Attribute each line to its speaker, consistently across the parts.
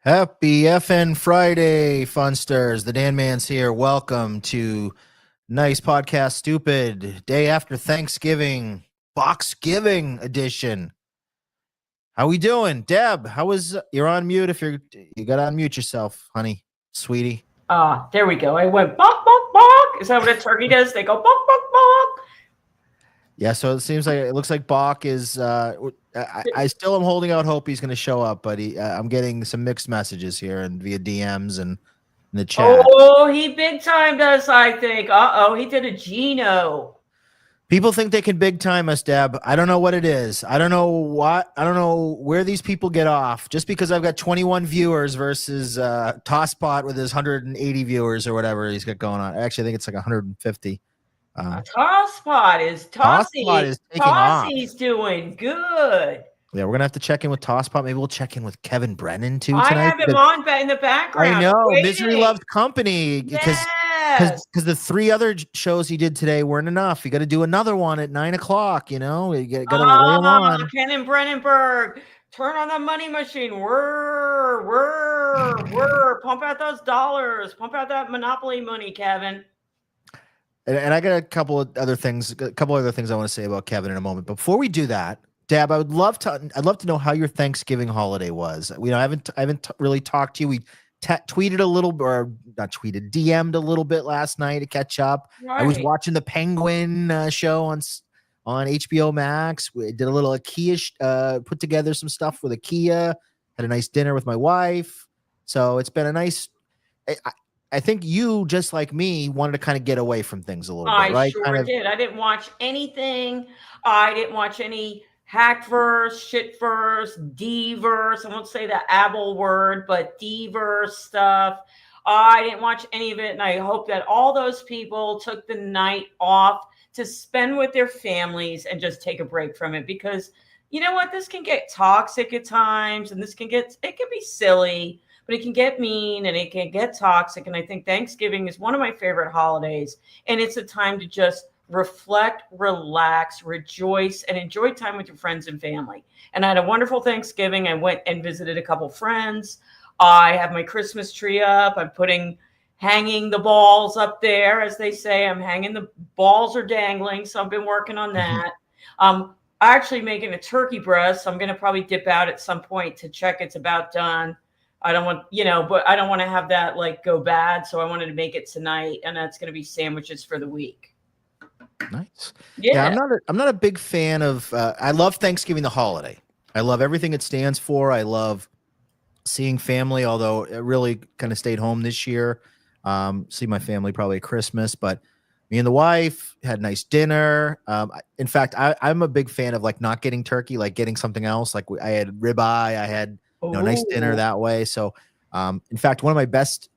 Speaker 1: Happy FN Friday, Funsters. The Dan Man's here. Welcome to Nice Podcast Stupid, day after Thanksgiving, Boxgiving edition. How we doing? Deb, how was you're on mute if you gotta unmute yourself, honey, sweetie.
Speaker 2: There we go. I went bonk, bonk, bonk. Is that what a turkey does? They go bonk, bonk, bonk.
Speaker 1: Yeah, so it looks like Bach is I still am holding out hope he's going to show up, but I'm getting some mixed messages here and via DMs and in the chat.
Speaker 2: Oh, he big timed us, I think. He did a Gino.
Speaker 1: People think they can big time us, Deb. I don't know what it is. I don't know where these people get off. Just because I've got 21 viewers versus Tosspot with his 180 viewers or whatever he's got going on. Actually, I think it's like 150.
Speaker 2: Tosspot is
Speaker 1: taking off.
Speaker 2: Tossie's doing good.
Speaker 1: Yeah, we're gonna have to check in with Tosspot. Maybe we'll check in with Kevin Brennan too
Speaker 2: I
Speaker 1: tonight.
Speaker 2: have him on in the background.
Speaker 1: I know. Misery loves company because the three other shows he did today weren't enough. You got to do another one at 9 o'clock. You know, you got to lay him on.
Speaker 2: Ken and Brennenberg, turn on the money machine. Whir. Pump out those dollars. Pump out that Monopoly money, Kevin.
Speaker 1: And I got a couple other things I want to say about Kevin in a moment. But before we do that, Deb, I'd love to know how your Thanksgiving holiday was. I haven't really talked to you. We tweeted a little, or not tweeted, DM'd a little bit last night to catch up. Right. I was watching the Penguin show on HBO Max. We did a little IKEA, put together some stuff with IKEA. Had a nice dinner with my wife. So it's been a nice. I think you, just like me, wanted to kind of get away from things a little bit, right?
Speaker 2: I sure did. I didn't watch anything. I didn't watch any hackverse, shitverse, D-verse. I won't say the Abel word, but D-verse stuff. I didn't watch any of it, and I hope that all those people took the night off to spend with their families and just take a break from it, because you know what? This can get toxic at times, and it can be silly, but it can get mean and it can get toxic. And I think Thanksgiving is one of my favorite holidays, and it's a time to just reflect, relax, rejoice, and enjoy time with your friends and family. And I had a wonderful Thanksgiving. I went and visited a couple friends. I have my Christmas tree up. I'm hanging the balls up there, as they say. I'm hanging, the balls are dangling. So I've been working on that. I'm actually making a turkey breast. So I'm going to probably dip out at some point to check it's about done. I don't want, but I don't want to have that go bad. So I wanted to make it tonight, and that's going to be sandwiches for the week.
Speaker 1: Nice. Yeah, I'm not a big fan of. I love Thanksgiving, the holiday. I love everything it stands for. I love seeing family, although it really kind of stayed home this year. See my family probably at Christmas, but me and the wife had a nice dinner. In fact, I'm a big fan of not getting turkey, getting something else. I had ribeye. I had a nice dinner that way. So, in fact, one of my best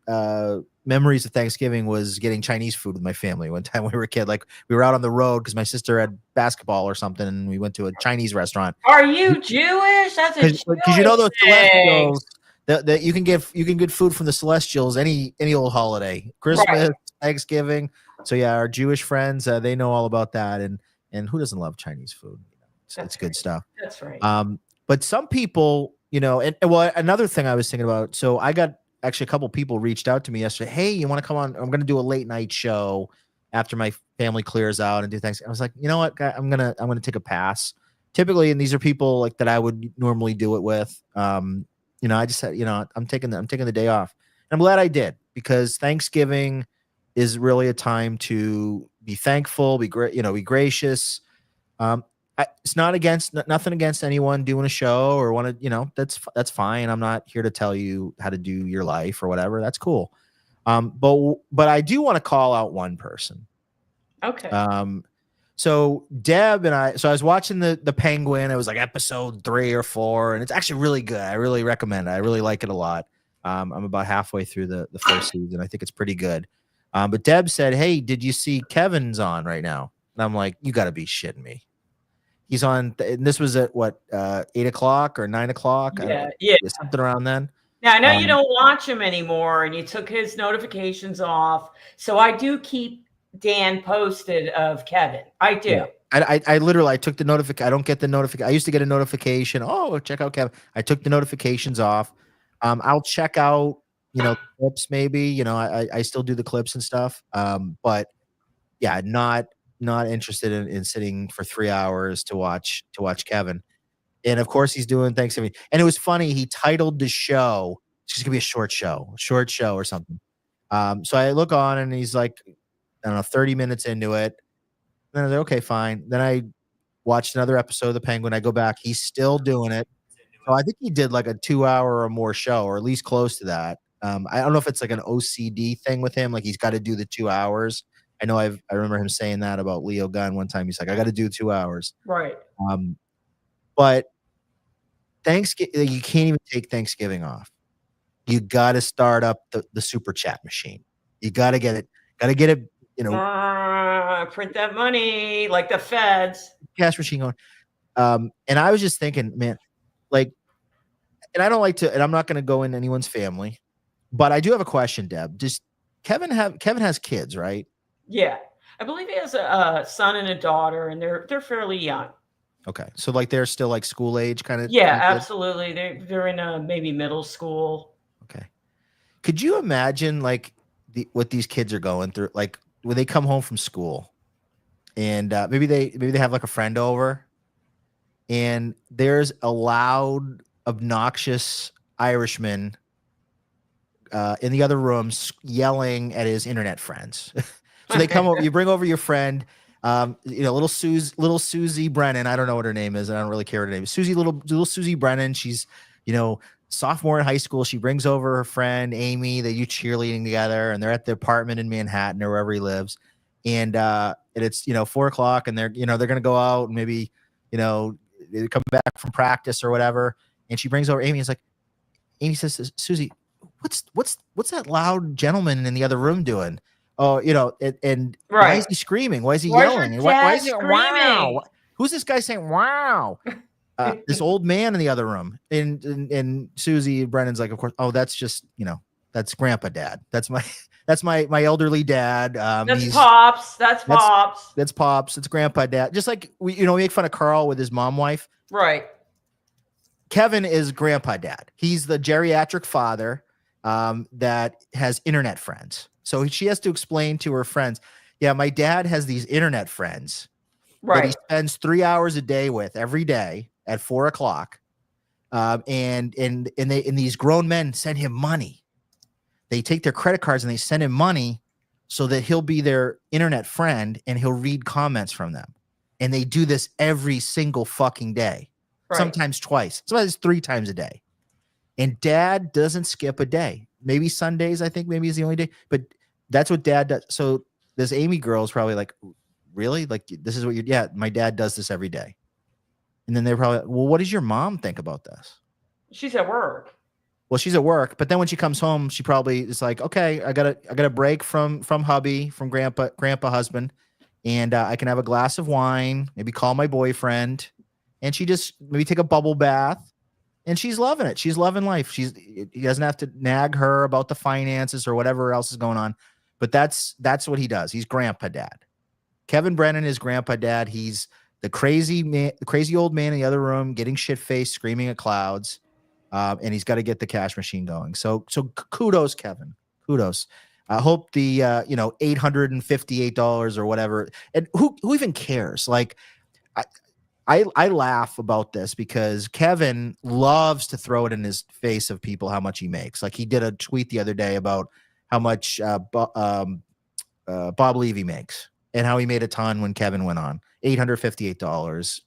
Speaker 1: memories of Thanksgiving was getting Chinese food with my family. One time when we were a kid, we were out on the road because my sister had basketball or something, and we went to a Chinese restaurant.
Speaker 2: Are you Jewish? That's a Jewish
Speaker 1: because those Celestials that you can get food from the Celestials any old holiday, Christmas, right. Thanksgiving. So yeah, our Jewish friends, they know all about that, and who doesn't love Chinese food? It's good stuff.
Speaker 2: That's right.
Speaker 1: But some people, another thing I was thinking about. So I got actually a couple people reached out to me yesterday. Hey, you want to come on? I'm going to do a late night show after my family clears out and do things. I was like, you know what, guy, I'm gonna take a pass. Typically, and these are people that I would normally do it with. I just said, I'm taking the day off. And I'm glad I did, because Thanksgiving is really a time to be thankful, be great, be gracious. It's nothing against anyone doing a show or want to, that's fine. I'm not here to tell you how to do your life or whatever. That's cool. But I do want to call out one person.
Speaker 2: Okay.
Speaker 1: So Deb and I was watching the Penguin. It was episode 3 or 4, and it's actually really good. I really recommend it. I really like it a lot. I'm about halfway through the first season. I think it's pretty good. But Deb said, "Hey, did you see Kevin's on right now?" And I'm like, "You got to be shitting me." He's on, and this was at 8 o'clock or 9 o'clock?
Speaker 2: Yeah.
Speaker 1: Something around then.
Speaker 2: Now, I know you don't watch him anymore, and you took his notifications off. So I do keep Dan posted of Kevin. I do.
Speaker 1: Yeah. I literally took the notification. I don't get the notification. I used to get a notification. Oh, check out Kevin. I took the notifications off. I'll check out, clips maybe. I still do the clips and stuff. But yeah, not interested in sitting for 3 hours to watch Kevin. And of course, he's doing Thanksgiving. And it was funny. He titled the show. It's just gonna be a short show or something. So I look on and he's like, I don't know, 30 minutes into it. Then I was like, okay, fine. Then I watched another episode of The Penguin. I go back. He's still doing it. So I think he did like a 2 hour or more show, or at least close to that. I don't know if it's like an OCD thing with him, like he's got to do the 2 hours. I remember him saying that about Leo Gunn one time. He's like, I got to do 2 hours.
Speaker 2: Right.
Speaker 1: But Thanksgiving, you can't even take Thanksgiving off. You got to start up the super chat machine. You got to get it. Got to get it.
Speaker 2: Print that money like the feds.
Speaker 1: Cash machine going. And I was just thinking, man, like, and I don't like to, and I'm not going to go in anyone's family, but I do have a question, Deb. Does Kevin has kids, right?
Speaker 2: Yeah, I believe he has a son and a daughter, and they're fairly young.
Speaker 1: Okay, so like they're still like school age kind of.
Speaker 2: Yeah, absolutely. They're in maybe middle school.
Speaker 1: Okay, could you imagine like what these kids are going through, like when they come home from school, and maybe they have like a friend over, and there's a loud, obnoxious Irishman in the other room yelling at his internet friends. So they come over, you bring over your friend, little Susie Brennan. I don't know what her name is, and I don't really care what her name is. Little Susie Brennan. She's, sophomore in high school. She brings over her friend Amy. They do cheerleading together, and they're at the apartment in Manhattan or wherever he lives. And it's 4:00, and they're gonna go out and maybe they come back from practice or whatever. And she brings over Amy. It's like, Amy says, Susie, what's that loud gentleman in the other room doing? Oh, and
Speaker 2: right.
Speaker 1: Why is he screaming? Why is he yelling? Why is he
Speaker 2: screaming?
Speaker 1: Wow? Who's this guy saying wow? This old man in the other room. And Susie Brennan's like, of course. Oh, that's just that's Grandpa Dad. That's my elderly dad.
Speaker 2: That's Pops. That's Pops.
Speaker 1: That's Pops. It's Grandpa Dad. Just like we make fun of Carl with his mom wife.
Speaker 2: Right.
Speaker 1: Kevin is Grandpa Dad. He's the geriatric father that has internet friends. So she has to explain to her friends, yeah, my dad has these internet friends that he spends 3 hours a day with every day at 4:00. And these grown men send him money. They take their credit cards and they send him money so that he'll be their internet friend and he'll read comments from them. And they do this every single fucking day. Right. Sometimes twice, sometimes 3 times a day. And Dad doesn't skip a day. Maybe Sundays, I think maybe is the only day, but that's what Dad does. So this Amy girl is probably like, really? Like, this is what yeah, my dad does this every day. And then they're probably, well, what does your mom think about this?
Speaker 2: She's at work.
Speaker 1: Well, she's at work, but then when she comes home, she probably is like, okay, I got a break from hubby, from grandpa husband, and I can have a glass of wine, maybe call my boyfriend, and she just maybe take a bubble bath. And she's loving it. She's loving life. He doesn't have to nag her about the finances or whatever else is going on. But that's what he does. He's Grandpa Dad. Kevin Brennan is Grandpa Dad. He's the crazy man, the crazy old man in the other room, getting shit faced, screaming at clouds, and he's got to get the cash machine going. So kudos, Kevin. Kudos. I hope the $858 or whatever. And who even cares? Like, I laugh about this because Kevin loves to throw it in his face of people how much he makes. Like he did a tweet the other day about how much Bob Levy makes and how he made a ton when Kevin went on. $858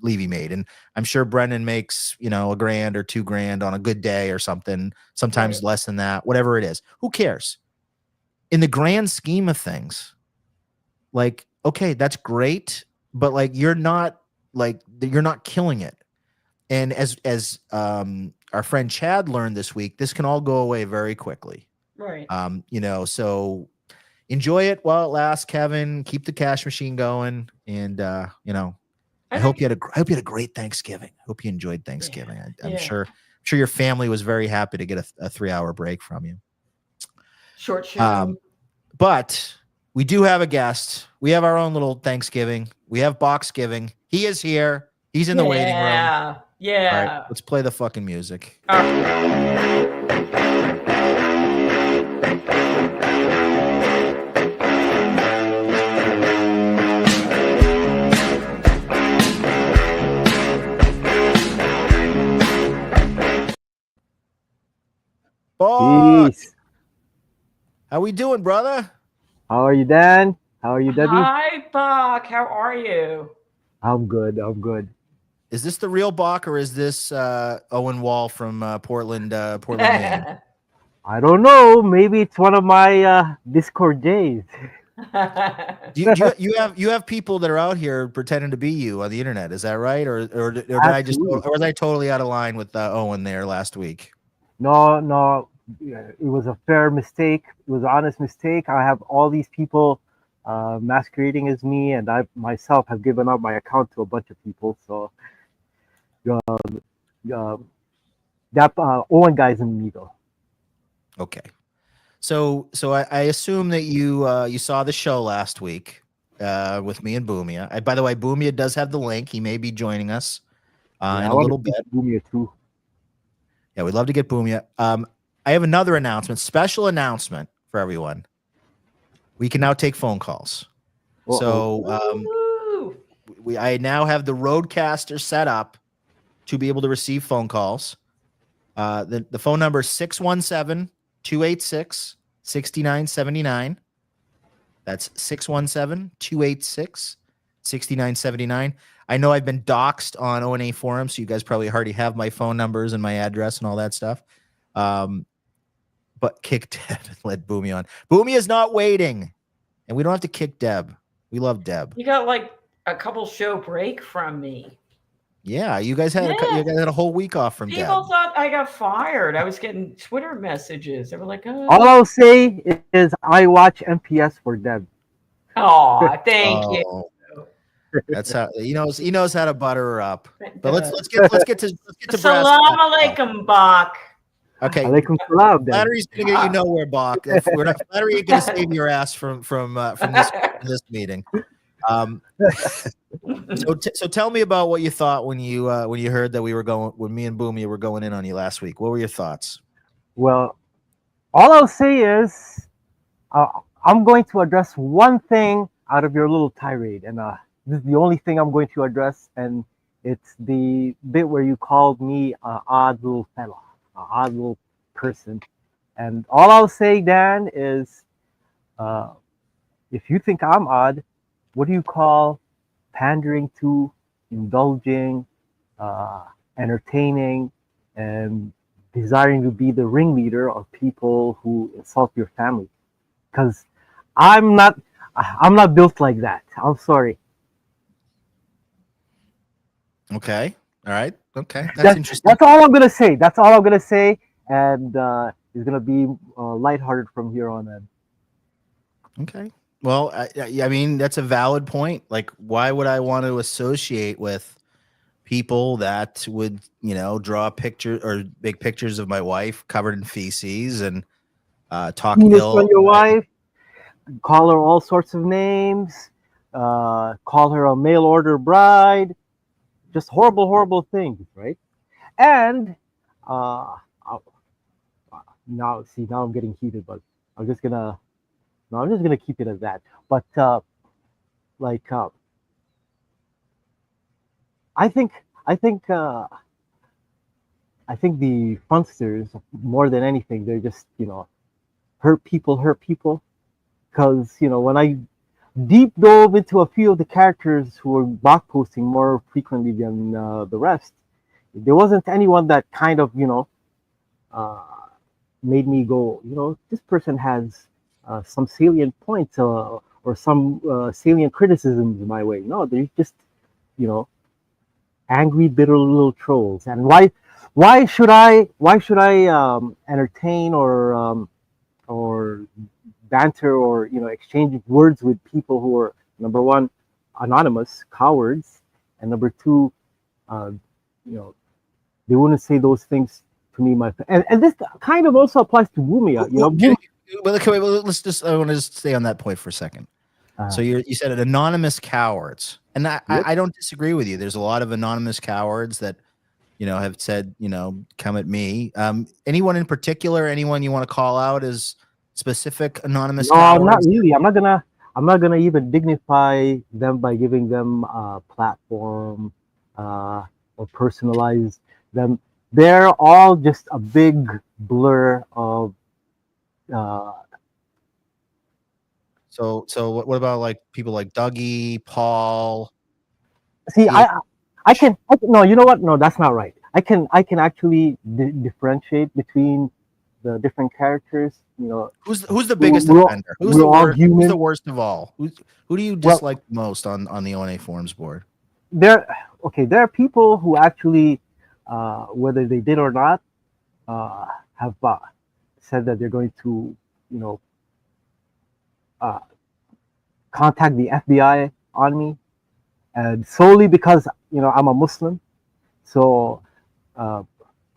Speaker 1: Levy made. And I'm sure Brennan makes, $1,000 or $2,000 on a good day or something, sometimes less than that, whatever it is. Who cares? In the grand scheme of things, like, okay, that's great, but like you're not killing it. And as our friend Chad learned this week, this can all go away very quickly.
Speaker 2: Right.
Speaker 1: So enjoy it while it lasts, Kevin. Keep the cash machine going. And I hope you had a great Thanksgiving. I hope you enjoyed Thanksgiving. Yeah. I'm sure your family was very happy to get a 3-hour break from you.
Speaker 2: Short show.
Speaker 1: But we do have a guest. We have our own little Thanksgiving. We have Boxgiving. He is here. He's in the waiting room. All right,
Speaker 2: Yeah.
Speaker 1: let's play the fucking music. Buck,
Speaker 3: Peace.
Speaker 1: how we doing, brother?
Speaker 3: How are you, Dan? How are you, Debbie?
Speaker 2: Hi, Buck. How are you?
Speaker 3: I'm good. I'm good.
Speaker 1: Is this the real Buck or is this Owen Wall from Portland, Maine?
Speaker 3: I don't know. Maybe it's one of my Discord days.
Speaker 1: You have people that are out here pretending to be you on the internet? Is that right, or did I just,
Speaker 3: Absolutely.
Speaker 1: or was I totally out of line with Owen there last week?
Speaker 3: No, no. It was a fair mistake. It was an honest mistake. I have all these people masquerading as me, and I myself have given up my account to a bunch of people. So uh, that Owen guy's in me though.
Speaker 1: Okay, so I assume that you saw the show last week with me and Boomia. By the way, Boomia does have the link. He may be joining us
Speaker 3: Yeah,
Speaker 1: in
Speaker 3: I
Speaker 1: a
Speaker 3: want
Speaker 1: little
Speaker 3: to
Speaker 1: bit.
Speaker 3: do me too.
Speaker 1: Yeah, we'd love to get Boomia. I have another announcement, special announcement for everyone. We can now take phone calls.
Speaker 3: Uh-oh.
Speaker 1: So I now have the Roadcaster set up to be able to receive phone calls. The phone number is 617-286-6979. That's 617-286-6979. I know I've been doxxed on O&A forums, so you guys probably already have my phone numbers and my address and all that stuff. But kick Deb and let Boomy on. Boomy is not waiting, and we don't have to kick Deb. We love Deb.
Speaker 2: You got like a couple show break from me.
Speaker 1: Yeah, you guys had a whole week off from Deb.
Speaker 2: People thought I got fired. I was getting Twitter messages. They were like, "Oh,
Speaker 3: All I'll say is I watch NPS for Deb.
Speaker 2: thank you."
Speaker 1: That's how he knows how to butter her up. But let's get to
Speaker 2: Salam alaikum, Bach.
Speaker 1: Okay.
Speaker 3: Alaikum salam, Deb.
Speaker 1: Flattery's gonna get you nowhere, Bach. Flattery ain't gonna save your ass from this meeting. So tell me about what you thought when you heard that when me and Boomy were going in on you last week. What were your thoughts?
Speaker 3: Well, all I'll say is I'm going to address one thing out of your little tirade, and this is the only thing I'm going to address, and it's the bit where you called me an odd little fella, an odd little person. And all I'll say, Dan, is if you think I'm odd, what do you call pandering to, indulging, entertaining, and desiring to be the ringleader of people who insult your family? Because I'm not built like that. I'm sorry.
Speaker 1: Okay. All right. Okay. That's interesting.
Speaker 3: That's all I'm gonna say. That's all I'm gonna say, and it's gonna be lighthearted from here on in.
Speaker 1: Okay. Well, I mean, that's a valid point. Like, why would I want to associate with people that would, draw pictures or big pictures of my wife covered in feces and talk ill
Speaker 3: on your wife, call her all sorts of names, call her a mail order bride, just horrible things, right? And now I'm getting heated, but I'm just gonna keep it as that. But I think the funsters, more than anything, they're just hurt people, because when I deep dove into a few of the characters who were bot posting more frequently than the rest, there wasn't anyone that kind of made me go, this person has some salient points or some salient criticisms my way. No, they're just angry, bitter little trolls. And why should I entertain or banter or exchange words with people who are, number one, anonymous cowards, and number two, they wouldn't say those things to me. And this kind of also applies to Bumia.
Speaker 1: Let's just, I want to just stay on that point for a second. So you said it, anonymous cowards, and I don't disagree with you. There's a lot of anonymous cowards that have said, come at me. Anyone in particular? Anyone you want to call out as specific anonymous
Speaker 3: No, not
Speaker 1: cowards?
Speaker 3: really. I'm not gonna even dignify them by giving them a platform or personalize them. They're all just a big blur of. Uh,
Speaker 1: So what about like people like Dougie, Paul?
Speaker 3: see,
Speaker 1: Yeah.
Speaker 3: no. You know what? No, that's not right. I can actually differentiate between the different characters.
Speaker 1: Who's the biggest
Speaker 3: we're,
Speaker 1: offender? Who's
Speaker 3: we're
Speaker 1: the
Speaker 3: all
Speaker 1: worst? Who's
Speaker 3: human.
Speaker 1: the worst of all? Who do you
Speaker 3: Well,
Speaker 1: dislike most on the ONA forums board?
Speaker 3: there okay, there are people who actually whether they did or not have said that they're going to you know uh, contact the FBI on me, and solely because I'm a Muslim, so uh,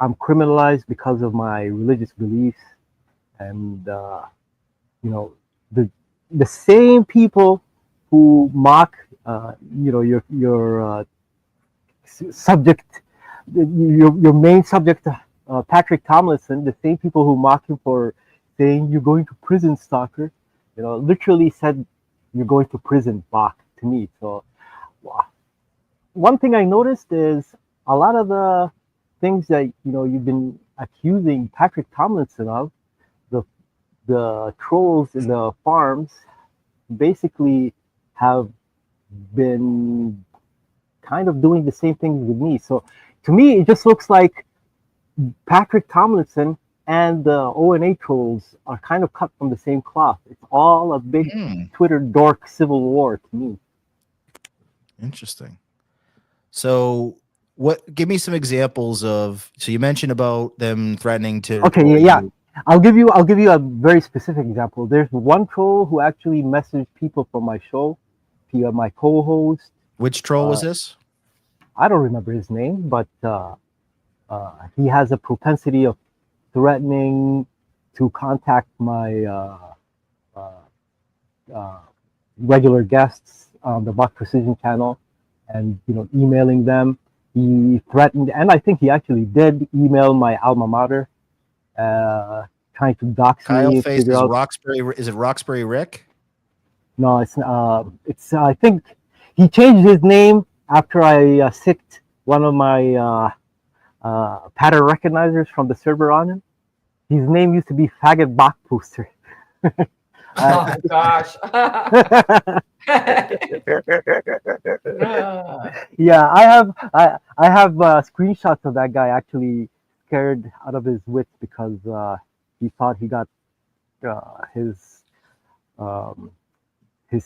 Speaker 3: I'm criminalized because of my religious beliefs. And you know the the same people who mock your subject, your main subject, Patrick Tomlinson, the same people who mock him for saying you're going to prison, stalker, literally said you're going to prison, Bach, to me. So one thing I noticed is a lot of the things that you've been accusing Patrick Tomlinson of, the trolls in the farms basically have been kind of doing the same thing with me. So to me, it just looks like Patrick Tomlinson and the ONA trolls are kind of cut from the same cloth. It's all a big Twitter dork civil war to me.
Speaker 1: Interesting. So give me some examples of, so you mentioned about them threatening to
Speaker 3: Okay, yeah. I'll give you a very specific example. There's one troll who actually messaged people from my show, my co-host.
Speaker 1: Which troll was this?
Speaker 3: I don't remember his name, but he has a propensity of threatening to contact my regular guests on the Bach Precision channel, and emailing them. He threatened, and I think he actually did email my alma mater, trying to dox
Speaker 1: Kyle
Speaker 3: me.
Speaker 1: Face is Roxbury. Is it Roxbury Rick?
Speaker 3: No, it's I think he changed his name after I sicked one of my pattern recognizers from the server on him. His name used to be Faggot Bach Poster.
Speaker 2: Oh gosh.
Speaker 3: Yeah, I have screenshots of that guy actually scared out of his wits because he thought he got his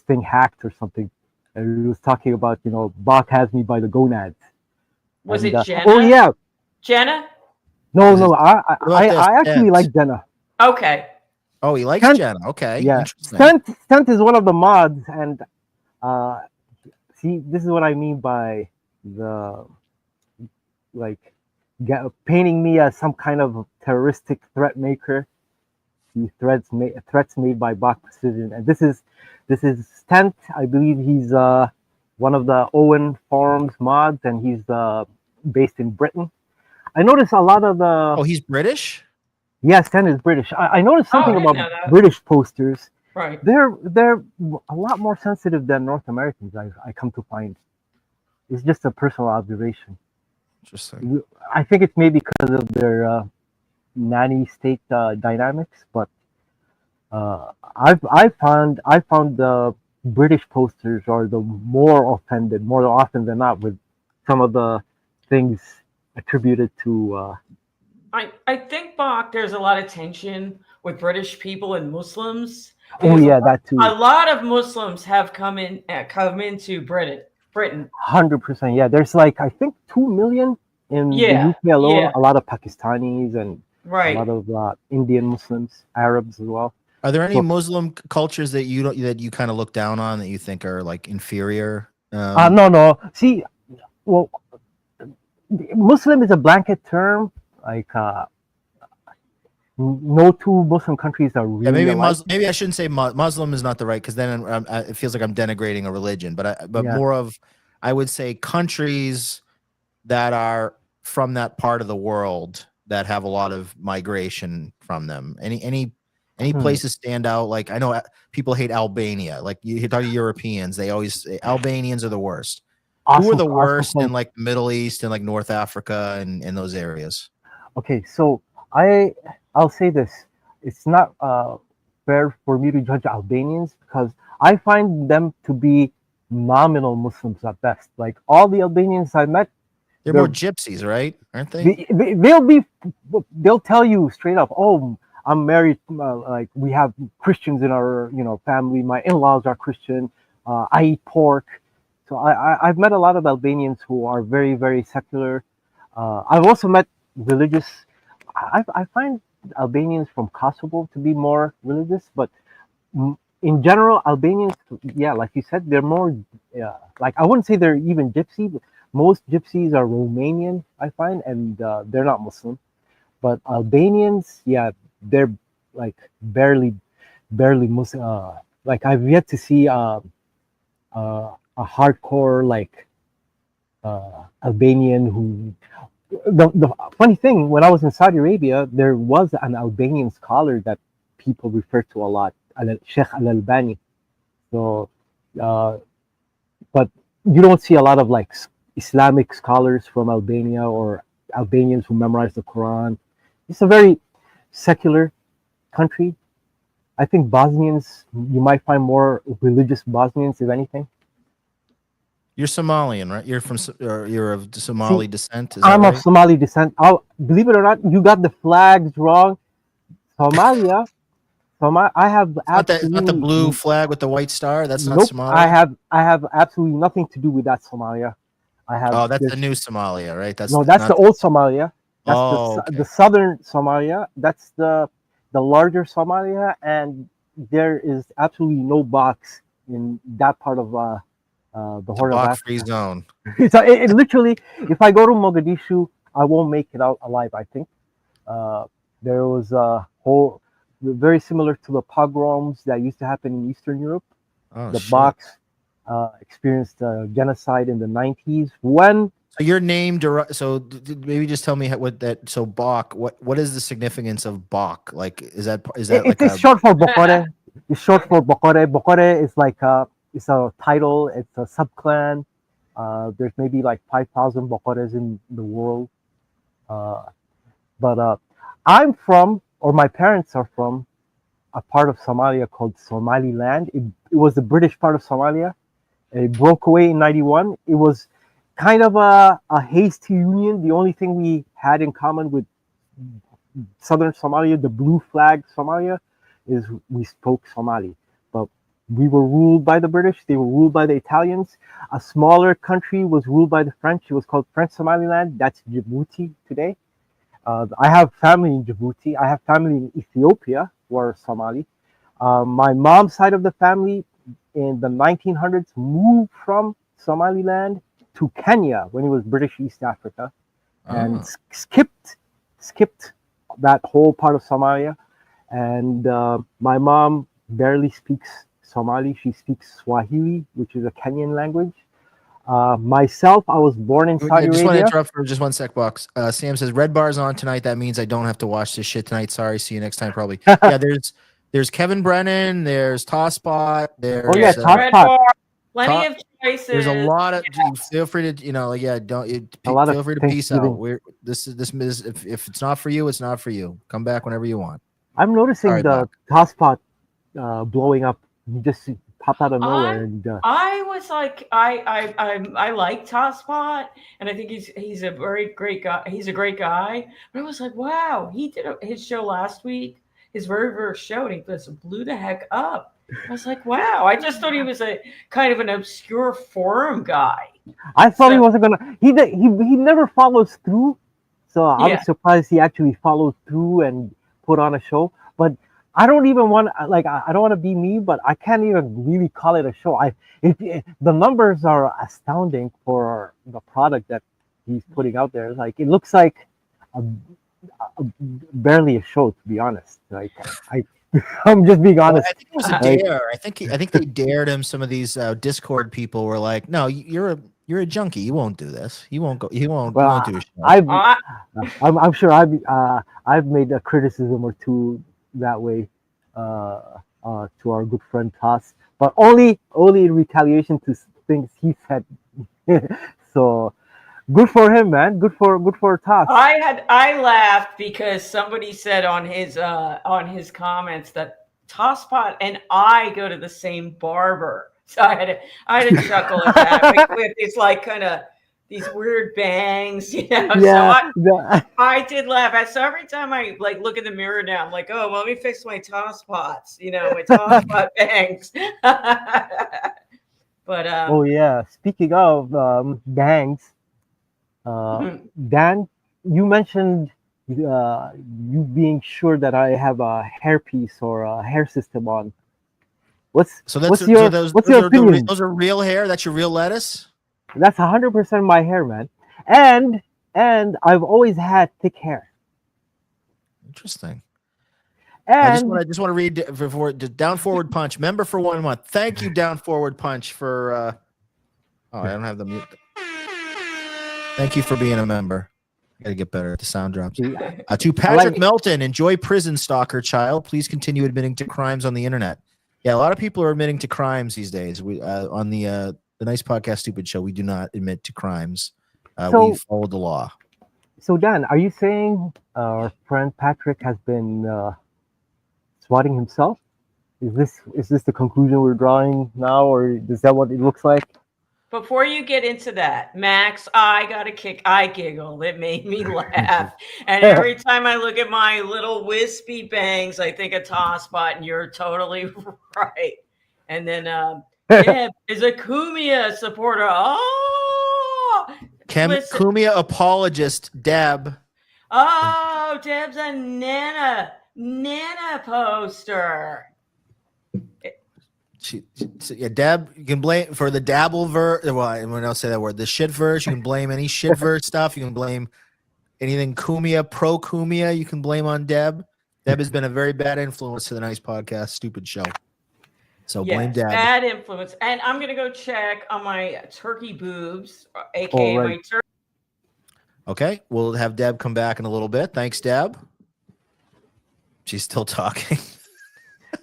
Speaker 3: thing hacked or something, and he was talking about Bach has me by the gonads.
Speaker 2: Was
Speaker 3: and,
Speaker 2: it Jenna?
Speaker 3: Oh yeah,
Speaker 2: Jenna?
Speaker 3: no, I actually like Jenna.
Speaker 2: Okay.
Speaker 1: Oh, he likes Jenna. Okay,
Speaker 3: yeah.
Speaker 1: Interesting.
Speaker 3: Stunt is one of the mods, and see, this is what I mean by the painting me as some kind of terroristic threat maker. The threats made by Bach Precision, and this is Stent. I believe he's one of the Owen forums mods, and he's based in Britain. I noticed a lot of the.
Speaker 1: Oh, he's British.
Speaker 3: Yes, Stent is British. I noticed something about British posters.
Speaker 2: Right.
Speaker 3: They're a lot more sensitive than North Americans. I come to find. It's just a personal observation.
Speaker 1: Interesting.
Speaker 3: I think it's maybe because of their nanny state dynamics, but I found the British posters are the more offended more often than not with some of the things attributed to.
Speaker 2: I think, Bach, there's a lot of tension with British people and Muslims.
Speaker 3: Oh yeah, that too.
Speaker 2: A lot of Muslims have come into Britain.
Speaker 3: 100%. Yeah, there's I think 2 million in the UK alone. Yeah. A lot of Pakistanis and a lot of Indian Muslims, Arabs as well.
Speaker 1: Are there any Muslim cultures that you kind of look down on that you think are inferior?
Speaker 3: No. See, well, Muslim is a blanket term. No two Muslim countries are really
Speaker 1: maybe I shouldn't say Muslim is not the right, because then it feels like I'm denigrating a religion. But more of, I would say, countries that are from that part of the world that have a lot of migration from them? Any places stand out? Like I know people hate Albania. Like you talk to Europeans, they always Albanians are the worst. Who are the worst in like the Middle East and like North Africa and in those areas?
Speaker 3: Okay, so I'll say this: it's not fair for me to judge Albanians because I find them to be nominal Muslims at best. Like all the Albanians I met,
Speaker 1: They're more gypsies, right? Aren't they?
Speaker 3: they'll tell you straight up, oh, I'm married, like we have Christians in our family. My in-laws are Christian. I eat pork. So I've met a lot of Albanians who are very, very secular. I've also met religious. I find Albanians from Kosovo to be more religious, but in general, Albanians, yeah, like you said, they're more like I wouldn't say they're even gypsy, but most gypsies are Romanian, I find, and they're not Muslim. But Albanians, yeah, they're like barely Muslim. Like I've yet to see a hardcore like Albanian who. The funny thing, when I was in Saudi Arabia, there was an Albanian scholar that people refer to a lot, Sheikh Al Albani. So, but you don't see a lot of like Islamic scholars from Albania or Albanians who memorize the Quran. It's a very secular country. I think Bosnians, you might find more religious Bosnians, if anything.
Speaker 1: You're Somalian, right? You're of Somali descent. Is
Speaker 3: I'm
Speaker 1: that
Speaker 3: of
Speaker 1: right?
Speaker 3: Somali descent. Believe it or not, you got the flags wrong. Somalia, I have
Speaker 1: Not the
Speaker 3: absolutely
Speaker 1: blue flag with the white star. That's not
Speaker 3: nope.
Speaker 1: Somalia.
Speaker 3: I have absolutely nothing to do with that Somalia. I have
Speaker 1: Oh, that's the new Somalia, right? That's
Speaker 3: no, that's
Speaker 1: not
Speaker 3: the old Somalia. That's
Speaker 1: okay.
Speaker 3: the southern Somalia. That's the larger Somalia, and there is absolutely no box in that part of the Horn of
Speaker 1: Bach-free
Speaker 3: Africa.
Speaker 1: zone.
Speaker 3: So it literally, if I go to Mogadishu, I won't make it out alive. I think there was a whole very similar to the pogroms that used to happen in Eastern Europe.
Speaker 1: Oh,
Speaker 3: The
Speaker 1: shit.
Speaker 3: Baks experienced genocide in the 90s. When
Speaker 1: So your name, so maybe just tell me what that. So Bach, what is the significance of Bach? Like, is that like
Speaker 3: it's
Speaker 1: a?
Speaker 3: short for Bokore. It's short for Bokore. Bokore is like it's a title. It's a subclan. There's maybe like 5,000 Bokores in the world. But I'm from, or my parents are from, a part of Somalia called Somaliland. It was the British part of Somalia. It broke away in 91. It was kind of a hasty union. The only thing we had in common with southern Somalia, the blue flag Somalia, is we spoke Somali. But we were ruled by the British. They were ruled by the Italians. A smaller country was ruled by the French. It was called French Somaliland. That's Djibouti today. I have family in Djibouti. I have family in Ethiopia who are Somali. My mom's side of the family in the 1900s moved from Somaliland to Kenya when it was British East Africa, and skipped that whole part of Somalia. And my mom barely speaks Somali. She speaks Swahili, which is a Kenyan language. Myself, I was born in Saudi
Speaker 1: I just want to
Speaker 3: Arabia.
Speaker 1: interrupt for just 1 sec, Box. Sam says red bar's on tonight. That means I don't have to watch this shit tonight. Sorry. See you next time. Probably. Yeah. There's Kevin Brennan. There's Tosspot. There's
Speaker 3: Oh yeah,
Speaker 2: Red
Speaker 3: Tosspot.
Speaker 2: Bar, plenty of choices.
Speaker 1: There's a lot of. Feel free to feel free to peace out. This is if it's not for you, it's not for you. Come back whenever you want.
Speaker 3: I'm noticing
Speaker 1: Sorry,
Speaker 3: the Tosspot blowing up. He just popped out of nowhere.
Speaker 2: I was like, I like Tosspot, and I think he's a very great guy. He's a great guy. But I was like, wow, he did his show last week, his very first show, and he just blew the heck up. I was like, wow. I just thought he was a kind of an obscure forum guy.
Speaker 3: I thought he wasn't gonna. He never follows through, so I was surprised he actually followed through and put on a show. But I don't even want I don't want to be me, but I can't even really call it a show. The numbers are astounding for the product that he's putting out there. Like it looks like barely a show, to be honest. Like I'm just being honest.
Speaker 1: I think it was a dare. I think they dared him. Some of these Discord people were like, "No, you're You're a junkie. You won't do this. You won't go. You won't. You
Speaker 3: Well,
Speaker 1: won't do a show.
Speaker 3: I'm sure I've made a criticism or two that way to our good friend Toss, but only in retaliation to things he said. So good for him, man. Good for Toss.
Speaker 2: I laughed because somebody said on his comments that Tosspot and I go to the same barber. So I had to chuckle at that with these like kind of these weird bangs, you know.
Speaker 3: Yeah,
Speaker 2: So I did laugh. So every time I like look in the mirror now, I'm like, oh, well, let me fix my Tosspots, you know, my Tosspot bangs. But
Speaker 3: oh yeah. Speaking of bangs, Dan, you mentioned you being sure that I have a hairpiece or a hair system on. What's
Speaker 1: those
Speaker 3: opinion?
Speaker 1: those are real hair. That's your real lettuce.
Speaker 3: That's 100% my hair, man. And I've always had thick hair.
Speaker 1: Interesting.
Speaker 3: And
Speaker 1: I just want to read before Down Forward Punch member for 1 month. Thank you, Down Forward Punch, for. I don't have the mute. Thank you for being a member. I gotta get better at the sound drops. To Patrick Melton, enjoy prison, stalker child. Please continue admitting to crimes on the internet. Yeah, a lot of people are admitting to crimes these days. We on the Nice Podcast Stupid Show, we do not admit to crimes. We follow the law.
Speaker 3: So Dan, are you saying our friend Patrick has been swatting himself? Is this the conclusion we're drawing now, or is that what it looks like?
Speaker 2: Before you get into that, Max, I giggled. It made me laugh. And every time I look at my little wispy bangs, I think of Tosspot, and you're totally right. And then Deb is a Kumia supporter. Oh,
Speaker 1: Kumia apologist, Deb.
Speaker 2: Oh, Deb's a Nana poster.
Speaker 1: Yeah, Deb, you can blame for the dabble verse. Well, when I'll say that word, the shit verse, you can blame any shit verse stuff. You can blame anything Kumia, pro Kumia, you can blame on Deb. Deb has been a very bad influence to the Nice Podcast Stupid Show. So blame Deb.
Speaker 2: Bad influence. And I'm going to go check on my turkey boobs, aka my turkey.
Speaker 1: Okay, we'll have Deb come back in a little bit. Thanks, Deb. She's still talking.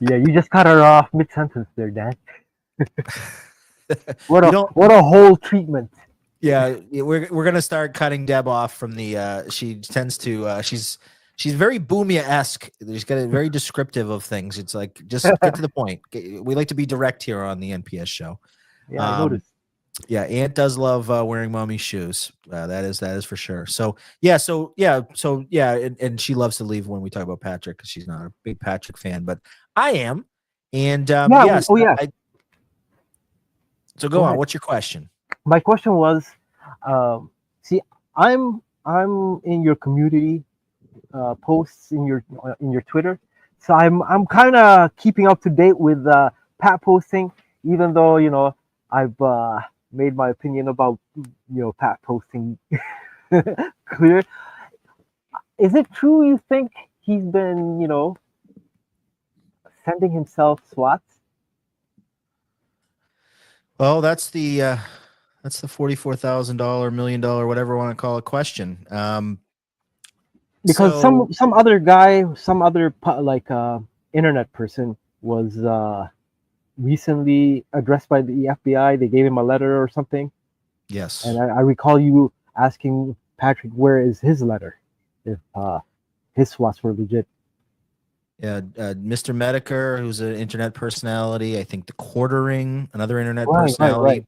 Speaker 3: Yeah, you just cut her off mid-sentence there, Dan. What a whole treatment.
Speaker 1: Yeah, we're gonna start cutting Deb off from the. She tends to. She's very Boomia-esque. She's got a very descriptive of things. It's like just get to the point. We like to be direct here on the NPS show.
Speaker 3: Yeah, I noticed.
Speaker 1: Yeah, Aunt does love wearing mommy's shoes. That is for sure. And she loves to leave when we talk about Patrick because she's not a big Patrick fan, but I am. And yes.
Speaker 3: Oh yeah.
Speaker 1: So go on. What's your question?
Speaker 3: My question was, see, I'm in your community posts in your Twitter, so I'm kind of keeping up to date with Pat posting, even though I've made my opinion about Pat posting clear. Is it true you think he's been sending himself swats?
Speaker 1: Well, that's the $44,000 $1 million whatever you want to call it question.
Speaker 3: Because some other guy, some other internet person was recently addressed by the FBI. They gave him a letter or something.
Speaker 1: Yes.
Speaker 3: And I recall you asking Patrick, where is his letter? If his swats were legit.
Speaker 1: Yeah, Mr. Medicare, who's an internet personality. I think the Quartering, another internet personality. Right.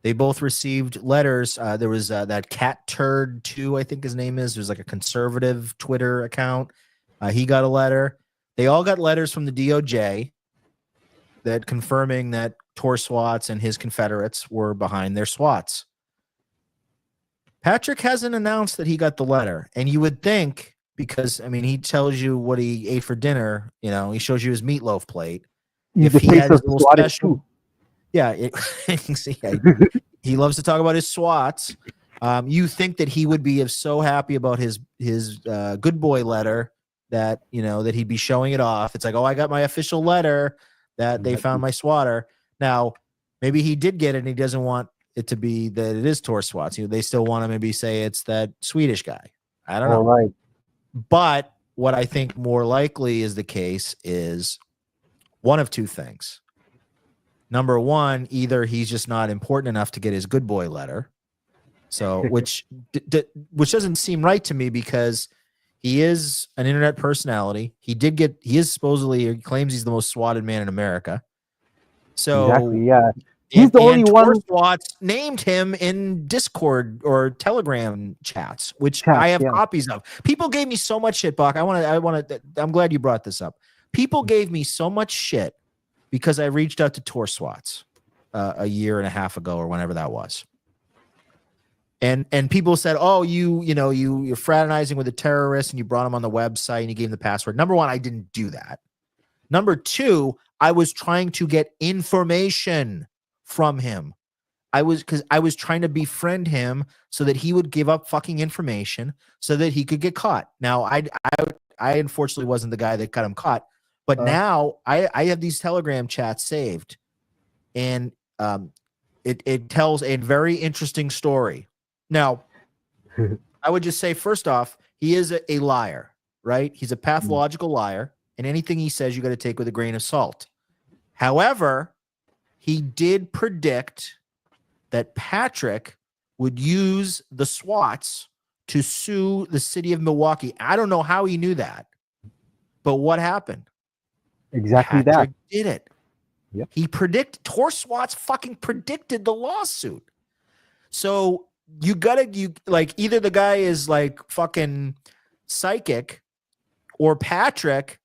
Speaker 1: They both received letters. There was that Cat Turd 2, I think his name is. There's like a conservative Twitter account. He got a letter. They all got letters from the DOJ that confirming that Tor Swats and his Confederates were behind their swats. Patrick hasn't announced that he got the letter, and you would think, because he tells you what he ate for dinner. He shows you his meatloaf plate. If he had his little special, he loves to talk about his swats. You think that he would be so happy about his good boy letter that that he'd be showing it off. It's like, oh, I got my official letter that they found my swatter. Now, maybe he did get it and he doesn't want it to be that it is Tor Swats. They still want to maybe say it's that Swedish guy. I don't
Speaker 3: All
Speaker 1: know.
Speaker 3: right.
Speaker 1: But what I think more likely is the case is one of two things. Number one, either he's just not important enough to get his good boy letter. So, which doesn't seem right to me because he is an internet personality. He is supposedly, he claims he's the most swatted man in America. So
Speaker 3: Exactly. Yeah. He's the only one.
Speaker 1: Swats named him in Discord or Telegram chats, which I have copies of. People gave me so much shit, Buck. I'm glad you brought this up. People gave me so much shit because I reached out to Tor Swats a year and a half ago or whenever that was. And people said, oh, you're fraternizing with a terrorist and you brought him on the website and you gave him the password. Number one, I didn't do that. Number two, I was trying to get information from him. I was trying to befriend him so that he would give up fucking information so that he could get caught. Now, I unfortunately wasn't the guy that got him caught, but now I have these Telegram chats saved, and it tells a very interesting story. Now, I would just say, first off, he is a liar, right? He's a pathological liar, and anything he says, you got to take with a grain of salt. However, he did predict that Patrick would use the SWATs to sue the city of Milwaukee. I don't know how he knew that, but what happened?
Speaker 3: Exactly
Speaker 1: Patrick
Speaker 3: that.
Speaker 1: did it.
Speaker 3: Yep.
Speaker 1: He Tor Swats fucking predicted the lawsuit. So you either the guy is like fucking psychic, or Patrick,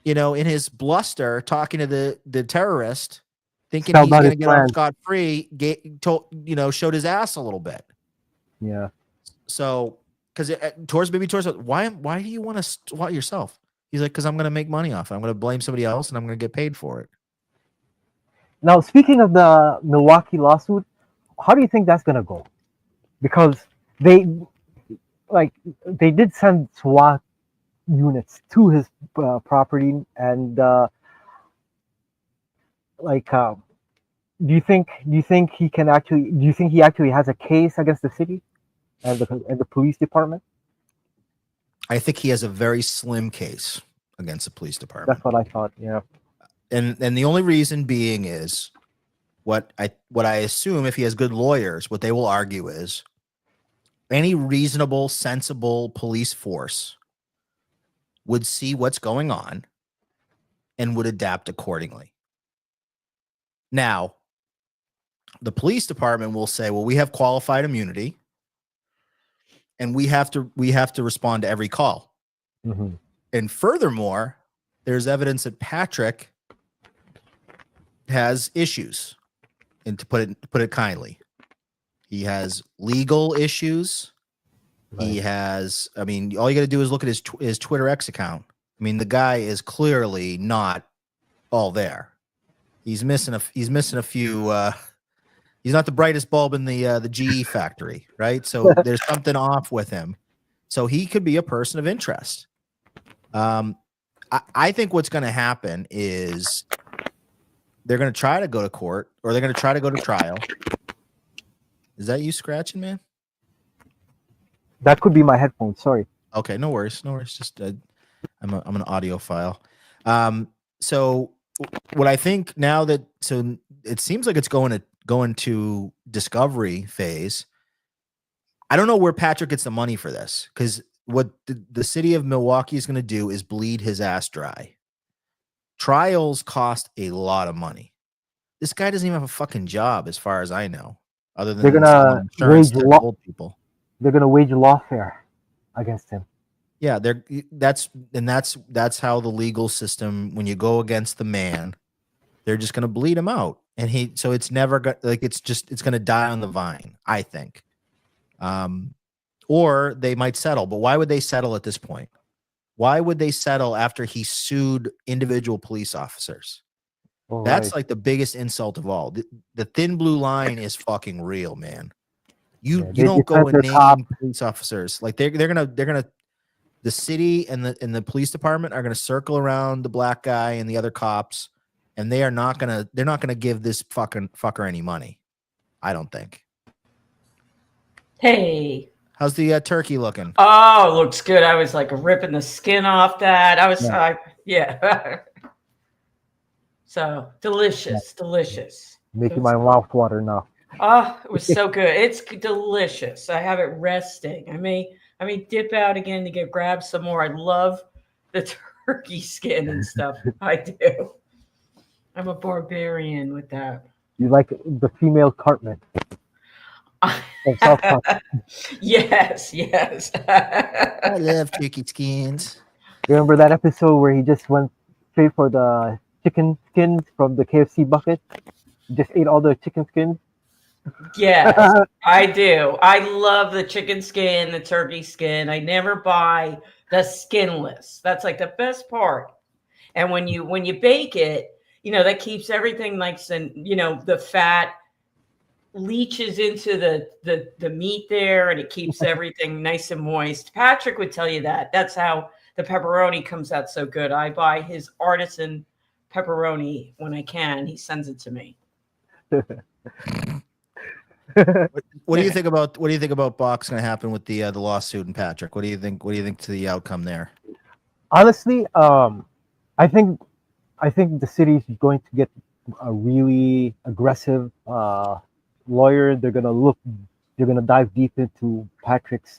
Speaker 1: in his bluster talking to the terrorist, thinking he's going to get off scot-free, showed his ass a little bit.
Speaker 3: Yeah.
Speaker 1: So, because Tor's, why do you want to swat yourself? He's like, because I'm going to make money off it. I'm going to blame somebody else, and I'm going to get paid for it.
Speaker 3: Now, speaking of the Milwaukee lawsuit, how do you think that's going to go? Because they did send SWAT units to his property, and do you think he actually has a case against the city and the police department?
Speaker 1: I think he has a very slim case against the police department.
Speaker 3: That's what I thought. Yeah.
Speaker 1: And the only reason being is what I assume, if he has good lawyers, what they will argue is any reasonable, sensible police force would see what's going on and would adapt accordingly. Now, the police department will say, well, we have qualified immunity and we have to respond to every call.
Speaker 3: Mm-hmm.
Speaker 1: And furthermore, there's evidence that Patrick has issues, and to put it kindly, he has legal issues. Right. He has, all you got to do is look at his Twitter X account. The guy is clearly not all there. He's missing a few. He's not the brightest bulb in the GE factory, right? So there's something off with him. So he could be a person of interest. I think what's going to happen is they're going to try to go to court, or they're going to try to go to trial. Is that you scratching, man?
Speaker 3: That could be my headphones. Sorry.
Speaker 1: Okay, no worries. Just I'm an audiophile. So what I think now that it seems like it's going to discovery phase. I don't know where Patrick gets the money for this, because what the city of Milwaukee is going to do is bleed his ass dry. Trials cost a lot of money. This guy doesn't even have a fucking job, as far as I know, other than
Speaker 3: they're gonna wage
Speaker 1: old people.
Speaker 3: They're gonna wage lawfare against him.
Speaker 1: Yeah, that's how the legal system. When you go against the man, they're just gonna bleed him out, and it's never it's gonna die on the vine, I think. Or they might settle, but why would they settle at this point? Why would they settle after he sued individual police officers? Oh, that's like the biggest insult of all. The thin blue line is fucking real, man. You don't go and name police officers. Like they're gonna the city and the police department are gonna circle around the black guy and the other cops, and they're not gonna give this fucker any money. I don't think.
Speaker 2: Hey.
Speaker 1: How's the turkey looking?
Speaker 2: Oh, it looks good. I was like ripping the skin off that. Yeah. So delicious, delicious.
Speaker 3: Making my mouth water now.
Speaker 2: Oh, it was so good. It's delicious. I have it resting. I may dip out again to grab some more. I love the turkey skin and stuff. I do. I'm a barbarian with that.
Speaker 3: You like the female Cartman from South Park.
Speaker 2: Yes.
Speaker 1: I love turkey skins.
Speaker 3: Remember that episode where he just went straight for the chicken skins from the KFC bucket? He just ate all the chicken skins.
Speaker 2: Yes, I do. I love the chicken skin, the turkey skin. I never buy the skinless. That's like the best part. And when you bake it, that keeps everything nice and the fat leaches into the meat there, and it keeps everything nice and moist. Patrick would tell you that. That's how the pepperoni comes out so good. I buy his artisan pepperoni when I can. He sends it to me.
Speaker 1: What do you think about Bach's going to happen with the lawsuit and Patrick? What do you think to the outcome there?
Speaker 3: Honestly, I think the city is going to get a really aggressive lawyer. They're gonna dive deep into Patrick's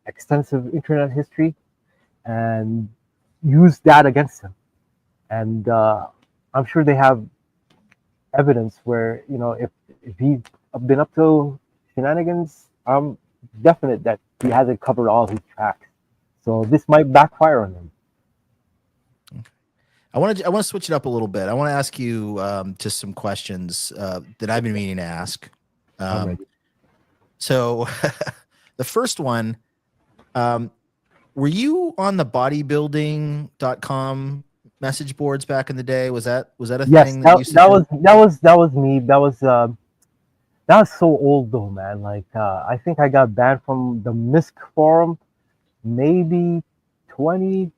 Speaker 3: extensive internet history and use that against him. And I'm sure they have evidence where if he's been up to shenanigans, I'm definite that he hasn't covered all his tracks. So this might backfire on him.
Speaker 1: I want to switch it up a little bit. I want to ask you just some questions that I've been meaning to ask. So the first one, were you on the bodybuilding.com message boards back in the day? Was that a thing?
Speaker 3: Yes, that was me. That was so old though, man. Like I think I got banned from the MISC forum maybe 10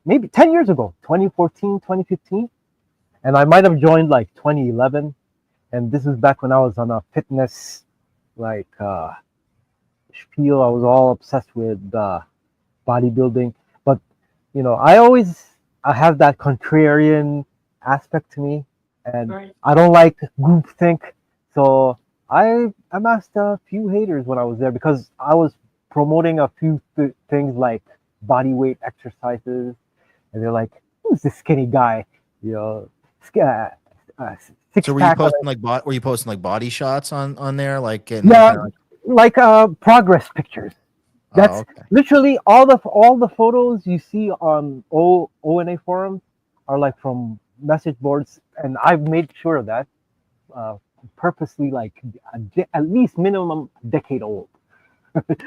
Speaker 3: years ago, 2014, 2015. And I might have joined like 2011. And this is back when I was on a fitness spiel. I was all obsessed with bodybuilding. But I have that contrarian aspect to me, and
Speaker 2: Right.
Speaker 3: I don't like groupthink. So I amassed a few haters when I was there because I was promoting a few things like body weight exercises, and they're like, "Who's this skinny guy?" Six
Speaker 1: So were
Speaker 3: pack.
Speaker 1: you posting like body shots on there, like
Speaker 3: progress pictures. That's
Speaker 1: okay.
Speaker 3: literally all the photos you see on ONA forums are like from message boards, and I've made sure of that purposely, like at least minimum decade old.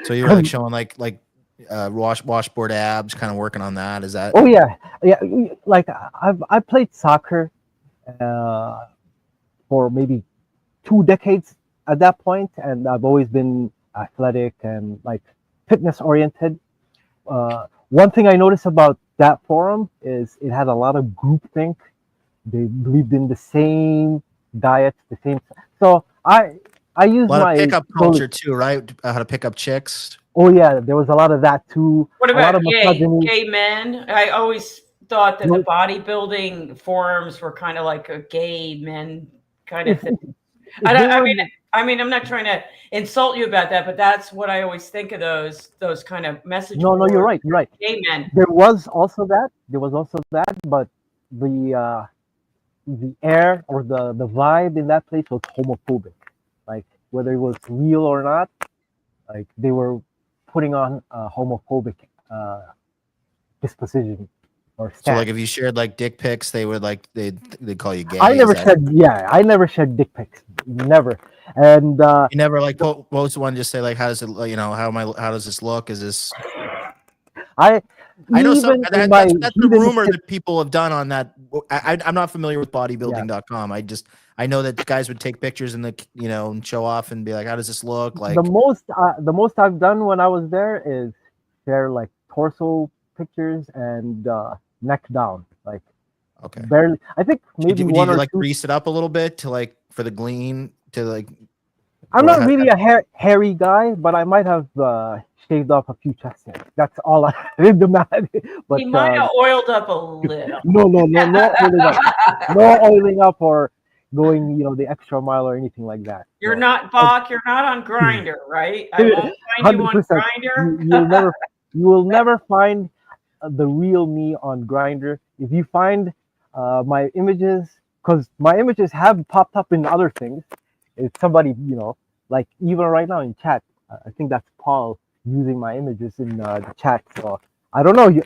Speaker 1: So you were like showing like washboard abs, kind of working on that. Is that?
Speaker 3: Oh yeah. Like I played soccer for maybe 2 decades at that point, and I've always been athletic and like fitness oriented. One thing I noticed about that forum is it had a lot of groupthink. They believed in the same diet, the same. So I use
Speaker 1: A lot
Speaker 3: my
Speaker 1: of pickup culture too, right? How to pick up chicks.
Speaker 3: Oh yeah, there was a lot of that too.
Speaker 2: What
Speaker 3: A lot
Speaker 2: about
Speaker 3: of misogyny.
Speaker 2: gay men? I always thought that
Speaker 3: No.
Speaker 2: the bodybuilding forums were kind of like a gay men kind of thing. I mean, I'm not trying to insult you about that, but that's what I always think of those kind of message.
Speaker 3: No,
Speaker 2: boards.
Speaker 3: you're right. You're right.
Speaker 2: Gay men.
Speaker 3: There was also that. But the air or the vibe in that place was homophobic. Like whether it was real or not, like they were putting on a homophobic disposition or stance.
Speaker 1: So like if you shared like dick pics, they would like they'd call you gay.
Speaker 3: I never shared dick pics. Never. And
Speaker 1: you never like post one, just say like, how does it, how does this look? Is this?
Speaker 3: I
Speaker 1: know some, that's the rumor
Speaker 3: shit.
Speaker 1: that people have done on that. I'm not familiar with bodybuilding.com. I know that guys would take pictures and and show off and be like, how does this look? Like
Speaker 3: the most I've done when I was there is share like torso pictures and neck down, like
Speaker 1: okay,
Speaker 3: barely. I think maybe
Speaker 1: would
Speaker 3: one
Speaker 1: you
Speaker 3: or
Speaker 1: like
Speaker 3: two.
Speaker 1: grease it up a little bit to like for the glean to like
Speaker 3: I'm
Speaker 1: Or
Speaker 3: not really a hairy guy, but I might have shaved off a few chest hairs. That's all I did the math. But
Speaker 2: He might have oiled up a little.
Speaker 3: no oiling up, no oiling up or going, the extra mile or anything like that.
Speaker 2: You're
Speaker 3: No,
Speaker 2: not, Bach, you're not on Grinder, right? I won't find you on
Speaker 3: 100%.
Speaker 2: Grinder.
Speaker 3: You will never find the real me on Grinder. If you find my images, because my images have popped up in other things. It's somebody, like even right now in chat. I think that's Paul using my images in the chat. So I don't know.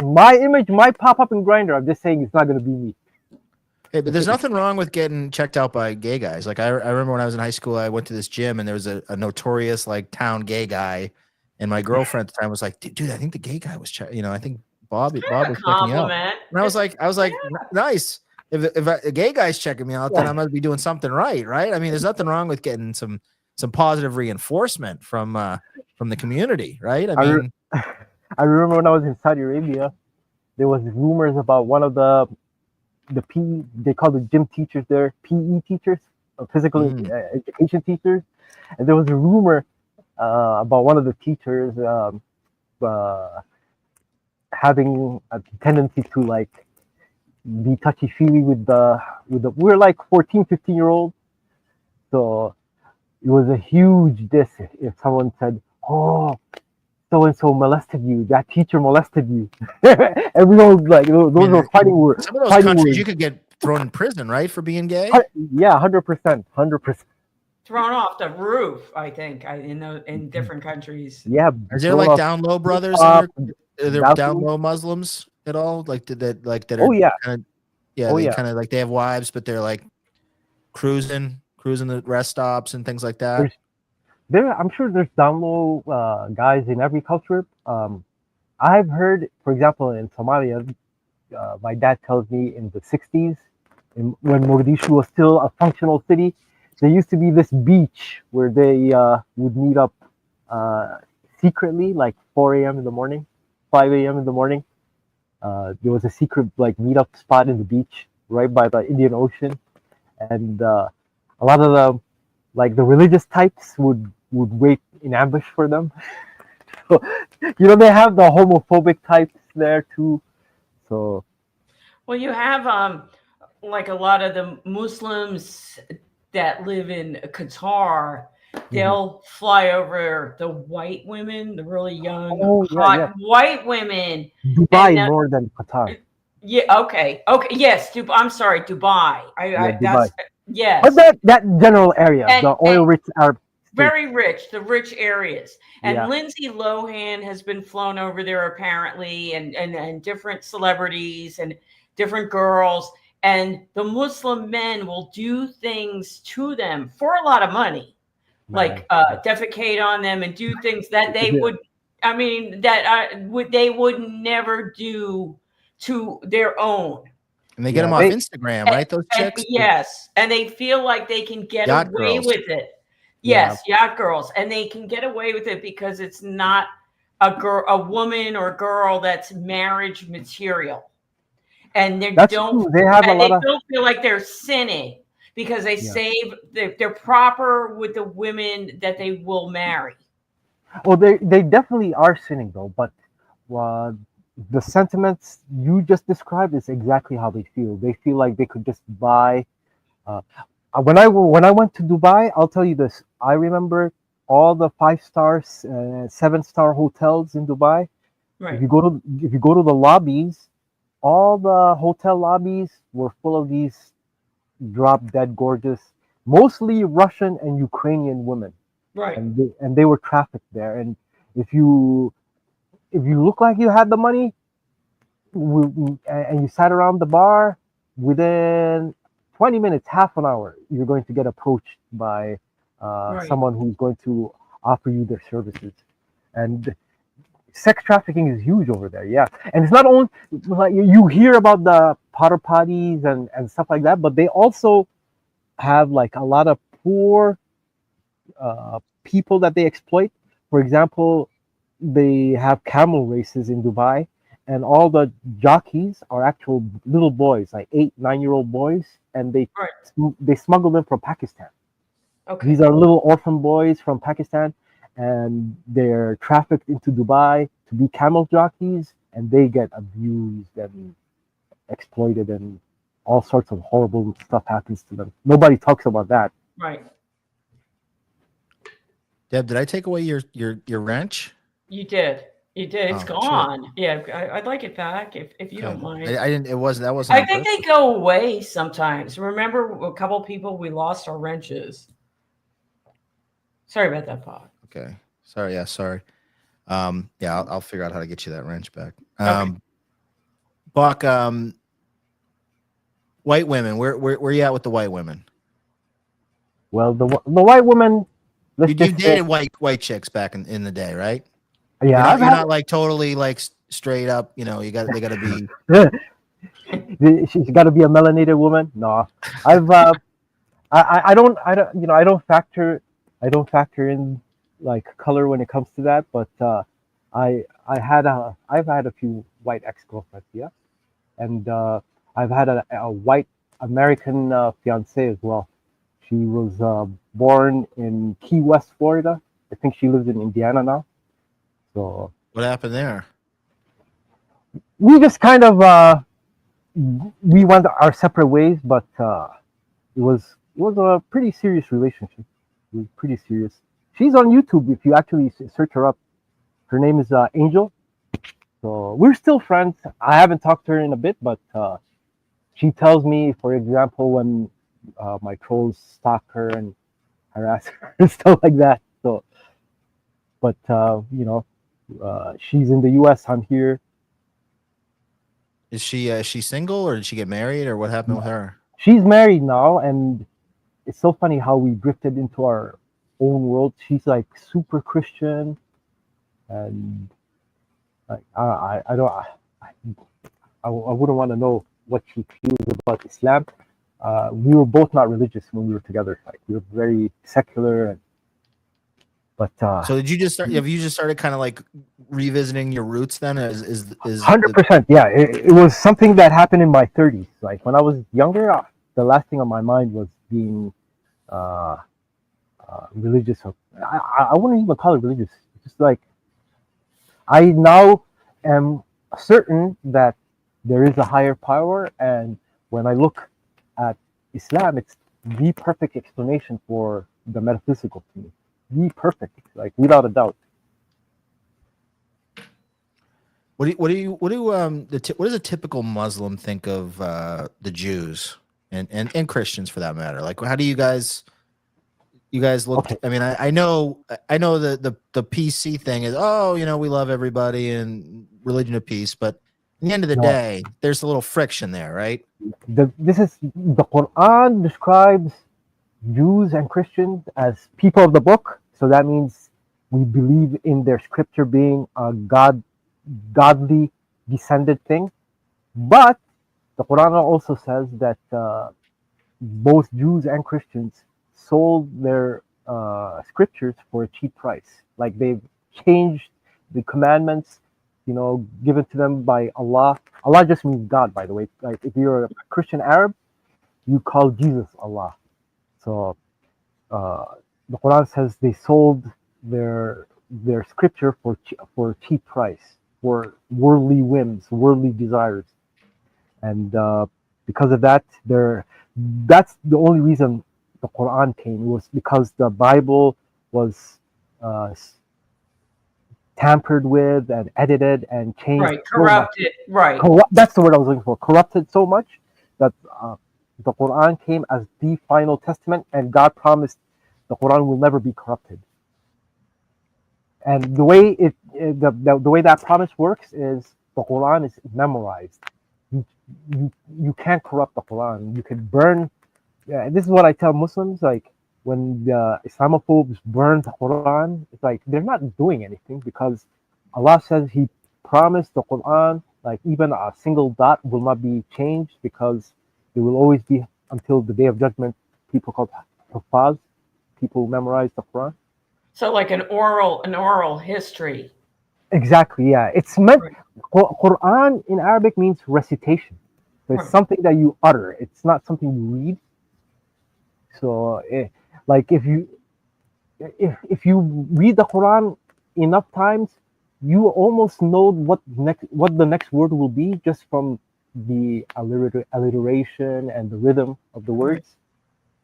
Speaker 3: My image might pop up in Grinder. I'm just saying it's not going to be me.
Speaker 1: Hey, but there's nothing wrong with getting checked out by gay guys. Like I remember when I was in high school, I went to this gym and there was a notorious like town gay guy, and my girlfriend at the time was like, "Dude, I think the gay guy was, I think Bob was checking me out." And I was like, nice. If a gay guy's checking me out, then I must be doing something right, right? I mean, there's nothing wrong with getting some positive reinforcement from the community, right? I mean,
Speaker 3: I remember when I was in Saudi Arabia, there was rumors about one of the PE, they call the gym teachers there, PE teachers, physical education teachers, and there was a rumor about one of the teachers having a tendency to like be touchy-feely with the we're like 14, 15-year-olds, so it was a huge diss if someone said, "Oh, so and so molested you. That teacher molested you." Everyone was like, those were fighting words.
Speaker 1: Some of those countries you could get thrown in prison, right, for being gay.
Speaker 3: Yeah, 100%.
Speaker 2: Thrown off the roof, I think, in different countries.
Speaker 3: Yeah.
Speaker 1: Is there like down low brothers? Are there down low Muslims at all? Like that?
Speaker 3: Oh yeah.
Speaker 1: Kind of like they have wives, but they're like cruising the rest stops and things like that.
Speaker 3: I'm sure there's down low guys in every culture. I've heard, for example, in Somalia, my dad tells me in the 60s, when Mogadishu was still a functional city, there used to be this beach where they would meet up secretly, like 4 a.m. in the morning, 5 a.m. in the morning. There was a secret like meetup spot in the beach right by the Indian Ocean, and a lot of the religious types would wait in ambush for them. So, they have the homophobic types there too. So,
Speaker 2: well, you have like a lot of the Muslims that live in Qatar. They'll fly over the white women, the really young, hot white women.
Speaker 3: Dubai more than Qatar.
Speaker 2: Yeah. Okay. Yes. I'm sorry. Dubai.
Speaker 3: Dubai.
Speaker 2: That's yes.
Speaker 3: But that general area, the oil-rich Arab.
Speaker 2: Very rich, the rich areas. And Lindsay Lohan has been flown over there apparently, and different celebrities and different girls. And the Muslim men will do things to them for a lot of money, like defecate on them and do things that they would, they would never do to their own.
Speaker 1: And they get them off Instagram, right? Those chicks?
Speaker 2: Yes. And they feel like they can get away with it. Yes, yacht girls, and they can get away with it because it's not a woman or girl that's marriage material, and they don't feel like they're sinning because they save. They're proper with the women that they will marry.
Speaker 3: Well, they definitely are sinning though, but the sentiments you just described is exactly how they feel. They feel like they could just buy. When I went to Dubai, I'll tell you this. I remember all the 5-star, 7-star hotels in Dubai.
Speaker 2: Right.
Speaker 3: If you go to the lobbies, all the hotel lobbies were full of these drop dead gorgeous, mostly Russian and Ukrainian women.
Speaker 2: Right.
Speaker 3: And they were trafficked there. And if you look like you had the money, and you sat around the bar, within 20 minutes, half an hour, you're going to get approached by someone who's going to offer you their services. And sex trafficking is huge over there, and it's not only like you hear about the porta potties and stuff like that, but they also have like a lot of poor people that they exploit. For example, they have camel races in Dubai, and all the jockeys are actual little boys, like 8, 9-year-old boys, and they smuggle them from Pakistan.
Speaker 2: Okay.
Speaker 3: These are little orphan boys from Pakistan, and they're trafficked into Dubai to be camel jockeys, and they get abused and exploited, and all sorts of horrible stuff happens to them. Nobody talks about that.
Speaker 2: Right.
Speaker 1: Deb, did I take away your wrench?
Speaker 2: You did. You did. It's
Speaker 1: Oh shit.
Speaker 2: gone. Yeah, I'd like it back if you
Speaker 1: Okay.
Speaker 2: don't mind.
Speaker 1: I didn't. It wasn't. That wasn't
Speaker 2: I
Speaker 1: on
Speaker 2: think
Speaker 1: purpose.
Speaker 2: they go away sometimes. Remember a couple people we lost our wrenches. Sorry about that, Bob.
Speaker 1: Okay. Sorry. Yeah. Sorry. Yeah. I'll figure out how to get you that wrench back.
Speaker 2: Okay.
Speaker 1: Buck. White women. Where you at with the white women?
Speaker 3: Well, the white woman. Let's
Speaker 1: You
Speaker 3: just say,
Speaker 1: dated white chicks back in the day, right?
Speaker 3: yeah,
Speaker 1: You're not like totally like straight up. You know, they got to be.
Speaker 3: she's got to be a melanated woman. No, I don't I don't factor in like color when it comes to that. But I've had a few white ex girlfriends, yeah, and I've had a white American fiance as well. She was born in Key West, Florida. I think she lives in Indiana now. So
Speaker 1: What happened there?
Speaker 3: we just kind of we went our separate ways, but it was a pretty serious relationship. It was pretty serious. She's on YouTube if you actually search her up. Her name is Angel. So we're still friends. I haven't talked to her in a bit, but she tells me, for example, when my trolls stalk her and harass her and stuff like that. So, but she's in the U.S. I'm here.
Speaker 1: Is she single or did she get married or what happened with her?
Speaker 3: She's married now, and it's so funny how we drifted into our own world. She's like super Christian, and like I don't I wouldn't want to know what she feels about Islam. We were both not religious when we were together. Like we were very secular, but
Speaker 1: So did you just start? Have you just started kind of like revisiting your roots then? Is
Speaker 3: 100%, yeah. It was something that happened in my 30s. Like when I was younger, the last thing on my mind was being religious. I wouldn't even call it religious. It's just like I now am certain that there is a higher power, and when I look at Islam, it's the perfect explanation for the metaphysical to me. The perfect, like without a doubt.
Speaker 1: what does a typical Muslim think of the Jews and Christians for that matter? Like, how do you guys look?
Speaker 3: Okay.
Speaker 1: I mean, I know the PC thing is, oh, you know, we love everybody and religion of peace, but at the end of the
Speaker 3: No.
Speaker 1: day, there's a little friction there, right?
Speaker 3: The Quran describes Jews and Christians as people of the book. So that means we believe in their scripture being a godly descended thing. But the Quran also says that both Jews and Christians sold their scriptures for a cheap price. Like they've changed the commandments, given to them by Allah. Allah just means God, by the way. Like if you're a Christian Arab, you call Jesus Allah. So the Quran says they sold their scripture for a cheap price, for worldly whims, worldly desires, and because of that, that's the only reason the Quran came. It was because the Bible was tampered with and edited and changed.
Speaker 2: Right. Corrupted. Right.
Speaker 3: That's the word I was looking for. Corrupted so much that the Quran came as the final testament, and God promised the Quran will never be corrupted. And the way the way that promise works is the Quran is memorized. You can't corrupt the Quran. You can burn. This is what I tell Muslims. Like when the Islamophobes burn the Quran, it's like they're not doing anything because Allah says He promised the Quran, like even a single dot will not be changed because there will always be until the day of judgment people called Hufaz, people who memorize the Quran.
Speaker 2: So like an oral history.
Speaker 3: Exactly, yeah. It's meant, Quran in Arabic means recitation. So it's something that you utter. It's not something you read. So like if you read the Quran enough times, you almost know what the next word will be just from the alliteration and the rhythm of the
Speaker 2: Right.
Speaker 3: words.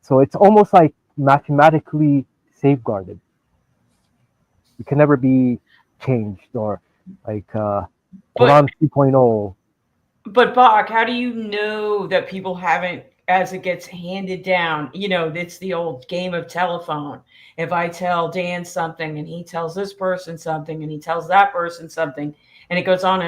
Speaker 3: So it's almost like mathematically safeguarded. It can never be changed or like
Speaker 2: But
Speaker 3: Quran 2.0.
Speaker 2: But Bach, how do you know that people haven't, as it gets handed down? It's the old game of telephone. If I tell Dan something and he tells this person something and he tells that person something, and it goes on,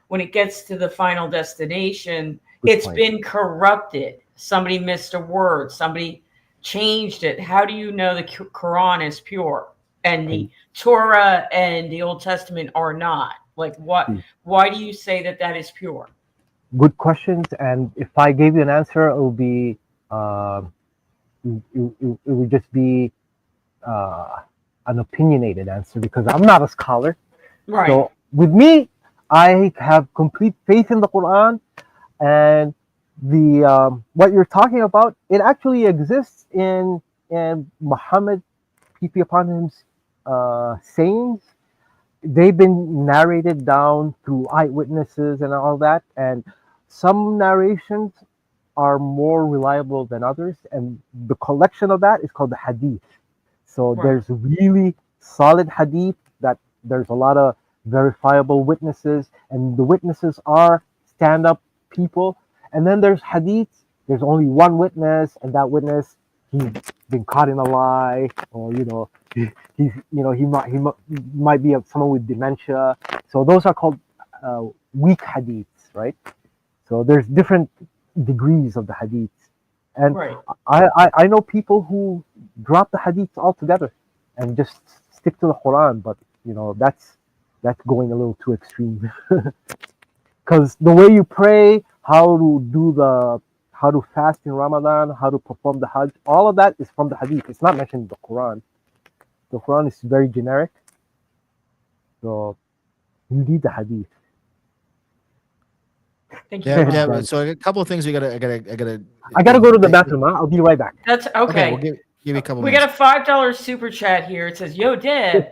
Speaker 2: when it gets to the final destination,
Speaker 3: Good
Speaker 2: it's
Speaker 3: point.
Speaker 2: been corrupted. Somebody missed a word, somebody changed it. How do you know the Quran is pure and the Torah and the Old Testament are not? Like what? Why do you say that is pure?
Speaker 3: Good questions, and if I gave you an answer, it would be uh, it would just be uh, an opinionated answer because I'm not a scholar.
Speaker 2: Right.
Speaker 3: So with me, I have complete faith in the Quran, and the what you're talking about, it actually exists in Muhammad, peace be upon him's sayings. They've been narrated down through eyewitnesses and all that, and some narrations are more reliable than others, and the collection of that is called the hadith. So
Speaker 2: Right.
Speaker 3: there's really solid hadith that there's a lot of verifiable witnesses, and the witnesses are stand-up people. And then there's hadiths. There's only one witness, and that witness he's been caught in a lie, or he's he might be someone with dementia. So those are called weak hadiths, right? So there's different degrees of the hadiths. And
Speaker 2: Right.
Speaker 3: I know people who drop the hadiths altogether and just stick to the Quran, but that's going a little too extreme. Because the way you pray, how to fast in Ramadan, how to perform the Hajj, all of that is from the hadith. It's not mentioned in the Quran. The Quran is very generic, so you need the hadith.
Speaker 2: Thank you.
Speaker 1: Yeah,
Speaker 2: Bob.
Speaker 1: yeah. So a couple of things I gotta.
Speaker 3: I gotta go to the bathroom. Huh? I'll be right back.
Speaker 2: That's
Speaker 1: Okay,
Speaker 2: okay.
Speaker 1: we'll give you a couple
Speaker 2: We
Speaker 1: minutes.
Speaker 2: got a $5 super chat here. It says, "Yo, Deb."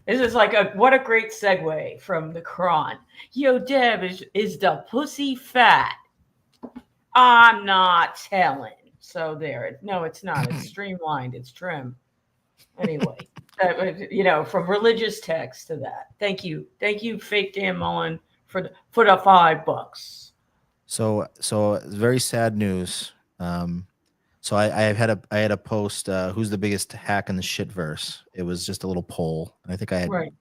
Speaker 2: This is like what a great segue from the Quran. Yo, Deb, is the pussy fat? I'm not telling. So there. No, it's not. It's streamlined. It's trim. Anyway, from religious text to that. Thank you, fake Dan Mullen, for the $5.
Speaker 1: So very sad news. So I had a post. Who's the biggest hack in the shit verse? It was just a little poll, and I think I had
Speaker 2: Right.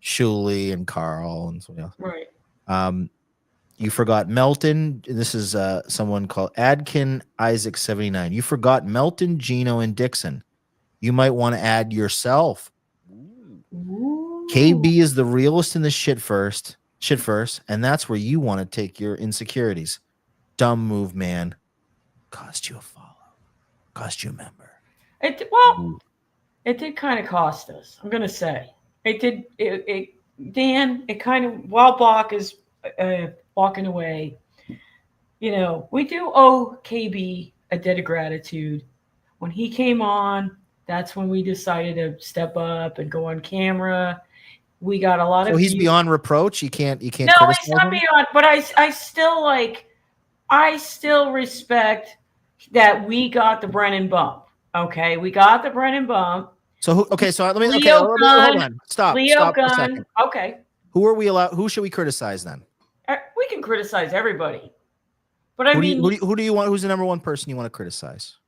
Speaker 1: Shuley and Carl and somebody else.
Speaker 2: Right.
Speaker 1: You forgot Melton. This is someone called Adkin Isaac 79. You forgot Melton, Gino, and Dixon. You might want to add yourself.
Speaker 2: Ooh.
Speaker 1: KB is the realest in the shit first, and that's where you want to take your insecurities. Dumb move, man. Cost you a follow. Cost you a member.
Speaker 2: It did kind of cost us. I'm gonna say it did. Dan, it kind of, while Block is walking away, we do owe KB a debt of gratitude. When he came on, that's when we decided to step up and go on camera. We got a lot of.
Speaker 1: So he's
Speaker 2: views.
Speaker 1: beyond reproach. You can't.
Speaker 2: No,
Speaker 1: criticize
Speaker 2: he's not
Speaker 1: him?
Speaker 2: beyond. But I still respect that we got the Brennan bump. Okay, we got the Brennan bump.
Speaker 1: So who? Okay, so let me.
Speaker 2: Leo Gunn,
Speaker 1: hold on. Stop.
Speaker 2: Leo
Speaker 1: Stop
Speaker 2: Gunn.
Speaker 1: for a second.
Speaker 2: Okay.
Speaker 1: Who are we allowed? Who should we criticize then?
Speaker 2: We can criticize everybody, but I
Speaker 1: Who
Speaker 2: mean,
Speaker 1: do you want? Who's the number one person you want to criticize?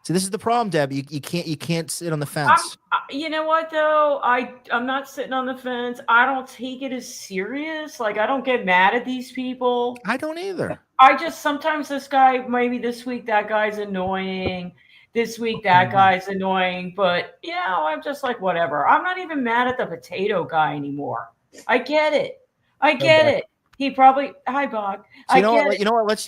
Speaker 1: See, this is the problem, Deb. You can't sit on the fence.
Speaker 2: you know what though? I'm not sitting on the fence. I don't take it as serious. Like, I don't get mad at these people.
Speaker 1: I don't either.
Speaker 2: I just, sometimes this guy, maybe this week that guy's annoying. This week that guy's annoying. But I'm just like, whatever. I'm not even mad at the potato guy anymore. I get it. He probably, hi Bob.
Speaker 1: So you know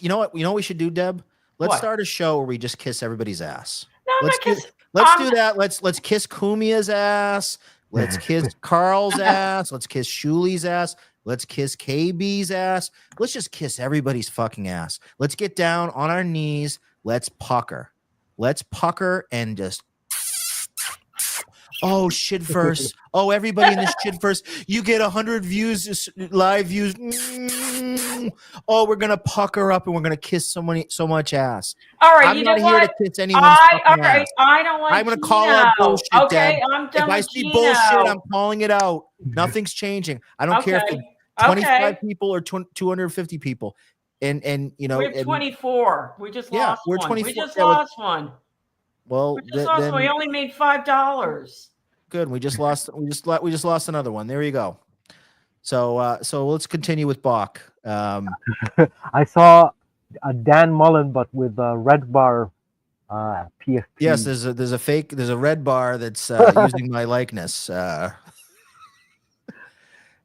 Speaker 1: what we should do, Deb? Let's start a show where we just kiss everybody's ass.
Speaker 2: No,
Speaker 1: Let's do that. Let's kiss Kumia's ass. Let's kiss Carl's ass. Let's kiss Shuli's ass. Let's kiss KB's ass. Let's just kiss everybody's fucking ass. Let's get down on our knees. Let's pucker. Let's pucker and just. Oh, shitverse. Oh, everybody in this shitverse. You get 100 views, live views. Oh, we're going to pucker up and we're going to kiss so much ass.
Speaker 2: All right,
Speaker 1: I'm
Speaker 2: you
Speaker 1: not
Speaker 2: know
Speaker 1: here
Speaker 2: what?
Speaker 1: to kiss anyone's fucking
Speaker 2: All right,
Speaker 1: ass.
Speaker 2: I don't like
Speaker 1: I'm going to
Speaker 2: Gino.
Speaker 1: call out bullshit,
Speaker 2: Okay,
Speaker 1: Deb.
Speaker 2: I'm
Speaker 1: If
Speaker 2: done
Speaker 1: I
Speaker 2: with
Speaker 1: see
Speaker 2: Gino.
Speaker 1: bullshit, I'm calling it out. Nothing's changing. I don't care if it's 25 people or 250 people. And you know,
Speaker 2: we have 24. We just
Speaker 1: yeah,
Speaker 2: lost
Speaker 1: we're
Speaker 2: one.
Speaker 1: 24.
Speaker 2: We just
Speaker 1: Yeah,
Speaker 2: lost one.
Speaker 1: well,
Speaker 2: We just lost one. We only made $5.
Speaker 1: good. We just lost another one. There you go. So let's continue with Bach.
Speaker 3: I saw a Dan Mullen, but with a red bar PFP.
Speaker 1: Yes, there's a red bar that's using my likeness.
Speaker 3: No,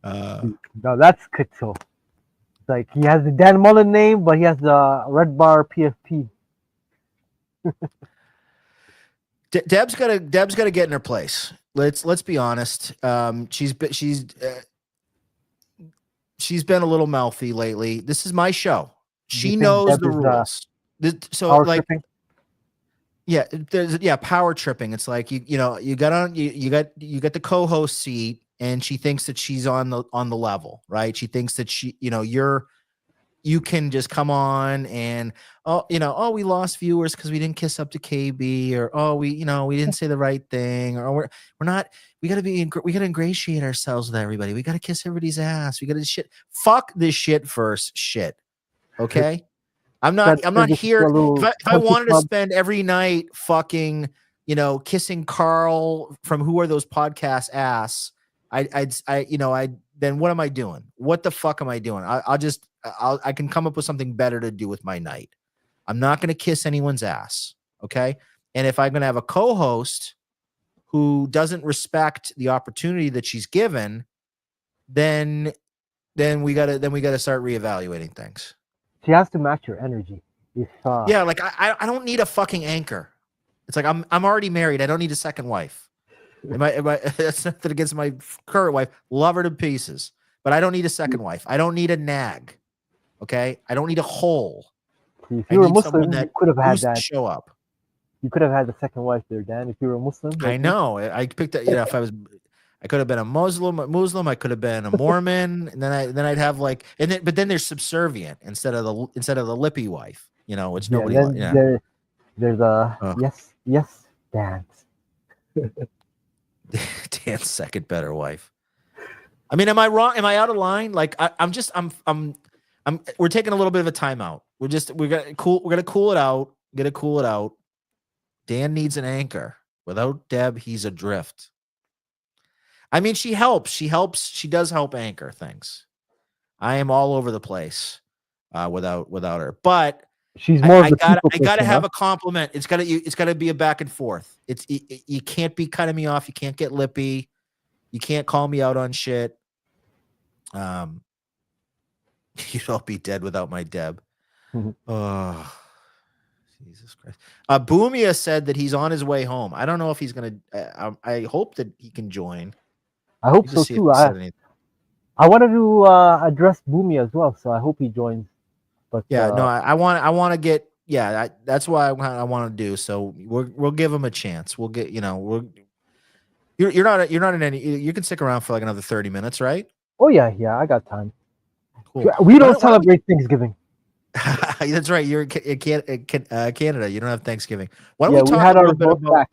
Speaker 3: that's Kitzel. Like he has the Dan Mullen name, but he has the red bar PFP.
Speaker 1: Deb's got to get in her place. Let's be honest. She's been a little mouthy lately. This is my show. She knows
Speaker 3: Deb
Speaker 1: the
Speaker 3: is,
Speaker 1: rules. So
Speaker 3: power
Speaker 1: like,
Speaker 3: tripping?
Speaker 1: yeah, power tripping. It's like you got the co-host seat, and she thinks that she's on the level, right? She thinks that you can just come on and we lost viewers because we didn't kiss up to KB, or we didn't say the right thing, or we're not. We got to ingratiate ourselves with everybody. We got to kiss everybody's ass. We got to fuck this shit first. Shit. Okay. I'm not here. If I wanted to spend every night fucking, kissing Carl from Who Are Those Podcasts ass, then what am I doing? What the fuck am I doing? I can come up with something better to do with my night. I'm not going to kiss anyone's ass. Okay. And if I'm going to have a co-host who doesn't respect the opportunity that she's given, then we got to start reevaluating things.
Speaker 3: She has to match your energy.
Speaker 1: Yeah, like I don't need a fucking anchor. It's like I'm already married. I don't need a second wife. Am I that's nothing against my current wife. Love her to pieces. But I don't need a second wife. I don't need a nag. Okay? I don't need a hole.
Speaker 3: If you were Muslim, you could have had that.
Speaker 1: Show up.
Speaker 3: You could have had the second wife there, Dan, if you were a Muslim.
Speaker 1: I know. I picked that, if I could have been a Muslim, I could have been a Mormon, and then I'd have but then there's subservient instead of the lippy wife, which nobody
Speaker 3: there's a yes dance.
Speaker 1: Dan's second better wife. I mean, am I wrong? Am I out of line? Like we're taking a little bit of a timeout. We're gonna cool it out. Gonna cool it out. Dan needs an anchor. Without Deb, he's adrift. I mean, she helps. She does help anchor things. I am all over the place without her. But
Speaker 3: she's more. I
Speaker 1: gotta have a compliment. It's gotta be a back and forth. You can't be cutting me off. You can't get lippy. You can't call me out on shit. You'd all be dead without my Deb. Oh, Jesus Christ. Boomia said that he's on his way home. I don't know if he's gonna. I hope that he can join.
Speaker 3: I hope so too. I wanted to address Boomia as well, so I hope he joins. But
Speaker 1: yeah, no, I want to get. Yeah, that's why I want to do. So we'll give him a chance. We'll get. You're not in any. You can stick around for like another 30 minutes, right?
Speaker 3: Oh yeah, I got time.
Speaker 1: Cool.
Speaker 3: We don't celebrate Thanksgiving.
Speaker 1: That's right. You're in Canada. You don't have Thanksgiving. Why don't we
Speaker 3: talk
Speaker 1: a little bit about back?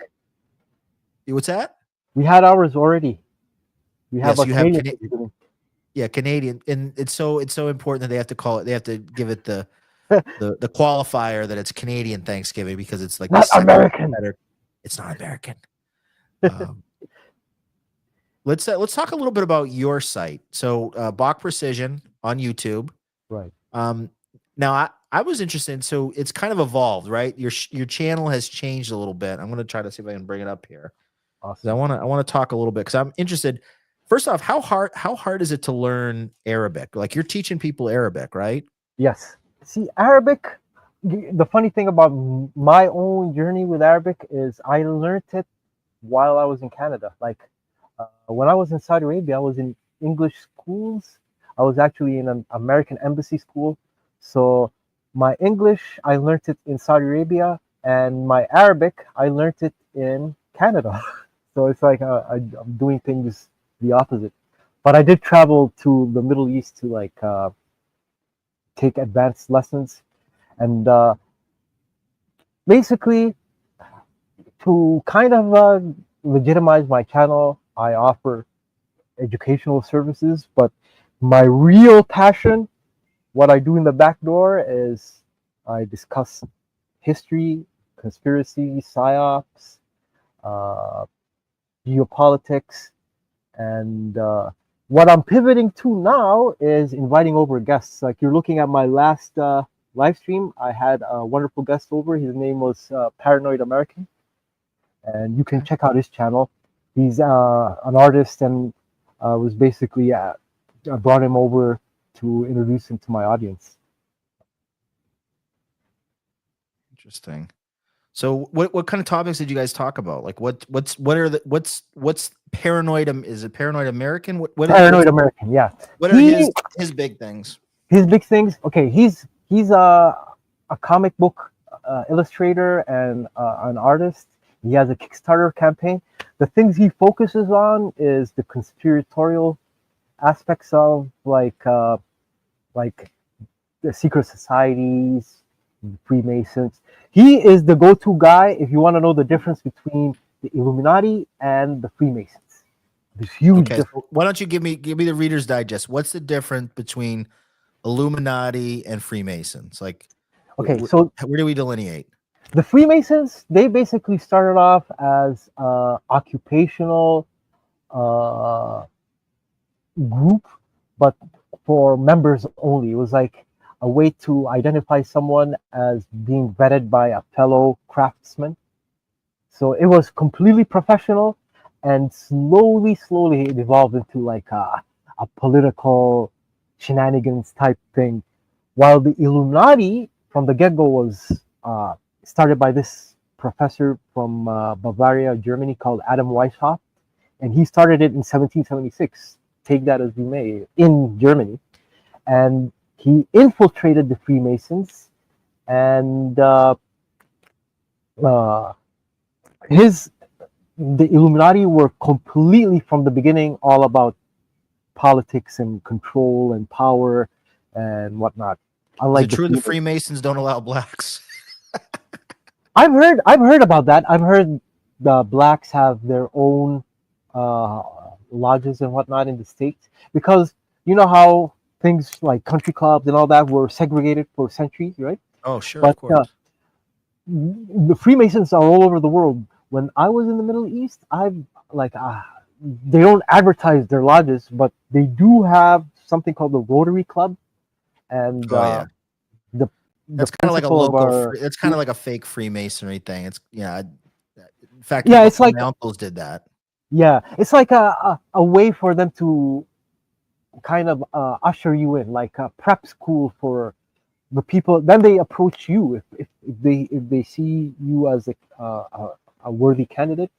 Speaker 1: What's that?
Speaker 3: We had ours already. We have
Speaker 1: Canadian. Yeah, Canadian, and it's so important that they have to call it. They have to give it the qualifier that it's Canadian Thanksgiving because it's like
Speaker 3: not American.
Speaker 1: It's not American. Let's talk a little bit about your site. So Bach Precision on YouTube.
Speaker 3: Right.
Speaker 1: Now I was interested. So it's kind of evolved, right? Your channel has changed a little bit. I'm going to try to see if I can bring it up here.
Speaker 3: Awesome.
Speaker 1: I want to talk a little bit because I'm interested. First off, how hard is it to learn Arabic? Like you're teaching people Arabic, right?
Speaker 3: Yes. See, Arabic, the funny thing about my own journey with Arabic is I learned it while I was in Canada. Like when I was in Saudi Arabia, I was in English schools. I was actually in an American embassy school. So My English, I learned it in Saudi Arabia, and my Arabic, I learned it in Canada. So it's like I'm doing things the opposite. But I did travel to the Middle East to like take advanced lessons, and basically to kind of legitimize my channel, I offer educational services. But my real passion, what I do in the back door, is I discuss history, conspiracy, psyops, uh, geopolitics, and what I'm pivoting to now is inviting over guests. Like you're looking at my last live stream, I had a wonderful guest over. His name was Paranoid American, and you can check out his channel. He's an artist, and was basically I brought him over to introduce him to my audience.
Speaker 1: Interesting. So what kind of topics did you guys talk about? Like what's paranoid? Is it Paranoid American?
Speaker 3: Paranoid American, yeah.
Speaker 1: What are his big things?
Speaker 3: His big things. Okay, he's a comic book illustrator and an artist. He has a Kickstarter campaign. The things he focuses on is the conspiratorial aspects of like the secret societies, Freemasons. He is the go-to guy if you want to know the difference between the Illuminati and the Freemasons. There's huge difference.
Speaker 1: So why don't you give me the Reader's Digest? What's the difference between Illuminati and Freemasons? Like,
Speaker 3: okay, so
Speaker 1: where do we delineate?
Speaker 3: The Freemasons, they basically started off as occupational group, but for members only. It was like a way to identify someone as being vetted by a fellow craftsman. So it was completely professional, and slowly it evolved into like a political shenanigans type thing. While the Illuminati from the get-go was started by this professor from Bavaria, Germany, called Adam Weishaupt, and he started it in 1776. Take that as you may, in Germany, and he infiltrated the Freemasons, and the Illuminati were completely from the beginning all about politics and control and power and whatnot.
Speaker 1: Unlike Is it true the Freemasons don't allow blacks?
Speaker 3: I've heard about that. I've heard the blacks have their own lodges and whatnot in the States, because you know how things like country clubs and all that were segregated for centuries, right?
Speaker 1: Oh, sure, but, of course.
Speaker 3: The Freemasons are all over the world. When I was in the Middle East, they don't advertise their lodges, but they do have something called the Rotary Club, and
Speaker 1: that's kind of like a local. It's kind of like a fake Freemasonry thing. It's in fact,
Speaker 3: it's like
Speaker 1: my uncles did that.
Speaker 3: Yeah, it's like a way for them to kind of usher you in, like a prep school for the people. Then they approach you if they see you as a worthy candidate,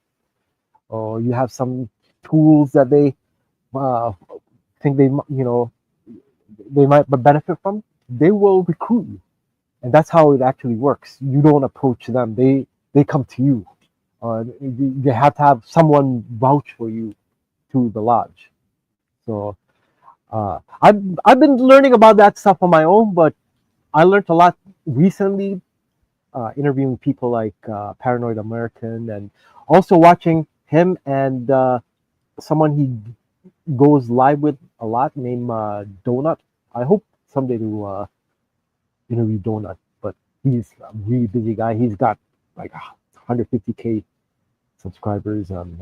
Speaker 3: or you have some tools that they think they might benefit from. They will recruit you, and that's how it actually works. You don't approach them; they come to you. You have to have someone vouch for you to the lodge. So I've been learning about that stuff on my own, but I learned a lot recently interviewing people like Paranoid American, and also watching him and someone he goes live with a lot named Donut. I hope someday to interview Donut, but he's a really busy guy. He's got like 150K subscribers on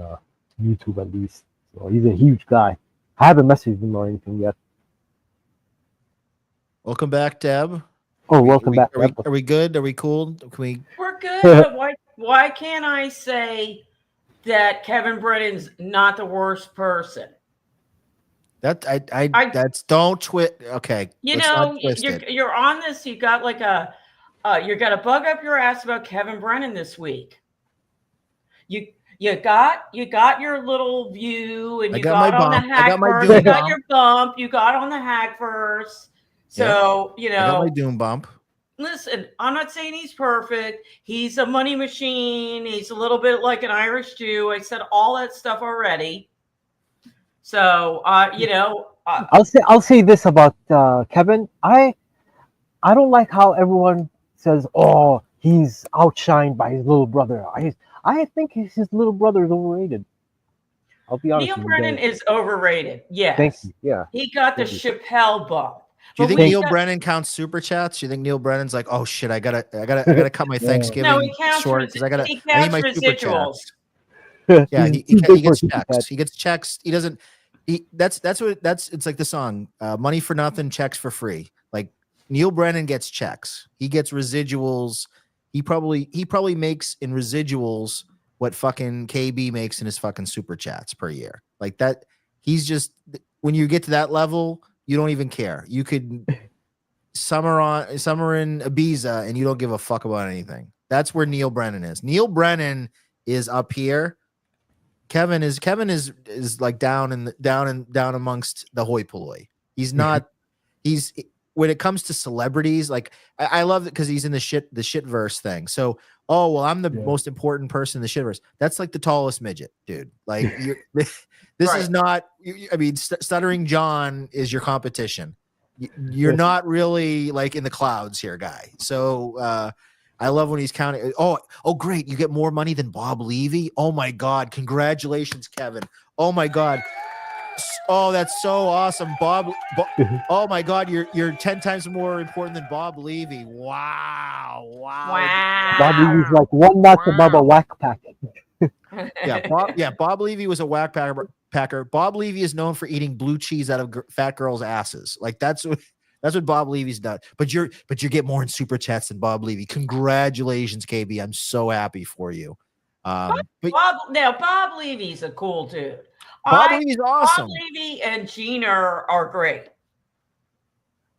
Speaker 3: YouTube at least. So he's a huge guy. I haven't messaged him or anything yet.
Speaker 1: Welcome back, Deb.
Speaker 3: Oh, welcome back.
Speaker 1: Are we good? Are we cool?
Speaker 2: We're good. But why can't I say that Kevin Brennan's not the worst person?
Speaker 1: That's don't twit. Okay,
Speaker 2: you're on this. You got like you're gonna bug up your ass about Kevin Brennan this week. You got your little view, and you got on the Hackverse. You got your bump. You got on the Hackverse. So
Speaker 1: I got my Doom bump.
Speaker 2: listen, I'm not saying he's perfect. He's a money machine. He's a little bit like an Irish Jew. I said all that stuff already. So,
Speaker 3: I'll say this about Kevin. I don't like how everyone says, "Oh, he's outshined by his little brother." I think his little brother is overrated. I'll be honest
Speaker 2: Neil
Speaker 3: with you
Speaker 2: Brennan
Speaker 3: guys.
Speaker 2: is overrated.
Speaker 3: Thank
Speaker 2: Yes.
Speaker 3: you. Yeah.
Speaker 2: He got the
Speaker 3: Thank you.
Speaker 2: Chappelle bump.
Speaker 1: Do you
Speaker 2: But
Speaker 1: think
Speaker 2: we
Speaker 1: Neil
Speaker 2: got-
Speaker 1: Brennan counts super chats? Do you think Neil Brennan's like, oh shit, I gotta cut my
Speaker 3: Yeah.
Speaker 2: No,
Speaker 1: Thanksgiving
Speaker 2: he counts
Speaker 1: short because I need my super
Speaker 2: residuals.
Speaker 1: chats. Yeah,
Speaker 3: He's big
Speaker 1: he
Speaker 3: for
Speaker 1: gets
Speaker 3: super
Speaker 1: checks.
Speaker 3: chats.
Speaker 1: He gets checks. He doesn't. It's like the song, money for nothing, checks for free. Like Neil Brennan gets checks. He gets residuals. He probably makes in residuals what fucking KB makes in his fucking super chats per year. Like that. He's just when you get to that level, you don't even care. You could summer in Ibiza and you don't give a fuck about anything. That's where Neil Brennan is. Neil Brennan is up here. Kevin is like down amongst the hoi polloi. He's not. He's when it comes to celebrities, like I love it because he's in the shit verse thing. So, oh well, I'm the most important person in the shit verse. That's like the tallest midget, dude. Like you're. This
Speaker 2: Right.
Speaker 1: is not. I mean, Stuttering John is your competition. You're not really like in the clouds here, guy. So. I love when he's counting. Oh, great. You get more money than Bob Levy. Oh my God. Congratulations, Kevin. Oh my God. Oh, that's so awesome. Oh my God. You're 10 times more important than Bob Levy. Wow.
Speaker 3: Bob Levy's like one notch above a whack packet.
Speaker 1: Bob Levy was a whack packer. Bob Levy is known for eating blue cheese out of fat girls' asses. Like that's what Bob Levy's done. But you get more in super chats than Bob Levy. Congratulations, KB. I'm so happy for you. But
Speaker 2: Bob Levy's a cool dude.
Speaker 1: Bob Levy's awesome.
Speaker 2: Bob Levy and Gina are great.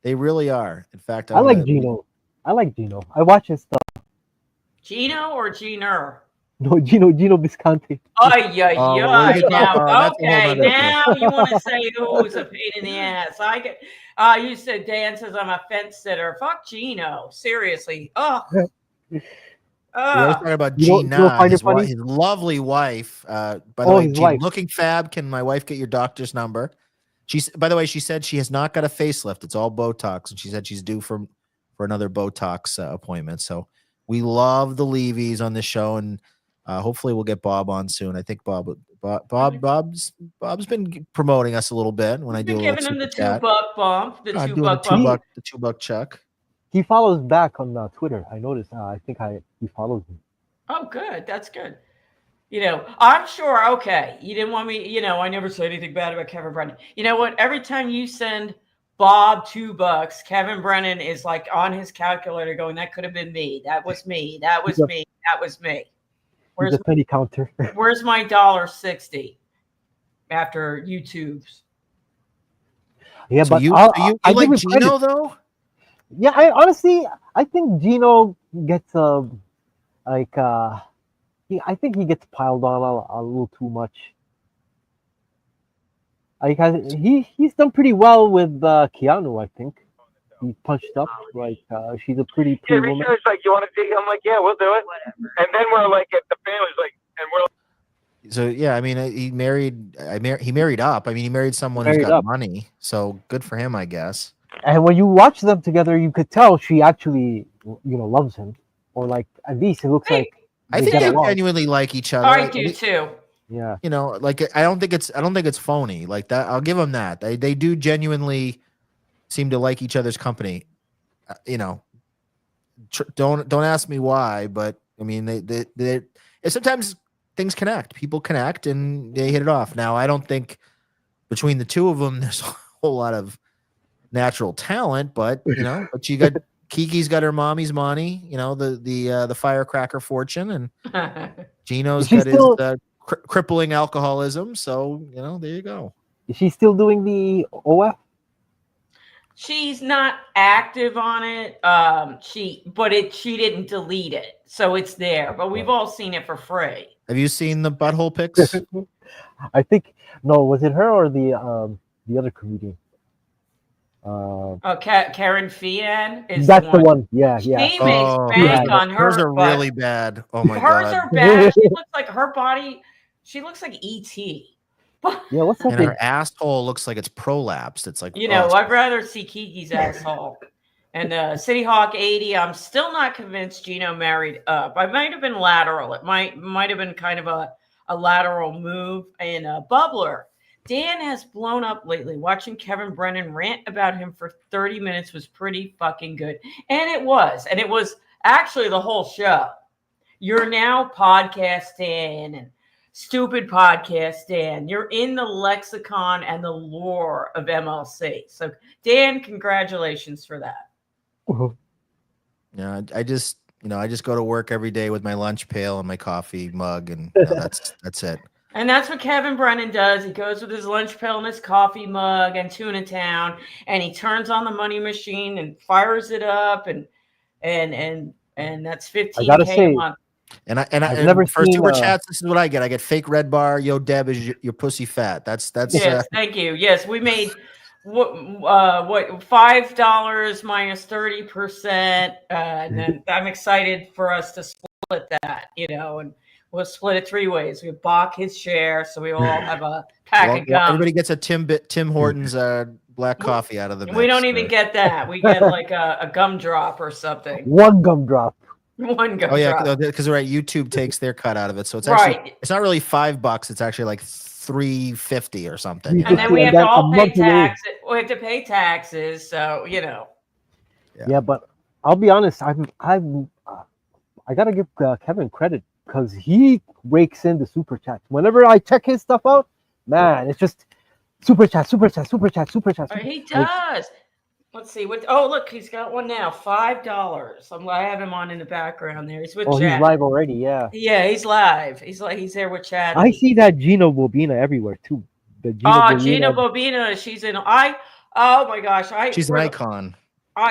Speaker 1: They really are. In fact,
Speaker 3: I like Gino. I watch his stuff.
Speaker 2: Gino or Giner?
Speaker 3: No, Gino Visconti.
Speaker 2: Okay, now you want to say who's a pain in the ass. You said Dan says I'm a fence sitter. Fuck Gino. Seriously.
Speaker 1: We were talking about Gina, his lovely wife. By the way, Gina, looking fab. Can my wife get your doctor's number? By the way, she said she has not got a facelift. It's all Botox, and she said she's due for another Botox appointment. So we love the Levys on this show, and hopefully we'll get Bob on soon. I think Bob's been promoting us a little bit when I do
Speaker 2: giving him the $2 bump. The
Speaker 1: $2 check.
Speaker 3: He follows back on Twitter. I noticed. I think he follows me.
Speaker 2: Oh, good. That's good. I'm sure. Okay, you didn't want me. I never said anything bad about Kevin Brennan. You know what? Every time you send Bob $2, Kevin Brennan is like on his calculator going, "That could have been me. That was me. That was me. That was me."
Speaker 3: Where's the penny counter?
Speaker 2: Where's my $1.60 after YouTube's?
Speaker 3: Yeah,
Speaker 1: so
Speaker 3: but
Speaker 1: you like Gino though?
Speaker 3: Yeah, I think Gino gets I think he gets piled on a little too much. He's done pretty well with Keanu, I think. He punched up. She's a pretty woman.
Speaker 4: It's like, you want to dig? I'm like, yeah, we'll do it. Whatever. And then we're like, the family's like, and we're like.
Speaker 1: So yeah, I mean, he married up. I mean, he married someone who's got money. So good for him, I guess.
Speaker 3: And when you watch them together, you could tell she actually, loves him, or like at least it looks like.
Speaker 1: I think they genuinely like each other.
Speaker 2: I do too.
Speaker 3: Yeah.
Speaker 1: Like I don't think it's phony. Like that, I'll give them that. They do genuinely seem to like each other's company. Don't ask me why, but I mean, they sometimes things connect. People connect and they hit it off. Now, I don't think between the two of them there's a whole lot of natural talent, but but you got Kiki's got her mommy's money, the firecracker fortune, and Gino's got his crippling alcoholism. So there you go.
Speaker 3: Is she still doing the OF?
Speaker 2: She's not active on it. She didn't delete it, so it's there. But we've all seen it for free.
Speaker 1: Have you seen the butthole pics?
Speaker 3: I think no. Was it her or the other comedian?
Speaker 2: Karen Fian is
Speaker 3: That's
Speaker 2: the
Speaker 3: the
Speaker 2: one.
Speaker 3: one. Yeah,
Speaker 2: She
Speaker 3: yeah.
Speaker 2: makes
Speaker 1: Oh,
Speaker 2: bank
Speaker 3: yeah.
Speaker 2: on
Speaker 1: hers
Speaker 2: her,
Speaker 1: are
Speaker 2: but
Speaker 1: really bad. Oh my
Speaker 2: hers
Speaker 1: god.
Speaker 2: are bad. She looks like her body. She looks like ET. But
Speaker 3: Yeah, what's
Speaker 1: And
Speaker 3: something?
Speaker 1: her asshole looks like it's prolapsed. It's like,
Speaker 2: you
Speaker 1: oh,
Speaker 2: know, I'd rather see Kiki's asshole. And City Hawk 80, I'm still not convinced Gino married up. I might have been lateral. It might have been kind of a lateral move. And Bubbler, Dan has blown up lately. Watching Kevin Brennan rant about him for 30 minutes was pretty fucking good. And it was. And it was actually the whole show. You're now podcasting and stupid podcast, Dan. You're in the lexicon and the lore of MLC. So, Dan, congratulations for that.
Speaker 1: yeah. I just, I just go to work every day with my lunch pail and my coffee mug, and that's it.
Speaker 2: And that's what Kevin Brennan does. He goes with his lunch pail and his coffee mug and Tuna Town, and he turns on the money machine and fires it up, and that's
Speaker 3: I gotta
Speaker 2: 15K a
Speaker 3: say,
Speaker 2: month.
Speaker 3: I've never
Speaker 1: for
Speaker 3: seen.
Speaker 1: super chats, this is what I get. I get fake red bar. Yo, Deb, is your pussy fat? That's
Speaker 2: Yes, thank you. Yes, we made what $5 minus 30%, and then I'm excited for us to split that, and we'll split it 3 ways. We Bach his share, so we all have a pack of gum.
Speaker 1: everybody gets a Tim Hortons black coffee out of the mix.
Speaker 2: We don't even get that. We get like a gumdrop or something.
Speaker 3: One gumdrop.
Speaker 2: One gumdrop.
Speaker 1: Oh yeah, because YouTube takes their cut out of it, so it's
Speaker 2: Right.
Speaker 1: actually it's not really $5. It's actually like $3.50 or something.
Speaker 2: And then we have to all pay
Speaker 3: month away.
Speaker 2: taxes. We have to pay taxes, so
Speaker 3: Yeah, but I'll be honest. I gotta give Kevin credit because he rakes in the super chats. Whenever I check his stuff out, man, it's just super chat, super chat, super chat, super chat.
Speaker 2: He does. Let's see what. Oh, look, he's got one now. $5. I have him on in the background there. He's with
Speaker 3: Oh,
Speaker 2: Chad.
Speaker 3: he's live already. Yeah.
Speaker 2: Yeah, he's live. He's there with Chad.
Speaker 3: I see that Gino Bobina everywhere too. The
Speaker 2: Gina Bobina. She's in. Oh my gosh.
Speaker 1: She's an icon.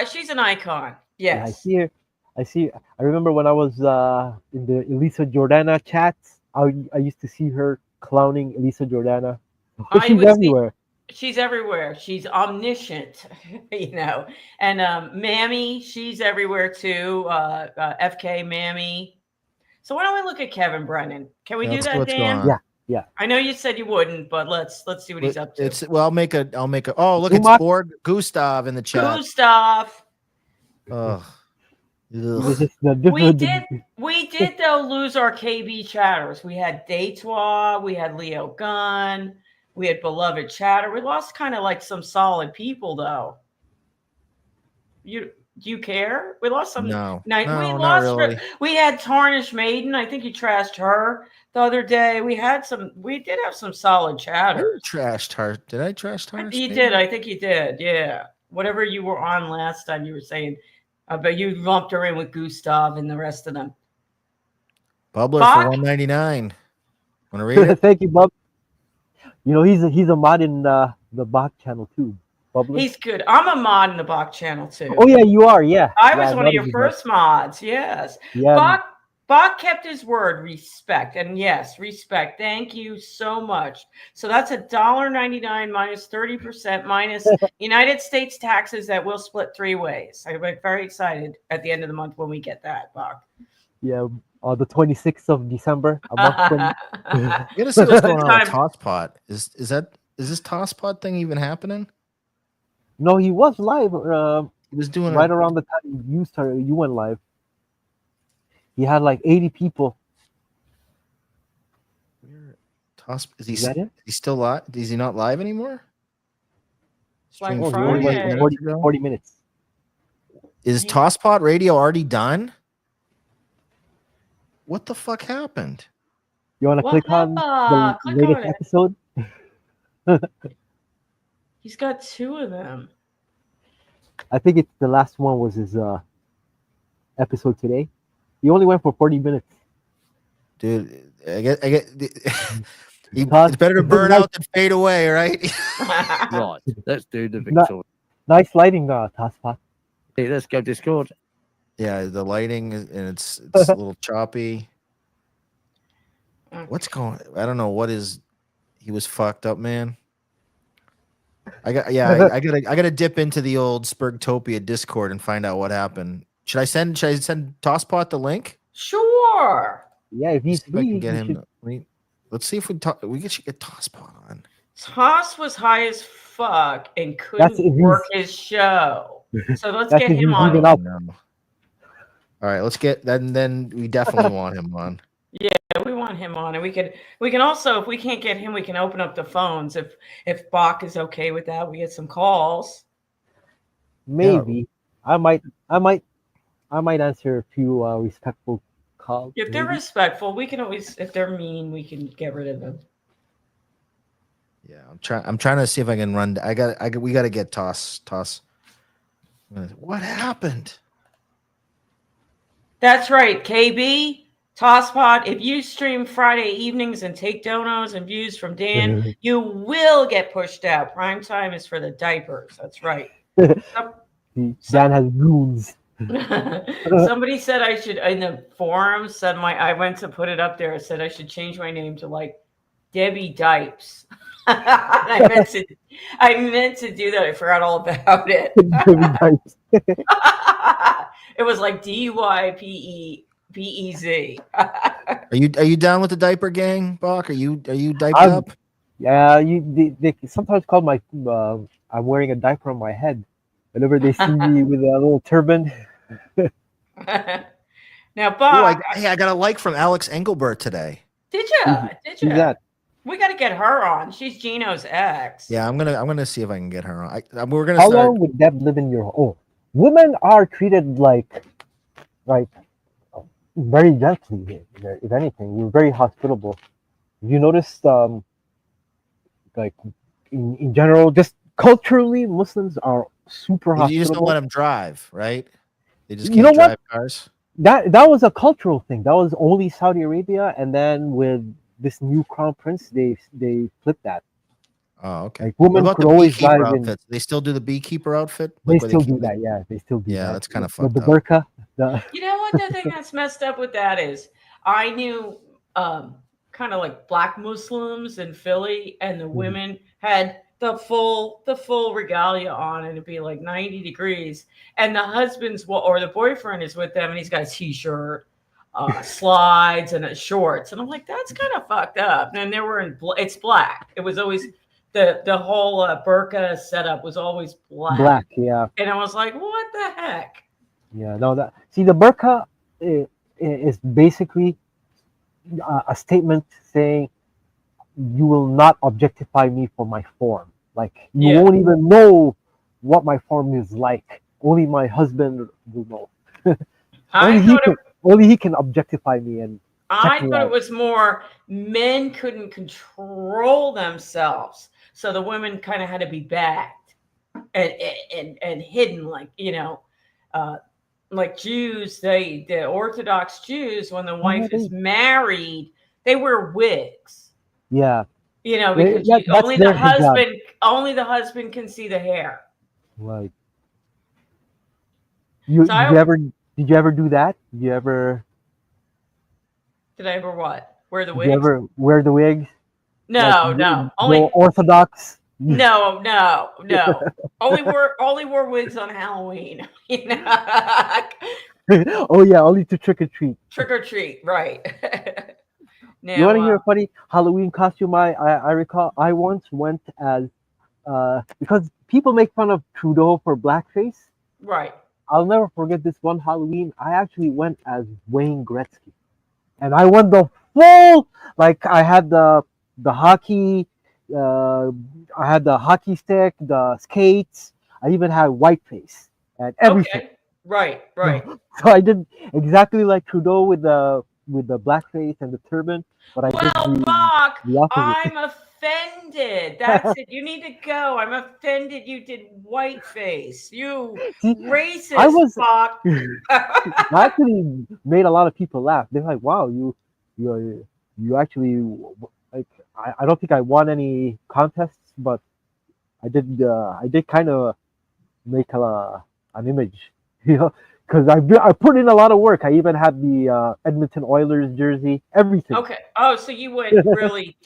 Speaker 2: She's an icon. Yes.
Speaker 3: Yeah, I see. I remember when I was in the Elisa Jordana chats. I used to see her clowning Elisa Jordana. She's everywhere.
Speaker 2: She's everywhere. She's omniscient, And Mammy, she's everywhere too. FK Mammy. So why don't we look at Kevin Brennan? Can we do that, Dan?
Speaker 3: Yeah.
Speaker 2: I know you said you wouldn't, but let's see what he's up to.
Speaker 1: I'll make a. Oh, look, it's Borg Gustav in the chat.
Speaker 2: Gustav.
Speaker 1: Oh.
Speaker 2: We did though lose our KB chatters. We had Daytois, we had Leo Gunn. We had beloved chatter. We lost kind of like some solid people, though. Do you care? We lost some.
Speaker 1: No,
Speaker 2: not
Speaker 1: really.
Speaker 2: We had Tarnished Maiden. I think you trashed her the other day. We did have some solid chatters.
Speaker 1: Trashed her. Did I trash Tarnished?
Speaker 2: You did. I think you did. Yeah. Whatever you were on last time, you were saying, but you lumped her in with Gustav and the rest of them.
Speaker 1: Bubbler for $1.99. Want to read it?
Speaker 3: Thank you, Bub. He's a mod in the Bach channel too. Bubbler.
Speaker 2: He's good. I'm a mod in the Bach channel too.
Speaker 3: Oh yeah, you are. Yeah,
Speaker 2: I was one of your first mods. Yes.
Speaker 3: Yeah.
Speaker 2: Bach kept his word. Respect, and yes, respect. Thank you so much. So that's $1.99 minus 30% minus United States taxes that will split 3 ways. I'm very excited at the end of the month when we get that, Bach.
Speaker 3: Yeah. The 26th of December.
Speaker 1: You gotta see what's going on with Tosspot. Is this Tosspot thing even happening?
Speaker 3: No, he was live.
Speaker 1: He was doing
Speaker 3: around the time you went live. He had like 80 people.
Speaker 1: Is he still live? Is he not live anymore?
Speaker 2: Like
Speaker 3: 40 minutes.
Speaker 1: Is Tosspot Radio already done? What the fuck happened?
Speaker 3: You want to click on the latest episode?
Speaker 2: He's got 2 of them.
Speaker 3: I think it's the last one was his episode today. He only went for 40 minutes.
Speaker 1: Dude, I get it's better to burn out than fade away, right?
Speaker 5: Right. Let's do the Victoria.
Speaker 3: Nice lighting, Tosspot.
Speaker 5: Hey, let's go Discord.
Speaker 1: Yeah, the lighting and it's a little choppy. What's going? I don't know what is. He was fucked up, man. I gotta dip into the old Spurgtopia Discord and find out what happened. Should I send Tosspot the link?
Speaker 2: Sure.
Speaker 3: Yeah, if he's
Speaker 1: See if I
Speaker 3: free,
Speaker 1: can get
Speaker 3: you
Speaker 1: him.
Speaker 3: should.
Speaker 1: Let's see if we should get Tosspot on.
Speaker 2: Toss was high as fuck and
Speaker 3: That's
Speaker 2: couldn't
Speaker 3: if
Speaker 2: work
Speaker 3: he's-
Speaker 2: his show. So let's
Speaker 3: That's
Speaker 2: get
Speaker 3: if
Speaker 2: him
Speaker 3: he's
Speaker 2: on.
Speaker 3: even up.
Speaker 1: No. All right, let's get then we definitely want him on.
Speaker 2: Yeah, we want him on, and we can also, if we can't get him, we can open up the phones if Bach is okay with that. We get some calls.
Speaker 3: Maybe I might answer a few respectful calls.
Speaker 2: If they're
Speaker 3: maybe.
Speaker 2: respectful, we can always. If they're mean, we can get rid of them.
Speaker 1: Yeah, I'm trying to see if I can run. We got to get Toss. What happened?
Speaker 2: That's right, KB. Tosspot, if you stream Friday evenings and take donos and views from Dan, you will get pushed out. Prime time is for the diapers. That's right.
Speaker 3: Dan has goons.
Speaker 2: Somebody said I should, in the forum, I went to put it up there. I said I should change my name to like Debbie Dipes. I meant to do that. I forgot all about it. It was like DYPEBEZ.
Speaker 1: Are you down with the diaper gang, Bach? Are you diped
Speaker 3: I'm-
Speaker 1: up?
Speaker 3: Yeah, they sometimes call my I'm wearing a diaper on my head. Whenever they see me with a little turban.
Speaker 2: Now,
Speaker 1: Ooh,
Speaker 2: Bach,
Speaker 1: I got a like from Alex Engelbert today.
Speaker 2: did you? Did you?
Speaker 3: Who's that?
Speaker 2: We got to get her on. She's Gino's ex.
Speaker 1: Yeah, I'm gonna see if I can get her on. We're gonna
Speaker 3: How
Speaker 1: start.
Speaker 3: long would Deb live in your home? Oh, women are treated like very gently. If anything, we're very hospitable. You noticed, like in general, just culturally, Muslims are super hospitable.
Speaker 1: You just don't let them drive, right? They just
Speaker 3: You
Speaker 1: can't
Speaker 3: know what?
Speaker 1: drive cars.
Speaker 3: That was a cultural thing. That was only Saudi Arabia, and then with this new crown prince, they flipped that.
Speaker 1: Oh, okay.
Speaker 3: Like
Speaker 1: What
Speaker 3: women
Speaker 1: about
Speaker 3: could
Speaker 1: the
Speaker 3: always
Speaker 1: beekeeper
Speaker 3: drive in.
Speaker 1: outfits? They still do the beekeeper outfit?
Speaker 3: They
Speaker 1: Like where
Speaker 3: still
Speaker 1: keep
Speaker 3: do that. Yeah, they still do
Speaker 1: Yeah,
Speaker 3: that.
Speaker 1: that's kind of
Speaker 3: with
Speaker 1: fucked
Speaker 3: the
Speaker 1: up.
Speaker 3: burqa. The
Speaker 2: You know what the thing that's messed up with that is? I knew kind of like black Muslims in Philly, and the women had the full regalia on, and it'd be like 90 degrees, and the husband's or the boyfriend is with them, and he's got a t-shirt, slides, and shorts, and I'm like, that's kind of fucked up. And they were it's black. It was always the whole burqa setup was always
Speaker 3: black, yeah.
Speaker 2: and I was like, what the heck?
Speaker 3: Yeah, no, the burqa is basically a statement saying you will not objectify me for my form. Like you
Speaker 2: Yeah.
Speaker 3: won't even know what my form is like. Only my husband will know. Only he can objectify me and
Speaker 2: I
Speaker 3: me
Speaker 2: thought
Speaker 3: out.
Speaker 2: it was more men couldn't control themselves, so the women kind of had to be backed and hidden, like like Jews. The Orthodox Jews, when the wife is married, they wear wigs.
Speaker 3: Yeah,
Speaker 2: Because
Speaker 3: that's
Speaker 2: only
Speaker 3: their
Speaker 2: the husband can see the hair.
Speaker 3: right.
Speaker 2: So
Speaker 3: Did you ever do that? Did you ever
Speaker 2: what? Wear the
Speaker 3: Did
Speaker 2: wigs?
Speaker 3: you ever wear the wigs?
Speaker 2: No,
Speaker 3: Like,
Speaker 2: no.
Speaker 3: go
Speaker 2: Only
Speaker 3: Orthodox.
Speaker 2: no. Only wore wigs on Halloween.
Speaker 3: Oh yeah, only to trick or treat.
Speaker 2: Trick or treat, right? Now,
Speaker 3: You want to hear a funny Halloween costume? I recall I once went as because people make fun of Trudeau for blackface.
Speaker 2: right?
Speaker 3: I'll never forget this one Halloween. I actually went as Wayne Gretzky, and I won the full. Like I had the hockey, I had the hockey stick, the skates. I even had whiteface and everything.
Speaker 2: Okay, right.
Speaker 3: So I did exactly like Trudeau with the blackface and the turban, but I
Speaker 2: Well,
Speaker 3: did
Speaker 2: Bach,
Speaker 3: the opposite.
Speaker 2: I'm offended. That's it. You need to go. I'm offended. You did whiteface. You
Speaker 3: See,
Speaker 2: racist,
Speaker 3: I was-
Speaker 2: Bach.
Speaker 3: I actually made a lot of people laugh. They're like, "Wow, you actually like." I don't think I won any contests, but I did kind of make an image. because I put in a lot of work. I even had the Edmonton Oilers jersey, everything.
Speaker 2: Okay. Oh, so you went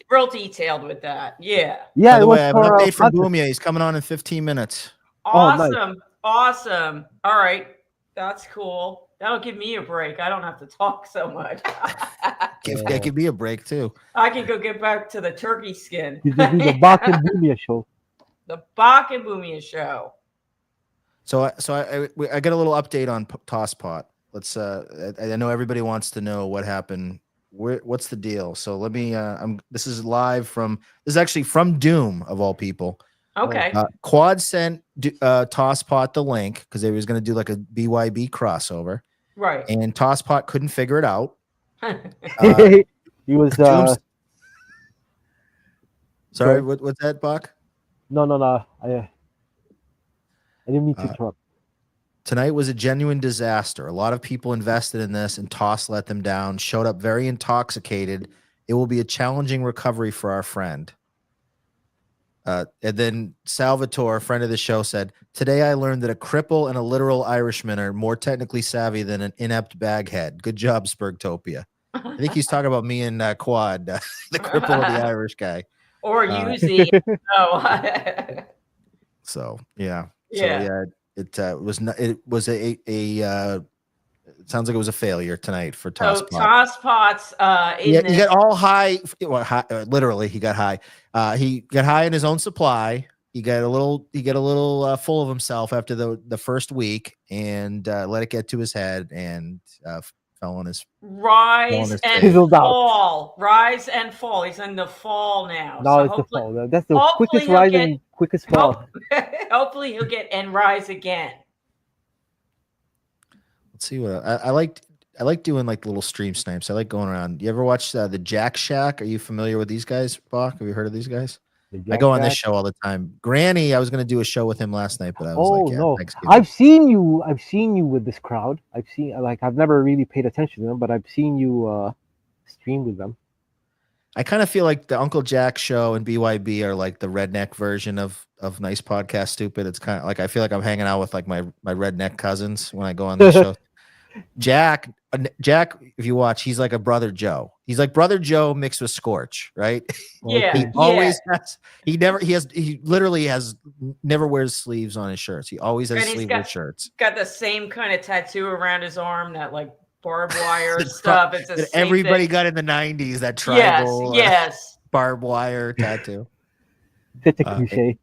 Speaker 2: real detailed with that. Yeah.
Speaker 3: Yeah,
Speaker 1: By the
Speaker 3: it
Speaker 1: way,
Speaker 3: was
Speaker 1: I have an
Speaker 3: for
Speaker 1: update from
Speaker 3: contest.
Speaker 1: Boomia. He's coming on in 15 minutes.
Speaker 3: Oh, nice.
Speaker 2: Awesome. All right. That's cool. That'll give me a break. I don't have to talk so much.
Speaker 1: Give me a break too.
Speaker 2: I can go get back to the turkey skin.
Speaker 3: You just do the Bach and Boonia show.
Speaker 2: The Bach and Boomia show.
Speaker 1: So I got a little update on Tosspot. Let's I know everybody wants to know what happened. What's the deal? So let me this is live from this is actually from Doom of all people.
Speaker 2: Okay.
Speaker 1: Quad sent Tosspot the link because they was going to do like a BYB crossover.
Speaker 2: Right.
Speaker 1: And Tosspot couldn't figure it out.
Speaker 3: He was
Speaker 1: sorry, what's that, Buck?
Speaker 3: No. I didn't mean to interrupt.
Speaker 1: Tonight was a genuine disaster. A lot of people invested in this, and Toss let them down. Showed up very intoxicated. It will be a challenging recovery for our friend. And then Salvatore, a friend of the show, said, "Today I learned that a cripple and a literal Irishman are more technically savvy than an inept baghead. Good job, Spurgtopia." I think he's talking about me and Quad, the cripple and the Irish guy.
Speaker 2: Or Uzi. Oh.
Speaker 1: So yeah.
Speaker 2: Yeah.
Speaker 1: So yeah, it was a it sounds like it was a failure tonight for Tosspot.
Speaker 2: So Tosspot's
Speaker 1: He got all high, literally he got high. He got high in his own supply. He got a little full of himself after the first week and let it get to his head and fell on his
Speaker 2: rise and fall. Rise and fall. He's in the fall now.
Speaker 3: No,
Speaker 2: so
Speaker 3: it's the fall. That's the quickest rise and quickest fall.
Speaker 2: Hopefully he'll get and rise again.
Speaker 1: Let's see what I like doing like little stream snipes. I like going around. You ever watch the Jack Shack? Are you familiar with these guys, Bach? Have you heard of these guys? I go on this show all the time. Granny, I was going to do a show with him last night, but I was like, yeah,
Speaker 3: no.
Speaker 1: Thanksgiving.
Speaker 3: I've seen you with this crowd. I've never really paid attention to them, but I've seen you stream with them.
Speaker 1: I kind of feel like the Uncle Jack show and BYB are like the redneck version of Nice Podcast Stupid. It's kind of like I feel like I'm hanging out with like my redneck cousins when I go on this show. Jack, if you watch, he's like a Brother Joe. He's like Brother Joe mixed with Scorch, right?
Speaker 2: Yeah.
Speaker 1: He always has. He literally has never wears sleeves on his shirts. He always has sleeveless shirts.
Speaker 2: Got the same kind of tattoo around his arm, that like barbed wire stuff. It's
Speaker 1: that everybody got in the 90s. That tribal,
Speaker 2: yes,
Speaker 1: barbed wire tattoo.
Speaker 3: It's a cliche.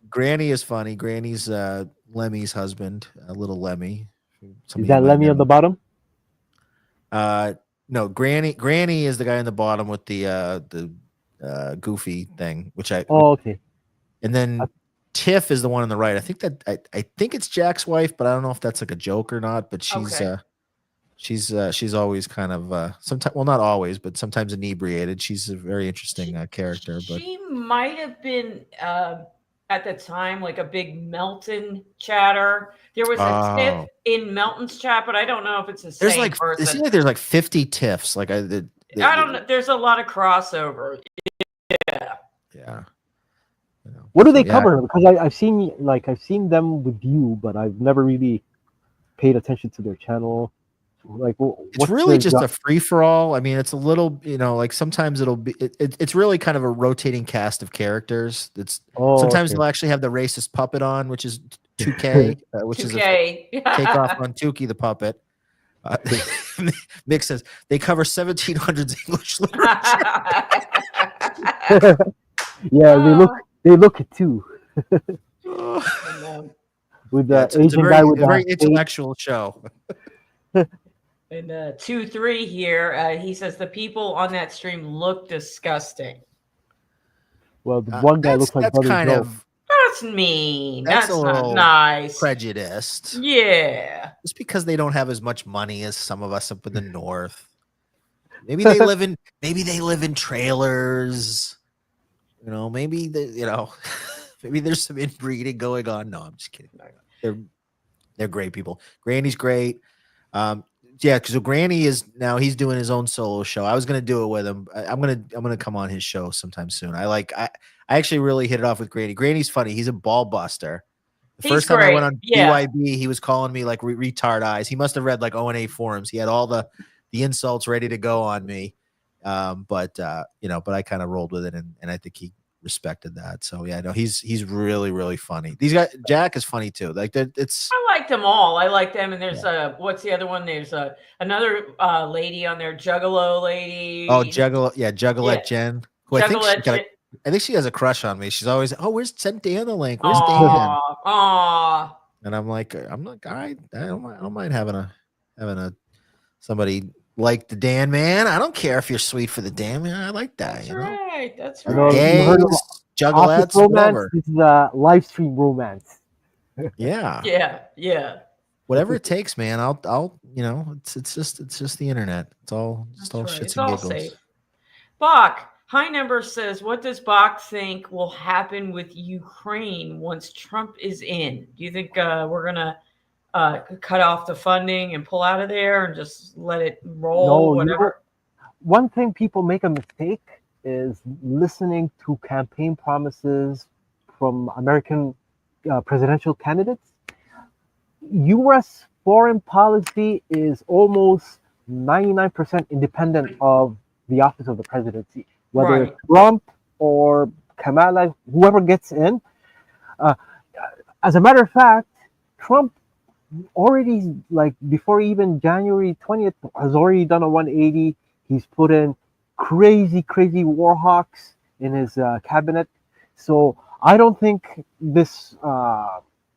Speaker 1: Granny is funny. Granny's Lemmy's husband, little Lemmy.
Speaker 3: Is that Lemmy on the bottom?
Speaker 1: No, Granny is the guy on the bottom with the goofy thing, which I
Speaker 3: okay.
Speaker 1: And then Tiff is the one on the right. I think it's Jack's wife, but I don't know if that's like a joke or not. But she's always kind of sometimes, well, not always, but sometimes inebriated. She's a very interesting character. But
Speaker 2: she might have been at the time like a big Melton chatter. There was a Tiff in Melton's chat, but I don't know if it's the same person.
Speaker 1: It seems like there's like 50 Tiffs. Like
Speaker 2: I don't know. There's a lot of crossover. Yeah.
Speaker 1: Yeah.
Speaker 3: What do they cover? Because I've seen them with you, but I've never really paid attention to their channel. Like,
Speaker 1: it's really just a free for all. I mean, it's a little, like sometimes it'll be, it's really kind of a rotating cast of characters. Sometimes they'll actually have the racist puppet on, which is 2K, which 2K. Is a takeoff on Tukey the puppet. Mick says they cover 1700s English literature.
Speaker 3: Yeah, they look it too. With the Asian guy with
Speaker 1: a very intellectual show.
Speaker 2: And 2-3 here, he says the people on that stream look disgusting.
Speaker 3: Well, the one guy looks like
Speaker 1: that's kind
Speaker 3: Joe.
Speaker 2: Of that's mean.
Speaker 1: That's
Speaker 2: a
Speaker 1: not
Speaker 2: little nice.
Speaker 1: Prejudiced.
Speaker 2: Yeah.
Speaker 1: Just because they don't have as much money as some of us up in the north. Maybe they live in trailers. Maybe maybe there's some inbreeding going on. No, I'm just kidding. They're great people. Granny's great. Yeah, because Granny he's doing his own solo show. I was gonna do it with him. I'm gonna come on his show sometime soon. I actually really hit it off with Granny. Granny's funny. He's a ball buster. The
Speaker 2: He's
Speaker 1: first time I
Speaker 2: great.
Speaker 1: went on
Speaker 2: Yeah.
Speaker 1: BYB, he was calling me like retard eyes. He must have read like O&A forums. He had all the insults ready to go on me. But I kind of rolled with it, and I think he respected that. So yeah, no, he's really, really funny. These guys, Jack is funny too. Like it's
Speaker 2: I like them all. I like them. And there's what's the other one? There's another lady on there, Juggalo lady.
Speaker 1: Juggalette Jen, who
Speaker 2: Juggalette.
Speaker 1: I think she has a crush on me. She's always, where's send Dan the link? Where's Dan?
Speaker 2: Aw.
Speaker 1: And I'm like, all right, I don't mind having a somebody like the Dan man. I don't care if you're sweet for the Dan man. I like that.
Speaker 2: That's right. That's
Speaker 3: You know,
Speaker 2: right.
Speaker 3: you heard of
Speaker 1: Gays,
Speaker 3: office
Speaker 1: juggalettes,
Speaker 3: romance.
Speaker 1: whatever.
Speaker 3: This is a live stream romance.
Speaker 1: Yeah.
Speaker 2: Yeah.
Speaker 1: Whatever it takes, man. I'll it's just the internet. It's all shits
Speaker 2: It's
Speaker 1: and
Speaker 2: all
Speaker 1: giggles.
Speaker 2: safe. Bach, High Number says, what does Bach think will happen with Ukraine once Trump is in? Do you think we're going to cut off the funding and pull out of there and just let it roll, whatever?
Speaker 3: One thing people make a mistake is listening to campaign promises from American presidential candidates. U.S. foreign policy is almost 99% independent of the office of the presidency, whether it's Trump or Kamala, whoever gets in. As a matter of fact, Trump already, like before even January 20th, has already done a 180. He's put in crazy war hawks in his cabinet. So I don't think this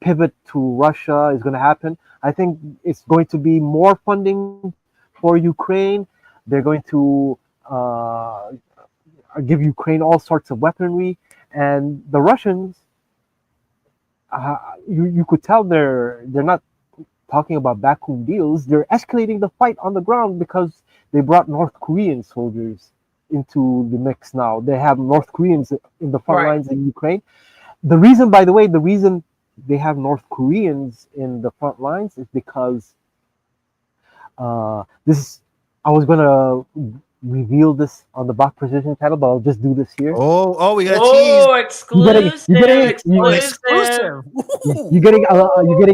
Speaker 3: pivot to Russia is going to happen. I think it's going to be more funding for Ukraine. They're going to give Ukraine all sorts of weaponry, and the Russians, you could tell they're not talking about backroom deals. They're escalating the fight on the ground because they brought North Korean soldiers into the mix now. They have North Koreans in the front lines in Ukraine. The reason they have North Koreans in the front lines is because I was going to reveal this on the Bach Precision channel, but I'll just do this here.
Speaker 1: Oh, we got a tease.
Speaker 2: Exclusive.
Speaker 3: You're getting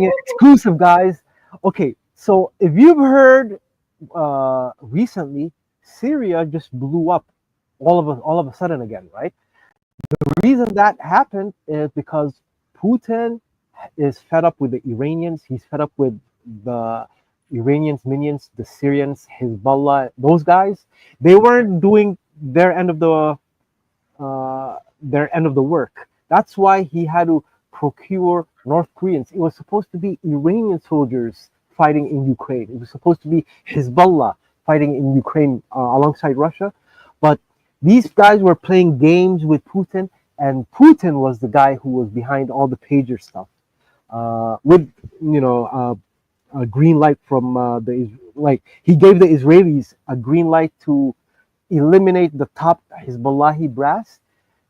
Speaker 3: it exclusive, guys. Okay, so if you've heard recently, Syria just blew up all of a sudden again, right? The reason that happened is because Putin is fed up with the Iranians. He's fed up with the Iranians' minions, the Syrians, Hezbollah. Those guys, they weren't doing their end of the work. That's why he had to procure North Koreans. It was supposed to be Iranian soldiers fighting in Ukraine. It was supposed to be Hezbollah fighting in Ukraine alongside Russia. But these guys were playing games with Putin, and Putin was the guy who was behind all the pager stuff. With a green light from he gave the Israelis a green light to eliminate the top Hezbollahi brass.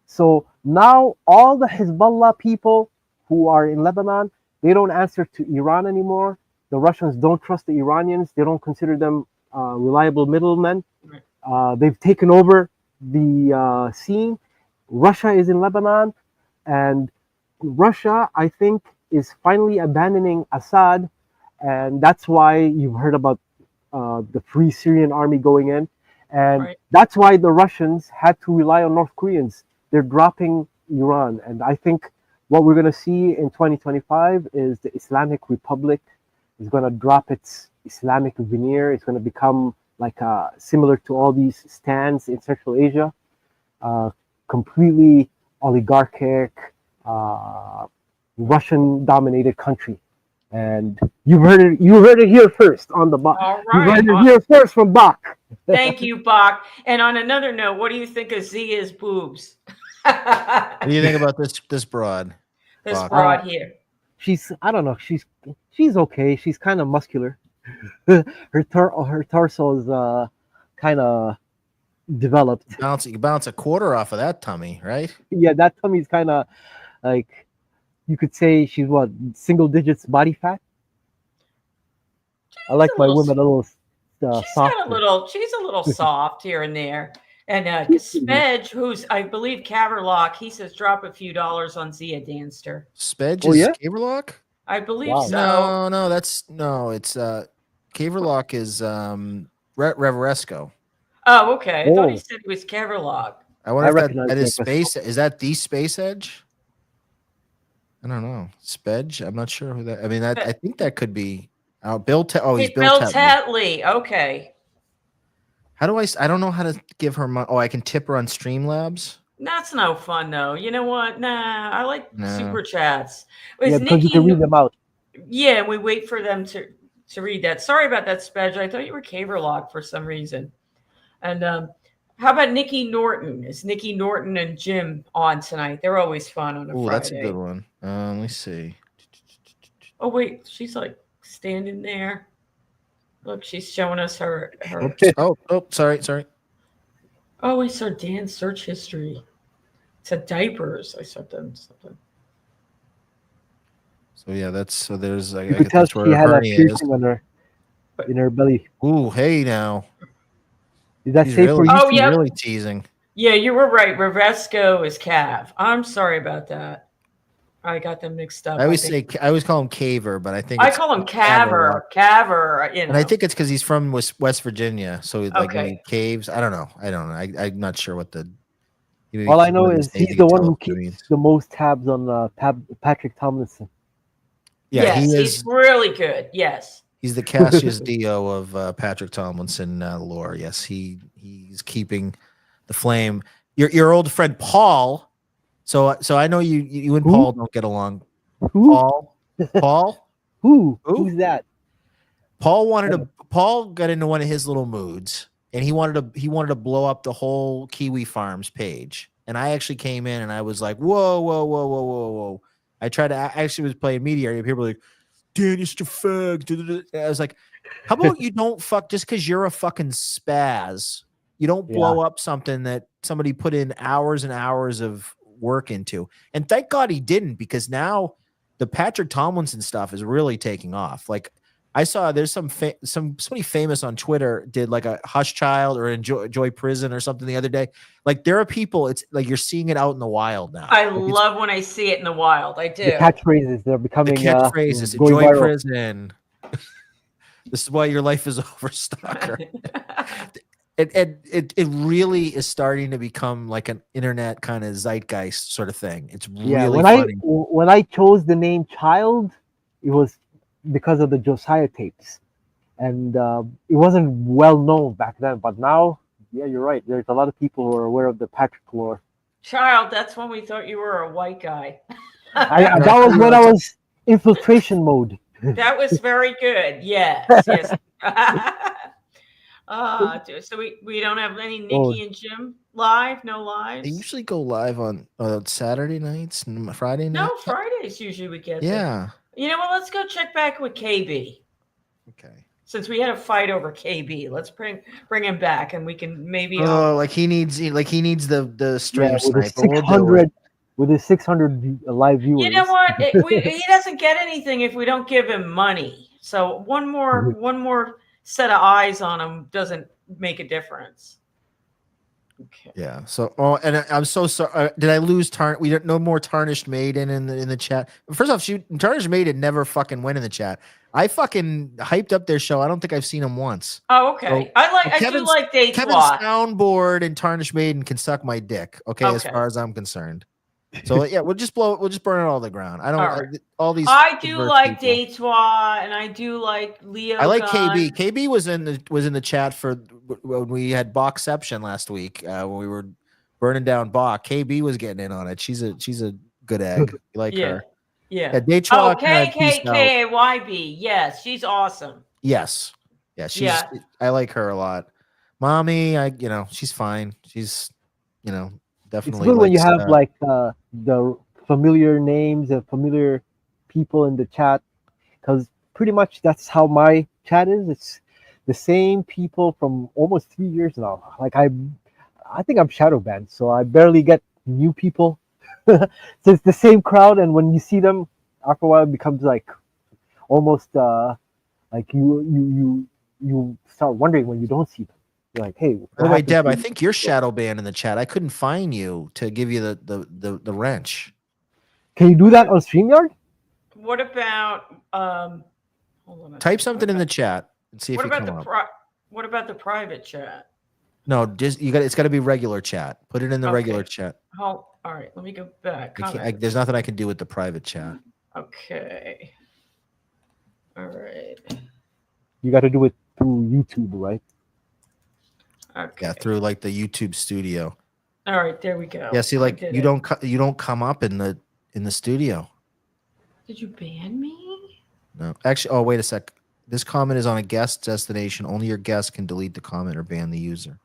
Speaker 3: So now all the Hezbollah people who are in Lebanon, they don't answer to Iran anymore. The Russians don't trust the Iranians. They don't consider them reliable middlemen. They've taken over the scene. Russia is in Lebanon, and Russia, I think, is finally abandoning Assad, and that's why you've heard about the Free Syrian Army going in, and that's why the Russians had to rely on North Koreans. They're dropping Iran, and I think what we're going to see in 2025 is the Islamic Republic is going to drop its Islamic veneer. It's going to become like similar to all these stands in Central Asia, completely oligarchic, Russian-dominated country. And you heard it here first on the Bach. You heard it here first from Bach.
Speaker 2: Thank you, Bach. And on another note, what do you think of Zia's boobs?
Speaker 1: What do you think about this broad?
Speaker 2: This broad here.
Speaker 3: I don't know. She's okay. She's kind of muscular. her torso is kind of developed.
Speaker 1: You bounce a quarter off of that tummy, right?
Speaker 3: Yeah, that tummy's kind of like, you could say she's what, single digits body fat. I like my women a little soft.
Speaker 2: She's a little soft here and there. And Spedge, who's I believe Caverlock, he says drop a few dollars on Zia Danster.
Speaker 1: Spedge
Speaker 3: Oh,
Speaker 1: is
Speaker 3: yeah?
Speaker 1: Caverlock?
Speaker 2: I believe
Speaker 3: Wow.
Speaker 2: so.
Speaker 1: No, it's Caverlock is Reveresco.
Speaker 2: Oh, okay. I thought he
Speaker 3: Oh,
Speaker 2: said it was Caverlock.
Speaker 1: I wonder
Speaker 3: I
Speaker 1: if
Speaker 3: recognize
Speaker 1: that is
Speaker 3: Reveresco.
Speaker 1: space. Is that the Space Edge? I don't know. Spedge. I'm not sure who that. I mean, I think that could be. Bill. He's
Speaker 2: Hey,
Speaker 1: Bill
Speaker 2: Bill
Speaker 1: Tetley.
Speaker 2: Tetley. Okay.
Speaker 1: How do I don't know how to give her money. Oh, I can tip her on Streamlabs.
Speaker 2: That's no fun though. You know what? Nah, I like
Speaker 1: No.
Speaker 2: super chats.
Speaker 3: Yeah, because you can read them out.
Speaker 2: Yeah, we wait for them to read that. Sorry about that, Spedge. I thought you were Caverlock for some reason. And how about Nikki Norton? Is Nikki Norton and Jim on tonight? They're always fun on a
Speaker 1: Oh,
Speaker 2: Friday.
Speaker 1: that's a good one. Let me see.
Speaker 2: Oh wait, she's like standing there. Look, she's showing us her.
Speaker 1: Oops. Oh, sorry.
Speaker 2: Oh, we saw Dan's search history. It's a diapers. I saw them something.
Speaker 1: So yeah, there's. I
Speaker 3: You could tell she had a piercing on her, in her belly.
Speaker 1: Ooh, hey now.
Speaker 3: Is that
Speaker 1: She's
Speaker 3: safe for
Speaker 1: really,
Speaker 3: you?
Speaker 2: Oh,
Speaker 1: she's
Speaker 2: yep.
Speaker 1: really teasing.
Speaker 2: Yeah, you were right. Revesco is Cav. I'm sorry about that. I got them mixed up.
Speaker 1: I always call him Caver, but I think
Speaker 2: I call him Caver. Caver, you know.
Speaker 1: And I think it's because he's from West Virginia, so like
Speaker 2: Okay.
Speaker 1: maybe caves. I don't know. I'm not sure what the.
Speaker 3: All I know is he's the one who
Speaker 1: keeps
Speaker 3: keeps the most tabs on Patrick Tomlinson.
Speaker 1: Yeah,
Speaker 2: yes,
Speaker 1: he is.
Speaker 2: He's really good. Yes.
Speaker 1: He's the Cassius Dio of Patrick Tomlinson lore. Yes, he's keeping the flame. Your old friend Paul. So I know you and
Speaker 3: Who?
Speaker 1: Paul don't get along.
Speaker 3: Who?
Speaker 1: Paul.
Speaker 3: Who's that?
Speaker 1: Paul got into one of his little moods, and he wanted to blow up the whole Kiwi Farms page. And I actually came in and I was like, whoa. I actually was playing mediator. People were like, Dan, you're such a fag. I was like, how about you don't fuck just because you're a fucking spaz. You don't blow up something that somebody put in hours and hours of work into. And thank God he didn't, because now the Patrick Tomlinson stuff is really taking off. Like I saw there's somebody famous on Twitter did like a Hush Child or Enjoy Prison or something the other day. Like there are people, it's like you're seeing it out in the wild now.
Speaker 2: I love when I see it in the wild. I do.
Speaker 3: The catchphrases, they're becoming
Speaker 1: the catchphrases.
Speaker 3: going
Speaker 1: Enjoy
Speaker 3: viral.
Speaker 1: Prison. This is why your life is over, stalker. It really is starting to become like an internet kind of zeitgeist sort of thing. It's really funny.
Speaker 3: When I chose the name Child, it was because of the Josiah tapes, and it wasn't well known back then. But now, yeah, you're right. There's a lot of people who are aware of the Patrick lore.
Speaker 2: Child, that's when we thought you were a white guy.
Speaker 3: That was when I was infiltration mode.
Speaker 2: That was very good. Yes. So we don't have any Nikki and Jim live? No lives?
Speaker 1: They usually go live on Saturday nights and Friday nights.
Speaker 2: No, Fridays usually we get
Speaker 1: Yeah.
Speaker 2: them. You know what? Let's go check back with KB.
Speaker 1: Okay.
Speaker 2: Since we had a fight over KB, let's bring him back, and we can maybe.
Speaker 1: Like he needs the stream
Speaker 3: with
Speaker 1: snipe.
Speaker 3: With his 600 live viewers.
Speaker 2: You know what? He doesn't get anything if we don't give him money. So one more set of eyes on him doesn't make a difference. Okay.
Speaker 1: Yeah. So, and I'm so sorry. Did I lose We don't no more Tarnished Maiden in the chat. First off, Tarnished Maiden never fucking went in the chat. I fucking hyped up their show. I don't think I've seen them once.
Speaker 2: Oh, okay.
Speaker 1: So,
Speaker 2: I do like Day
Speaker 1: Kevin Soundboard and Tarnished Maiden can suck my dick. Okay, as far as I'm concerned. So yeah, we'll just burn it all to the ground. I don't all these.
Speaker 2: I do like Deitois, and I do like Leo.
Speaker 1: I like KB. KB was in the chat for when we had Bachception last week when we were burning down Bach. KB was getting in on it. She's a good egg. You like her?
Speaker 2: Yeah.
Speaker 1: Deitois.
Speaker 2: KKYB. Yes, she's awesome.
Speaker 1: Yes. Yeah. I like her a lot. Mommy, she's fine. She's definitely.
Speaker 3: It's good when you have like the familiar names and familiar people in the chat, because pretty much that's how my chat is. It's the same people from almost 3 years now. Like I think I'm shadow banned, so I barely get new people. So it's the same crowd, and when you see them after a while, it becomes like almost like you start wondering when you don't see them. Like, hey,
Speaker 1: By
Speaker 3: what
Speaker 1: the way,
Speaker 3: happened
Speaker 1: Deb,
Speaker 3: to
Speaker 1: I
Speaker 3: you?
Speaker 1: think you're shadow banned in the chat. I couldn't find you to give you the wrench.
Speaker 3: Can you do that on StreamYard?
Speaker 2: What about hold on a
Speaker 1: Type
Speaker 2: second.
Speaker 1: something in the chat and see if
Speaker 2: What
Speaker 1: you
Speaker 2: about
Speaker 1: come
Speaker 2: the
Speaker 1: up.
Speaker 2: what about the private chat?
Speaker 1: No, just it's got to be regular chat. Put it in the regular
Speaker 2: Okay.
Speaker 1: chat.
Speaker 2: All right, let me go back. Comments.
Speaker 1: There's nothing I can do with the private chat.
Speaker 2: Okay. All right.
Speaker 3: You got to do it through YouTube, right?
Speaker 2: Okay.
Speaker 1: Yeah, through like the YouTube studio.
Speaker 2: All right, there we go.
Speaker 1: Yeah, see,
Speaker 2: I
Speaker 1: like
Speaker 2: did
Speaker 1: you
Speaker 2: it.
Speaker 1: don't come up in the studio.
Speaker 2: Did you ban me?
Speaker 1: No, actually. Oh, wait a sec. This comment is on a guest destination. Only your guest can delete the comment or ban the user.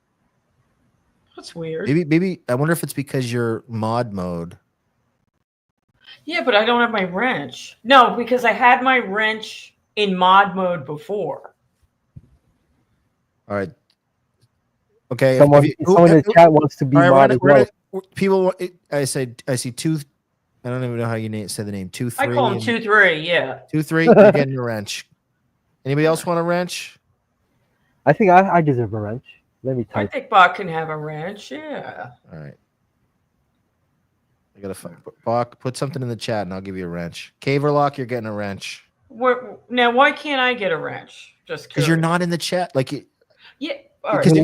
Speaker 2: That's weird.
Speaker 1: Maybe I wonder if it's because you're mod mode.
Speaker 2: Yeah, but I don't have my wrench. No, because I had my wrench in mod mode before.
Speaker 1: All right. Okay.
Speaker 3: Someone in the chat wants to be
Speaker 1: all right,
Speaker 3: mod as
Speaker 1: we're
Speaker 3: well.
Speaker 1: gonna people. I see two. I don't even know how you say the name. 2, 3.
Speaker 2: I call him 2-3. Yeah.
Speaker 1: 2, 3. You're getting a wrench. Anybody else want a wrench?
Speaker 3: I think I deserve a wrench. Let me
Speaker 2: I
Speaker 3: type.
Speaker 2: think Bach can have a wrench. Yeah.
Speaker 1: All right. I gotta Bach, put something in the chat and I'll give you a wrench. Caverlock, you're getting a wrench.
Speaker 2: Now, why can't I get a wrench? Just
Speaker 1: because you're
Speaker 2: curious.
Speaker 1: not in the chat. Like,
Speaker 2: Yeah. All right.
Speaker 1: because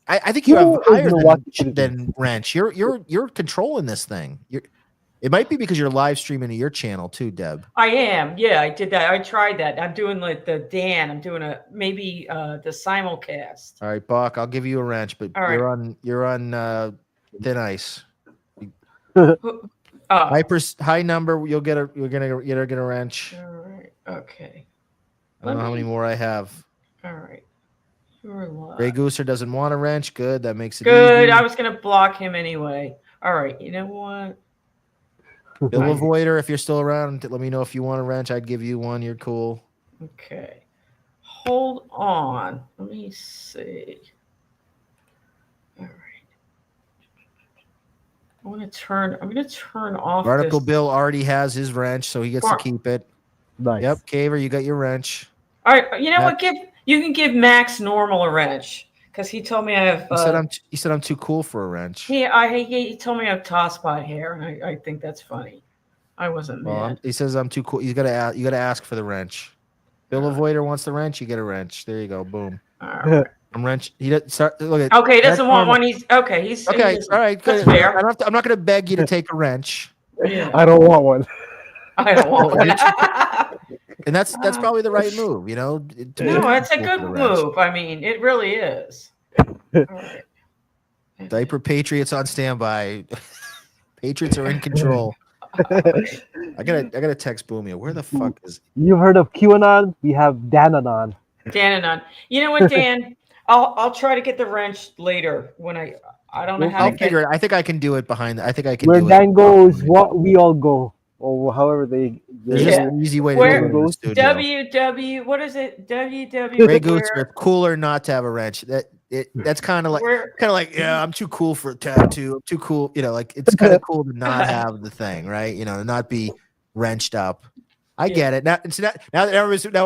Speaker 1: I think you have
Speaker 3: Who is
Speaker 1: higher
Speaker 3: Milwaukee
Speaker 1: than
Speaker 3: citizen?
Speaker 1: wrench. You're controlling this thing. It might be because you're live streaming to your channel too, Deb.
Speaker 2: I am. Yeah, I did that. I tried that. I'm doing like the Dan. I'm doing maybe the simulcast.
Speaker 1: All right, Bach, I'll give you a wrench, but
Speaker 2: All right.
Speaker 1: you're on thin ice.
Speaker 2: Oh.
Speaker 1: High number, you're gonna get a wrench.
Speaker 2: All right. Okay.
Speaker 1: I don't know how many more I have.
Speaker 2: All right. You're
Speaker 1: Ray Gooser doesn't want a wrench. Good, that makes it
Speaker 2: good.
Speaker 1: easy.
Speaker 2: I was gonna block him anyway. All right. You know what?
Speaker 1: Bill Avoider, if you're still around, let me know if you want a wrench. I'd give you one. You're cool.
Speaker 2: Okay. Hold on. Let me see. All right. I'm gonna turn off
Speaker 1: Barnacle
Speaker 2: this.
Speaker 1: Bill already has his wrench, so he gets to keep it.
Speaker 3: Nice.
Speaker 1: Yep, Caver, you got your wrench.
Speaker 2: All right. You know what? You can give Max Normal a wrench because he told me I have.
Speaker 1: He said I'm too cool for a wrench.
Speaker 2: He told me I have top spot hair, and I think that's funny. I wasn't mad.
Speaker 1: He says I'm too cool. You gotta ask for the wrench. Bill Avoider wants the wrench. You get a wrench. There you go. Boom.
Speaker 2: All right.
Speaker 1: I'm wrench. He doesn't start. Look at.
Speaker 2: Okay, he doesn't want one. He's okay. He's
Speaker 1: okay. All right. Good.
Speaker 2: That's fair.
Speaker 1: I'm not gonna beg you to take a wrench.
Speaker 2: Yeah.
Speaker 3: I don't want one.
Speaker 2: I don't want one.
Speaker 1: And that's probably the right move, you know.
Speaker 2: No, that's a good move. I mean, it really is. All right.
Speaker 1: Diaper Patriots on standby. Patriots are in control. I gotta text Boomia. Where the fuck is?
Speaker 3: You've heard of QAnon? We have Dananon.
Speaker 2: Dananon. You know what, Dan? I'll try to get the wrench later when I don't know how
Speaker 1: I'll
Speaker 2: to
Speaker 1: figure it. I think I can do it behind. I think I can.
Speaker 3: Where
Speaker 1: do
Speaker 3: Dan
Speaker 1: it.
Speaker 3: goes, what we all go, or however they.
Speaker 1: There's just an easy way to
Speaker 2: Where
Speaker 1: do it in the studio.
Speaker 2: WW. What is it? WW.
Speaker 1: Ray Gooser, cooler not to have a wrench. That's kind of like yeah, I'm too cool for a tattoo. I'm too cool. You know, like it's kind of cool to not have the thing, right? You know, to not be wrenched up. I get it. Now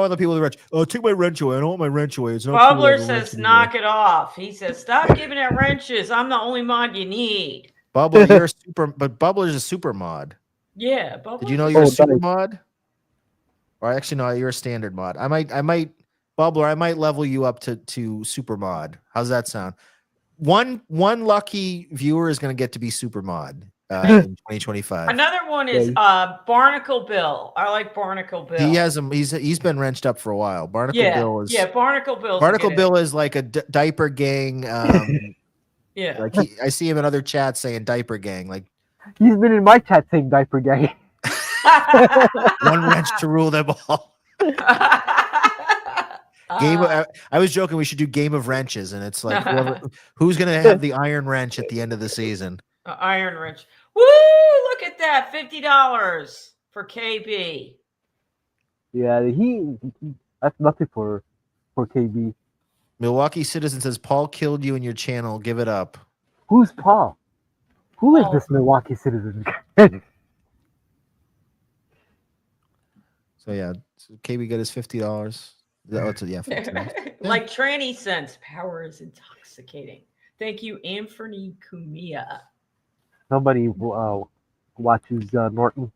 Speaker 1: other people are wrench. Oh, take my wrench away. I don't want my wrench away. It's not
Speaker 2: Bubbler
Speaker 1: cool
Speaker 2: says, knock it off. He says, stop giving out wrenches. I'm the only mod you need.
Speaker 1: Bubbler, you're a super, but Bubbler's a super mod.
Speaker 2: Yeah, Bubbler.
Speaker 1: Did you know you're a super mod? Or actually, no, you're a standard mod. I might, Bubbler, I might level you up to super mod. How's that sound? One lucky viewer is going to get to be super mod in 2025.
Speaker 2: Another one is Barnacle Bill. I like Barnacle Bill.
Speaker 1: He has him. He's been wrenched up for a while. Barnacle Bill is
Speaker 2: Barnacle Bill.
Speaker 1: Barnacle Bill is like a diaper gang.
Speaker 2: Yeah,
Speaker 1: like I see him in other chats saying diaper gang. Like
Speaker 3: he's been in my chat saying diaper gang.
Speaker 1: One wrench to rule them all. I was joking we should do game of wrenches, and it's like who's gonna have the iron wrench at the end of the season.
Speaker 2: Iron wrench. Woo! Look at that, $50 for KB.
Speaker 3: Yeah, that's nothing for KB.
Speaker 1: Milwaukee Citizen says Paul killed you in your channel. Give it up.
Speaker 3: Who's Paul? Who is this Milwaukee Citizen?
Speaker 1: So yeah, KB got his $50. Yeah.
Speaker 2: Like tranny sense, power is intoxicating. Thank you, Anthony Cumia.
Speaker 3: Nobody watches Norton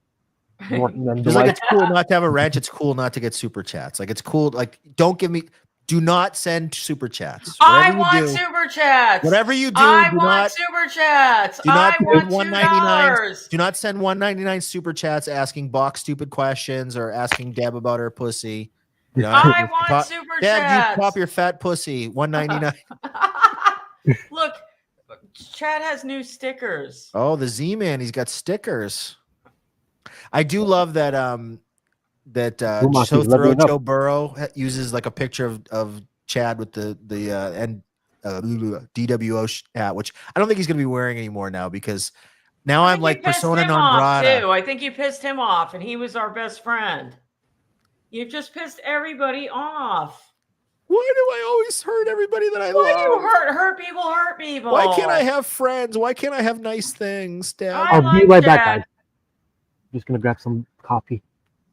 Speaker 3: and
Speaker 1: Just like
Speaker 3: Dwight.
Speaker 1: it's cool not to have a wrench. It's cool not to get super chats. Like it's cool. Like do not send super chats.
Speaker 2: I want super chats.
Speaker 1: Whatever you do,
Speaker 2: I want super chats.
Speaker 1: do not
Speaker 2: I want
Speaker 1: $1.99.
Speaker 2: $2.
Speaker 1: Do not send $1.99 super chats asking Bach stupid questions or asking Deb about her pussy. You know,
Speaker 2: I want super
Speaker 1: Deb,
Speaker 2: chats.
Speaker 1: you pop your fat pussy. $1.99.
Speaker 2: Look, Chad has new stickers.
Speaker 1: Oh, the Z-Man, he's got stickers. I do love that so thorough Joe Burrow uses like a picture of Chad with the DWO hat, which I don't think he's going to be wearing anymore now because now I'm like persona non grata.
Speaker 2: Too. I think you pissed him off, and he was our best friend. You just pissed everybody off.
Speaker 1: Why do I always hurt everybody that I love?
Speaker 2: Why do you hurt people? Hurt people.
Speaker 1: Why can't I have friends? Why can't I have nice things, Dad?
Speaker 3: I'll be right back, guys. I'm just gonna grab some coffee.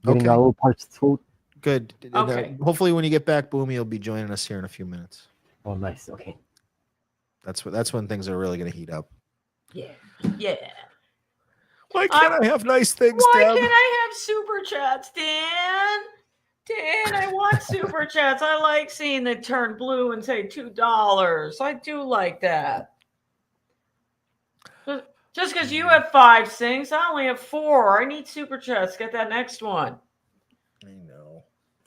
Speaker 3: Getting a little parched throat.
Speaker 1: Good.
Speaker 2: Okay.
Speaker 1: Hopefully, when you get back, Boomy will be joining us here in a few minutes.
Speaker 3: Oh, nice. Okay.
Speaker 1: That's when things are really going to heat up.
Speaker 2: Yeah.
Speaker 1: Why can't I have nice things,
Speaker 2: Why
Speaker 1: Deb?
Speaker 2: can't I have super chats, Dan? Dan, I want super chats. I like seeing it turn blue and say $2. I do like that. Just because you have 5 things, I only have 4. I need super chats. Get that next one.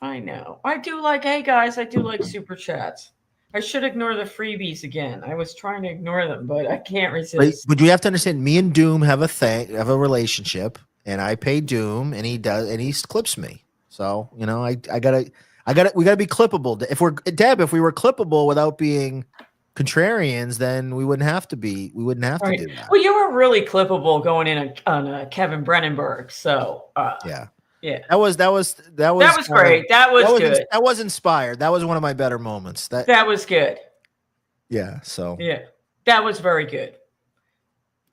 Speaker 2: I know. I do like, hey guys, I do like super chats. I should ignore the freebies again. I was trying to ignore them, but I can't resist.
Speaker 1: But you have to understand, me and Doom have a relationship, and I pay Doom, and he clips me. So we gotta be clippable. If we were clippable without being contrarians, then we wouldn't have to be. We wouldn't have to do that.
Speaker 2: Well, you were really clippable going in on Kevin Brennenberg. So
Speaker 1: yeah.
Speaker 2: That was great. That was good.
Speaker 1: That was inspired. That was one of my better moments.
Speaker 2: That was good.
Speaker 1: Yeah. So
Speaker 2: yeah, that was very good.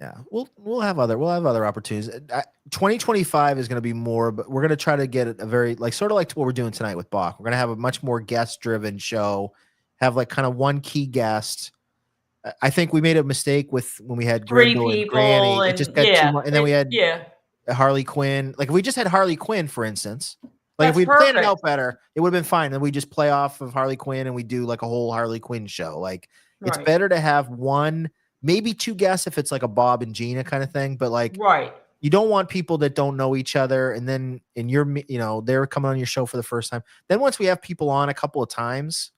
Speaker 1: Yeah, we'll have other opportunities. 2025 is going to be more, but we're going to try to get a very sort of like what we're doing tonight with Bach. We're going to have a much more guest driven show. Have like kind of one key guest. I think we made a mistake when we had
Speaker 2: 3
Speaker 1: Grindel
Speaker 2: people
Speaker 1: and Granny. It just got too much, and then we had Harley Quinn. Like if we just had Harley Quinn, for instance, like if we planned it out better, it would have been fine. Then we just play off of Harley Quinn and we do like a whole Harley Quinn show. Like it's better to have one, maybe 2 guests if it's like a Bob and Gina kind of thing. But like, you don't want people that don't know each other. And then they're coming on your show for the first time. Then once we have people on a couple of times,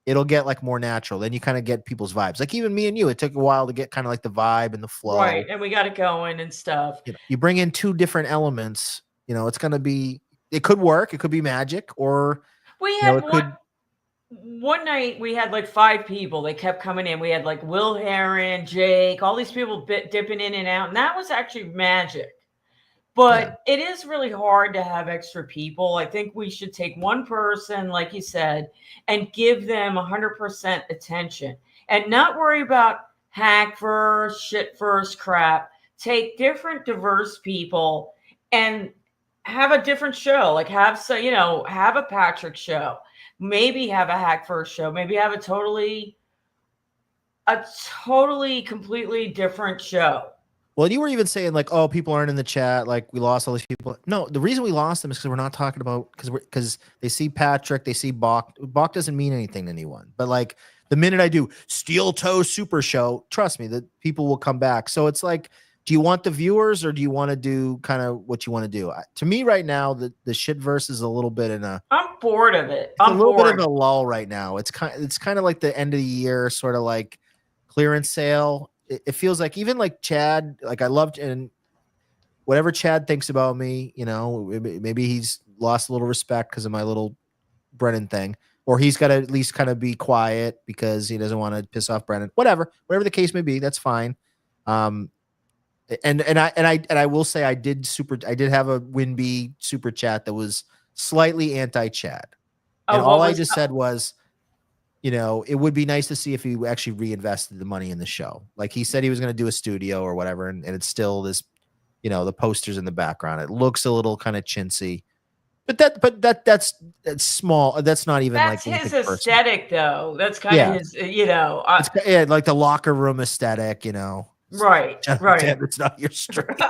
Speaker 1: it'll get like more natural. Then you kind of get people's vibes. Like even me and you, it took a while to get kind of like the vibe and the flow.
Speaker 2: Right. And we got it going and stuff.
Speaker 1: You bring in 2 different elements, it's going to be, it could work. It could be magic or
Speaker 2: we had one night we had like 5 people. They kept coming in. We had like Will Heron, Jake, all these people dipping in and out. And that was actually magic. But it is really hard to have extra people. I think we should take one person, like you said, and give them 100% attention and not worry about hack first, shit first crap. Take different diverse people and have a different show. Like have a Patrick show, maybe have a hack first show, maybe have a totally completely different show.
Speaker 1: Well, you were even saying like, oh, people aren't in the chat. Like we lost all these people. No, the reason we lost them is because we're not talking about because they see Patrick, they see Bach. Bach doesn't mean anything to anyone. But like the minute I do Steel Toe Super Show, trust me, that people will come back. So it's like, do you want the viewers or do you want to do kind of what you want to do? To me, right now, the shitverse is a little bit in a.
Speaker 2: I'm bored of it.
Speaker 1: I'm a little bit of a lull right now. It's kind of like the end of the year, sort of like clearance sale. It feels like even like Chad, like I loved and whatever Chad thinks about me, maybe he's lost a little respect because of my little Brennan thing, or he's got to at least kind of be quiet because he doesn't want to piss off Brennan. Whatever the case may be, that's fine. And I will say I did have a Winby super chat that was slightly anti-Chad, and all I just said was, it would be nice to see if he actually reinvested the money in the show. Like he said he was going to do a studio or whatever. And it's still this, the posters in the background. It looks a little kind of chintzy, that's small. That's not even
Speaker 2: That's
Speaker 1: like
Speaker 2: his
Speaker 1: anything personal.
Speaker 2: aesthetic, though. That's kind
Speaker 1: Yeah.
Speaker 2: of his, you know.
Speaker 1: It's yeah, like the locker room aesthetic, you know.
Speaker 2: Right, right.
Speaker 1: Deb, it's not your strength.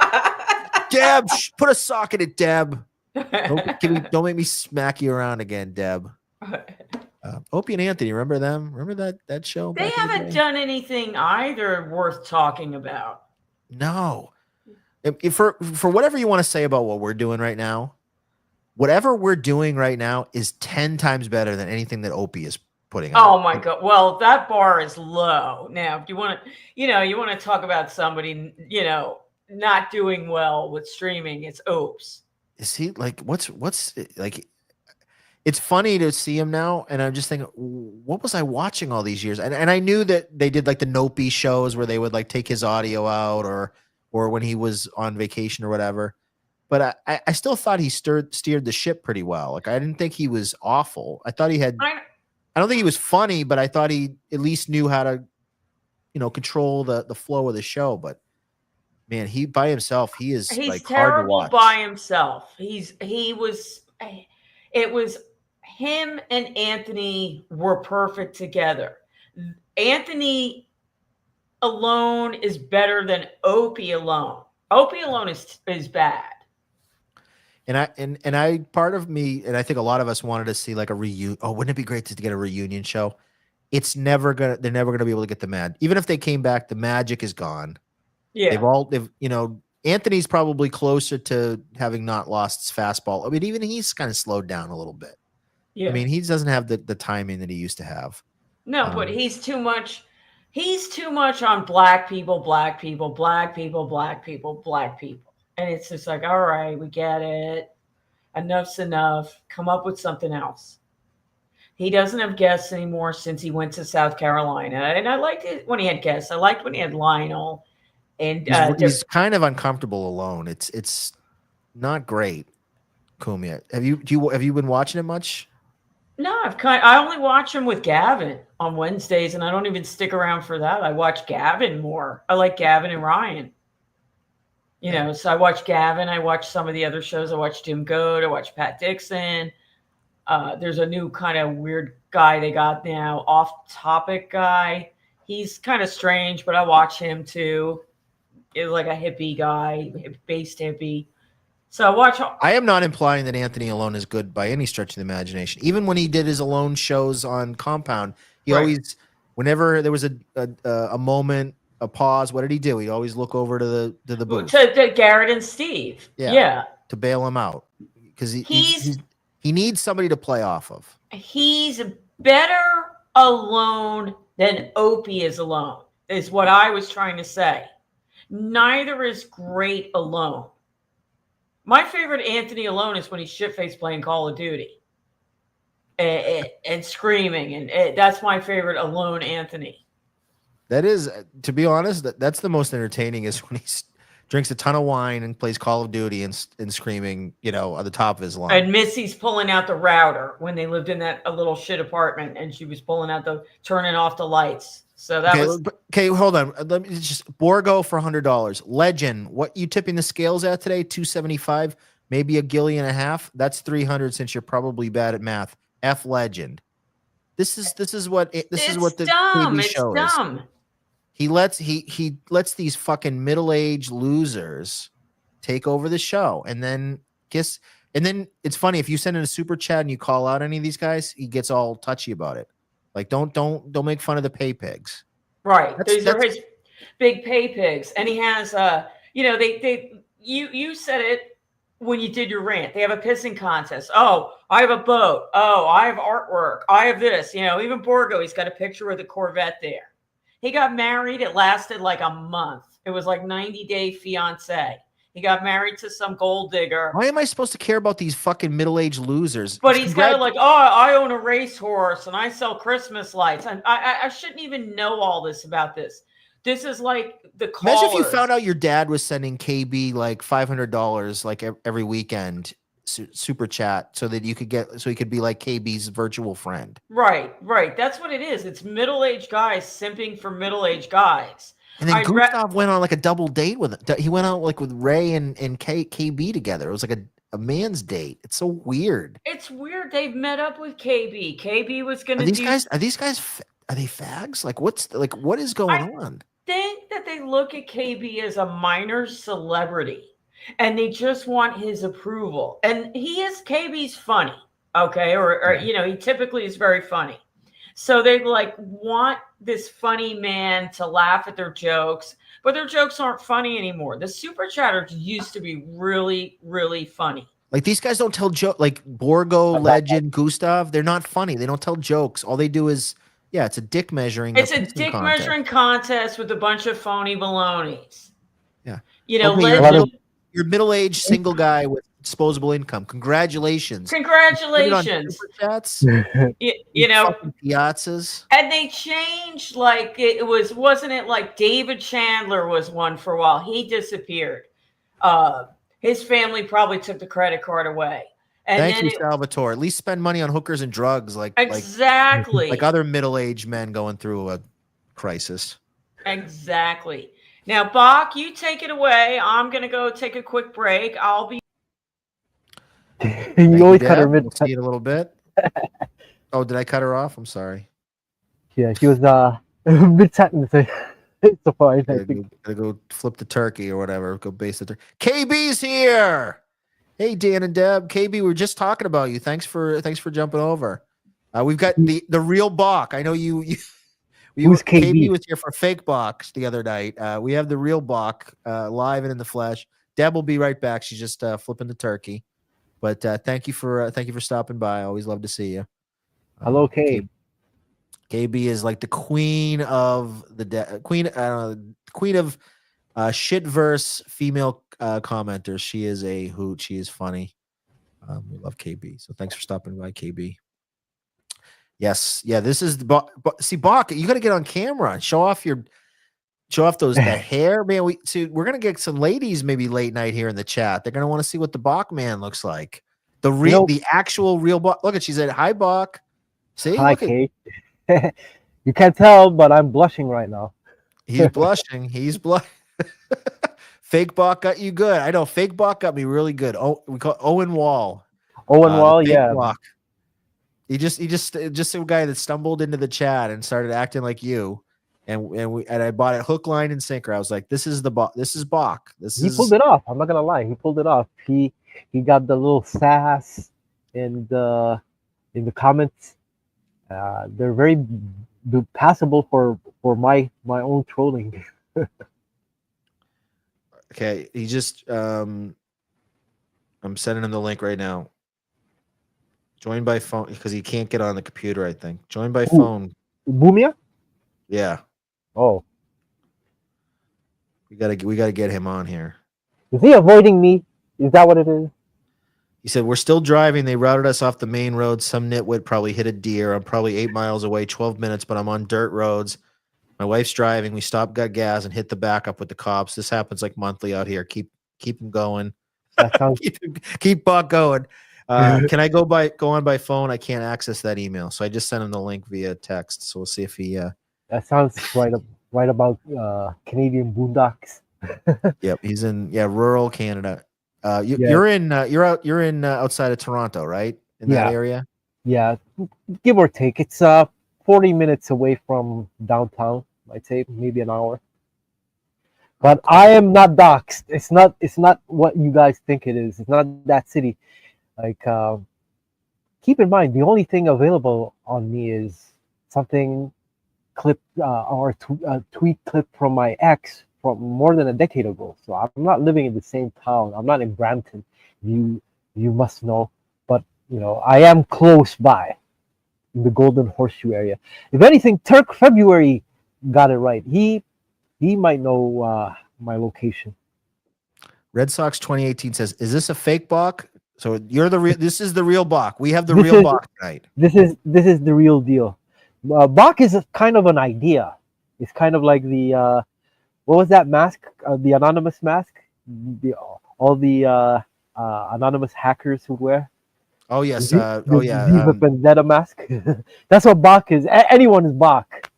Speaker 1: Deb, put a sock in it, Deb. Don't make me smack you around again, Deb. Opie and Anthony, remember them? Remember that show?
Speaker 2: They
Speaker 1: back in the
Speaker 2: haven't
Speaker 1: day?
Speaker 2: done anything either worth talking about.
Speaker 1: No. If for whatever you want to say about what we're doing right now, whatever we're doing right now is 10 times better than anything that Opie is putting out.
Speaker 2: Oh my God. Well, that bar is low. Now, if you want to, you want to talk about somebody, not doing well with streaming, it's Opes.
Speaker 1: Is he like, what's like, it's funny to see him now. And I'm just thinking, what was I watching all these years? And I knew that they did like the Nopey shows where they would like take his audio out or when he was on vacation or whatever. But I still thought he steered the ship pretty well. Like, I didn't think he was awful. I thought he had, I don't think he was funny, but I thought he at least knew how to, control the flow of the show. But man, he by himself, he's like
Speaker 2: terrible
Speaker 1: hard to watch.
Speaker 2: by himself. It was him and Anthony were perfect together. Anthony alone is better than Opie alone. Opie alone is bad.
Speaker 1: And I part of me, and I think a lot of us wanted to see like a reunion. Oh, wouldn't it be great to get a reunion show? They're never gonna be able to get the mad. Even if they came back, the magic is gone.
Speaker 2: Yeah.
Speaker 1: Anthony's probably closer to having not lost his fastball. I mean, even he's kind of slowed down a little bit. Yeah. I mean, he doesn't have the timing that he used to have.
Speaker 2: No, but he's too much. He's too much on black people, black people, black people, black people, black people. And it's just like, all right, we get it. Enough's enough. Come up with something else. He doesn't have guests anymore since he went to South Carolina. And I liked it when he had guests. I liked when he had Lionel. And
Speaker 1: he's kind of uncomfortable alone. It's not great. Kumia, have you been watching it much?
Speaker 2: No, I only watch him with Gavin on Wednesdays, and I don't even stick around for that. I watch Gavin more. I like Gavin and Ryan. So I watch Gavin. I watch some of the other shows. I watch Jim Goad. I watch Pat Dixon. There's a new kind of weird guy they got now, off-topic guy. He's kind of strange, but I watch him too. He's like a hippie guy, based hippie. So I
Speaker 1: am not implying that Anthony alone is good by any stretch of the imagination. Even when he did his alone shows on Compound, he always, whenever there was a moment, a pause, what did he do? He'd always look over to the booth.
Speaker 2: To Garrett and Steve. Yeah.
Speaker 1: To bail him out. Because he needs somebody to play off of.
Speaker 2: He's better alone than Opie is alone, is what I was trying to say. Neither is great alone. My favorite Anthony alone is when he's shit-faced playing Call of Duty and screaming. And that's my favorite alone Anthony.
Speaker 1: That is, to be honest, that's the most entertaining is when he drinks a ton of wine and plays Call of Duty and screaming, at the top of his lungs.
Speaker 2: And Missy's pulling out the router when they lived in that a little shit apartment, and she was pulling out turning off the lights. So that was
Speaker 1: okay. Hold on, let me just Borgo for $100. Legend, what you tipping the scales at today? 275, maybe a gilly and a half. That's 300 since you're probably bad at math. F Legend. This is what the TV show is.
Speaker 2: Dumb.
Speaker 1: He lets these fucking middle-aged losers take over the show, and then it's funny if you send in a super chat and you call out any of these guys, he gets all touchy about it. Like don't make fun of the pay pigs.
Speaker 2: Right. These are his big pay pigs, and he has you said it when you did your rant. They have a pissing contest. Oh, I have a boat. Oh, I have artwork. I have this. Even Borgo, he's got a picture with a Corvette there. He got married. It lasted like a month. It was like 90-day fiance. He got married to some gold digger.
Speaker 1: Why am I supposed to care about these fucking middle-aged losers?
Speaker 2: But he's kind of like, oh, I own a racehorse and I sell Christmas lights. And I shouldn't even know all this about this. This is like the callers.
Speaker 1: Imagine if you found out your dad was sending KB like $500 like every weekend super chat so that he could be like KB's virtual friend.
Speaker 2: Right. That's what it is. It's middle-aged guys simping for middle-aged guys.
Speaker 1: And then
Speaker 2: I'd re-
Speaker 1: Gustav went on like a double date with it. He went out like with Ray and KB together. It was like a man's date. It's so weird.
Speaker 2: It's weird. They've met up with KB. KB was going
Speaker 1: Are
Speaker 2: to
Speaker 1: these
Speaker 2: do.
Speaker 1: guys? Are they fags? Like what is going on?
Speaker 2: Think that they look at KB as a minor celebrity, and they just want his approval. And KB's funny, okay, or he typically is very funny. So they like want this funny man to laugh at their jokes, but their jokes aren't funny anymore. The super chatters used to be really, really funny.
Speaker 1: Like these guys don't tell jokes. Like Borgo, Legend, Gustav, they're not funny. They don't tell jokes. All they do is, it's a dick measuring.
Speaker 2: It's a dick measuring contest with a bunch of phony balonies.
Speaker 1: Yeah.
Speaker 2: Legend.
Speaker 1: You're a middle-aged single guy with disposable income. Congratulations.
Speaker 2: Congratulations.
Speaker 1: Chats, piazzas.
Speaker 2: And they changed, like wasn't it like David Chandler was one for a while? He disappeared. His family probably took the credit card away. And
Speaker 1: Thank you, Salvatore. At least spend money on hookers and drugs,
Speaker 2: exactly
Speaker 1: like other middle-aged men going through a crisis.
Speaker 2: Exactly. Now, Bach, you take it away. I'm gonna go take a quick break. I'll be.
Speaker 3: You always cut her mid.
Speaker 1: We'll see it a little bit. Oh, did I cut her off? I'm sorry.
Speaker 3: Yeah, she was mid sentence. It's so fine.
Speaker 1: Gotta go flip the turkey or whatever. Go base the turkey. KB's here. Hey, Dan and Deb. KB, we were just talking about you. Thanks for jumping over. We've got the real Bach. I know you.
Speaker 3: Who's KB?
Speaker 1: KB was here for fake Bach the other night. We have the real Bach live and in the flesh. Deb will be right back. She's just flipping the turkey. But thank you for stopping by. I always love to see you.
Speaker 3: Hello, Kay.
Speaker 1: KB is like the queen of the queen of shitverse female commenters. She is a hoot. She is funny. We love KB. So thanks for stopping by, KB. Yes, yeah. This is see, Bach. You got to get on camera and show off those the hair, man. We're gonna get some ladies maybe late night here in the chat. They're gonna want to see what the Bach man looks like. The actual real Bach. Look at she said hi, Bach. See,
Speaker 3: hi, Kate. You can't tell, but I'm blushing right now.
Speaker 1: He's blushing. He's blushing. Fake Bach got you good. I know. Fake Bach got me really good. Oh, we call Owen Wall.
Speaker 3: Owen Wall, yeah.
Speaker 1: Bach. He just a guy that stumbled into the chat and started acting like you, and I bought it hook, line, and sinker. I was like, this is Bach. He
Speaker 3: pulled it off. I'm not gonna lie. He pulled it off. He got the little sass in the comments. They're very passable for my own trolling.
Speaker 1: Okay, he just I'm sending him the link right now. Join by phone because he can't get on the computer, I think. Join by phone.
Speaker 3: Boomia?
Speaker 1: Yeah.
Speaker 3: Oh.
Speaker 1: We gotta get him on here.
Speaker 3: Is he avoiding me? Is that what it is?
Speaker 1: He said, we're still driving. They routed us off the main road. Some nitwit probably hit a deer. I'm probably 8 miles away, 12 minutes, but I'm on dirt roads. My wife's driving. We stopped, got gas, and hit the backup with the cops. This happens like monthly out here. Keep him going.
Speaker 3: That sounds...
Speaker 1: keep Buck going. Can I go on by phone? I can't access that email, so I just sent him the link via text. So we'll see if he.
Speaker 3: That sounds right about Canadian boondocks.
Speaker 1: Yep, he's in rural Canada. You're in outside of Toronto, right? In that area.
Speaker 3: Yeah, give or take. It's 40 minutes away from downtown. I'd say maybe an hour. But I am not doxxed. It's not what you guys think it is. It's not that city. Like, keep in mind, the only thing available on me is something clip or a tweet clip from my ex from more than a decade ago. So I'm not living in the same town. I'm not in Brampton. You must know, but I am close by in the Golden Horseshoe area. If anything, Turk February got it right. He might know my location.
Speaker 1: Red Sox 2018 says, "Is this a fake Bach?" So you're this is the real Bach. We have the real Bach tonight.
Speaker 3: This is the real deal. Bach is kind of an idea. It's kind of like the what was that mask? The anonymous mask. All the anonymous hackers would wear.
Speaker 1: Oh yes.
Speaker 3: The Vendetta mask. That's what Bach is. Anyone is Bach.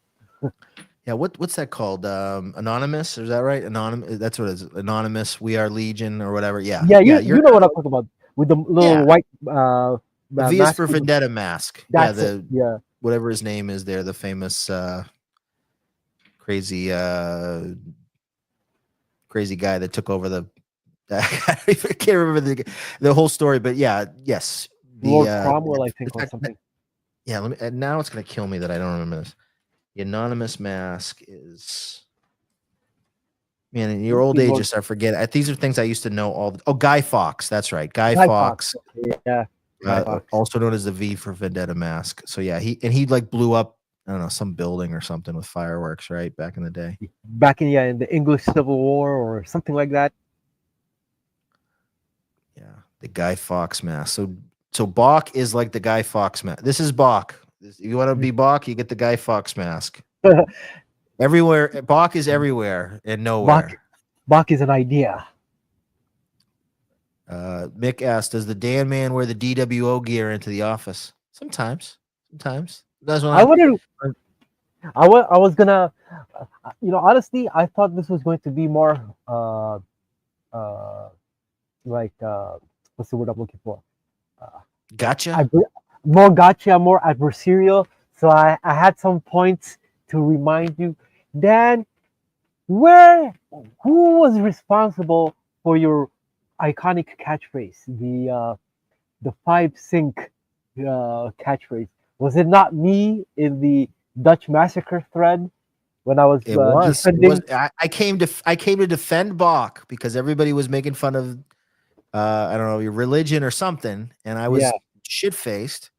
Speaker 1: Yeah, what's that called? Anonymous, is that right? Anonymous. That's what it is. Anonymous. We are Legion or whatever. Yeah,
Speaker 3: Yeah,
Speaker 1: yeah.
Speaker 3: you know what I'm talking about with the little
Speaker 1: Yeah.
Speaker 3: white
Speaker 1: The V is
Speaker 3: mask.
Speaker 1: for Vendetta mask. Yeah,
Speaker 3: That's it. Yeah.
Speaker 1: whatever his name is there, the famous crazy crazy guy that took over the I can't remember the whole story, but yeah, yes.
Speaker 3: Lord Cromwell, I think,
Speaker 1: in
Speaker 3: or
Speaker 1: fact,
Speaker 3: something.
Speaker 1: yeah, let me and now it's gonna kill me that I don't remember this. The anonymous mask is man, in your old age,
Speaker 3: Lord
Speaker 1: just I forget. These are things I used to know all Guy Fawkes, that's right. Guy
Speaker 3: Guy
Speaker 1: Fawkes.
Speaker 3: Fawkes. Yeah. Guy Fawkes.
Speaker 1: Also known as the V for Vendetta mask. So yeah, he like blew up, I don't know, some building or something with fireworks, right? Back in the day.
Speaker 3: Back in the English Civil War or something like that.
Speaker 1: Yeah, the Guy Fawkes mask. So Bach is like the Guy Fawkes mask. This is Bach. If you want to be Bach, you get the Guy Fawkes mask. Everywhere, Bach is everywhere and nowhere.
Speaker 3: Bach is an idea.
Speaker 1: Mick asked, "Does the Dan man wear the DWO gear into the office?" Sometimes. That's when
Speaker 3: I wonder. I was gonna, honestly, I thought this was going to be more, like, what's the word I'm looking for?
Speaker 1: Gotcha.
Speaker 3: More gotcha, more adversarial. So I had some points to remind you, Dan, who was responsible for your iconic catchphrase, the 5 sync catchphrase? Was it not me in the Dutch massacre thread when I was defending?
Speaker 1: I came to defend Bach because everybody was making fun of I don't know, your religion or something, and I was shit faced,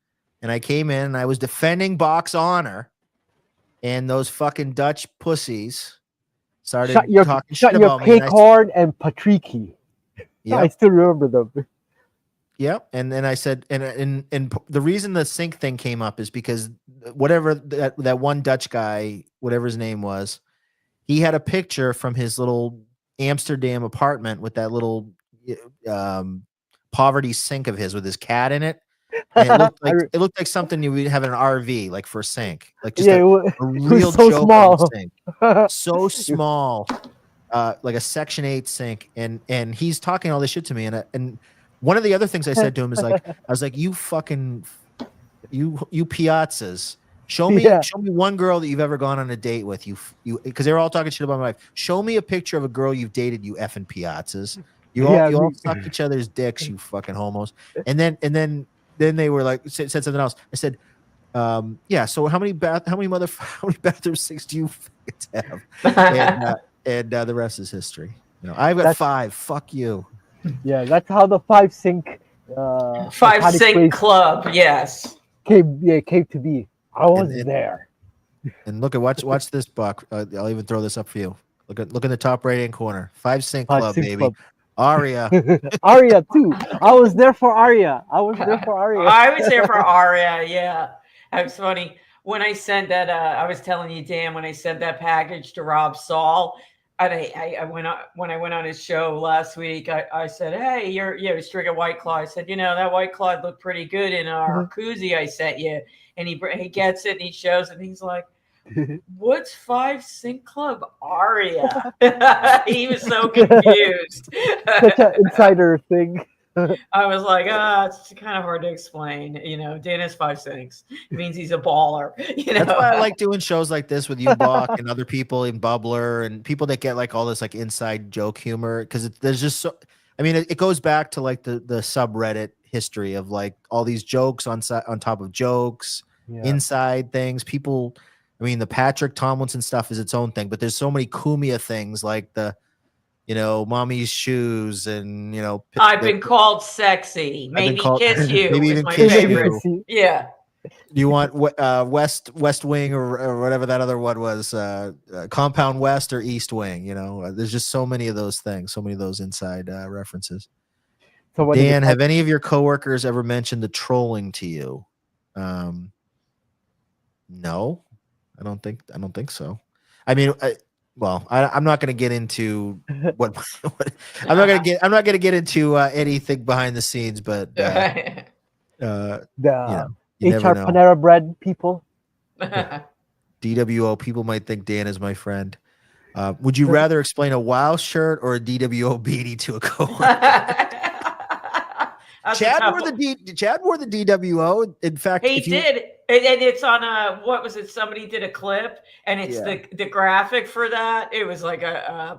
Speaker 1: and I came in and I was defending Bach's honor, and those fucking Dutch pussies started talking shit about me.
Speaker 3: Shut your Paycard and Patricky. Yep. I still remember them.
Speaker 1: Yep. And then I said, and the reason the sync thing came up is because whatever that one Dutch guy, whatever his name was, he had a picture from his little Amsterdam apartment with that little poverty sink of his with his cat in it. And it looked like something you would have in an RV, like for a sink, like just a real
Speaker 3: so
Speaker 1: joke
Speaker 3: small.
Speaker 1: sink, so small, like a Section 8 sink. And he's talking all this shit to me, and one of the other things I said to him is like, I was like, you fucking, you piazzas. Show me one girl that you've ever gone on a date with. You, because they were all talking shit about my wife. Show me a picture of a girl you've dated. You effing piazzas. You all suck each other's dicks. You fucking homos. And then they were like said something else. I said, yeah. So how many bathroom sinks do you have? And the rest is history. You know, I've got 5. Fuck you.
Speaker 3: Yeah, that's how the 5 sync
Speaker 2: 5 sync club, yes,
Speaker 3: came to be. I was there.
Speaker 1: And look at watch this, Buck. I'll even throw this up for you. Look in the top right hand corner. 5 sync club, baby. Club. Aria.
Speaker 3: Aria too. I was there for Aria.
Speaker 2: I was there for Aria. Yeah, it was funny when I sent that. I was telling you, Dan, when I sent that package to Rob Saul. I went on when I went on his show last week. I said, "Hey, he's drinking White Claw." I said, that White Claw looked pretty good in our koozie I sent you. And he gets it and he shows it and he's like, "What's 5 Sync Club Aria?" He was so confused.
Speaker 3: Such an insider thing.
Speaker 2: I was like, it's kind of hard to explain. Dan has 5 syncs. It means he's a baller.
Speaker 1: That's why I like doing shows like this with you, Bach, and other people in Bubbler and people that get like all this like inside joke humor. Because there's just so, I mean, it goes back to like the subreddit history of like all these jokes on top of jokes, inside things. People, I mean, the Patrick Tomlinson stuff is its own thing, but there's so many Kumia things like the, mommy's shoes and,
Speaker 2: I've been called sexy. Maybe kiss you.
Speaker 1: Maybe even
Speaker 2: my
Speaker 1: kiss
Speaker 2: favorite.
Speaker 1: you.
Speaker 2: Yeah.
Speaker 1: You want West Wing or whatever that other one was, Compound West or East Wing, there's just so many of those things, so many of those inside references. So Dan, have any of your coworkers ever mentioned the trolling to you? No, I don't think so. I mean, I'm not going to get into what I'm not going to get into anything behind the scenes, but
Speaker 3: the HR Panera Bread people.
Speaker 1: Dan DWO. People might think Dan is my friend. Would you rather explain a WoW shirt or a DWO beanie to a coworker? Chad wore the DWO. In fact,
Speaker 2: He did, and it's on a what was it? Somebody did a clip, and it's the graphic for that. It was like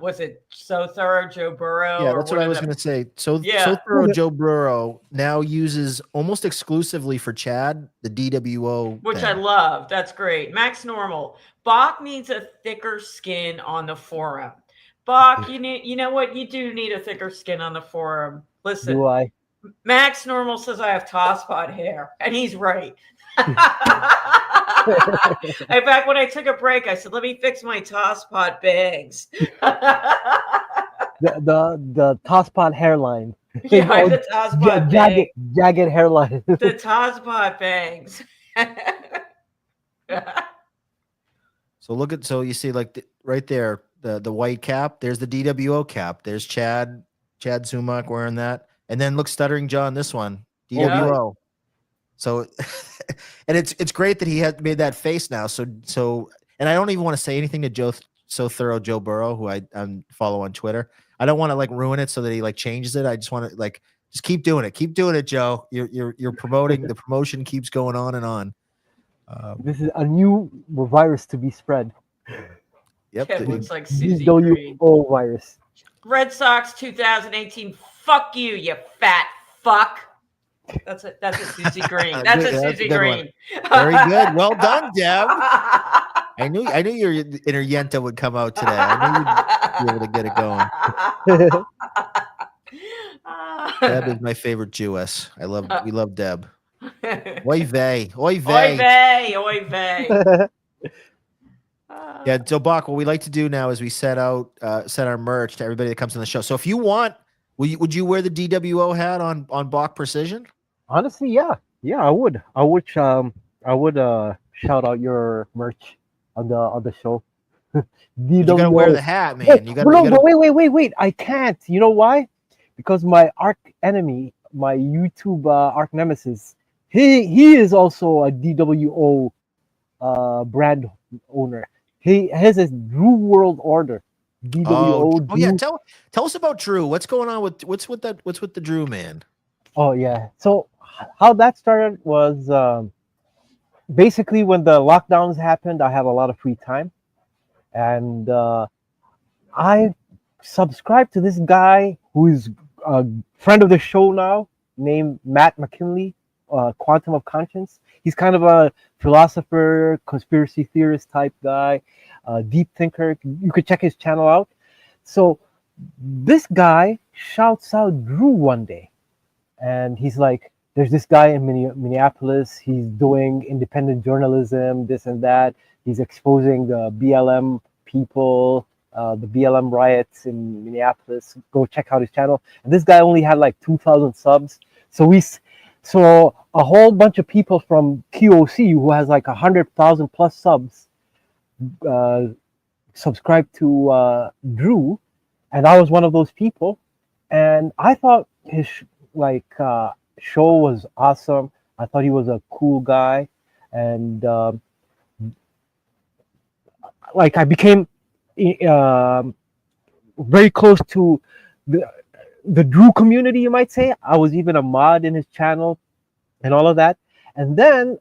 Speaker 2: was it So Thorough Joe Burrow?
Speaker 1: Yeah, that's what I was going to say. So Thorough Joe Burrow now uses almost exclusively for Chad the DWO,
Speaker 2: which
Speaker 1: thing.
Speaker 2: I love. That's great. Max Normal. Bach needs a thicker skin on the forum. Bach, you know what? You do need a thicker skin on the forum. Listen.
Speaker 3: Do I?
Speaker 2: Max Normal says I have tosspot hair, and he's right. In fact, when I took a break, I said, "Let me fix my tosspot bangs."
Speaker 3: the tosspot hairline.
Speaker 2: Yeah, the tosspot
Speaker 3: jagged hairline.
Speaker 2: The tosspot bangs.
Speaker 1: So you see like right there the white cap. There's the DWO cap. There's Chad Sumac wearing that. And then look, Stuttering John, this one, DWO. Yeah. So, and it's great that he has made that face now. So, and I don't even want to say anything to So Thorough Joe Burrow, who I follow on Twitter. I don't want to like ruin it so that he like changes it. I just want to like just keep doing it, Joe. You're promoting. The promotion keeps going on and on.
Speaker 3: This is a new virus to be spread.
Speaker 1: Yep,
Speaker 2: it looks like Susie Green.
Speaker 3: DWO virus.
Speaker 2: Red Sox 2018. Fuck you, you fat fuck. That's a Susie Green. That's a Susie Green.
Speaker 1: Very good. Well done, Deb. I knew your inner Yenta would come out today. I knew you'd be able to get it going. Deb is my favorite Jewess. We love Deb. Oy vey. Oy vey.
Speaker 2: Oy vey. Oy vey.
Speaker 1: Yeah, so Bach, what we like to do now is we set our merch to everybody that comes on the show. So if you want, would you wear the DWO hat on Bach Precision?
Speaker 3: Honestly, yeah, I would. I would shout out your merch on the show.
Speaker 1: You gotta wear the hat, man.
Speaker 3: Wait. I can't. You know why? Because my arch enemy, my YouTube arch nemesis, he is also a DWO brand owner. His is Drew World Order. DWO.
Speaker 1: Oh yeah, tell us about Drew. What's going on with what's with the Drew man?
Speaker 3: Oh yeah. So how that started was basically when the lockdowns happened, I have a lot of free time, and I subscribed to this guy who is a friend of the show now, named Matt McKinley, Quantum of Conscience. He's kind of a philosopher, conspiracy theorist type guy, deep thinker. You could check his channel out. So this guy shouts out Drew one day, and he's like, there's this guy in Minneapolis. He's doing independent journalism, this and that. He's exposing the BLM people, the BLM riots in Minneapolis. Go check out his channel. And this guy only had like 2,000 subs. So a whole bunch of people from QOC who has like 100,000 plus subs subscribed to Drew, and I was one of those people. And I thought his show was awesome. I thought he was a cool guy, and I became very close to the Drew community, you might say. I was even a mod in his channel and all of that. And then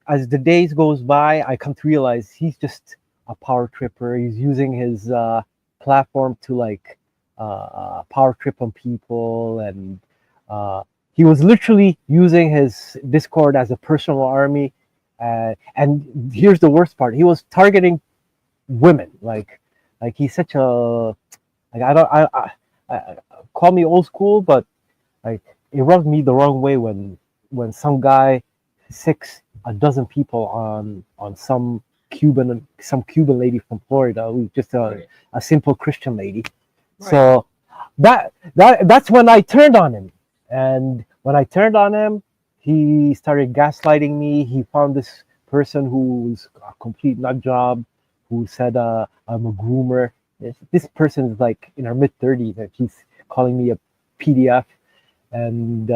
Speaker 3: as the days goes by, I come to realize he's just a power tripper. He's using his platform to power trip on people, and he was literally using his Discord as a personal army. And here's the worst part: he was targeting women. Like he's such a I call me old school, but it rubbed me the wrong way when some guy a dozen people on some Cuban lady from Florida who's just a simple Christian lady. Right. So that's when I turned on him. And when I turned on him, he started gaslighting me. He found this person who's a complete nut job, who said I'm a groomer. This person is like in her mid-30s, and she's calling me a PDF, and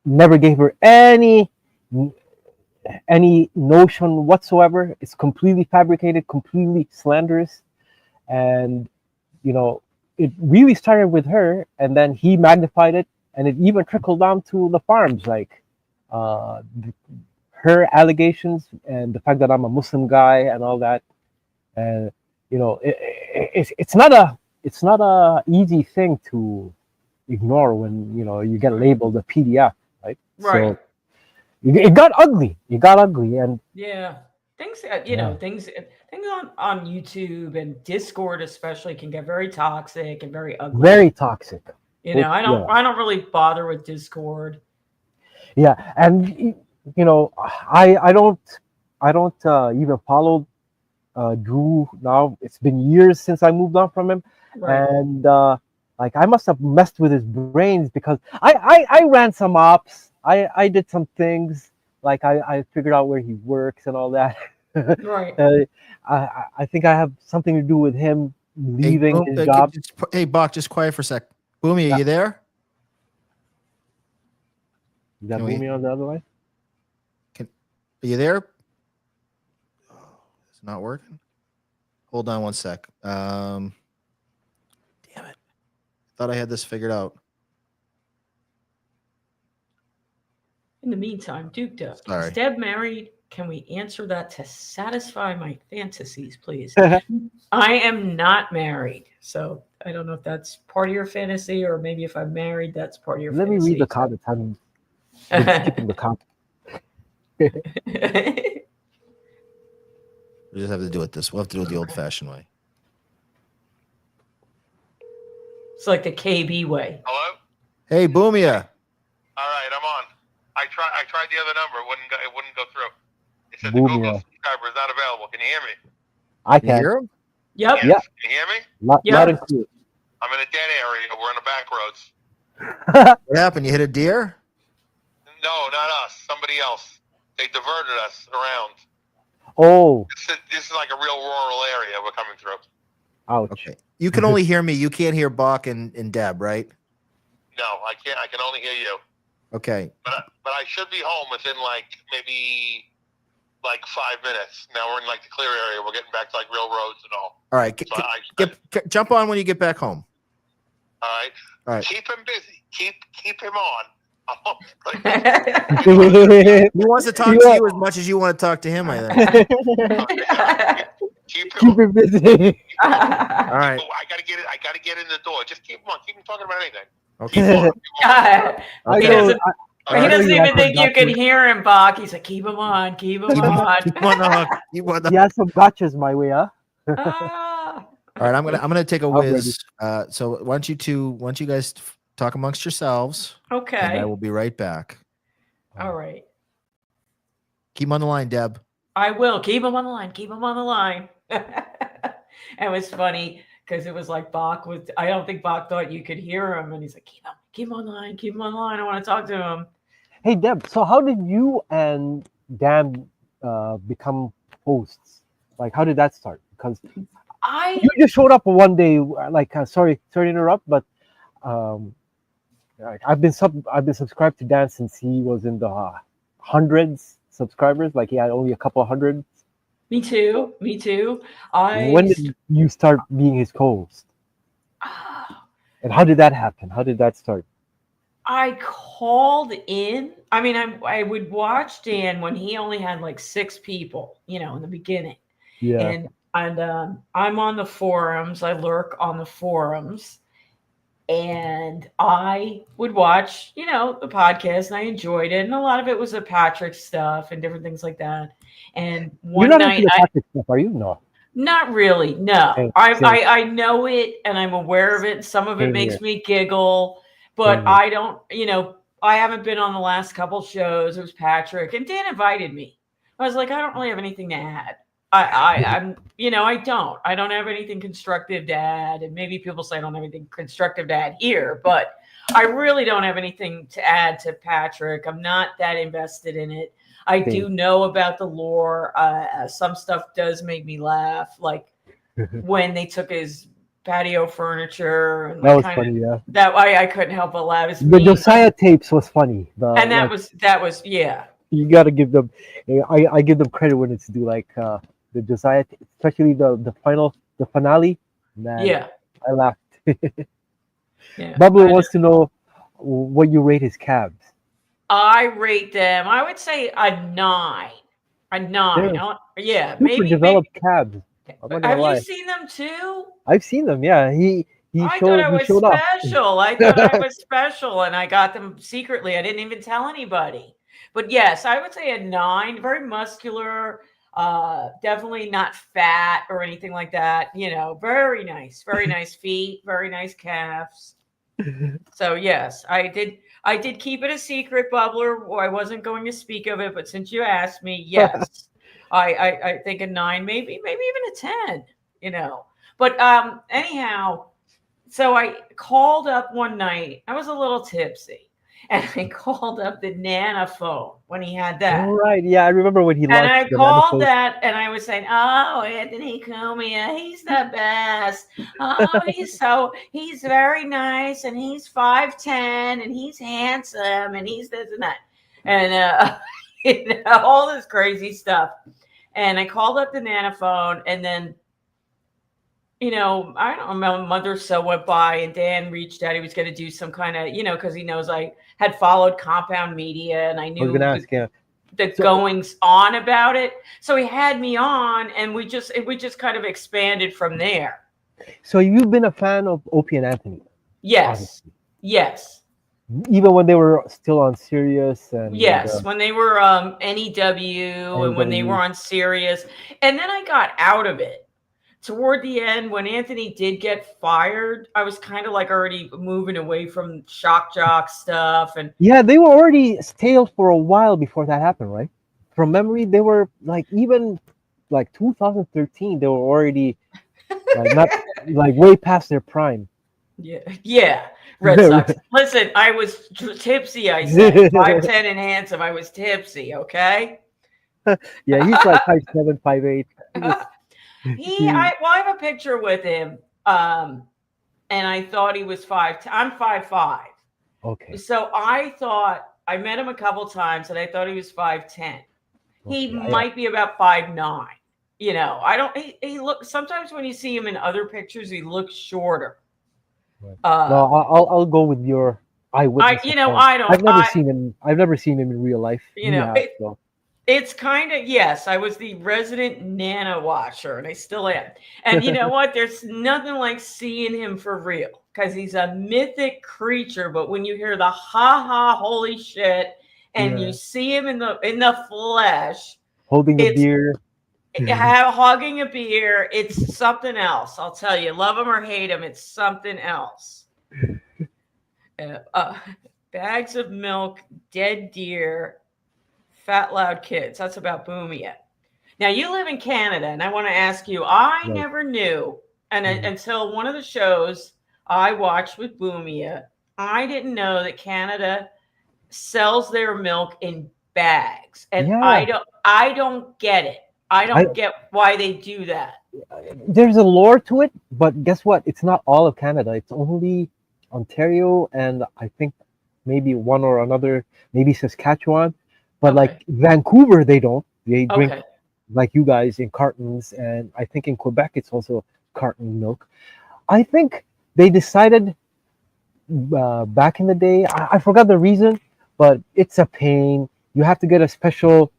Speaker 3: never gave her any any notion whatsoever. It's completely fabricated, completely slanderous, and you know, it really started with her, and then he magnified it, and it even trickled down to the farms, like uh, her allegations and the fact that I'm a Muslim guy and all that. And you know, it's not a easy thing to ignore when you know you get labeled a PDF, right?
Speaker 2: Right.
Speaker 3: So it got ugly. It got ugly, and
Speaker 2: Yeah. Things,
Speaker 3: yeah,
Speaker 2: things on YouTube and Discord especially can get very toxic and very ugly.
Speaker 3: very toxic.
Speaker 2: You know,
Speaker 3: Yeah.
Speaker 2: I don't really bother with Discord.
Speaker 3: Yeah, and you know, I don't even follow Drew now. It's been years since I moved on from him,
Speaker 2: Right.
Speaker 3: and like I must have messed with his brains because I ran some ops. I did some things like I figured out where he works and all that.
Speaker 2: Right.
Speaker 3: I think I have something to do with him leaving his job.
Speaker 1: Hey, Bach, just quiet for a sec. Boomy, are you there?
Speaker 3: Is that
Speaker 1: Can we-
Speaker 3: Boomy on the other line?
Speaker 1: Are you there? It's not working. Hold on one sec. Damn it. Thought I had this figured out.
Speaker 2: In the meantime, Duke Duck,
Speaker 1: Sorry.
Speaker 2: is Deb married? Can we answer that to satisfy my fantasies, please? I am not married, so I don't know if that's part of your fantasy, or maybe if I'm married, that's part of your
Speaker 3: Let me
Speaker 2: fantasy.
Speaker 3: read the comments. I'm skipping the comments.
Speaker 1: We just have to do it this. We'll have to do it the old-fashioned way.
Speaker 2: It's like the KB way.
Speaker 4: Hello?
Speaker 1: Hey, Boomia.
Speaker 4: All right, I'm on. I tried the other number. It wouldn't go through. It said
Speaker 3: Boom,
Speaker 4: the Google
Speaker 3: yeah.
Speaker 4: subscriber is not available. Can you hear me?
Speaker 3: I
Speaker 1: Can you
Speaker 3: can.
Speaker 1: hear him?
Speaker 2: Yep.
Speaker 3: Yeah.
Speaker 4: Can you hear me?
Speaker 2: Yeah.
Speaker 3: Not included.
Speaker 4: I'm in a dead area. We're on the back roads.
Speaker 1: What happened? You hit a deer?
Speaker 4: No, not us. Somebody else. They diverted us around.
Speaker 3: Oh,
Speaker 4: This is like a real rural area we're coming through.
Speaker 3: ouch.
Speaker 1: Okay. You can only hear me. You can't hear Bach and Deb, right?
Speaker 4: No, I can't. I can only hear you.
Speaker 1: Okay.
Speaker 4: But I should be home within like maybe like 5 minutes. Now we're in like the clear area. We're getting back to like real roads and all.
Speaker 1: All right.
Speaker 4: So
Speaker 1: Jump on when you get back home.
Speaker 4: all right.
Speaker 1: All right.
Speaker 4: Keep him busy. Keep him on.
Speaker 1: He wants to talk to you as much as you want to talk to him, I think.
Speaker 4: Keep him.
Speaker 3: Keep it busy.
Speaker 1: All right.
Speaker 4: I gotta get in the door. Just keep him on. Keep him talking about anything.
Speaker 1: Okay.
Speaker 4: Keep on.
Speaker 3: I
Speaker 2: He
Speaker 3: know-
Speaker 2: doesn't-
Speaker 3: I
Speaker 2: He
Speaker 3: know
Speaker 2: doesn't
Speaker 3: you
Speaker 2: even
Speaker 3: have
Speaker 2: think you
Speaker 3: some
Speaker 2: can hear him, Bach. He's like, keep him on, keep him on.
Speaker 1: Keep on the hook. Keep on the
Speaker 3: He has some gotchas my way, huh?
Speaker 2: Ah.
Speaker 1: All right, I'm gonna take a
Speaker 3: I'm ready.
Speaker 1: whiz. So why don't you guys talk amongst yourselves, and
Speaker 2: Okay.
Speaker 1: I will be right back.
Speaker 2: All right.
Speaker 1: Keep 'em on the line, Deb.
Speaker 2: I will keep him on the line. Keep him on the line. It was funny because it was like Bach was. I don't think Bach thought you could hear him, and he's like, keep him on the line. Keep him on the line. I want to talk to him.
Speaker 3: Hey, Deb, so how did you and Dan become hosts? Like, how did that start? Because you just showed up one day. Like, sorry to interrupt, but like, I've been subscribed to Dan since he was in the hundreds subscribers. Like, he had only a couple of hundred.
Speaker 2: Me too. Me too.
Speaker 3: When did you start being his co-host?
Speaker 2: Ah,
Speaker 3: And how did that happen? How did that start?
Speaker 2: I called in. I mean, I would watch Dan when he only had like 6 people, in the beginning.
Speaker 3: Yeah.
Speaker 2: And I'm on the forums. I lurk on the forums, and I would watch, the podcast, and I enjoyed it. And a lot of it was the Patrick stuff and different things like that. And one
Speaker 3: You're not
Speaker 2: night,
Speaker 3: into the Patrick stuff, are you? No.
Speaker 2: not really. No,
Speaker 3: Same, same.
Speaker 2: I know it, and I'm aware of it. Some of it
Speaker 3: Same
Speaker 2: makes
Speaker 3: here.
Speaker 2: me giggle, but
Speaker 3: Same here.
Speaker 2: I don't. I haven't been on the last couple shows. It was Patrick, and Dan invited me. I was like, I don't really have anything to add. I don't have anything constructive to add, and maybe people say I don't have anything constructive to add here, but I really don't have anything to add to Patrick. I'm not that invested in it. I do know about the lore. Some stuff does make me laugh, like when they took his patio furniture. And
Speaker 3: That was funny, yeah.
Speaker 2: That I couldn't help but laugh. It's
Speaker 3: The
Speaker 2: mean.
Speaker 3: Josiah tapes was funny.
Speaker 2: And that was yeah.
Speaker 3: You gotta give them. I give them credit when it's due. Like the Josiah, especially the finale. Man,
Speaker 2: Yeah.
Speaker 3: I laughed.
Speaker 2: Yeah.
Speaker 3: Bubbler wants to know what you rate his cabs.
Speaker 2: I rate them, I would say a 9. A 9.
Speaker 3: They're
Speaker 2: Yeah,
Speaker 3: super
Speaker 2: maybe.
Speaker 3: developed cabs. I'm not gonna
Speaker 2: Have you
Speaker 3: lie.
Speaker 2: seen them too?
Speaker 3: I've seen them. Yeah,
Speaker 2: I thought I
Speaker 3: he
Speaker 2: was
Speaker 3: showed off.
Speaker 2: special. I thought I was special, and I got them secretly. I didn't even tell anybody. But yes, I would say a 9. Very muscular. Definitely not fat or anything like that. Very nice. Very nice feet. Very nice calves. So yes, I did. I did keep it a secret, Bubbler. Or I wasn't going to speak of it, but since you asked me, yes, I think a 9, maybe even a 10. But anyhow, so I called up one night. I was a little tipsy, and I called up the Nana phone when he had that.
Speaker 3: All right. Yeah, I remember when he
Speaker 2: And
Speaker 3: launched
Speaker 2: I
Speaker 3: the
Speaker 2: called
Speaker 3: Manifold.
Speaker 2: that, and I was saying, "Oh, Anthony Cumia, he's the best. Oh, he's very nice, and he's 5'10", and he's handsome, and he's this and that, and all this crazy stuff." And I called up the Nana phone, and then I don't know, a month or so went by, and Dan reached out. He was going to do some kind of, because he knows I had followed Compound Media, and I
Speaker 3: I was
Speaker 2: knew
Speaker 3: gonna ask. Yeah.
Speaker 2: the
Speaker 3: So,
Speaker 2: goings on about it. So he had me on, and we just kind of expanded from there.
Speaker 3: so you've been a fan of Opie and Anthony,
Speaker 2: Yes,
Speaker 3: obviously,
Speaker 2: yes,
Speaker 3: even when they were still on Sirius and
Speaker 2: yes. When they were NEW, and when they were
Speaker 3: NEW.
Speaker 2: on Sirius, and then I got out of it. Toward the end, when Anthony did get fired, I was kind of like already moving away from shock jock stuff. And
Speaker 3: Yeah, they were already stale for a while before that happened, right? From memory, they were like even like 2013. They were already like not like way past their prime.
Speaker 2: yeah, Red Sox. Listen, I was tipsy. I said 5'10" and handsome. I was tipsy. Okay.
Speaker 3: Yeah, he's like 5'7", 5'8".
Speaker 2: I have a picture with him. And I thought he was 5'10". I'm 5'5".
Speaker 3: Okay.
Speaker 2: So I thought I met him a couple times, and I thought he was 5'10". He
Speaker 3: Okay,
Speaker 2: might be about 5'9". I don't. He look. Sometimes when you see him in other pictures, he looks shorter.
Speaker 3: Right. No, I'll go with your eyewitness.
Speaker 2: I don't.
Speaker 3: I've never seen him. I've never seen him in real life. So.
Speaker 2: It's kind of, yes, I was the resident Nana watcher, and I still am. And you know what? There's nothing like seeing him for real, because he's a mythic creature. But when you hear the ha holy shit, and you see him in the flesh,
Speaker 3: holding a beer,
Speaker 2: hugging a beer, it's something else. I'll tell you, love him or hate him, it's something else. Bags of milk, dead deer, fat loud kids. That's about Boomia. Now you live in Canada, and I want to ask you. I never knew, and until one of the shows I watched with Boomia, I didn't know that Canada sells their milk in bags, and I don't get it. I don't get why they do that.
Speaker 3: There's a lore to it, but guess what? It's not all of Canada. It's only Ontario, and I think maybe one or another, maybe Saskatchewan. But like Vancouver, they don't. They drink like you guys in cartons, and I think in Quebec it's also carton milk. I think they decided back in the day. I forgot the reason, but it's a pain. You have to get a special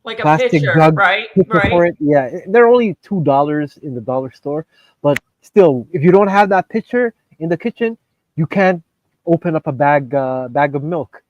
Speaker 2: like a
Speaker 3: plastic
Speaker 2: pitcher,
Speaker 3: jug
Speaker 2: right?
Speaker 3: for it. Yeah, they're only $2 in the dollar store, but still, if you don't have that pitcher in the kitchen, you can't open up a bag of milk.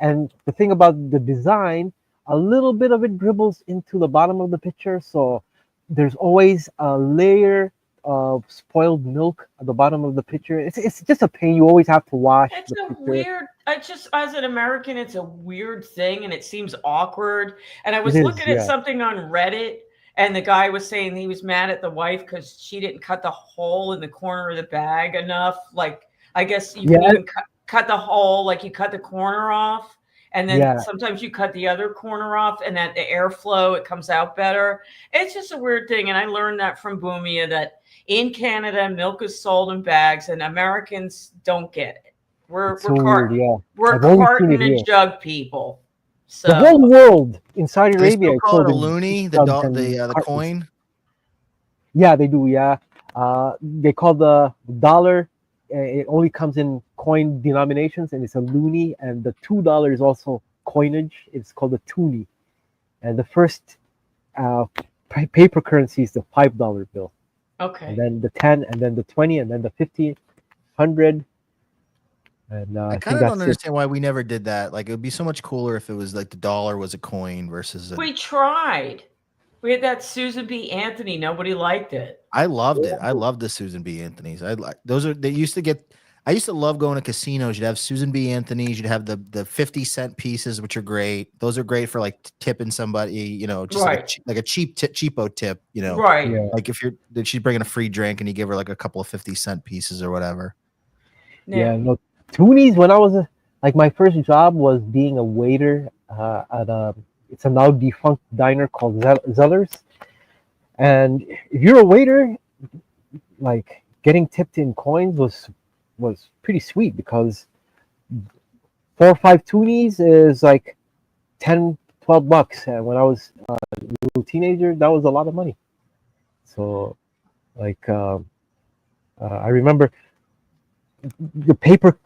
Speaker 3: And the thing about the design, a little bit of it dribbles into the bottom of the pitcher. So there's always a layer of spoiled milk at the bottom of the pitcher. It's just a pain. You always have to wash
Speaker 2: It's
Speaker 3: the
Speaker 2: a
Speaker 3: pitcher.
Speaker 2: weird, as an American, it's a weird thing, and it seems awkward. And I was looking at something on Reddit, and the guy was saying he was mad at the wife because she didn't cut the hole in the corner of the bag enough. Like, I guess you can even cut the hole, like you cut the corner off, and then sometimes you cut the other corner off, and that the airflow, it comes out better. It's just a weird thing, and I learned that from Boomia, that in Canada milk is sold in bags, and Americans don't get it. We're
Speaker 3: weird,
Speaker 2: we're carton and jug people. So
Speaker 3: The whole world in Saudi
Speaker 1: Do they still
Speaker 3: Arabia
Speaker 1: call it a
Speaker 3: sold in
Speaker 1: loony,
Speaker 3: tubs and
Speaker 1: the
Speaker 3: cartons.
Speaker 1: coin?
Speaker 3: Yeah, they do. Yeah, they call the dollar. It only comes in coin denominations, and it's a loonie. And the $2 is also coinage. It's called a toonie. And the first paper currency is the $5 bill,
Speaker 2: okay.
Speaker 3: and then the 10, and then the 20, and then the 50, 100. And
Speaker 1: I
Speaker 3: I
Speaker 1: kind
Speaker 3: think
Speaker 1: of
Speaker 3: that's
Speaker 1: don't
Speaker 3: it.
Speaker 1: understand why we never did that. Like, it would be so much cooler if it was like the dollar was a coin versus a.
Speaker 2: We tried. We had that Susan B. Anthony. Nobody liked it.
Speaker 1: I loved it. I loved the Susan B. Anthony's. I like those are they used to get. I used to love going to casinos. You'd have Susan B. Anthony's. You'd have the 50-cent pieces, which are great. Those are great for like tipping somebody. You know, just
Speaker 2: Right.
Speaker 1: like a cheapo tip. You know,
Speaker 2: Right.
Speaker 3: Yeah.
Speaker 1: like if she's bringing a free drink and you give her like a couple of 50-cent pieces or whatever.
Speaker 3: Yeah, no, toonies. When I was like my first job was being a waiter at it's a now defunct diner called Zeller's. And if you're a waiter, like getting tipped in coins was pretty sweet because 4 or 5 toonies is like 10, $12. And when I was a little teenager, that was a lot of money. So, like, I remember the paper.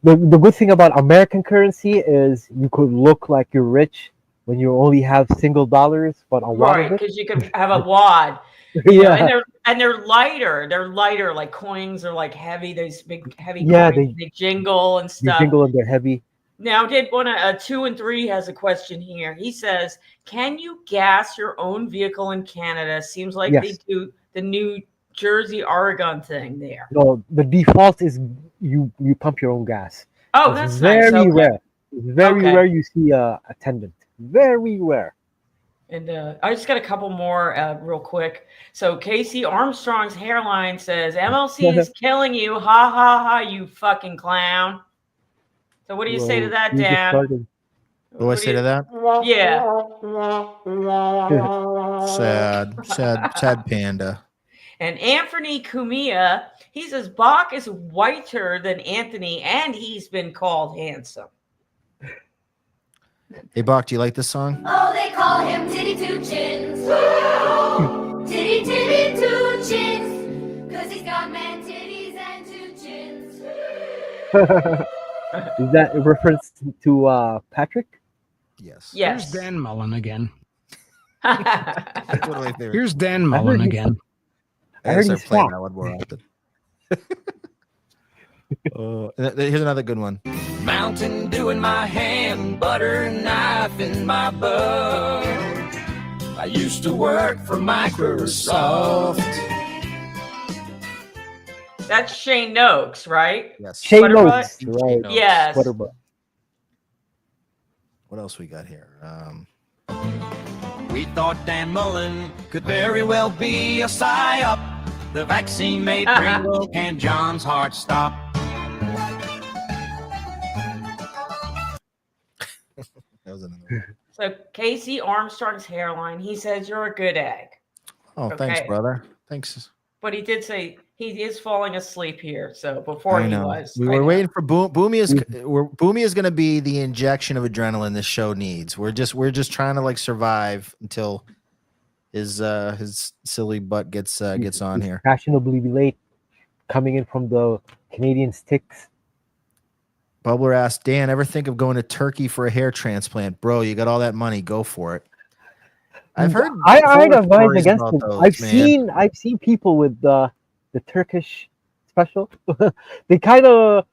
Speaker 3: The good thing about American currency is you could look like you're rich when you only have single dollars, but a lot
Speaker 2: Right,
Speaker 3: of it.
Speaker 2: because you can have a wad. You know,
Speaker 3: Yeah,
Speaker 2: and they're lighter. They're lighter. Like coins are like heavy. These big heavy
Speaker 3: Yeah,
Speaker 2: coins. They jingle and
Speaker 3: you
Speaker 2: stuff.
Speaker 3: jingle and they're heavy.
Speaker 2: Now, did one 2 and 3 has a question here. He says, "Can you gas your own vehicle in Canada? Seems like they
Speaker 3: Yes.
Speaker 2: do the New Jersey Oregon thing there."
Speaker 3: No, the default is you pump your own gas.
Speaker 2: Oh,
Speaker 3: It's
Speaker 2: that's
Speaker 3: very
Speaker 2: nice. Okay.
Speaker 3: rare. It's very
Speaker 2: Okay.
Speaker 3: rare you see a attendant. Very rare.
Speaker 2: And I just got a couple more real quick. So Casey Armstrong's hairline says, "MLC is killing you. Ha ha ha, you fucking clown." So what do you say to
Speaker 3: Well,
Speaker 2: that,
Speaker 3: we just
Speaker 2: Dan?
Speaker 3: started.
Speaker 1: What do I say to that?
Speaker 2: Yeah.
Speaker 1: Sad panda.
Speaker 2: And Anthony Cumia, he says Bach is whiter than Anthony, and he's been called handsome.
Speaker 1: Hey, Bach, do you like this song?
Speaker 6: Oh, they call him Titty Two Chins. Titty Two Chins. Cause he's got man titties and 2 chins.
Speaker 3: Is that a reference to Patrick?
Speaker 1: Yes.
Speaker 2: Yes.
Speaker 7: Here's Dan Mullen again.
Speaker 1: That's one of my favorites.
Speaker 7: Here's Dan Mullen
Speaker 3: he's-
Speaker 7: again.
Speaker 1: I
Speaker 3: I
Speaker 1: gotta
Speaker 3: heard
Speaker 1: start
Speaker 3: he's
Speaker 1: playing
Speaker 3: fat.
Speaker 1: that one more often. Here's another good one.
Speaker 8: Mountain Dew in my hand, butter knife in my butt. I used to work for Microsoft.
Speaker 2: That's Shane Noakes, right?
Speaker 1: Yes.
Speaker 3: Shane
Speaker 2: Butterbutt?
Speaker 3: Notes, right?
Speaker 1: Notes.
Speaker 2: Yes.
Speaker 3: Butterbutt.
Speaker 1: What else we got here?
Speaker 8: We thought Dan Mullen could very well be a psyop. The vaccine made Pringle and John's heart stop.
Speaker 1: That was another one.
Speaker 2: So Casey Armstrong's hairline, he says you're a good egg.
Speaker 1: Oh, thanks,
Speaker 2: Okay.
Speaker 1: brother. Thanks.
Speaker 2: But he did say he is falling asleep here. So before
Speaker 1: I
Speaker 2: he
Speaker 1: know.
Speaker 2: was.
Speaker 1: We
Speaker 2: I
Speaker 1: were
Speaker 2: know.
Speaker 1: waiting for Boomy is Boomy is going to be the injection of adrenaline this show needs. We're just trying to like survive until his silly butt gets on here.
Speaker 3: Fashionably late, coming in from the Canadian sticks.
Speaker 1: Bubbler asked, Dan, ever think of going to Turkey for a hair transplant? Bro, you got all that money, go for it. I've heard
Speaker 3: I
Speaker 1: horror
Speaker 3: advise
Speaker 1: stories
Speaker 3: against
Speaker 1: about
Speaker 3: it.
Speaker 1: those, man.
Speaker 3: I've seen people with the Turkish special. They kind of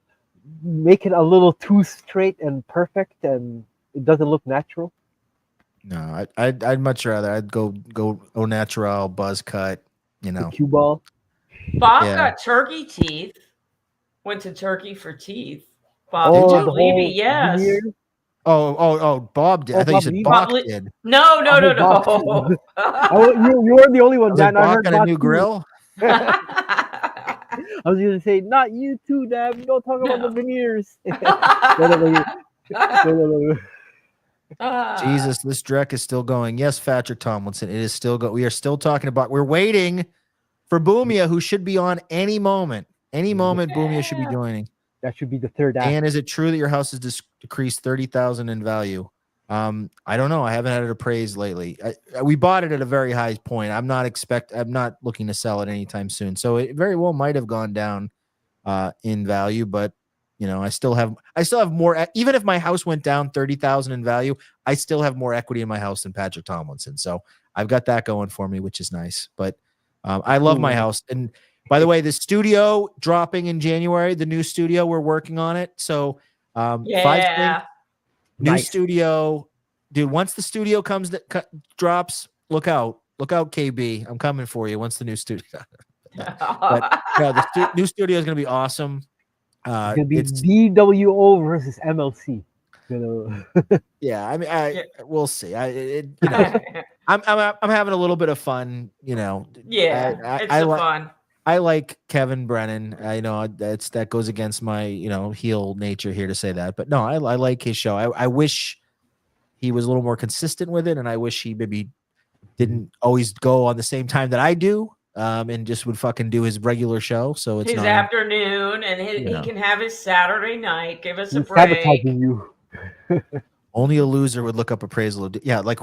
Speaker 3: make it a little too straight and perfect, and it doesn't look natural.
Speaker 1: No, I'd much rather I'd go au natural buzz cut, you know.
Speaker 3: The cue ball.
Speaker 2: Bob
Speaker 1: Yeah.
Speaker 2: got turkey teeth. Went to Turkey for teeth. Bob,
Speaker 3: Oh,
Speaker 2: did you
Speaker 3: the
Speaker 2: believe
Speaker 3: whole
Speaker 2: me? Yes.
Speaker 3: veneer.
Speaker 1: Oh, Bob did. I
Speaker 3: Oh,
Speaker 1: thought you
Speaker 3: Bob
Speaker 1: said
Speaker 3: Lee?
Speaker 1: Bach
Speaker 2: Bob Lee-
Speaker 1: did.
Speaker 2: No.
Speaker 3: Bob. You weren't the only one,
Speaker 1: Was
Speaker 3: Dan.
Speaker 1: it
Speaker 3: I
Speaker 1: Bach
Speaker 3: heard
Speaker 1: got a
Speaker 3: Bach
Speaker 1: new
Speaker 3: too.
Speaker 1: grill?
Speaker 3: I was going to say, not you too, Dan. Don't talk about
Speaker 2: No.
Speaker 3: the veneers. No.
Speaker 1: Jesus, this Drek is still going. Yes, Patrick Tomlinson, it is still going. We are still talking about. We're waiting for Boomia, who should be on any moment. Any moment, Boomia should be joining.
Speaker 3: That should be the third act.
Speaker 1: And is it true that your house has decreased 30,000 in value? I don't know. I haven't had it appraised lately. We bought it at a very high point. I'm not looking to sell it anytime soon. So it very well might have gone down in value, but you know, I still have more. Even if my house went down 30,000 in value, I still have more equity in my house than Patrick Tomlinson. So I've got that going for me, which is nice. But I love my house. And by the way, the studio dropping in January, the new studio, we're working on it. So 5 things. New studio, dude. Once the studio drops, look out, KB. I'm coming for you once the new studio. But no, the new studio is going to be awesome.
Speaker 3: It's gonna be DWO versus MLC. You know.
Speaker 1: Yeah, I mean, we'll see. I'm having a little bit of fun. You know.
Speaker 2: Yeah, it's fun.
Speaker 1: I like Kevin Brennan. I know that goes against my heel nature here to say that, but no, I like his show. I wish he was a little more consistent with it, and I wish he maybe didn't always go on the same time that I do, and just would fucking do his regular show. So it's
Speaker 2: his
Speaker 1: not
Speaker 2: afternoon, and he can have his Saturday night. Give us a
Speaker 3: He's
Speaker 2: break.
Speaker 3: sabotaging you.
Speaker 1: Only a loser would look up appraisal. Yeah, like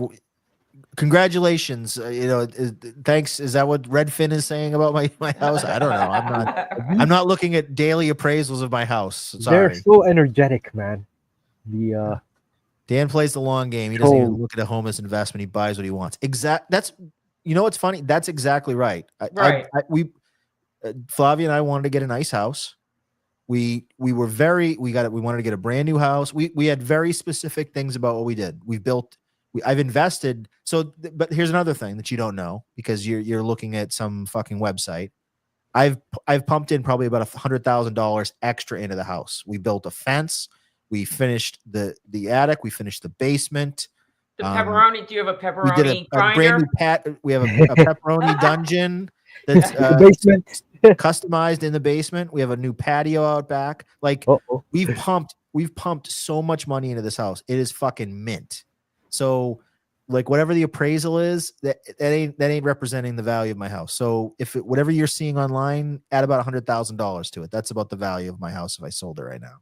Speaker 1: congratulations. Thanks. Is that what Redfin is saying about my house? I don't know. I'm not looking at daily appraisals of my house. Sorry.
Speaker 3: They're so energetic, man.
Speaker 1: Dan plays the long game. He doesn't even look at a home as an investment. He buys what he wants. That's what's funny. That's exactly right.
Speaker 2: Right.
Speaker 1: Flavia and I wanted to get a nice house. We wanted to get a brand new house. We had very specific things about what we did. I've invested. But here's another thing that you don't know because you're looking at some fucking website. I've pumped in probably about $100,000 extra into the house. We built a fence. We finished the attic. We finished the basement.
Speaker 2: The pepperoni. Do you have a pepperoni
Speaker 1: we did a brand new we have a pepperoni dungeon that's
Speaker 3: basement.
Speaker 1: customized in the basement. We have a new patio out back. Like we've pumped so much money into this house. It is fucking mint. So like whatever the appraisal is, that ain't representing the value of my house. So whatever you're seeing online, add about $100,000 to it. That's about the value of my house if I sold it right now.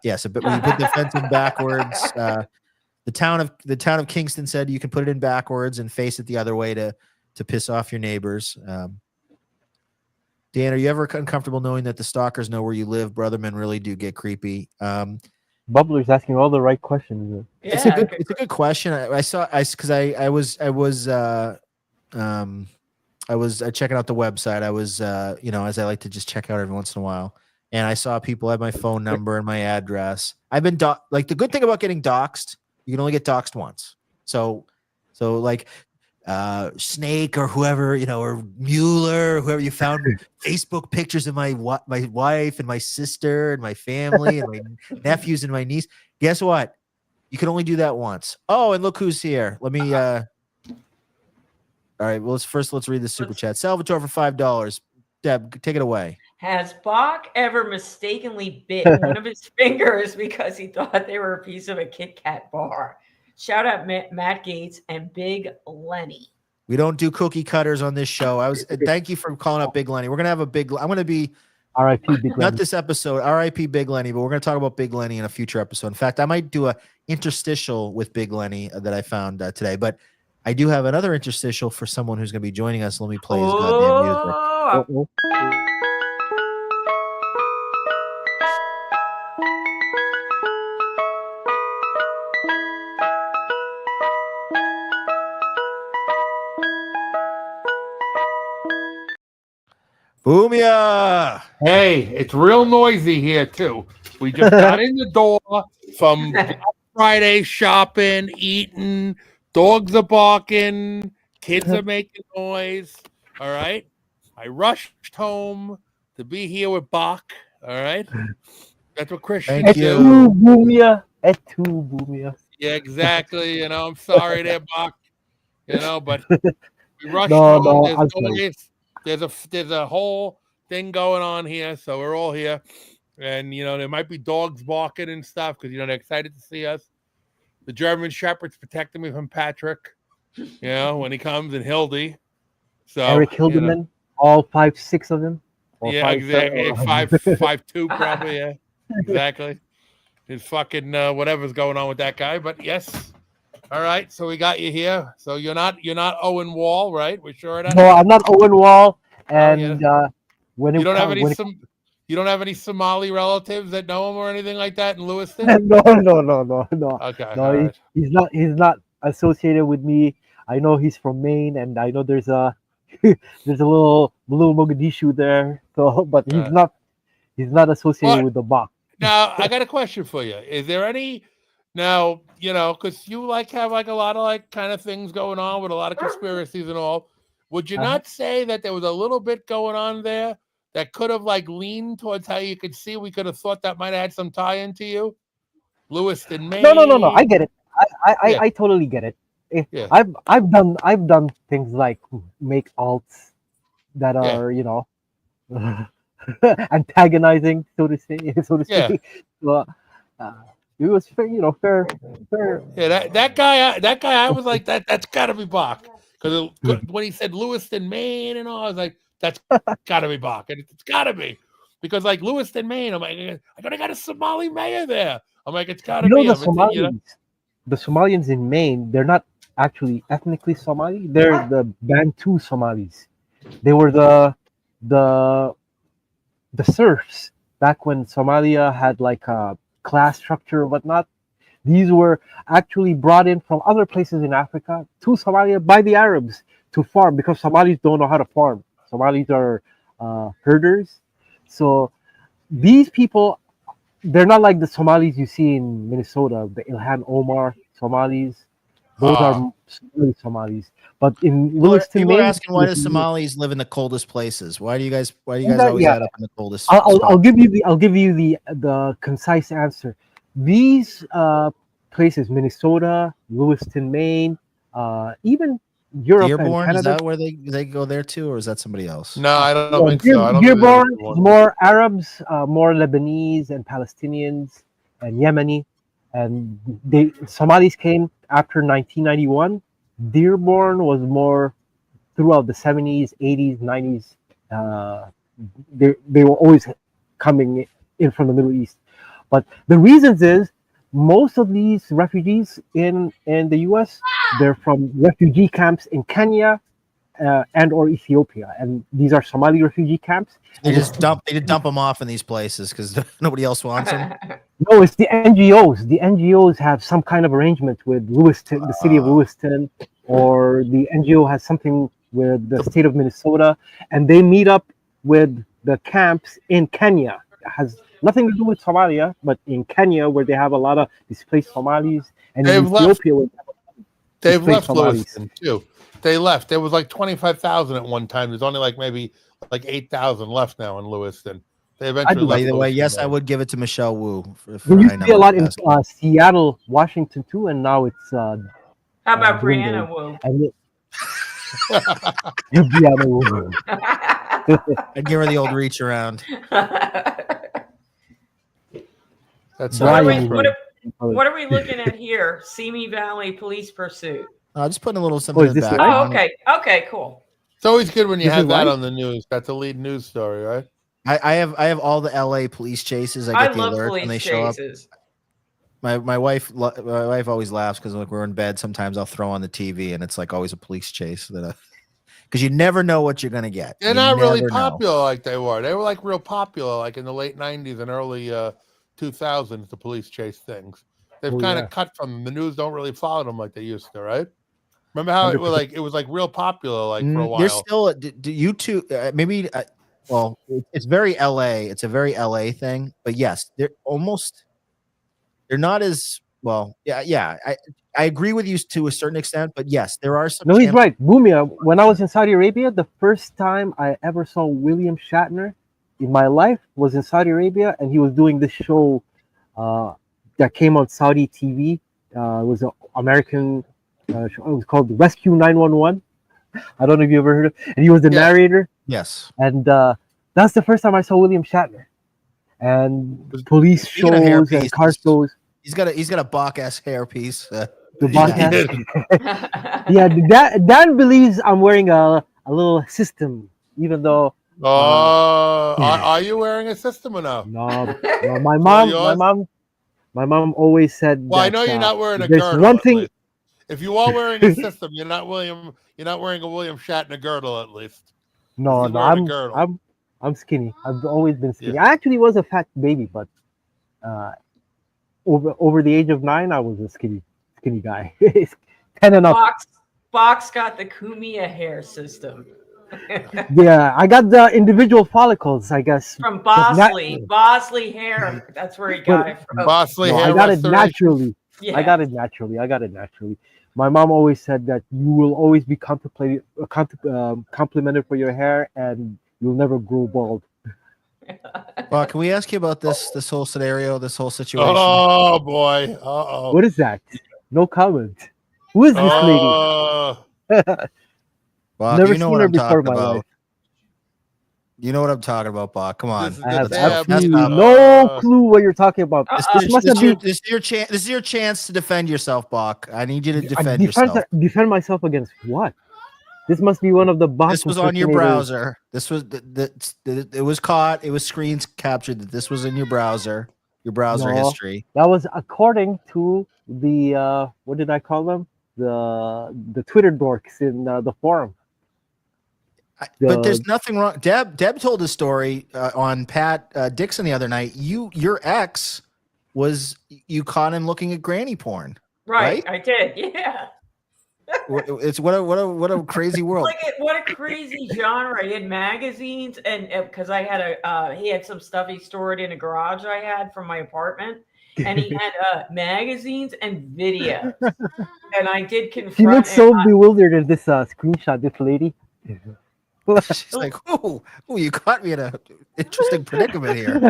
Speaker 1: Yes, but when you put the fence in backwards, the town of Kingston said you can put it in backwards and face it the other way to piss off your neighbors. Dan, are you ever uncomfortable knowing that the stalkers know where you live? Brothermen really do get creepy.
Speaker 3: Bubbler's asking all the right questions.
Speaker 1: It's a good question. I was checking out the website. I was as I like to just check out every once in a while, and I saw people have my phone number and my address. I've been like the good thing about getting doxxed, you can only get doxxed once. So like Snake or whoever, or Mueller, or whoever, you found Facebook pictures of my wife and my sister and my family and my nephews and my niece. Guess what? You can only do that once. Oh, and look who's here. Let me all right, well, let's read the super chat. Salvatore for $5. Deb, take it away.
Speaker 2: Has Bach ever mistakenly bit one of his fingers because he thought they were a piece of a Kit Kat bar? Shout out Matt Gates and Big Lenny.
Speaker 1: We don't do cookie cutters on this show. Thank you for calling up Big Lenny. We're gonna have I'm gonna be
Speaker 3: R.I.P. Big Lenny.
Speaker 1: Not this episode, R.I.P. Big Lenny, but we're gonna talk about Big Lenny in a future episode. In fact, I might do a interstitial with Big Lenny that I found today. But I do have another interstitial for someone who's gonna be joining us. Let me play his goddamn music. Boomia!
Speaker 7: Hey, it's real noisy here too. We just got in the door from Black Friday shopping, eating, dogs are barking, kids are making noise. All right. I rushed home to be here with Bach. All right. That's what Christians
Speaker 1: Thank
Speaker 7: do.
Speaker 1: you.
Speaker 3: Boomia. Boomia.
Speaker 7: Yeah, exactly. I'm sorry there, Bach. But we rushed home. There's a whole thing going on here, so we're all here, and there might be dogs barking and stuff because they're excited to see us. The German Shepherd's protecting me from Patrick, when he comes, and Hildy. So
Speaker 3: Eric Hildeman, all 5'6" of them.
Speaker 7: Yeah, exactly. 5'2" probably. Yeah, exactly. his fucking whatever's going on with that guy. But yes, all right. So we got you here. So you're not Owen Wall, right? We're sure of that.
Speaker 3: No, I'm not Owen Wall. And
Speaker 7: you don't have any you don't have any Somali relatives that know him or anything like that in Lewiston?
Speaker 3: No.
Speaker 7: Okay.
Speaker 3: No, he's not associated with me. I know he's from Maine, and I know there's a there's a little Mogadishu there. So, but he's not associated with the Bach.
Speaker 7: Now I got a question for you. Is there any now, because you have a lot of kind of things going on with a lot of conspiracies and all. Would you not say that there was a little bit going on there that could have leaned towards how you could see? We could have thought that might have had some tie into you, Lewiston, Maine.
Speaker 3: No. I get it. I totally get it.
Speaker 7: Yeah.
Speaker 3: I've done things like make alts that are antagonizing, so to say.
Speaker 7: Yeah.
Speaker 3: So, it was fair.
Speaker 7: Yeah, that guy. I was like, that's got to be Bach, because when he said Lewiston, Maine, and all, I was like, that's got to be Bach, and it's got to be, because Lewiston, Maine, I'm like, I got a Somali mayor there. I'm like, it's got to be.
Speaker 3: The Somalians in Maine, they're not actually ethnically Somali. They're the Bantu Somalis. They were the serfs back when Somalia had a class structure or whatnot. These were actually brought in from other places in Africa to Somalia by the Arabs to farm, because Somalis don't know how to farm. Somalis are herders. So these people, they're not like the Somalis you see in Minnesota, the Ilhan Omar Somalis. Those are really Somalis. But in Lewiston,
Speaker 1: people
Speaker 3: Maine,
Speaker 1: are asking, why do Somalis live in the coldest places? Why do you guys always end up in the coldest?
Speaker 3: I'll give you the concise answer. These places, Minnesota, Lewiston, Maine, even Europe
Speaker 1: Dearborn,
Speaker 3: and Canada.
Speaker 1: Is that where they go there too, or is that somebody else?
Speaker 7: No, I don't think so. I don't
Speaker 3: Dearborn, more Arabs, more Lebanese and Palestinians and Yemeni, and Somalis came after 1991. Dearborn was more throughout the 70s, 80s, 90s. They were always coming in from the Middle East. But the reasons is most of these refugees in the U.S., they're from refugee camps in Kenya and or Ethiopia, and these are Somali refugee camps.
Speaker 1: They just dump them off in these places because nobody else wants them.
Speaker 3: No, it's the NGOs. The NGOs have some kind of arrangement with Lewiston, the city of Lewiston, or the NGO has something with the state of Minnesota, and they meet up with the camps in Kenya. It has nothing to do with Somalia, but in Kenya, where they have a lot of displaced Somalis, and in Ethiopia,
Speaker 7: they've left Lewiston too. They left. There was 25,000 at one time. There's only maybe 8,000 left now in Lewiston. They eventually left.
Speaker 1: Either way, yes, I would give it to Michelle Wu.
Speaker 3: There used to be a lot in Seattle, Washington too, and now it's.
Speaker 2: How about Brianna Wu?
Speaker 3: Brianna Wu.
Speaker 1: I'd give her the old reach around.
Speaker 7: That's
Speaker 2: what are we looking at here? Simi Valley police pursuit.
Speaker 1: Just putting a little something in the back.
Speaker 2: Oh, okay. Okay, cool.
Speaker 7: It's always good when you have that on the news. That's a lead news story, right?
Speaker 1: I have all the LA police chases. I get the alert when they show up. My wife always laughs because we're in bed. Sometimes I'll throw on the TV and it's always a police chase because you never know what you're gonna get.
Speaker 7: They're not really popular like they were. They were real popular in the late 90s and early 2000s. The police chase things. They've kind of cut from the news. Don't really follow them like they used to, right? Remember how it was real popular for a while.
Speaker 1: There's still do you two maybe. Well, it's very LA. It's a very LA thing. But yes, they're not as well. Yeah. I agree with you to a certain extent. But yes, there are some.
Speaker 3: No, he's right. Boomia, when I was in Saudi Arabia, the first time I ever saw William Shatner in my life was in Saudi Arabia, and he was doing this show that came on Saudi TV. It was an American show. It was called Rescue 911. I don't know if you ever heard of it. And he was the narrator.
Speaker 1: Yes.
Speaker 3: And that's the first time I saw William Shatner. And police shows and car shows.
Speaker 1: He's got a Bach-esque hairpiece.
Speaker 3: The Bach-esque. Yeah, Dan believes I'm wearing a little system, even though.
Speaker 7: Are you wearing a system or no?
Speaker 3: No, my mom My mom always said
Speaker 7: Well, I
Speaker 3: that
Speaker 7: know you're not wearing a
Speaker 3: there's
Speaker 7: girdle.
Speaker 3: one
Speaker 7: At
Speaker 3: thing.
Speaker 7: least. If you are wearing a system, you're not William. You're not wearing a William Shatner girdle, at least.
Speaker 3: No,
Speaker 7: He's
Speaker 3: no,
Speaker 7: wearing a girdle.
Speaker 3: I'm skinny. I've always been skinny. I actually was a fat baby, but over the age of 9, I was a skinny guy. 10 and up.
Speaker 2: Box got the Kumia hair system.
Speaker 3: Yeah, I got the individual follicles, I guess.
Speaker 2: From Bosley hair. That's where he got it from.
Speaker 7: Bosley
Speaker 3: No,
Speaker 7: hair
Speaker 3: I got it
Speaker 7: restoration.
Speaker 3: naturally.
Speaker 2: Yeah.
Speaker 3: I got it naturally. My mom always said that you will always be complimented for your hair, and you'll never grow bald.
Speaker 1: Well, can we ask you about this whole scenario, this whole situation?
Speaker 7: Oh boy. Uh-oh.
Speaker 3: What is that? No comment. Who is this lady?
Speaker 1: Bach,
Speaker 3: Never
Speaker 1: you know
Speaker 3: seen
Speaker 1: what
Speaker 3: her
Speaker 1: I'm
Speaker 3: before
Speaker 1: talking
Speaker 3: in my
Speaker 1: about.
Speaker 3: life.
Speaker 1: You know what I'm talking about, Bach. Come on.
Speaker 7: This is
Speaker 3: I have
Speaker 7: the dab.
Speaker 3: absolutely
Speaker 1: That's
Speaker 3: no clue what you're talking about.
Speaker 2: Uh-oh.
Speaker 3: This must have been
Speaker 1: This is your chance to defend yourself, Bach. I need you to defend yourself.
Speaker 3: defend myself against what? This must be one of the bots.
Speaker 1: This was on your browser. This was it was caught. It was screens captured that this was in your browser
Speaker 3: No.
Speaker 1: history.
Speaker 3: That was according to the what did I call them? The Twitter dorks in the forum.
Speaker 1: But there's nothing wrong. Deb told a story on Pat Dixon the other night. Your ex was you caught him looking at granny porn.
Speaker 2: Right? I did. Yeah.
Speaker 1: It's what a crazy world.
Speaker 2: What a crazy genre. He had magazines, and because I had he had some stuff he stored in a garage I had from my apartment, and he had magazines and videos. And I did confront.
Speaker 3: She looks so bewildered in this screenshot. This lady.
Speaker 1: She's like, "Oh, you caught me in a interesting predicament here."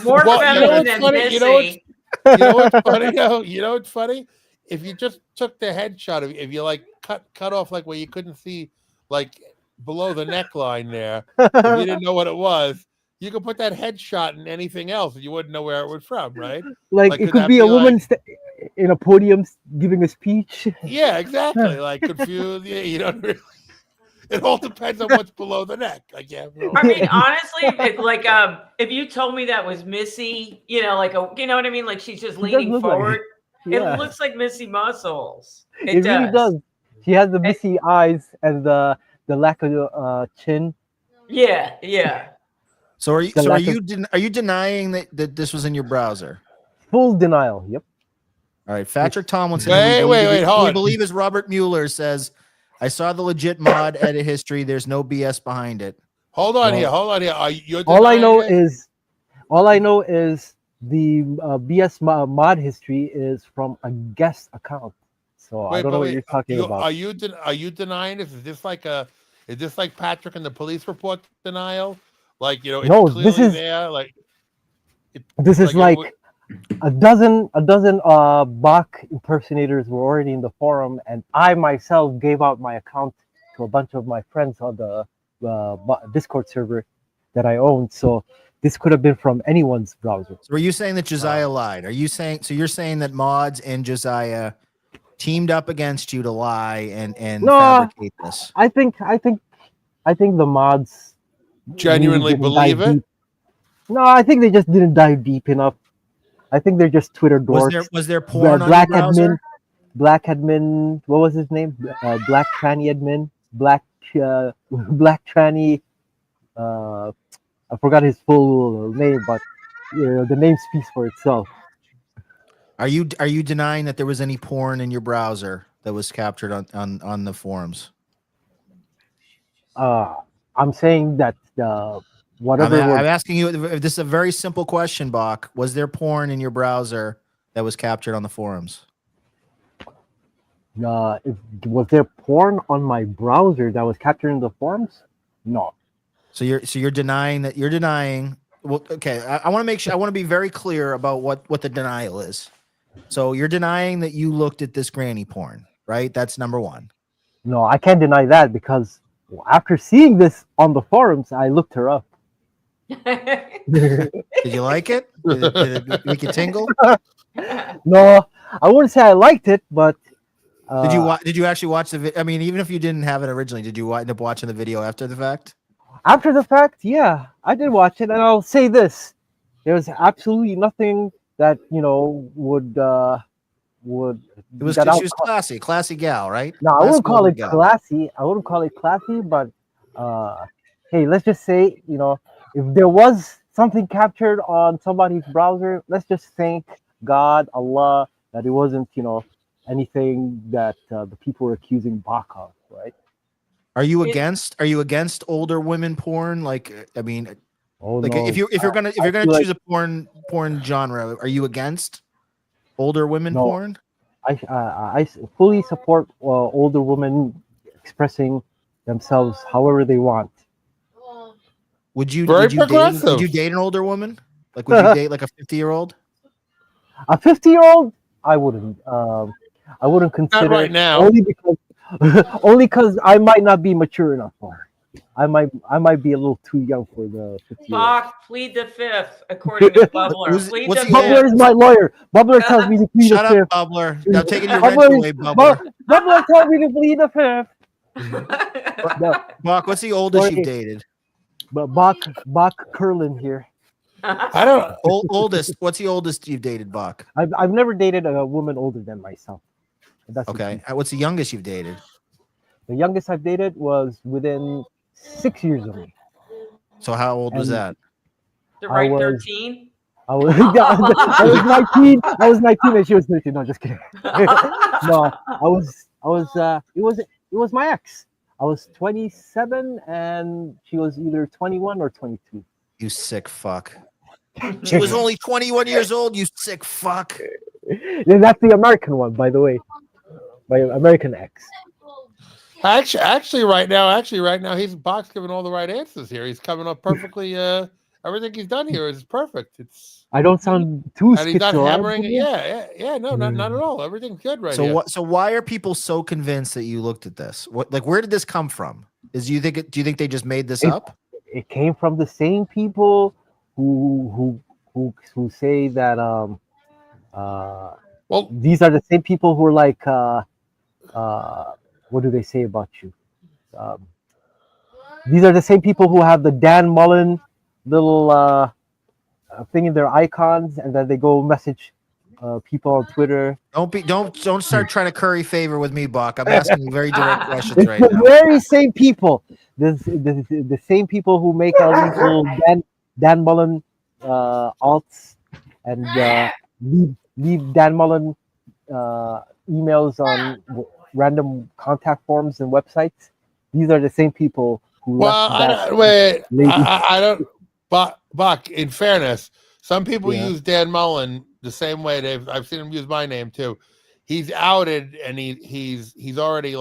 Speaker 2: More feminine than Missy.
Speaker 7: You know what's funny? You know what's funny? If you just took the headshot, if you like cut off like where you couldn't see like below the neckline there, if you didn't know what it was, you could put that headshot in anything else, and you wouldn't know where it was from, right?
Speaker 3: Like it could be a woman in a podium giving a speech.
Speaker 7: Yeah, exactly. Like confused. Yeah, you don't really. It all depends on what's below the neck. Like, yeah.
Speaker 2: I mean, honestly, if you told me that was Missy, you know what I mean? Like she's just leaning forward. It looks like Missy muscles. It
Speaker 3: really does. She has the Missy eyes and the lack of chin.
Speaker 2: Yeah.
Speaker 1: So are you denying that this was in your browser?
Speaker 3: Full denial. Yep.
Speaker 1: All right, Patrick Tomlinson.
Speaker 7: Wait, hold on.
Speaker 1: We believe as Robert Mueller says, I saw the legit mod edit history. There's no BS behind it.
Speaker 7: Hold on here.
Speaker 3: All I know is the BS mod history is from a guest account. So I don't know what you're talking about.
Speaker 7: Are you denying this? Is this like Patrick and the police report denial? Like, you know, it's
Speaker 3: no,
Speaker 7: clearly
Speaker 3: this is
Speaker 7: there. Like
Speaker 3: this is like a dozen Bach impersonators were already in the forum, and I myself gave out my account to a bunch of my friends on the Discord server that I owned. So this could have been from anyone's browser.
Speaker 1: So are you saying that Josiah lied? Are you saying you're saying that mods and Josiah teamed up against you to lie and fabricate this?
Speaker 3: I think the mods
Speaker 7: genuinely believe it.
Speaker 3: No, I think they just didn't dive deep enough. I think they're just Twitter dorks.
Speaker 1: Was there porn on your browser?
Speaker 3: Black admin, what was his name? Black tranny admin, black tranny. I forgot his full name, but the name speaks for itself.
Speaker 1: Are you denying that there was any porn in your browser that was captured on the forums?
Speaker 3: I'm saying that whatever.
Speaker 1: I'm asking you. This is a very simple question, Bach. Was there porn in your browser that was captured on the forums?
Speaker 3: Was there porn on my browser that was captured in the forums? No.
Speaker 1: So you're denying that you're denying. Well, okay. I want to make sure. I want to be very clear about what the denial is. So you're denying that you looked at this granny porn, right? That's number one.
Speaker 3: No, I can't deny that because after seeing this on the forums, I looked her up.
Speaker 1: Did you like it? Did it make you tingle?
Speaker 3: No, I wouldn't say I liked it, but
Speaker 1: did you actually watch the video? I mean, even if you didn't have it originally, did you end up watching the video after the fact?
Speaker 3: After the fact, yeah, I did watch it, and I'll say this: there was absolutely nothing that would
Speaker 1: It was
Speaker 3: that I
Speaker 1: she
Speaker 3: would
Speaker 1: was
Speaker 3: call,
Speaker 1: classy gal, right?
Speaker 3: no, I wouldn't
Speaker 1: Classy
Speaker 3: call
Speaker 1: older
Speaker 3: it
Speaker 1: gal.
Speaker 3: classy. I wouldn't call it classy, but hey, let's just say, if there was something captured on somebody's browser, let's just thank God, Allah, that it wasn't, anything that the people were accusing Bach of, right?
Speaker 1: Are you
Speaker 2: It-
Speaker 1: against older women porn? Like, I mean,
Speaker 3: Oh
Speaker 1: like
Speaker 3: no,
Speaker 1: if you're gonna
Speaker 3: I feel
Speaker 1: choose
Speaker 3: like
Speaker 1: a porn genre, are you against older women
Speaker 3: no,
Speaker 1: porn?
Speaker 3: I fully support older women expressing themselves however they want.
Speaker 7: Very
Speaker 1: Would you
Speaker 7: progressive.
Speaker 1: date an older woman? Like, would you date like a 50-year-old?
Speaker 3: A 50-year-old, I wouldn't. I wouldn't
Speaker 7: Not
Speaker 3: consider
Speaker 7: right now.
Speaker 3: only because only because I might not be mature enough for her. I might be a little too young for the 50-year-old.
Speaker 2: Bach, plead the fifth, according to Bubbler. Plead
Speaker 1: what's
Speaker 2: the
Speaker 1: the
Speaker 3: Bubbler
Speaker 2: fifth.
Speaker 3: is my lawyer. Bubbler tells me to plead the
Speaker 1: Shut up,
Speaker 3: fifth.
Speaker 1: Bubbler. I'm taking your wrench
Speaker 3: Bubbler,
Speaker 1: away, Bubbler.
Speaker 3: Bubbler tells me to plead the fifth. No,
Speaker 1: Bach, what's the oldest you've
Speaker 3: sorry,
Speaker 1: dated?
Speaker 3: but Bach Curlin here.
Speaker 7: I don't.
Speaker 1: Oldest. What's the oldest you've dated, Bach?
Speaker 3: I've never dated a woman older than myself. That's
Speaker 1: Okay. What's the youngest you've dated?
Speaker 3: the youngest I've dated was within 6 years of me.
Speaker 1: So how old was
Speaker 3: And
Speaker 1: that?
Speaker 2: The
Speaker 3: I
Speaker 2: right
Speaker 3: was
Speaker 2: 13.
Speaker 3: I was I was 19. I was 19 and she was 13. No, just kidding. No, it was my ex. I was 27 and she was either 21 or 22.
Speaker 1: You sick fuck. She was only 21 years old, you sick fuck.
Speaker 3: And that's the American one, by the way. My American ex.
Speaker 7: Actually, right now, he's Bach's giving all the right answers here. He's coming up perfectly. Everything he's done here is perfect.
Speaker 3: I don't sound too
Speaker 7: And he's not hammering it.
Speaker 3: schizophrenic.
Speaker 7: Yeah. No, not at all. Everything's good right
Speaker 1: So
Speaker 7: here.
Speaker 1: what? So why are people so convinced that you looked at this? What? Like, where did this come from? Do you think they just made this up?
Speaker 3: It came from the same people who say that
Speaker 7: Well,
Speaker 3: these are the same people who are like what do they say about you? These are the same people who have the Dan Mullen little thing in their icons, and then they go message people on Twitter.
Speaker 1: Don't start trying to curry favor with me, Buck. I'm asking you very direct questions
Speaker 3: It's
Speaker 1: right
Speaker 3: the
Speaker 1: now.
Speaker 3: very same people. The same people who make all these little Dan Mullen alts and leave Dan Mullen emails on random contact forms and websites. These are the same people who.
Speaker 7: well, I don't. Bach, in fairness, some people use Dan Mullen the same way. I've seen him use my name too. He's outed and he's already he's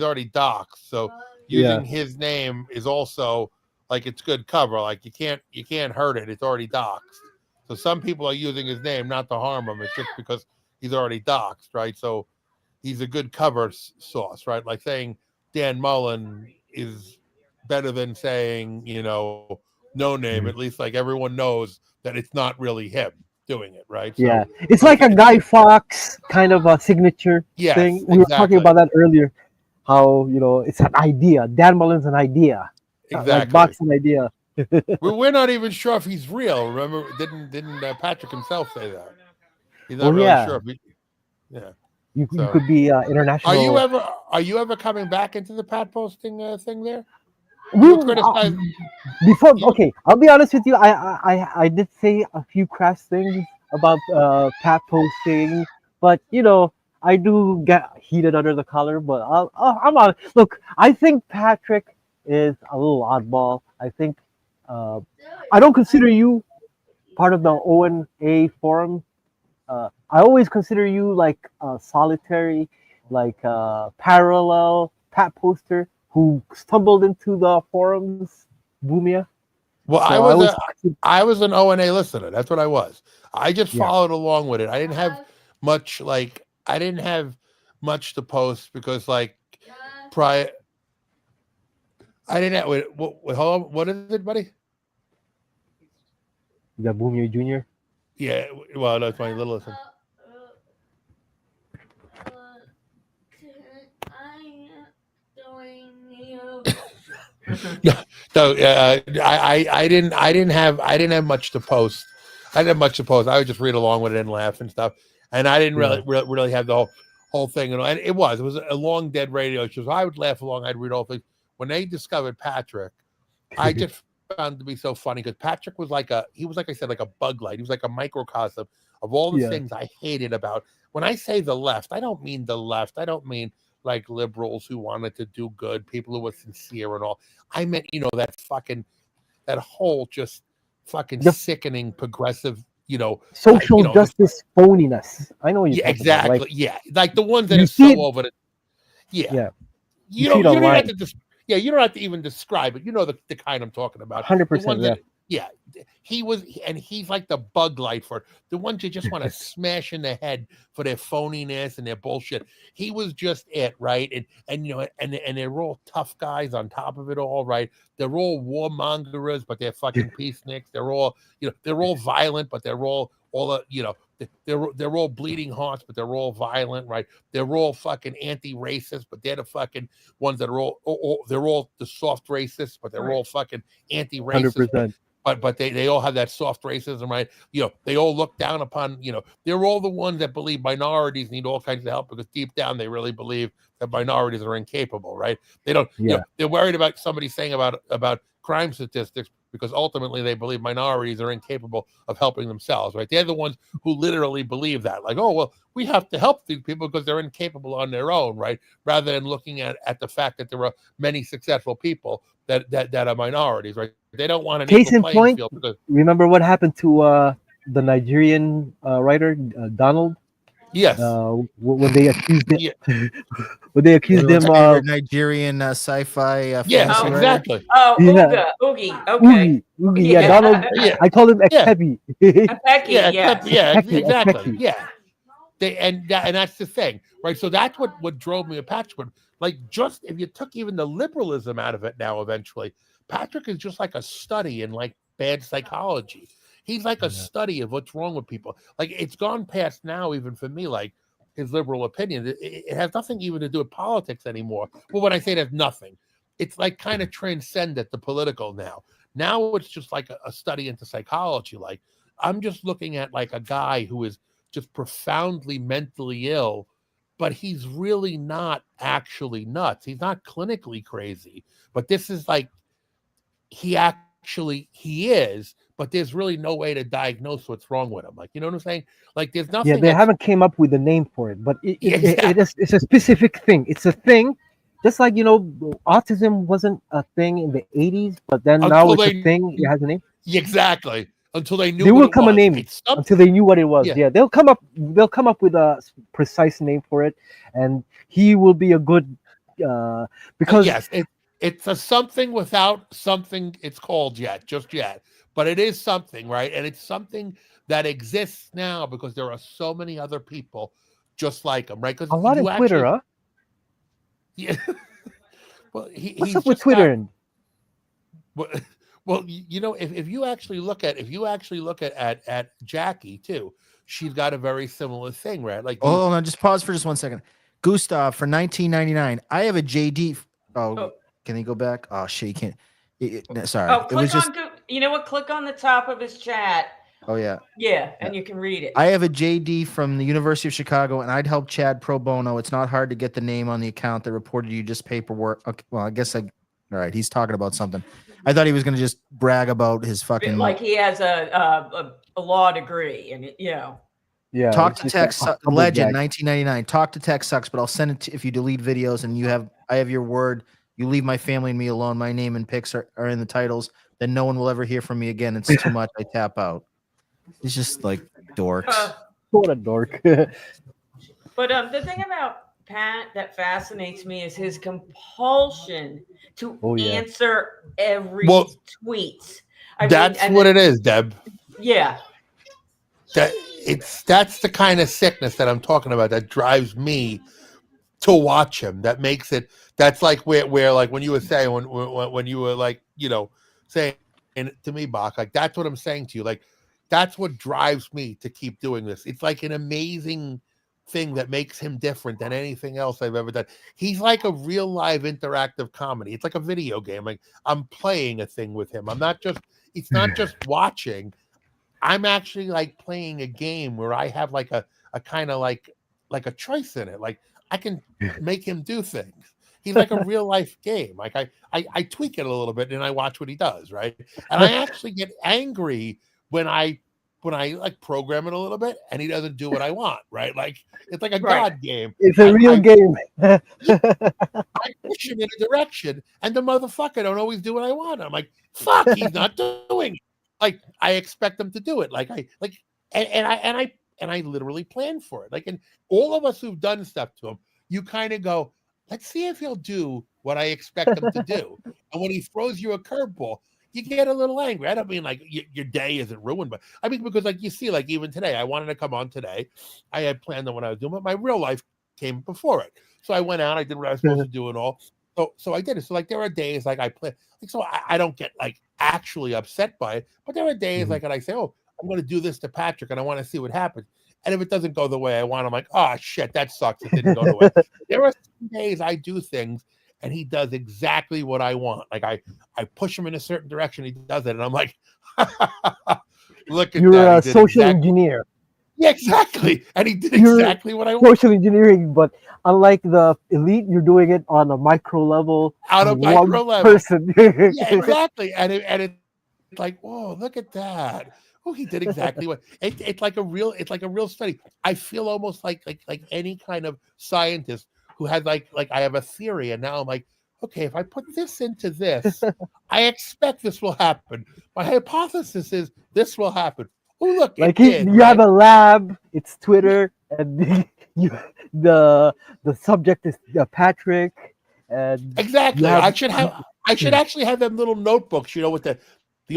Speaker 7: already doxxed. So using his name is also like it's good cover. Like you can't hurt it. It's already doxxed. So some people are using his name not to harm him. It's just because he's already doxxed, right? So he's a good cover source, right? Like saying Dan Mullen is better than saying, no name. At least like everyone knows that it's not really him doing it, right?
Speaker 3: Yeah,
Speaker 7: So,
Speaker 3: it's like a Guy Fawkes kind of a signature
Speaker 7: Yes,
Speaker 3: thing. We were talking about that earlier. How it's an idea. Dan Mullen's an idea.
Speaker 7: Exactly.
Speaker 3: Like Bach's an idea.
Speaker 7: We're not even sure if he's real. Remember, didn't Patrick himself say that? He's not
Speaker 3: Well,
Speaker 7: really
Speaker 3: yeah.
Speaker 7: sure.
Speaker 3: You
Speaker 7: So-
Speaker 3: could be international.
Speaker 7: Are you ever coming back into the Pat posting thing there?
Speaker 3: We-
Speaker 7: You criticize-
Speaker 3: Before, okay, I'll be honest with you. I did say a few crass things about Pat posting, but I do get heated under the collar. But I'm on. Look, I think Patrick is a little oddball. I think I don't consider you part of the ONA forum. I always consider you like a solitary, like parallel Pat poster who stumbled into the forums, Boomia.
Speaker 7: Well,
Speaker 3: So
Speaker 7: I was an ONA listener. That's what I was. I just
Speaker 3: Yeah.
Speaker 7: followed along with it. I didn't have much to post because prior. I didn't have. Wait, hold on. What is it, buddy?
Speaker 3: You got Boomia Jr.
Speaker 7: Yeah. Well, that's my littlest one. So I didn't have much to post. I didn't have much to post. I would just read along with it and laugh and stuff. And I didn't really have the whole thing. And it was a long dead radio show. So I would laugh along. I'd read all things. When they discovered Patrick, I just found it to be so funny because Patrick was like I said, like a bug light. He was like a microcosm of all the things I hated about. When I say the left, I don't mean the left. I don't mean like liberals who wanted to do good, people who were sincere and all. I meant, that whole just fucking sickening progressive,
Speaker 3: social justice phoniness. I know you.
Speaker 7: Exactly.
Speaker 3: About,
Speaker 7: like the ones that are so over it. Yeah. You don't have to you don't have to even describe it. You know the kind I'm talking about.
Speaker 3: 100%.
Speaker 7: He's like the bug light for it. The ones you just want to smash in the head for their phoniness and their bullshit. He was just it, right? And they're all tough guys on top of it all, right? They're all warmongers, but they're fucking peaceniks. They're all, they're all violent, but they're all they're all bleeding hearts, but they're all violent, right? They're all fucking anti-racist, but they're the fucking ones that are they're all the soft racists, but they're all fucking anti-racist.
Speaker 3: 100%.
Speaker 7: But they all have that soft racism, right? They all look down upon, they're all the ones that believe minorities need all kinds of help because deep down they really believe that minorities are incapable, right? They don't, they're worried about somebody saying about crime statistics because ultimately they believe minorities are incapable of helping themselves, right? They're the ones who literally believe that, like, oh, well, we have to help these people because they're incapable on their own, right? Rather than looking at the fact that there are many successful people that are minorities, right? They don't want an
Speaker 3: case in
Speaker 7: equal
Speaker 3: point.
Speaker 7: field because,
Speaker 3: remember what happened to the Nigerian writer Donald?
Speaker 7: Yes.
Speaker 3: When they accused him, when they accused
Speaker 1: Your
Speaker 3: him
Speaker 1: favorite Nigerian sci-fi
Speaker 7: yeah,
Speaker 1: fantasy writer?
Speaker 7: exactly.
Speaker 2: Oh, Oogie. Okay.
Speaker 3: Oogie, yeah, Donald. I call him Ekpebi.
Speaker 2: Ekpebi,
Speaker 7: Exactly. Yeah. And that's the thing, right? So that's what drove me to Patrick. Like, just if you took even the liberalism out of it now, eventually, Patrick is just like a study in like bad psychology. He's like a study of what's wrong with people. Like, it's gone past now, even for me, like his liberal opinion. It has nothing even to do with politics anymore. Well, when I say there's nothing, it's like kind of transcended the political now. Now it's just like a study into psychology. Like, I'm just looking at like a guy who is just profoundly mentally ill, but he's really not actually nuts. He's not clinically crazy, but this is like, he is, but there's really no way to diagnose what's wrong with him. Like, you know what I'm saying? Like, there's nothing.
Speaker 3: Yeah, they haven't came up with a name for it, but it's a specific thing. It's a thing. Just like, autism wasn't a thing in the 80s, but then now it's a thing. It has a name.
Speaker 7: Exactly. Until they knew.
Speaker 3: There will come a name until they knew what it was. Yeah, they'll come up with a precise name for it, and he will be a good because
Speaker 7: yes, it's a something without something it's called just yet, but it is something, right? And it's something that exists now because there are so many other people just like him, right? Because
Speaker 3: a lot of Twitter, huh?
Speaker 7: Yeah. Well,
Speaker 3: what's up with Twitter?
Speaker 7: Well, if you actually look at Jackie too, she's got a very similar thing, right? Like,
Speaker 1: hold on, just pause for just 1 second. Gustav for 1999. I have a JD. Oh, can he go back? Oh shit, you can't. Sorry.
Speaker 2: Oh, click on. You know what? Click on the top of his chat.
Speaker 1: Oh yeah.
Speaker 2: Yeah, and you can read it.
Speaker 1: I have a JD from the University of Chicago, and I'd help Chad pro bono. It's not hard to get the name on the account that reported you, just paperwork. Okay, well, I guess all right. He's talking about something. I thought he was going to just brag about his fucking.
Speaker 2: Like he has a law degree, and
Speaker 3: Yeah.
Speaker 1: Talk to Tech Legend 1999. Talk to Tech sucks, but I'll send it if you delete videos and I have your word. You leave my family and me alone. My name and pics are in the titles. Then no one will ever hear from me again. It's too much. I tap out. It's just like dorks.
Speaker 3: What a dork.
Speaker 2: But the thing about Pat that fascinates me is his compulsion to answer every tweet.
Speaker 7: That's what it is, Deb.
Speaker 2: Yeah.
Speaker 7: That's the kind of sickness that I'm talking about that drives me to watch him. That makes it. That's like where like when you were saying when you were like saying to me, Bach, like that's what I'm saying to you. Like that's what drives me to keep doing this. It's like an amazing thing that makes him different than anything else I've ever done. He's like a real live interactive comedy. It's like a video game. Like I'm playing a thing with him. It's not just watching. I'm actually like playing a game where I have like a kind of like a choice in it. Like I can make him do things. He's like a real life game. Like I tweak it a little bit and I watch what he does, right? And I actually get angry when I like program it a little bit and he doesn't do what I want, right? Like it's like a
Speaker 2: Right.
Speaker 7: God game.
Speaker 3: It's a real game.
Speaker 7: I push him in a direction and the motherfucker don't always do what I want. I'm like, fuck, he's not doing it. Like I expect him to do it. Like and I literally plan for it. Like, and all of us who've done stuff to him, you kind of go, let's see if he'll do what I expect him to do. And when he throws you a curveball, you get a little angry. I don't mean like your day isn't ruined, but I mean because like you see, like even today, I wanted to come on today. I had planned on what I was doing, but my real life came before it. So I went out, I did what I was supposed to do and all. So I did it. So like there are days like I play, like so I don't get like actually upset by it, but there are days like and I say, oh, I'm going to do this to Patrick and I want to see what happens. And if it doesn't go the way I want, I'm like, oh shit, that sucks. It didn't go the way. There are some days I do things and he does exactly what I want. Like I push him in a certain direction, he does it, and I'm like, look at
Speaker 3: You're
Speaker 7: that.
Speaker 3: a social engineer.
Speaker 7: Yeah, exactly. And he did exactly what I want.
Speaker 3: Social engineering, but unlike the elite, you're doing it on a micro level.
Speaker 7: On a micro level.
Speaker 3: Person.
Speaker 7: Yeah, exactly. And it's like, whoa, look at that. Oh, he did exactly what it's like a real study. I feel almost like any kind of scientist who had like I have a theory and now I'm like, okay, if I put this into this, I expect this will happen. My hypothesis is this will happen. Oh, look,
Speaker 3: like
Speaker 7: you
Speaker 3: have a lab, it's Twitter, and the subject is Patrick, and
Speaker 7: exactly. I should actually have them little notebooks, you know, with the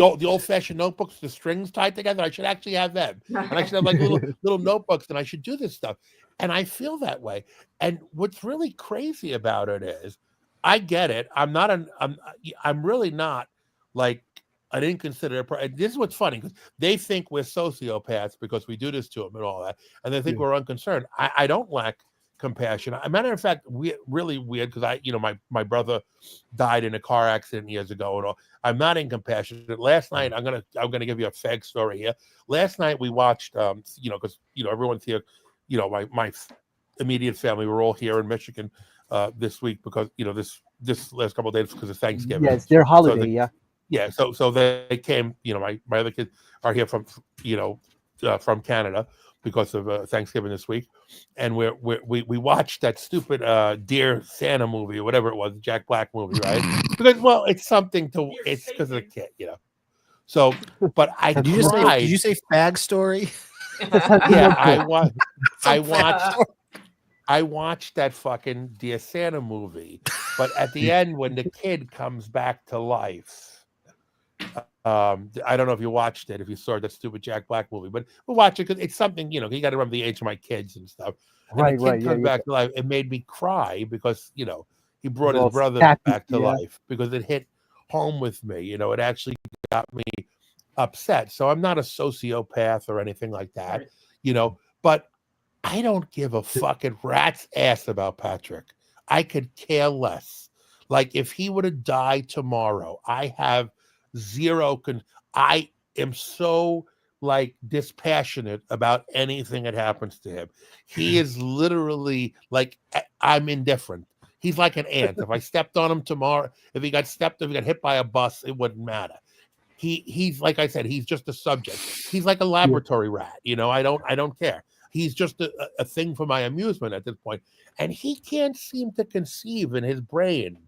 Speaker 7: old fashioned notebooks, the strings tied together. I should actually have them, and I should have like little notebooks, and I should do this stuff. And I feel that way. And what's really crazy about it is, I get it. I'm really not like an inconsiderate. And this is what's funny because they think we're sociopaths because we do this to them and all that, and they think we're unconcerned. I don't lack compassion. As a matter of fact, really weird because my brother died in a car accident years ago and all. I'm not incompassionate. Last night, I'm gonna give you a fag story here. Last night we watched because everyone's here, my immediate family, we're all here in Michigan this week because this last couple of days because of Thanksgiving.
Speaker 3: Yeah, it's their holiday.
Speaker 7: So they came. My other kids are here from from Canada because of Thanksgiving this week, and we watched that stupid Dear Santa movie or whatever it was, the Jack Black movie, right? Because it's something it's because of the kid, So, but
Speaker 1: did you say fag story?
Speaker 7: Yeah, I watched that fucking Dear Santa movie, but at the end when the kid comes back to life. I don't know if you watched it, if you saw that stupid Jack Black movie, but we'll watch it because it's something, you got to remember the age of my kids and stuff. And
Speaker 3: right,
Speaker 7: the kid comes back to life. It made me cry because, he brought his brother back to life because it hit home with me. It actually got me upset. So I'm not a sociopath or anything like that, but I don't give a fucking rat's ass about Patrick. I could care less. Like if he would have died tomorrow, I have zero. I am so like dispassionate about anything that happens to him. He is literally like I'm indifferent. He's like an ant. If I stepped on him tomorrow, if he got hit by a bus, it wouldn't matter. He's like I said, he's just a subject. He's like a laboratory rat. I don't care. He's just a thing for my amusement at this point. And he can't seem to conceive in his brain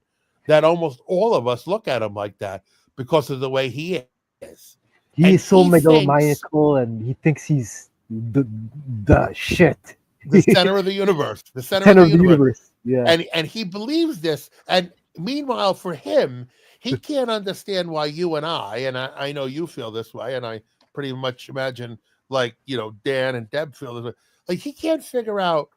Speaker 7: that almost all of us look at him like that because of the way he is.
Speaker 3: He's so megalomaniacal and he thinks he's the shit.
Speaker 7: The center of the universe. The center of the universe.
Speaker 3: Yeah.
Speaker 7: And he believes this. And meanwhile, for him, he can't understand why you and I know you feel this way, and I pretty much imagine like, Dan and Deb feel this way. Like he can't figure out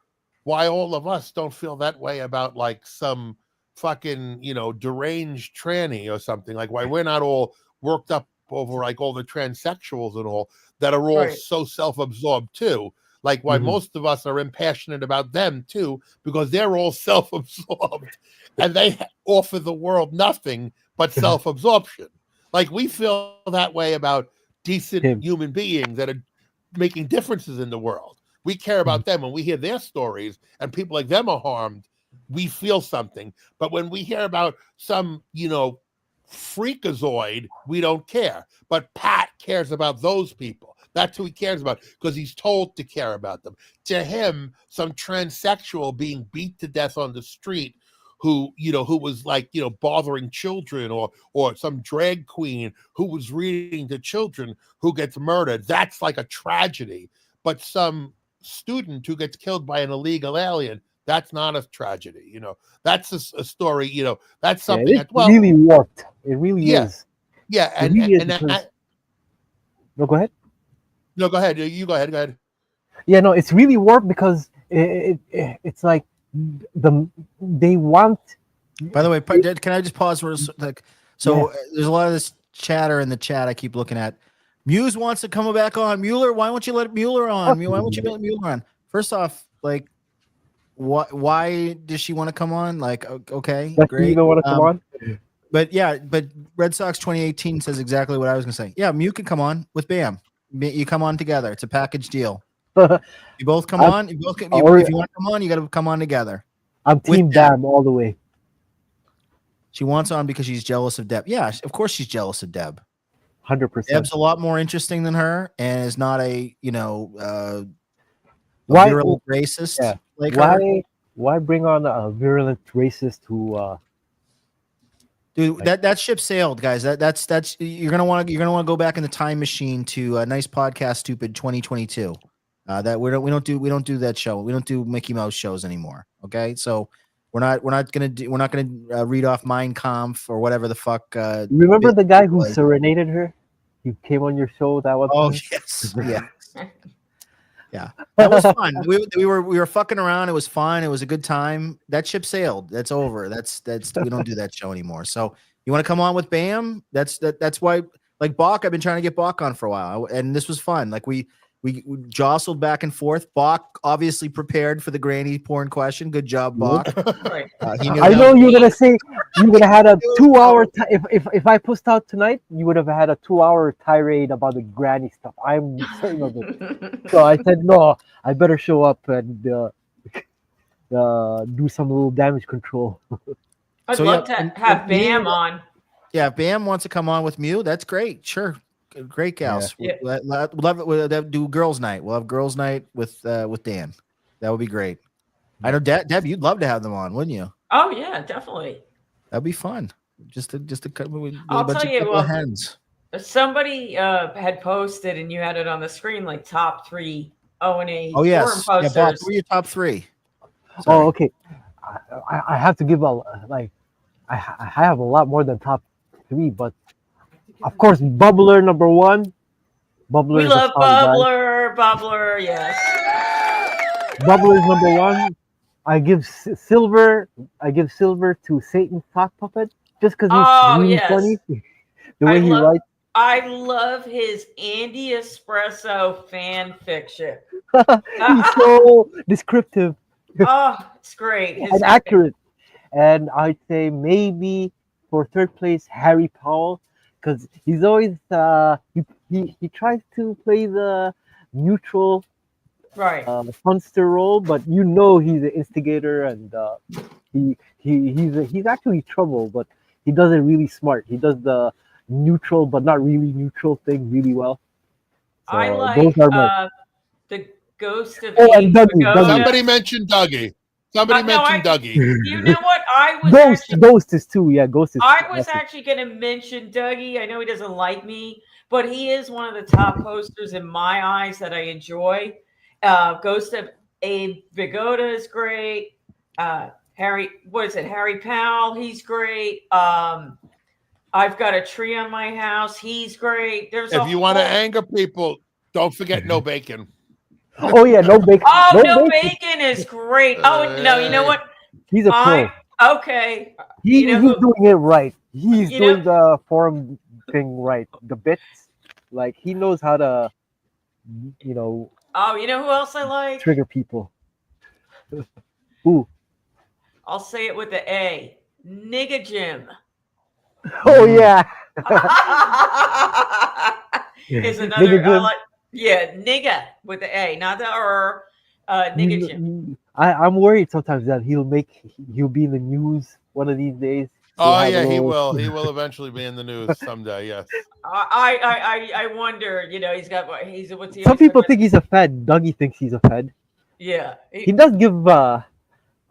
Speaker 7: why all of us don't feel that way about like some fucking, deranged tranny or something, like why we're not all worked up over like all the transsexuals and all that are all so self-absorbed too. Like why most of us are impassionate about them too, because they're all self-absorbed and they offer the world nothing but self-absorption. Like we feel that way about decent
Speaker 3: Him.
Speaker 7: human beings that are making differences in the world. We care about them. When we hear their stories and people like them are harmed, we feel something. But when we hear about some, freakazoid, we don't care. But Pat cares about those people. That's who he cares about because he's told to care about them. To him, some transsexual being beat to death on the street who was like, bothering children, or some drag queen who was reading to children who gets murdered, that's like a tragedy. But some student who gets killed by an illegal alien, that's not a tragedy. That's a story. That's something.
Speaker 3: It's really warped. It really is.
Speaker 7: Yeah,
Speaker 3: It really is because... No, go ahead.
Speaker 7: No, go ahead. You go ahead. Go ahead.
Speaker 3: Yeah, no, it's really warped because it's like they want.
Speaker 1: By the way, can I just pause for a sec? So there's a lot of this chatter in the chat I keep looking at. Muse wants to come back on. Mueller, why won't you let Mueller on? Why won't you let Mueller on? First off, like, why does she want to come on? Like, okay, great.
Speaker 3: You don't want to come on?
Speaker 1: But Red Sox 2018 says exactly what I was going to say. Yeah, Mew can come on with Bam. You come on together. It's a package deal. You both come on. If you want to come on, you got to come on together.
Speaker 3: I'm Team Bam all the way.
Speaker 1: She wants on because she's jealous of Deb. Yeah, of course she's jealous of Deb.
Speaker 3: 100%.
Speaker 1: Deb's a lot more interesting than her, and is not a virulent racist.
Speaker 3: Yeah.
Speaker 1: Like
Speaker 3: why bring on a virulent racist who?
Speaker 1: Dude, that ship sailed, guys. That's you're gonna want to go back in the time machine to a nice podcast, stupid 2022. That we don't do that show. We don't do Mickey Mouse shows anymore. Okay, so we're not gonna read off Mein Kampf or whatever the fuck.
Speaker 3: Remember the guy who serenaded her? He came on your show that one time.
Speaker 1: Oh yes, yeah. Yeah, that was fun. We were fucking around. It was fun. It was a good time. That ship sailed. That's over. That's we don't do that show anymore. So you want to come on with Bam? That's why. Like Bach, I've been trying to get Bach on for a while, and this was fun. Like we jostled back and forth. Bach obviously prepared for the granny porn question. Good job, Bach.
Speaker 3: I know you're gonna say you would have had a 2-hour. If I pushed out tonight, you would have had a 2-hour tirade about the granny stuff. I'm certain of it. So I said no. I better show up and do some little damage control.
Speaker 2: I'd love to have Bam on.
Speaker 1: Yeah, if Bam wants to come on with Mew, that's great. Sure. Great gals.
Speaker 2: Yeah.
Speaker 1: We'll love it. We'll do girls' night. We'll have girls' night with Dan. That would be great. I know Deb, you'd love to have them on, wouldn't you?
Speaker 2: Oh yeah, definitely.
Speaker 1: That'd be fun. Just to
Speaker 2: I'll tell you,
Speaker 1: hens.
Speaker 2: Somebody had posted, and you had it on the screen, like top 3 O&A
Speaker 1: forum posters. Yeah, Bob, who are your top 3? Sorry.
Speaker 3: Oh, okay. I have to give I have a lot more than top 3, but of course, Bubbler number 1. Bubbler.
Speaker 2: We love Bubbler. Bubbler, yes.
Speaker 3: Bubbler is number 1. I give silver to Satan Sock Puppet just because he's really funny. The way he writes.
Speaker 2: I love his Andy Espresso fan fiction.
Speaker 3: He's so descriptive.
Speaker 2: Oh, it's great.
Speaker 3: And accurate. And I'd say maybe for 3rd place, Harry Powell, because he's always he tries to play the neutral funster role, but he's an instigator, and he's actually trouble, but he does it really smart. He does the neutral but not really neutral thing really well. So
Speaker 2: I like the Ghost of
Speaker 3: and Dougie.
Speaker 7: Somebody mentioned Dougie. Dougie.
Speaker 2: You know what? I was
Speaker 3: Ghost is too. Yeah, Ghost is.
Speaker 2: I was actually going to mention Dougie. I know he doesn't like me, but he is one of the top posters in my eyes that I enjoy. Ghost of Abe Vigoda is great. Harry Powell? He's great. I've got a tree on my house. He's great.
Speaker 7: If you want to anger people, don't forget No Bacon.
Speaker 3: Oh yeah, No Bacon.
Speaker 2: Oh, No Bacon is great. Oh no, you know what?
Speaker 3: He's a pro.
Speaker 2: Okay.
Speaker 3: He's doing it right. He's doing the forum thing right. The bits, like he knows how to,
Speaker 2: Oh, you know who else I like?
Speaker 3: Trigger people. Who?
Speaker 2: I'll say it with the A. Nigga Jim.
Speaker 3: Oh yeah.
Speaker 2: is another.
Speaker 3: Nigga Jim,
Speaker 2: Nigga with the A, not the Nigga Jim.
Speaker 3: I'm worried sometimes that he'll be in the news one of these days. He'll
Speaker 7: Oh
Speaker 3: have a
Speaker 7: yeah, he
Speaker 3: little.
Speaker 7: will. He will eventually be in the news someday. Yes.
Speaker 2: I wonder. He's got what's he
Speaker 3: Some
Speaker 2: always talking
Speaker 3: people
Speaker 2: about?
Speaker 3: think he's a Fed. Dougie thinks he's a Fed.
Speaker 2: Yeah,
Speaker 3: He does give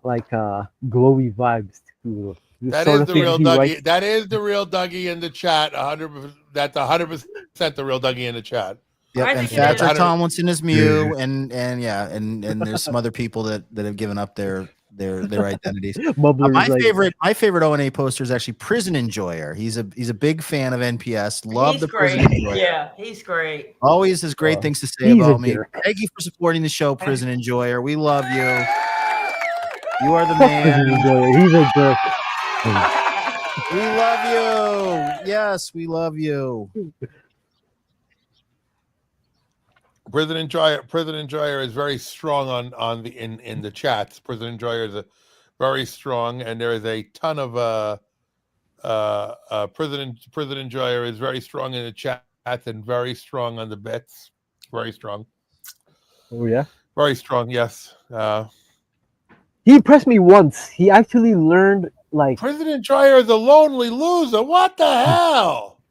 Speaker 3: like glowy vibes to the
Speaker 7: That
Speaker 3: sort
Speaker 7: is
Speaker 3: of
Speaker 7: the
Speaker 3: things
Speaker 7: real
Speaker 3: he
Speaker 7: Dougie.
Speaker 3: writes.
Speaker 7: That is the real Dougie in the chat. 100%. That's 100% the real Dougie in the chat.
Speaker 1: Yep,
Speaker 2: I
Speaker 1: and
Speaker 2: think it is.
Speaker 1: Thatcher Tomlinson is Mew, and yeah, and there's some other people that have given up their identities.
Speaker 3: Mumbler
Speaker 1: My
Speaker 3: is like,
Speaker 1: favorite O&A poster is actually Prison Enjoyer. He's a big fan of NPS. Love
Speaker 2: He's
Speaker 1: the
Speaker 2: great.
Speaker 1: Prison Enjoyer.
Speaker 2: Yeah, he's great.
Speaker 1: Always has great things to say
Speaker 3: he's a
Speaker 1: about me.
Speaker 3: jerk.
Speaker 1: Thank you for supporting the show, Prison Enjoyer. We love you. You are the
Speaker 3: Fuck
Speaker 1: man.
Speaker 3: Prison Enjoyer. He's a jerk.
Speaker 1: We love you. Yes, we love you.
Speaker 7: Prison Enjoyer is very strong on the in the chats. Prison Enjoyer is very strong, and there is a ton of Prison Enjoyer is very strong in the chat and very strong on the bets. Very strong.
Speaker 3: Oh yeah.
Speaker 7: Very strong. Yes.
Speaker 3: He impressed me once. He actually learned like
Speaker 7: Prison Enjoyer is a lonely loser. What the hell?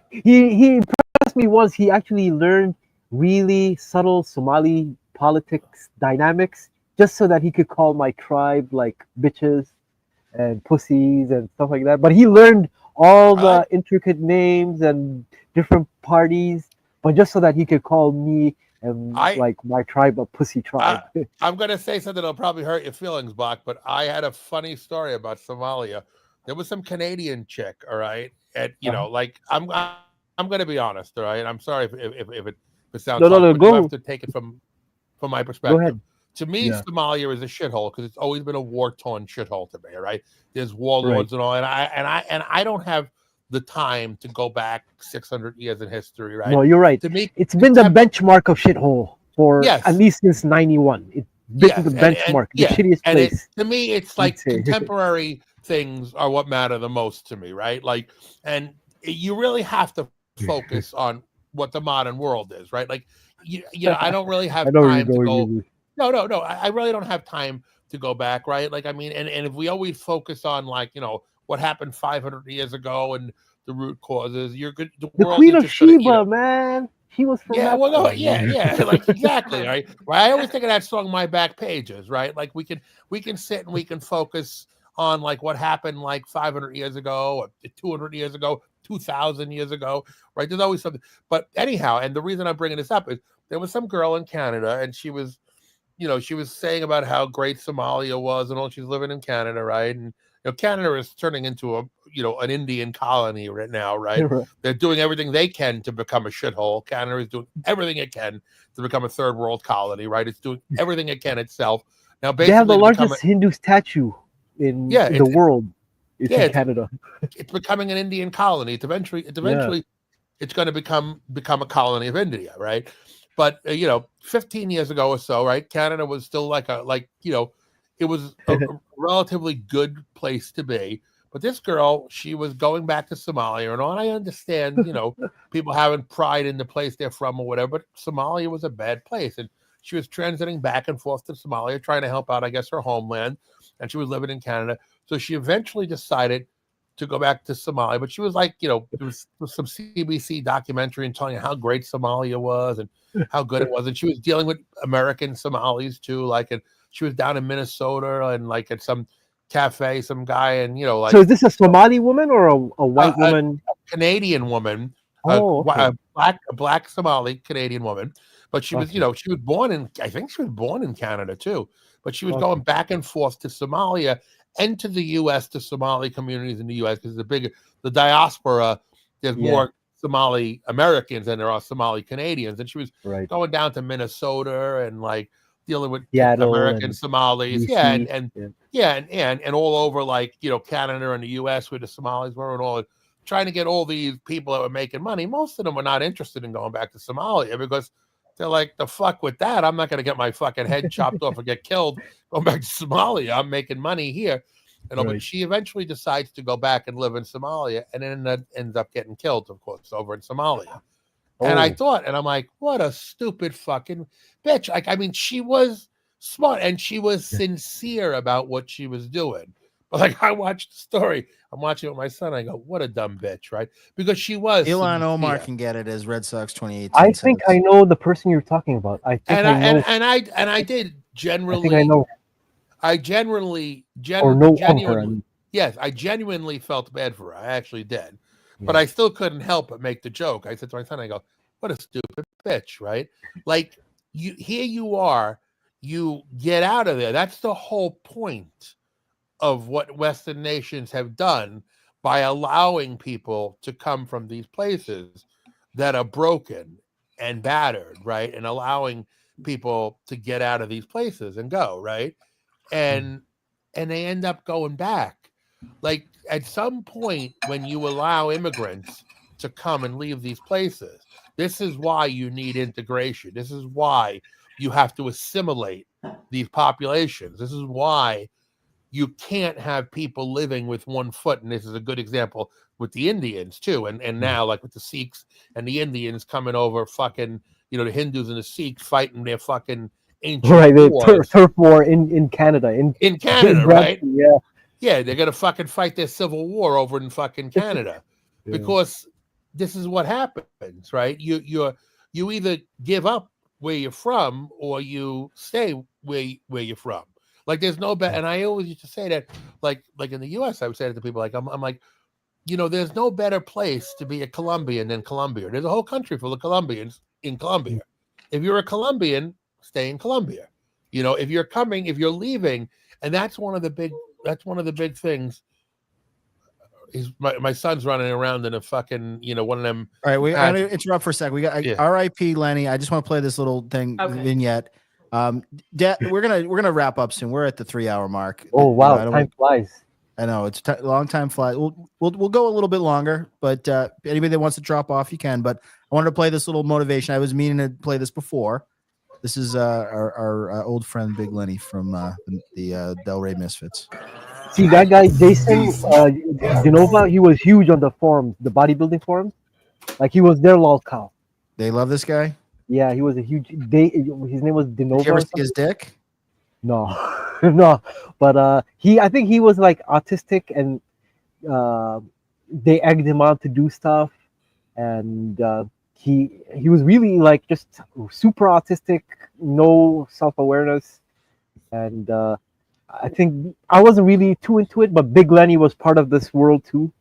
Speaker 3: he impressed me once. He actually learned really subtle Somali politics dynamics just so that he could call my tribe like bitches and pussies and stuff like that. But he learned all the intricate names and different parties, but just so that he could call me and like my tribe a pussy tribe.
Speaker 7: I'm gonna say something that'll probably hurt your feelings, Bach, but I had a funny story about Somalia. There was some Canadian chick, all right, and like I'm gonna be honest, all right. I'm sorry if it sounds
Speaker 3: no,
Speaker 7: but
Speaker 3: go.
Speaker 7: you have to take it from my perspective.
Speaker 3: Go ahead.
Speaker 7: To me, Somalia is a shithole because it's always been a war-torn shithole to me. Right? There's warlords and all, and I don't have the time to go back 600 years in history. Right?
Speaker 3: No, you're right.
Speaker 7: To me,
Speaker 3: it's been the benchmark of shithole for at least since '91. It's been the benchmark, the shittiest place.
Speaker 7: To me, it's like contemporary things are what matter the most to me. Right? Like, and you really have to focus on what the modern world is. Right? Like, I don't really have time to go. No. I really don't have time to go back, right? Like, I mean, and if we always focus on like, what happened 500 years ago and the root causes, you're good. The
Speaker 3: Queen of Sheba, man. She was from
Speaker 7: like exactly, right? I always think of that song, "My Back Pages," right? Like we can sit and we can focus on like what happened like 500 years ago, or 200 years ago, 2,000 years ago, right? There's always something. But anyhow, and the reason I'm bringing this up is there was some girl in Canada, and she was saying about how great Somalia was and all. She's living in Canada, right? And Canada is turning into an Indian colony right now, right? They're doing everything they can to become a shithole. Canada is doing everything it can to become a third world colony, right? It's doing everything it can itself. Now, basically,
Speaker 3: they have the largest Hindu statue in the world. It's in Canada.
Speaker 7: It's becoming an Indian colony. It's eventually it's going to become a colony of India, right? But 15 years ago or so, right? Canada was still it was a relatively good place to be. But this girl, she was going back to Somalia, and all. I understand, people having pride in the place they're from or whatever. But Somalia was a bad place, and she was transiting back and forth to Somalia, trying to help out, I guess, her homeland. And she was living in Canada, so she eventually decided to go back to Somalia. But she was like, there was some CBC documentary and telling you how great Somalia was and how good it was. And she was dealing with American Somalis too. Like, and she was down in Minnesota and like at some cafe, some guy, and like.
Speaker 3: So is this a Somali woman or a white woman?
Speaker 7: A Canadian woman.
Speaker 3: Okay.
Speaker 7: A black Somali Canadian woman. But she was, she was born in, I think she was born in Canada too. But she was going back and forth to Somalia and to the U.S., to Somali communities in the U.S. because the diaspora, there's more Somali Americans than there are Somali Canadians. And she was going down to Minnesota and like dealing with
Speaker 3: Seattle
Speaker 7: American Somalis.
Speaker 3: DC.
Speaker 7: And all over like, Canada and the U.S. where the Somalis were and all, trying to get all these people that were making money. Most of them were not interested in going back to Somalia because they're like, the fuck with that. I'm not going to get my fucking head chopped off or get killed going back to Somalia. I'm making money here. But she eventually decides to go back and live in Somalia and then ends up getting killed, of course, over in Somalia. And I
Speaker 3: Oh.
Speaker 7: thought, and I'm like, what a stupid fucking bitch. Like, I mean, she was smart and she was sincere about what she was doing. But like, I watched the story. I'm watching it with my son. I go, what a dumb bitch, right? Because she was
Speaker 1: Elon Omar
Speaker 7: sincere.
Speaker 1: can get it as Red Sox 2018.
Speaker 3: I think
Speaker 1: says.
Speaker 3: I know the person you're talking about. I think
Speaker 7: And
Speaker 3: I know.
Speaker 7: I did generally.
Speaker 3: I think I know.
Speaker 7: I genuinely,
Speaker 3: Or know of her.
Speaker 7: genuinely, yes, I genuinely felt bad for her. I actually did, but
Speaker 3: Yeah.
Speaker 7: I still couldn't help but make the joke. I said to my son, I go, "What a stupid bitch, right? Like here you are, you get out of there. That's the whole point of what Western nations have done by allowing people to come from these places that are broken and battered, right? And allowing people to get out of these places and go, right? And they end up going back. Like at some point when you allow immigrants to come and leave these places, this is why you need integration. This is why you have to assimilate these populations. This is why you can't have people living with one foot. And this is a good example with the Indians too. And now like with the Sikhs and the Indians coming over, fucking, the Hindus and the Sikhs fighting their fucking ancient
Speaker 3: Right, the
Speaker 7: wars.
Speaker 3: turf war in Canada.
Speaker 7: In Canada, right?
Speaker 3: Yeah.
Speaker 7: Yeah, they're gonna fucking fight their civil war over in fucking Canada.
Speaker 3: Yeah.
Speaker 7: Because this is what happens, right? You either give up where you're from or you stay where you're from. Like there's no better, and I always used to say that, like in the US, I would say that to people, like I'm like, there's no better place to be a Colombian than Colombia. There's a whole country full of Colombians in Colombia. If you're a Colombian, stay in Colombia. If you're leaving, and that's one of the big things. My son's running around in a fucking, one of them.
Speaker 1: All right, I'm gonna interrupt for a second. We got R.I.P. Lenny. I just want to play this little thing vignette. We're gonna wrap up soon. We're at the 3-hour mark.
Speaker 3: Oh wow, time flies.
Speaker 1: I know it's long time flies. We'll go a little bit longer, but anybody that wants to drop off, you can. But I wanted to play this little motivation. I was meaning to play this before. This is our old friend Big Lenny from the Delray Misfits.
Speaker 3: See that guy Jason Genova? He was huge on the forums, the bodybuilding forums. Like he was their lol cow.
Speaker 1: They love this guy.
Speaker 3: Yeah, he was a huge. His name was Denova.
Speaker 1: Did you ever see his dick?
Speaker 3: No, no. But I think he was like autistic, and they egged him on to do stuff, and he was really like just super autistic, no self-awareness, and I think I wasn't really too into it, but Big Lenny was part of this world too.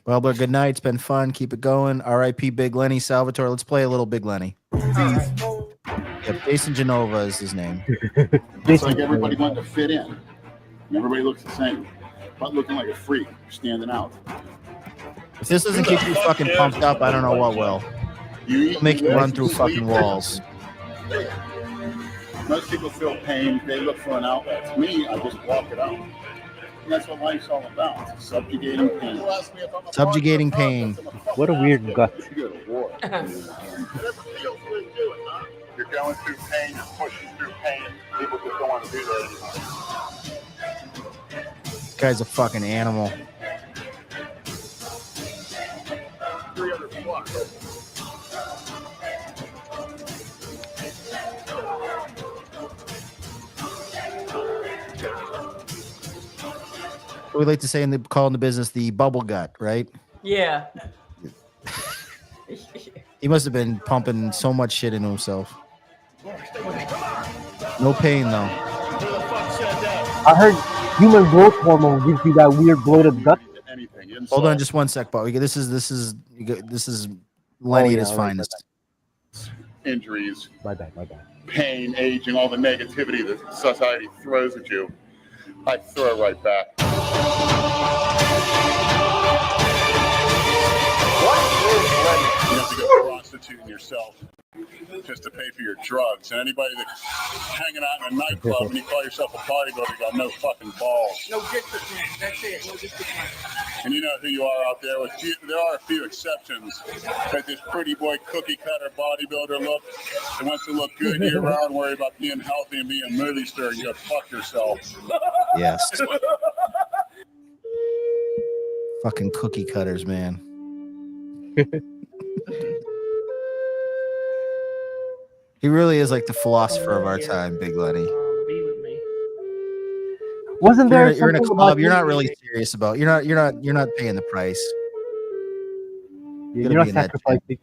Speaker 1: Well, but good night. It's been fun. Keep it going. R.I.P. Big Lenny Salvatore. Let's play a little Big Lenny. Yep, Jason Genova is his name.
Speaker 9: It's like everybody wanted to fit in. And everybody looks the same. But looking like a freak, standing out.
Speaker 1: If this doesn't keep you fucking pumped up, I don't know what will. It'll make you run through fucking walls.
Speaker 9: Most people feel pain. They look for an outlet. Me, I just walk it out. And that's what life's all about. Subjugating pain.
Speaker 1: Subjugating pain.
Speaker 3: What a weird gut.
Speaker 9: You're going through pain. You're pushing through pain. People just don't want to be there anymore.
Speaker 1: This guy's a fucking animal.
Speaker 9: 300 plus.
Speaker 1: We like to say call in the business the bubble gut, right?
Speaker 2: Yeah.
Speaker 1: He must have been pumping so much shit into himself. No pain though.
Speaker 3: I heard human growth hormone gives you that weird bloated gut.
Speaker 1: Hold on, just one sec, Bob. This is Lenny at his finest.
Speaker 9: Injuries.
Speaker 3: My bad.
Speaker 9: Pain, aging, all the negativity that society throws at you. I throw it right back. You have to go prostituting yourself just to pay for your drugs. And anybody that's hanging out in a nightclub and you call yourself a bodybuilder, you got no fucking balls.
Speaker 10: No dick for man. That's it. No dick for man.
Speaker 9: And you know who you are out there. There are a few exceptions. But this pretty boy cookie cutter bodybuilder look, that wants to look good year round, worry about being healthy and being a movie star, and you go fuck yourself.
Speaker 1: Yes. Fucking cookie cutters, man. He really is like the philosopher of our time, Big Lenny.
Speaker 10: Be with me.
Speaker 3: Wasn't there
Speaker 1: You're in a
Speaker 3: something
Speaker 1: club.
Speaker 3: about
Speaker 1: You're not really serious about. You're not paying the price.
Speaker 3: You're
Speaker 1: Gonna
Speaker 3: not
Speaker 1: be in that
Speaker 3: sacrificing.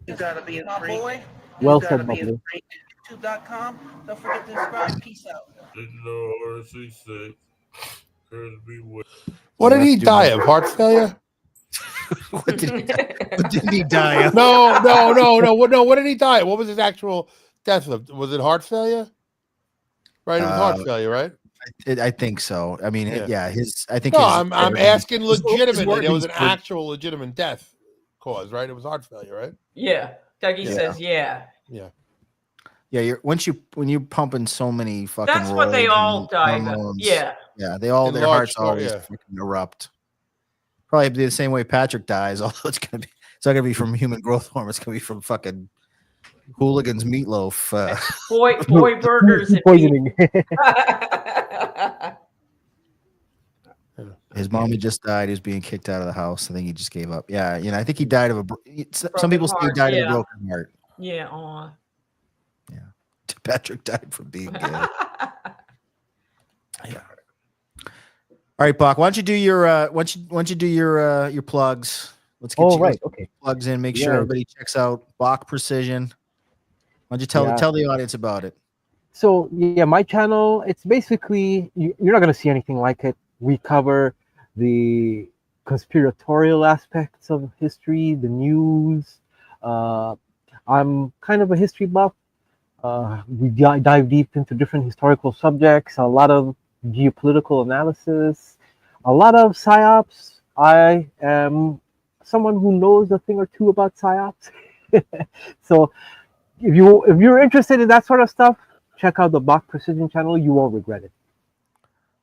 Speaker 10: You gotta be my boy.
Speaker 3: Well
Speaker 10: You gotta
Speaker 3: said,
Speaker 10: be in
Speaker 3: Bubbly.
Speaker 10: YouTube.com. Don't forget to subscribe. Peace out.
Speaker 7: What did
Speaker 1: We'll have
Speaker 7: he
Speaker 1: to do
Speaker 7: die
Speaker 1: more.
Speaker 7: of? Heart failure?
Speaker 1: What did he die of?
Speaker 7: No. What did he die of? What was his actual death of? Was it heart failure? Right, it was heart failure, right?
Speaker 1: I think so. I mean,
Speaker 7: Yeah.
Speaker 1: I think.
Speaker 7: No,
Speaker 1: his
Speaker 7: I'm
Speaker 1: organs-
Speaker 7: asking
Speaker 1: his
Speaker 7: legitimately. There was
Speaker 1: organs
Speaker 7: an
Speaker 1: were-
Speaker 7: actual legitimate death cause, right? It was heart failure, right?
Speaker 2: Yeah. Dougie
Speaker 7: Yeah.
Speaker 2: says, yeah.
Speaker 7: Yeah.
Speaker 1: Yeah, when you're pumping so many fucking.
Speaker 2: That's what they
Speaker 1: roids
Speaker 2: all
Speaker 1: and
Speaker 2: die of.
Speaker 1: hormones,
Speaker 2: Yeah.
Speaker 1: Yeah, they all
Speaker 7: In
Speaker 1: their
Speaker 7: large
Speaker 1: hearts
Speaker 7: part,
Speaker 1: always
Speaker 7: yeah.
Speaker 1: fucking erupt. Probably be the same way Patrick dies, although it's not gonna be from human growth hormone. It's gonna be from fucking hooligans meatloaf.
Speaker 2: Boy burgers and
Speaker 3: Poisoning.
Speaker 1: His mommy just died. He was being kicked out of the house. I think he just gave up. Yeah, I think he died of some
Speaker 2: Broken
Speaker 1: people say he
Speaker 2: heart,
Speaker 1: died of a
Speaker 2: yeah.
Speaker 1: broken heart.
Speaker 2: Yeah. Aw.
Speaker 1: Patrick died from being gay. Yeah. All right, Bach. Why don't you do your why don't you do your plugs? Let's get you
Speaker 3: Right. Okay.
Speaker 1: plugs in. Make sure
Speaker 3: Yeah.
Speaker 1: everybody checks out Bach Precision. Why don't you
Speaker 3: Yeah.
Speaker 1: tell the audience about it?
Speaker 3: So yeah, my channel, it's basically you're not gonna see anything like it. We cover the conspiratorial aspects of history, the news. I'm kind of a history buff. We dive deep into different historical subjects, a lot of geopolitical analysis, a lot of psyops. I am someone who knows a thing or two about psyops. So if you're interested in that sort of stuff, check out the Bach Precision channel. You won't regret it.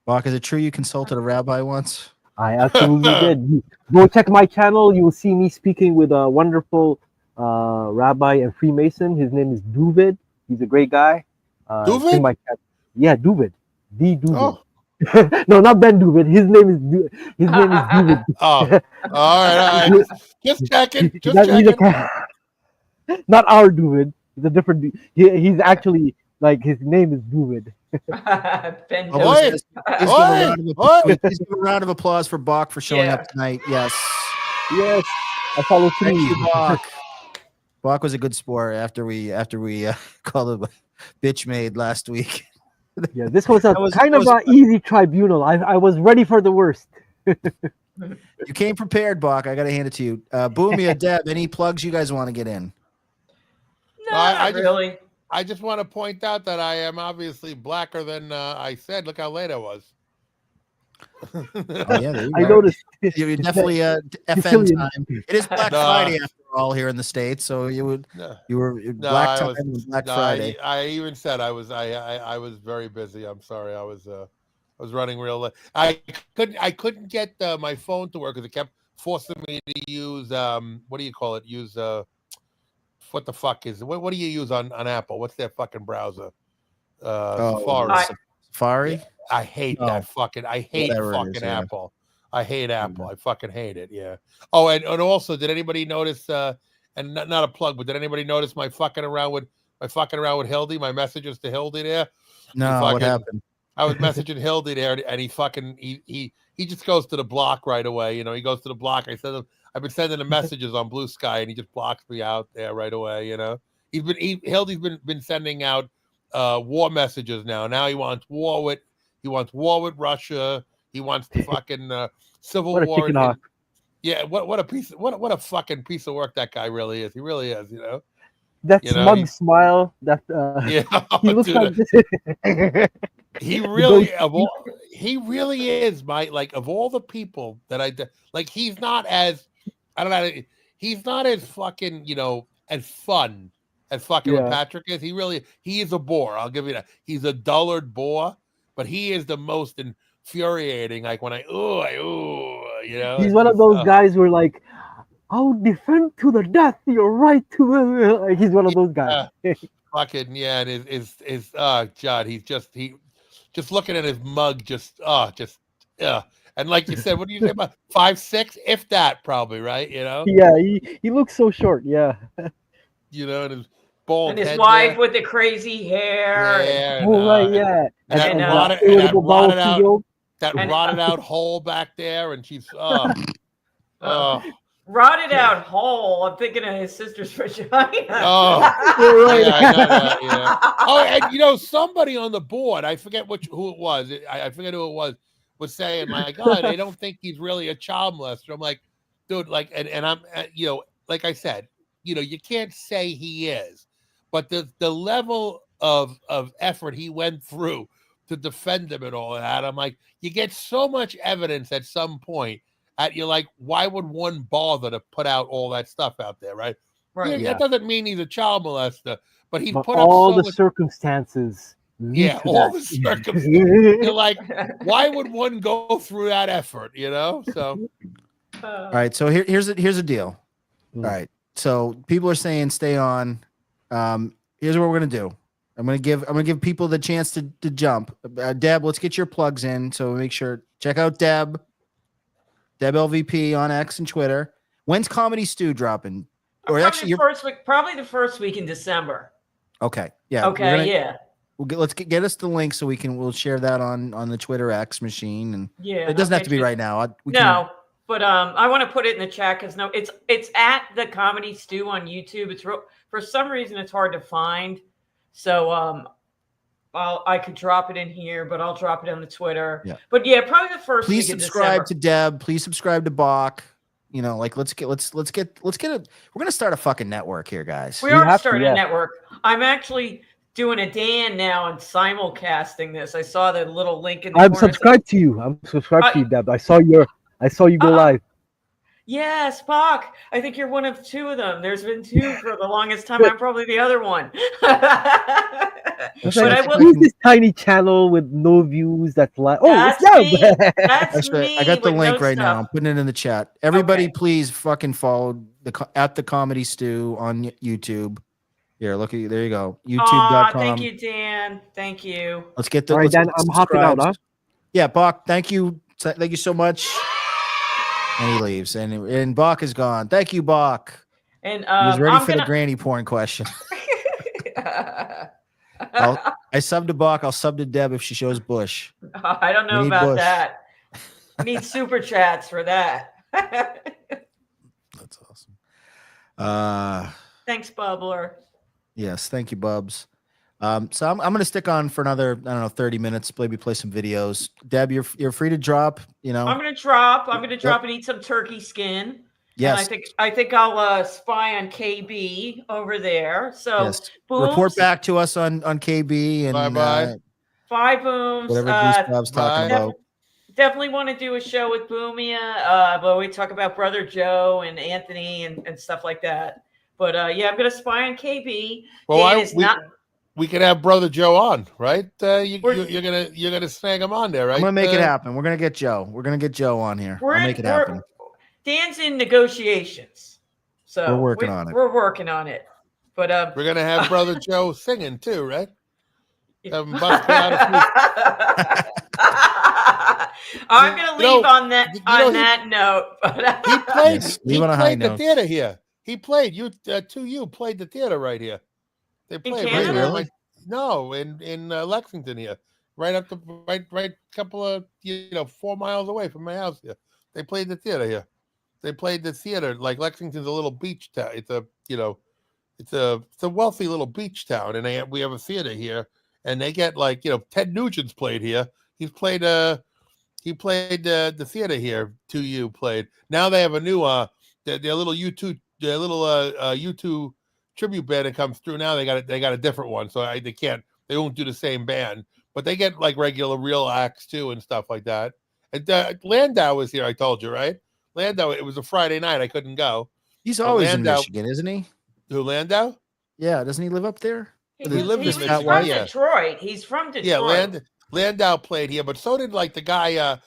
Speaker 1: Bach, is it true you consulted a rabbi once?
Speaker 3: I absolutely did. Go check my channel. You will see me speaking with a wonderful rabbi and Freemason. His name is Duvid. He's a great guy.
Speaker 7: Duvid?
Speaker 3: Yeah, Duvid. The Duvid.
Speaker 7: Oh.
Speaker 3: No, not Ben Duvid. His name is Duvid.
Speaker 7: Oh, all right. Just checking. Just
Speaker 3: He's
Speaker 7: checking.
Speaker 3: not our Duvid. He's a different. He's actually like his name is Duvid.
Speaker 2: Ben
Speaker 1: Oh,
Speaker 2: Doe.
Speaker 1: let's give a round of applause for Bach for showing
Speaker 2: Yeah.
Speaker 1: up tonight. Yes.
Speaker 3: Yes, I follow through.
Speaker 1: Thank you, Bach. Bach was a good sport after we called him a bitch made last week.
Speaker 3: Yeah, this was a
Speaker 1: That was-
Speaker 3: kind
Speaker 1: that
Speaker 3: of
Speaker 1: was-
Speaker 3: an easy tribunal. I was ready for the worst.
Speaker 1: You came prepared, Bach. I got to hand it to you. Boomia, Deb, any plugs you guys want to get in?
Speaker 2: No,
Speaker 7: I
Speaker 2: not really.
Speaker 7: I just want to point out that I am obviously blacker than I said. Look how late I was.
Speaker 1: Oh, yeah, there you
Speaker 3: I
Speaker 1: go.
Speaker 3: noticed.
Speaker 1: You're definitely FN
Speaker 3: Sicilian.
Speaker 1: time. It is Black
Speaker 7: No.
Speaker 1: Friday after all here in the States, so you were
Speaker 7: No,
Speaker 1: Black
Speaker 7: I
Speaker 1: time
Speaker 7: was-
Speaker 1: and Black
Speaker 7: No,
Speaker 1: Friday.
Speaker 7: I even said I was very busy. I'm sorry. I was running real late. I couldn't get my phone to work because it kept forcing me to use what do you call it? Use what the fuck is what do you use on Apple? What's their fucking browser? Safari.
Speaker 1: Safari.
Speaker 7: I hate that fucking. I hate
Speaker 1: Whatever it
Speaker 7: fucking
Speaker 1: is, yeah.
Speaker 7: Apple. I hate Apple. I fucking hate it. Yeah. Oh, and also, did anybody notice? And not a plug, but did anybody notice my fucking around with Hildy? My messages to Hildy there.
Speaker 1: No, what happened?
Speaker 7: I was messaging Hildy there, and he just goes to the block right away. You know, he goes to the block. I've been sending him messages on Blue Sky, and he just blocks me out there right away. You know, Hildy's been sending out war messages now. Now he wants war with Russia. He wants the fucking civil
Speaker 3: What a
Speaker 7: war.
Speaker 3: chicken hawk.
Speaker 7: Yeah, what a fucking piece of work that guy really is. He really is. You know.
Speaker 3: That
Speaker 7: You know,
Speaker 3: smug
Speaker 7: he-
Speaker 3: smile. That
Speaker 7: Yeah,
Speaker 3: he looks
Speaker 7: dude,
Speaker 3: like this.
Speaker 7: he really he really is my of all the people that he's not as I don't know, he's not as fucking as fun as fucking what
Speaker 3: Yeah.
Speaker 7: Patrick is. He is a bore. I'll give you that. He's a dullard bore, but he is the most infuriating. Like when
Speaker 3: He's one of those guys who are like, I'll defend to the death your right to. Like, he's one of those guys.
Speaker 7: fucking yeah, and is Judd. He just looking at his mug, And like you said, what do you say about 5'6", if that, probably, right? You know,
Speaker 3: Yeah, he looks so short. Yeah.
Speaker 7: you know, and his bald
Speaker 2: And his
Speaker 7: head
Speaker 2: wife
Speaker 7: there.
Speaker 2: with the crazy hair.
Speaker 7: Yeah,
Speaker 3: Oh right, yeah.
Speaker 7: and that
Speaker 2: And,
Speaker 7: rotted,
Speaker 3: syndrome.
Speaker 7: that
Speaker 2: and-
Speaker 7: rotted out hole back there, and she's
Speaker 2: rotted out hole. I'm thinking of his sister's vagina.
Speaker 7: Oh, yeah, I know that. Yeah. Oh, and you know, somebody on the board, I forget who it was. I forget who it was saying like, oh, they don't think he's really a child molester. I'm like, dude, like, and I'm, you know, like I said, you know, you can't say he is, but the level of effort he went through to defend him and all that, I'm like, you get so much evidence at some point. You're like, why would one bother to put out all that stuff out there, right?
Speaker 2: Right.
Speaker 7: Yeah, that doesn't mean he's a child molester, but he's
Speaker 3: But
Speaker 7: put up
Speaker 3: all
Speaker 7: so
Speaker 3: the
Speaker 7: much.
Speaker 3: circumstances.
Speaker 7: Yeah, all the circumstances. You're like, why would one go through that effort? You know. So.
Speaker 1: All right. So here's a deal. All right. So people are saying stay on. Here's what we're gonna do. I'm gonna give people the chance to jump. Deb, let's get your plugs in. So make sure check out Deb LVP on X and Twitter. When's Comedy Stew dropping? Or actually,
Speaker 2: probably the first week in December.
Speaker 1: Okay. Yeah.
Speaker 2: Okay. Yeah.
Speaker 1: Let's get us the link so we'll share that on the Twitter X machine. And
Speaker 2: Yeah.
Speaker 1: it doesn't have to be right now.
Speaker 2: But I want to put it in the chat because it's at the Comedy Stew on YouTube. It's for some reason it's hard to find. So I could drop it in here, but I'll drop it on the Twitter.
Speaker 1: Yeah.
Speaker 2: But yeah, probably the first.
Speaker 1: Please
Speaker 2: week
Speaker 1: subscribe
Speaker 2: in
Speaker 1: to Deb. Please subscribe to Bach. You know, like let's get we're gonna start a fucking network here, guys.
Speaker 2: We are starting a network. I'm actually doing a Dan now and simulcasting this. I saw the little link in the corner.
Speaker 3: Subscribed to you. I'm subscribed to you, Deb. I saw you go live.
Speaker 2: Yes, Spock. I think you're one of two of them. There's been two for the longest time. I'm probably the other one.
Speaker 3: But I will use this tiny channel with no views. That's like,
Speaker 2: that's
Speaker 3: it's Deb.
Speaker 2: me. That's me.
Speaker 1: I got the link
Speaker 2: no
Speaker 1: right now.
Speaker 2: stuff.
Speaker 1: I'm putting it in the chat. Everybody, please fucking follow at the Comedy Stew on YouTube. Here, look at there you go. YouTube.com.
Speaker 2: Thank you, Dan. Thank you.
Speaker 1: Let's get the.
Speaker 3: All right, Dan, I'm hopping out, huh?
Speaker 1: Yeah, Bach. Thank you. Thank you so much. And he leaves, and Bach is gone. Thank you, Bach.
Speaker 2: And
Speaker 1: he was ready for the granny porn question. I subbed to Bach. I'll sub to Deb if she shows Bush.
Speaker 2: I don't know about that. I need super chats for that.
Speaker 1: That's awesome.
Speaker 2: Thanks, Bubbler.
Speaker 1: Yes, thank you, Bubs. So I'm going to stick on for another 30 minutes. Maybe play some videos. Deb, you're free to drop. You know,
Speaker 2: I'm going to drop. And eat some turkey skin.
Speaker 1: Yes,
Speaker 2: and I think I'll spy on KB over there. So
Speaker 1: yes. Report back to us on KB and
Speaker 7: bye.
Speaker 2: 5 booms.
Speaker 1: Whatever Bruce Bob's talking about.
Speaker 2: Definitely want to do a show with Boomia, but we talk about Brother Joe and Anthony and stuff like that. But yeah, I'm going to spy on KB.
Speaker 7: Well, we could have Brother Joe on, right? You're gonna snag him on there, right?
Speaker 1: I'm gonna make it happen. We're gonna get Joe. We're gonna get Joe on here. I'll make it happen.
Speaker 2: Dan's in negotiations, so
Speaker 1: we're working on it.
Speaker 2: We're working on it. But
Speaker 7: we're gonna have Brother Joe singing too, right? Have him bust out
Speaker 2: I'm gonna leave on that note. But
Speaker 7: he played.
Speaker 1: Yes,
Speaker 7: he
Speaker 1: on a high
Speaker 7: played the
Speaker 1: note.
Speaker 7: theater here. He played. You played the theater right here. They played
Speaker 2: Canada?
Speaker 7: right here.
Speaker 1: Really?
Speaker 7: No, in Lexington here, right up the right couple of 4 miles away from my house here. They played the theater here. They played the theater. Like Lexington's a little beach town. It's a wealthy little beach town, and we have a theater here, and they get Ted Nugent's played here. He played the theater here. 2U played. Now they have a new their little U2 tribute band that comes through. Now they got a different one, so they won't do the same band, but they get like regular real acts too and stuff like that. And Landau was here. I told you, right? Landau. It was a Friday night. I couldn't go.
Speaker 1: He's always in Michigan, isn't he?
Speaker 7: Who, Landau?
Speaker 1: Yeah, doesn't he live up there?
Speaker 2: He's from Detroit. He's from Detroit.
Speaker 7: Yeah, Landau played here, but so did the guy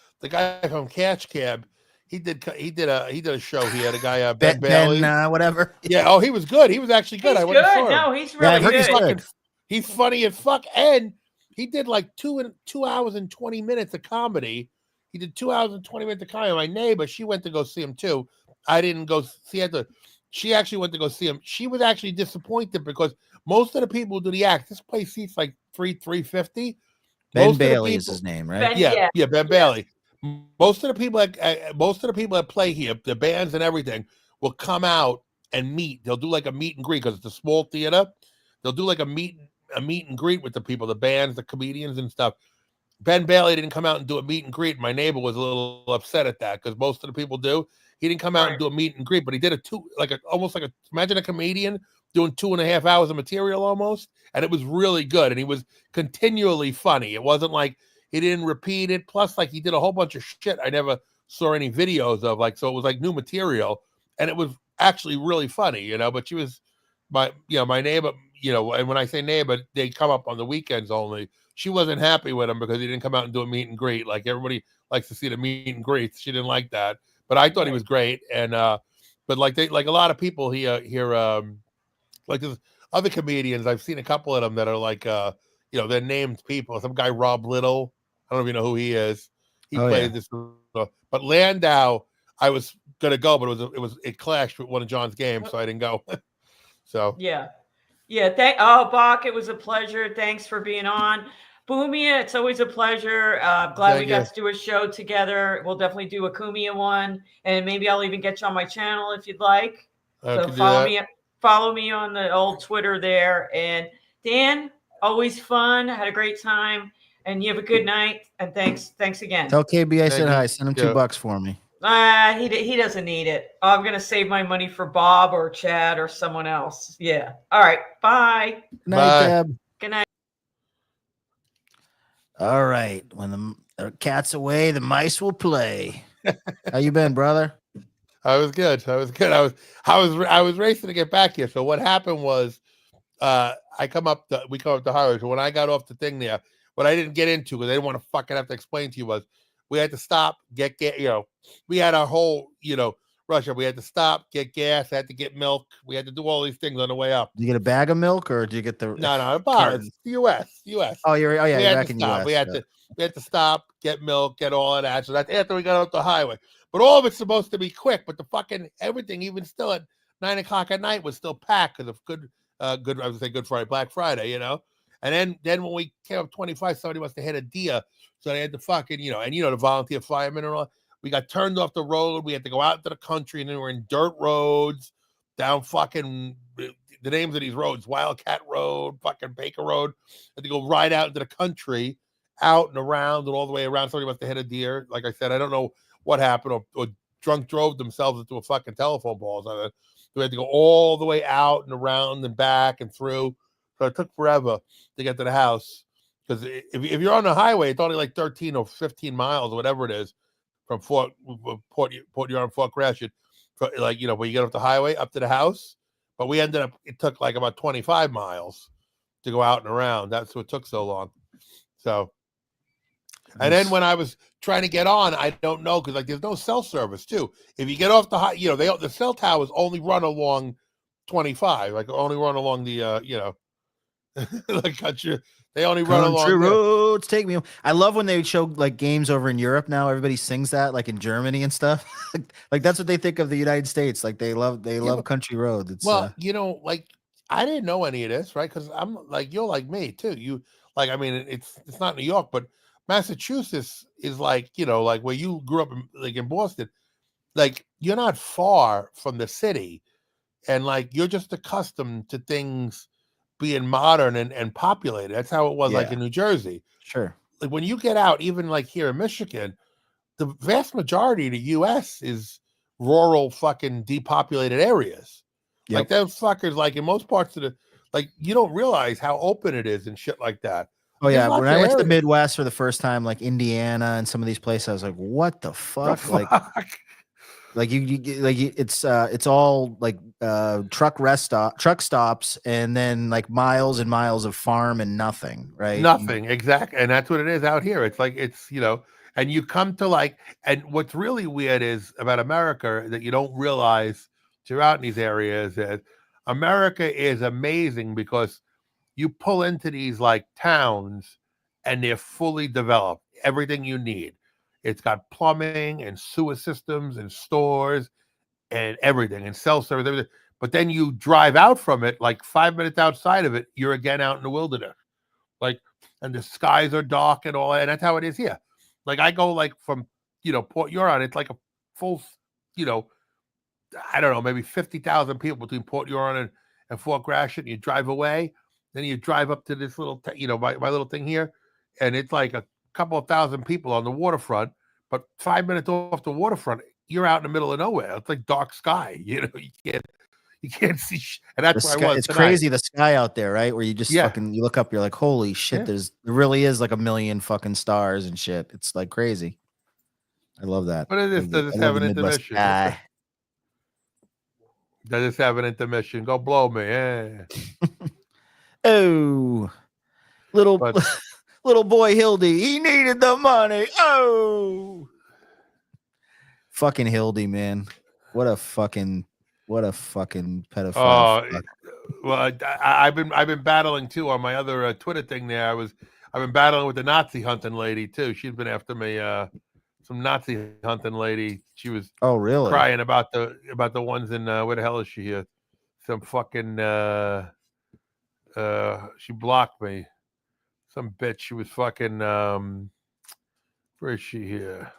Speaker 7: from Catch Cab. He did a show here. The guy Ben Bailey,
Speaker 1: whatever.
Speaker 7: Yeah. Oh, he was good. He was actually good.
Speaker 2: He's
Speaker 7: I went and saw him.
Speaker 2: No, he's really good.
Speaker 7: He's funny as fuck, and he did like 2 hours and 20 minutes of comedy. He did 2 hours and 20 minutes of comedy. My neighbor, she went to go see him too. I didn't go see it. She actually went to go see him. She was actually disappointed because most of the people who do the act, this place seats like 350.
Speaker 1: Ben
Speaker 7: Most
Speaker 1: Bailey
Speaker 7: of
Speaker 1: is
Speaker 7: the
Speaker 1: his
Speaker 7: people,
Speaker 1: name, right?
Speaker 7: Ben Bailey. Most of the people that play here, the bands and everything, will come out and meet. They'll do like a meet and greet because it's a small theater. They'll do like a meet and greet with the people, the bands, the comedians, and stuff. Ben Bailey didn't come out and do a meet and greet. My neighbor was a little upset at that because most of the people do. He didn't come out and do a meet and greet, but he did imagine a comedian doing 2.5 hours of material almost, and it was really good. And he was continually funny. It wasn't like he didn't repeat it. Plus, like he did a whole bunch of shit I never saw any videos of. Like, so it was like new material, and it was actually really funny, you know. But she was my neighbor, you know. And when I say neighbor, they come up on the weekends only. She wasn't happy with him because he didn't come out and do a meet and greet. Like everybody likes to see the meet and greets. She didn't like that, but I thought he was great. And but like a lot of people here, like there's other comedians. I've seen a couple of them that are like they're named people. Some guy Rob Little. I don't even know who he is. He plays this. But Landau, I was gonna go, but it clashed with one of John's games, so I didn't go. So
Speaker 2: yeah. Bach, it was a pleasure. Thanks for being on. Boomia, it's always a pleasure. Glad we got to do a show together. We'll definitely do a Kumia one, and maybe I'll even get you on my channel if you'd like. So follow me on the old Twitter there. And Dan, always fun. Had a great time, and you have a good night. And thanks again.
Speaker 1: Tell KB I said hi. Send him $2 for me.
Speaker 2: He doesn't need it. I'm gonna save my money for Bob or Chad or someone else. Yeah. All right. Bye.
Speaker 1: Good night, Deb.
Speaker 2: Good night.
Speaker 1: All right. When the cat's away, the mice will play. How you been, brother?
Speaker 7: I was good. I was racing to get back here. So what happened was, we come up the highway. So when I got off the thing there, what I didn't get into because I didn't want to fucking have to explain to you was we had to stop, get we had our whole rush. We had to stop, get gas, had to get milk. We had to do all these things on the way up.
Speaker 1: Did you get a bag of milk or did you get the
Speaker 7: no bottle? It's US.
Speaker 1: Oh, you're back in US.
Speaker 7: We had to stop, get milk, get all of that. So that's after we got off the highway. But all of it's supposed to be quick. But the fucking everything, even still at 9 o'clock at night, was still packed because of Good Friday, Black Friday, And then when we came up 25, somebody must have hit a deer. So they had to fucking, the volunteer firemen and all. We got turned off the road. We had to go out into the country, and then we're in dirt roads, down fucking the names of these roads: Wildcat Road, fucking Baker Road. Had to go right out into the country, out and around and all the way around. Somebody must have hit a deer. Like I said, I don't know what happened, or drunk drove themselves into a fucking telephone pole. So we had to go all the way out and around and back and through. So it took forever to get to the house. Because if you're on the highway, it's only like 13 or 15 miles, or whatever it is, from Port Huron, Fort Gratiot, where you get off the highway up to the house. But we ended up, it took like about 25 miles to go out and around. That's what took so long. So, and then when I was trying to get on, I don't know, because there's no cell service too. If you get off the the cell towers only run along 25, only run along the country. They only run along
Speaker 1: country roads take me home. I love when they show games over in Europe now. Everybody sings that in Germany and stuff. That's what they think of the United States. They love country roads. It's,
Speaker 7: I didn't know any of this, right? Because I'm you're like me too. It's not New York, but Massachusetts is where you grew up in Boston. You're not far from the city, and you're just accustomed to things being modern and populated. That's how it was in New Jersey.
Speaker 1: Sure.
Speaker 7: When you get out, even here in Michigan, the vast majority of the US is rural fucking depopulated areas.
Speaker 1: Yep.
Speaker 7: Those fuckers, in most parts of the, you don't realize how open it is and shit like that.
Speaker 1: Oh yeah. When I went to the Midwest for the first time, Indiana and some of these places, I was like, what the fuck? It's all truck stops and then miles and miles of farm and nothing, right?
Speaker 7: Nothing, exactly. And that's what it is out here. It's and you come to and what's really weird is about America that you don't realize throughout in these areas is America is amazing because you pull into these towns and they're fully developed, everything you need. It's got plumbing and sewer systems and stores and everything and cell service, everything. But then you drive out from it, like 5 minutes outside of it, you're again out in the wilderness. Like, and the skies are dark and all that. And that's how it is here. Like, I go like from, Port Huron, it's like a full, I don't know, maybe 50,000 people between Port Huron and Fort Gratiot. You drive away, then you drive up to this little, my little thing here, and it's like a couple of thousand people on the waterfront. But 5 minutes off the waterfront, you're out in the middle of nowhere. It's like dark sky. You can't see. And that's where I was.
Speaker 1: It's crazy, the sky out there, right? Where you just
Speaker 7: Yeah.
Speaker 1: fucking, you look up, you're like, holy shit, there really is like a million fucking stars and shit. It's like crazy. I love that.
Speaker 7: What is this? Does this have an intermission? Does this have an intermission? Go blow me. Yeah.
Speaker 1: Oh, little boy Hildy, he needed the money. Oh, fucking Hildy, man. What a fucking pedophile.
Speaker 7: Oh, well, I've been battling too on my other Twitter thing there. I've been battling with the Nazi hunting lady too. She's been after me. Some Nazi hunting lady. She was
Speaker 1: really
Speaker 7: crying about the ones in where the hell is she here? Some fucking she blocked me. Some bitch. She was fucking where is she here?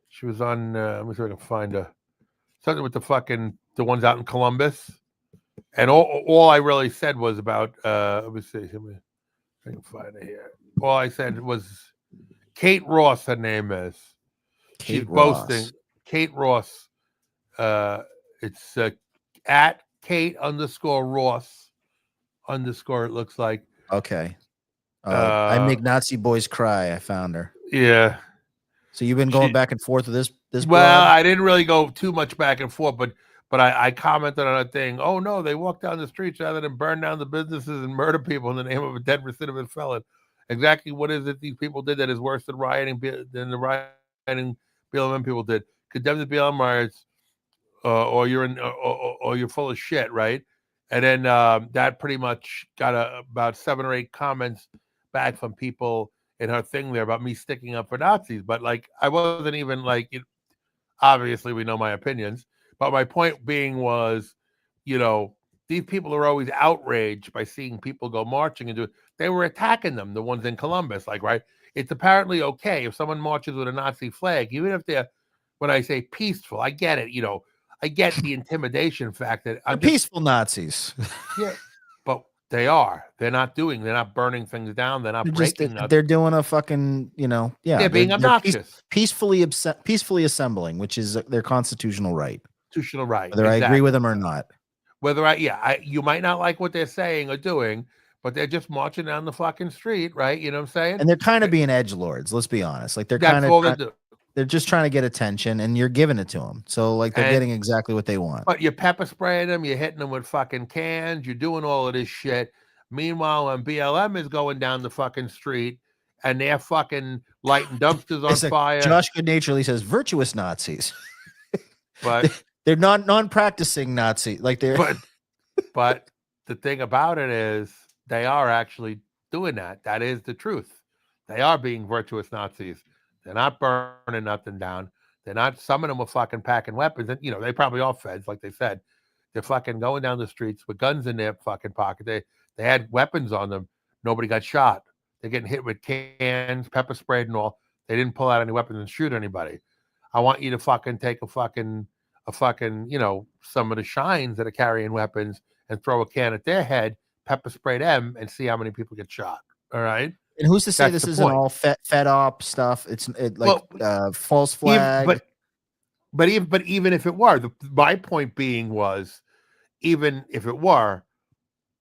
Speaker 7: She was on let me see if I can find her. Something with the ones out in Columbus. And all I really said was about let me see. I can find it here. All I said was Kate Ross, her name is. She's boasting. Kate Ross. It's at Kate_Ross_ it looks like.
Speaker 1: Okay. I make Nazi boys cry. I found her.
Speaker 7: Yeah.
Speaker 1: So you've been going back and forth with this
Speaker 7: Well,
Speaker 1: broad?
Speaker 7: I didn't really go too much back and forth, but I commented on a thing. Oh no, they walk down the streets rather than burn down the businesses and murder people in the name of a dead recidivist felon. Exactly what is it these people did that is worse than the rioting BLM people did? Condemn the BLM riots, or you're full of shit, right? And then that pretty much got about 7 or 8 comments back from people in her thing there about me sticking up for Nazis. But like, I wasn't even like, obviously we know my opinions, but my point being was, these people are always outraged by seeing people go marching and they were attacking them, the ones in Columbus, like, right? It's apparently okay if someone marches with a Nazi flag, even if they're, when I say peaceful, I get it, I get the intimidation fact that
Speaker 1: they're peaceful Nazis.
Speaker 7: Yeah, but they're not burning things down. They're not breaking nothing.
Speaker 1: They're doing a fucking,
Speaker 7: They're being obnoxious.
Speaker 1: Peacefully assembling, which is their constitutional right.
Speaker 7: Constitutional right.
Speaker 1: Whether I agree with them or not.
Speaker 7: Whether you might not like what they're saying or doing, but they're just marching down the fucking street, right? You know what I'm saying?
Speaker 1: And they're kind of being edgelords, let's be honest. Like they're just trying to get attention, and you're giving it to them. So like they're getting exactly what they want.
Speaker 7: But you're pepper spraying them, you're hitting them with fucking cans, you're doing all of this shit. Meanwhile, when BLM is going down the fucking street and they're fucking lighting dumpsters on fire.
Speaker 1: Josh Goodnaturedly says virtuous Nazis.
Speaker 7: But
Speaker 1: they're non-practicing Nazi. Like they're
Speaker 7: but the thing about it is they are actually doing that. That is the truth. They are being virtuous Nazis. They're not burning nothing down. They're not, some of them are fucking packing weapons. And, they probably are feds, like they said. They're fucking going down the streets with guns in their fucking pocket. They had weapons on them. Nobody got shot. They're getting hit with cans, pepper sprayed and all. They didn't pull out any weapons and shoot anybody. I want you to fucking take a fucking, some of the shines that are carrying weapons and throw a can at their head, pepper spray them, and see how many people get shot. All right?
Speaker 1: And who's to say this isn't all fed up stuff? It's false flag.
Speaker 7: But even if it were, my point being was, even if it were,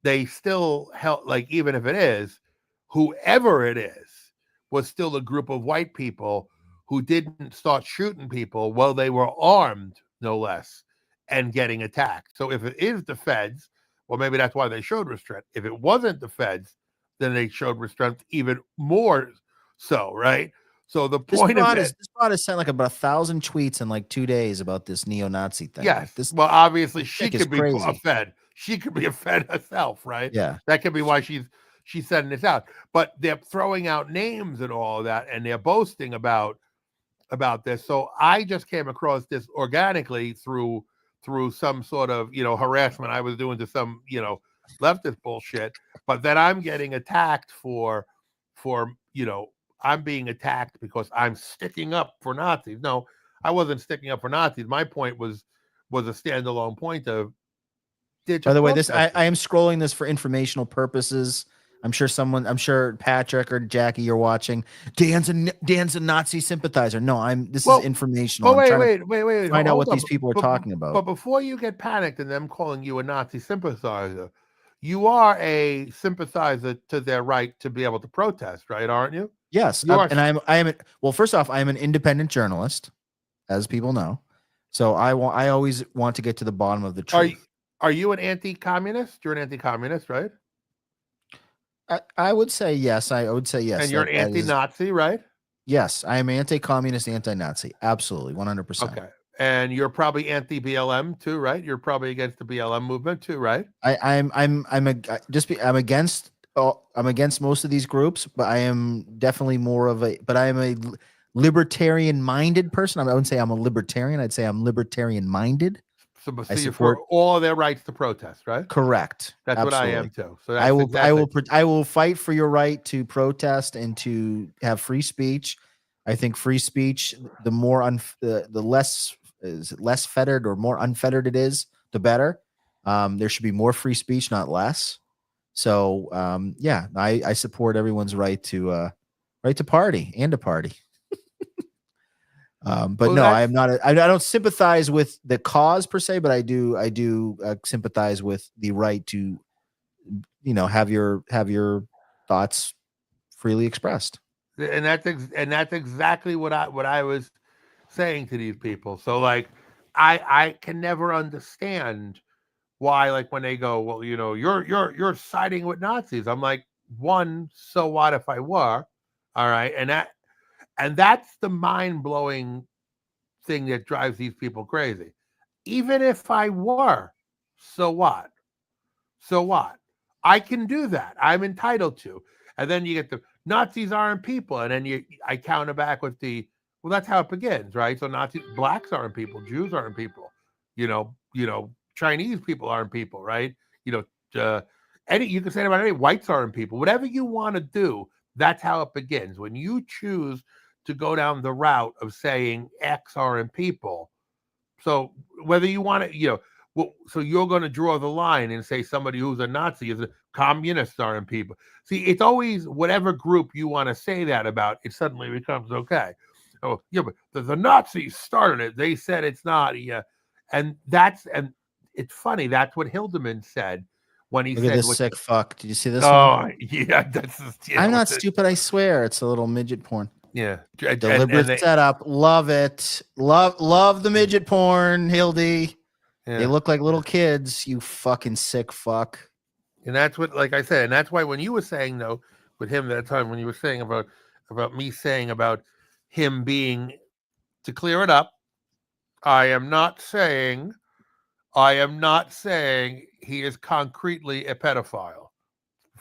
Speaker 7: they still held, like, even if it is, whoever it is was still a group of white people who didn't start shooting people while they were armed, no less, and getting attacked. So if it is the feds, well, maybe that's why they showed restraint. If it wasn't the feds, then they showed restraint even more so, right? So the point of
Speaker 1: this broad has sent like about 1,000 tweets in like 2 days about this neo-Nazi thing.
Speaker 7: Yes.
Speaker 1: Like
Speaker 7: well, obviously she could be
Speaker 1: crazy.
Speaker 7: a fed. She could be a fed herself, right?
Speaker 1: Yeah.
Speaker 7: That could be why she's she's sending this out. But they're throwing out names and all of that, and they're boasting about this. So I just came across this organically through some sort of, harassment I was doing to some, leftist bullshit. But then I'm getting attacked for I'm being attacked because I'm sticking up for Nazis. No, I wasn't sticking up for Nazis. My point was a standalone point of.
Speaker 1: By the way, I am scrolling this for informational purposes. I'm sure Patrick or Jackie, you're watching. Dan's a Nazi sympathizer. No, this is informational.
Speaker 7: Wait.
Speaker 1: Find out what these people are talking about.
Speaker 7: But before you get panicked and them calling you a Nazi sympathizer, you are a sympathizer to their right to be able to protest, right? Aren't you?
Speaker 1: Yes, well, first off, I'm an independent journalist, as people know. So I always want to get to the bottom of the truth.
Speaker 7: Are you an anti-communist? You're an anti-communist, right?
Speaker 1: I would say yes. I would say yes.
Speaker 7: And you're an anti-Nazi, right?
Speaker 1: Yes, I am anti-communist, anti-Nazi. Absolutely, 100%.
Speaker 7: Okay. And you're probably anti-BLM too, right? You're probably against the BLM movement too, right?
Speaker 1: I'm against most of these groups, but I am definitely I am a libertarian-minded person. I wouldn't say I'm a libertarian. I'd say I'm libertarian-minded.
Speaker 7: So I support all of their rights to protest, right?
Speaker 1: Correct.
Speaker 7: That's
Speaker 1: Absolutely.
Speaker 7: what I am too. So
Speaker 1: I will fight for your right to protest and to have free speech. I think free speech, the more the less fettered or more unfettered it is, the better. There should be more free speech, not less. So I support everyone's right to party and to party. But no, I am not. I don't sympathize with the cause per se, but I do sympathize with the right to, have your thoughts freely expressed.
Speaker 7: And that's exactly what I was saying to these people. So like, I can never understand why, like, when they go, well, you're siding with Nazis. I'm like, one, so what if I were? All right, and that's the mind-blowing thing that drives these people crazy. Even if I were, so what? So what? I can do that. I'm entitled to. And then you get the Nazis aren't people. And then I counter back with well, that's how it begins, right? So blacks aren't people, Jews aren't people, Chinese people aren't people, right? You can say about any whites aren't people. Whatever you want to do, that's how it begins. When you choose to go down the route of saying X aren't people. So whether you want to, so you're going to draw the line and say somebody who's a Nazi is a communist aren't people. See, it's always whatever group you want to say that about, it suddenly becomes okay. Oh, yeah, but the Nazis started it. They said it's not. Yeah. And it's funny. That's what Hildeman said when he
Speaker 1: Look
Speaker 7: said,
Speaker 1: at this sick fuck. Did you see this
Speaker 7: one? Yeah.
Speaker 1: I'm not stupid. I swear. It's a little midget porn.
Speaker 7: Yeah.
Speaker 1: Deliberate setup. Love it. Love the midget porn, Hildy. Yeah. They look like little kids, you fucking sick fuck.
Speaker 7: And that's what, like I said, and that's why when you were saying, though, with him that time, when you were saying about me saying about him being, to clear it up, I am not saying he is concretely a pedophile.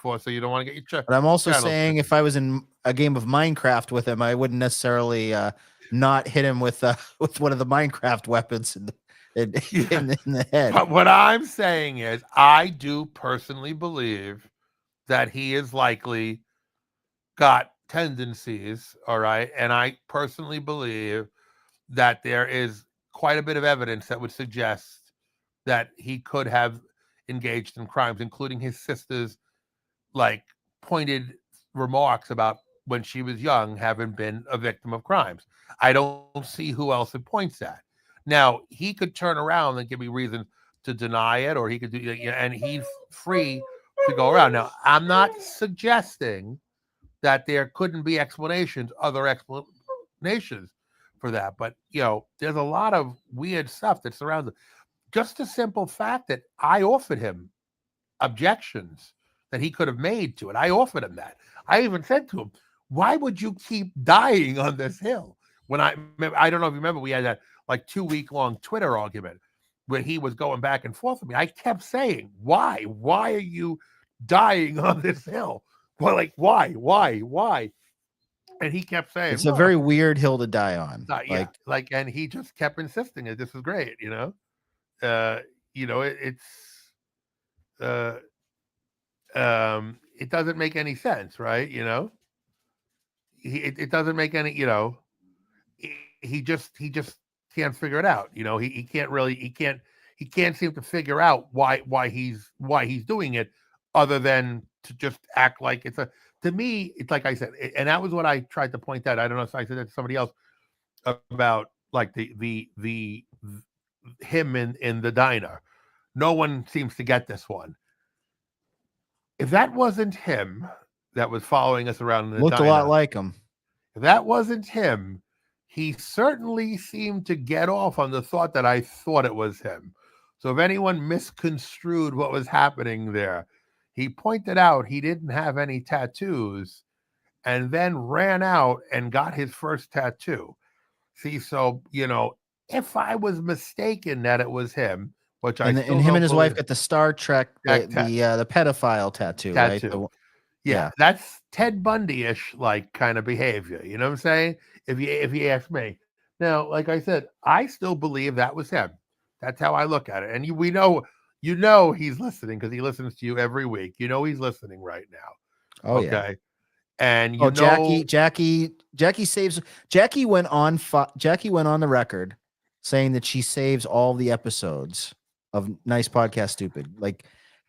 Speaker 7: So you don't want to get your check.
Speaker 1: But I'm also saying if I was in a game of Minecraft with him, I wouldn't necessarily not hit him with one of the Minecraft weapons in the head.
Speaker 7: But what I'm saying is, I do personally believe that he is likely got tendencies, all right? And I personally believe that there is quite a bit of evidence that would suggest that he could have engaged in crimes, including his sister's pointed remarks about when she was young having been a victim of crimes. I don't see who else it points at. Now, he could turn around and give me reasons to deny it, or he could do, and he's free to go around. Now, I'm not suggesting that there couldn't be other explanations for that, but there's a lot of weird stuff that surrounds it. Just the simple fact that I offered him objections that he could have made to it. I offered him that. I even said to him, why would you keep dying on this hill? When I don't know if you remember, we had that 2-week-long Twitter argument where he was going back and forth with me. I kept saying, why are you dying on this hill? Well, like, why? And he kept saying,
Speaker 1: It's a very weird hill to die on.
Speaker 7: and he just kept insisting that this is great, it doesn't make any sense, right? It doesn't make any, he just can't figure it out. He can't seem to figure out why he's doing it, other than to just act like it's a. To me, it's like I said, and that was what I tried to point out. I don't know if I said that to somebody else about like the him in the diner. No one seems to get this one. If that wasn't him that was following us around in the
Speaker 1: Looked
Speaker 7: diner,
Speaker 1: a lot like him.
Speaker 7: if that wasn't him, he certainly seemed to get off on the thought that I thought it was him. So if anyone misconstrued what was happening there, he pointed out he didn't have any tattoos and then ran out and got his first tattoo. See, so, if I was mistaken that it was him, which I
Speaker 1: And
Speaker 7: still
Speaker 1: him
Speaker 7: don't
Speaker 1: and his wife
Speaker 7: believe-
Speaker 1: got the Star Trek, the pedophile tattoo, right?
Speaker 7: Yeah, that's Ted Bundy-ish like kind of behavior. You know what I'm saying? If you ask me. Now, like I said, I still believe that was him. That's how I look at it. And we know, he's listening because he listens to you every week. He's listening right now.
Speaker 1: Oh,
Speaker 7: okay. And
Speaker 1: Jackie saves. Jackie went on the record saying that she saves all the episodes of Nice Podcast Stupid. Like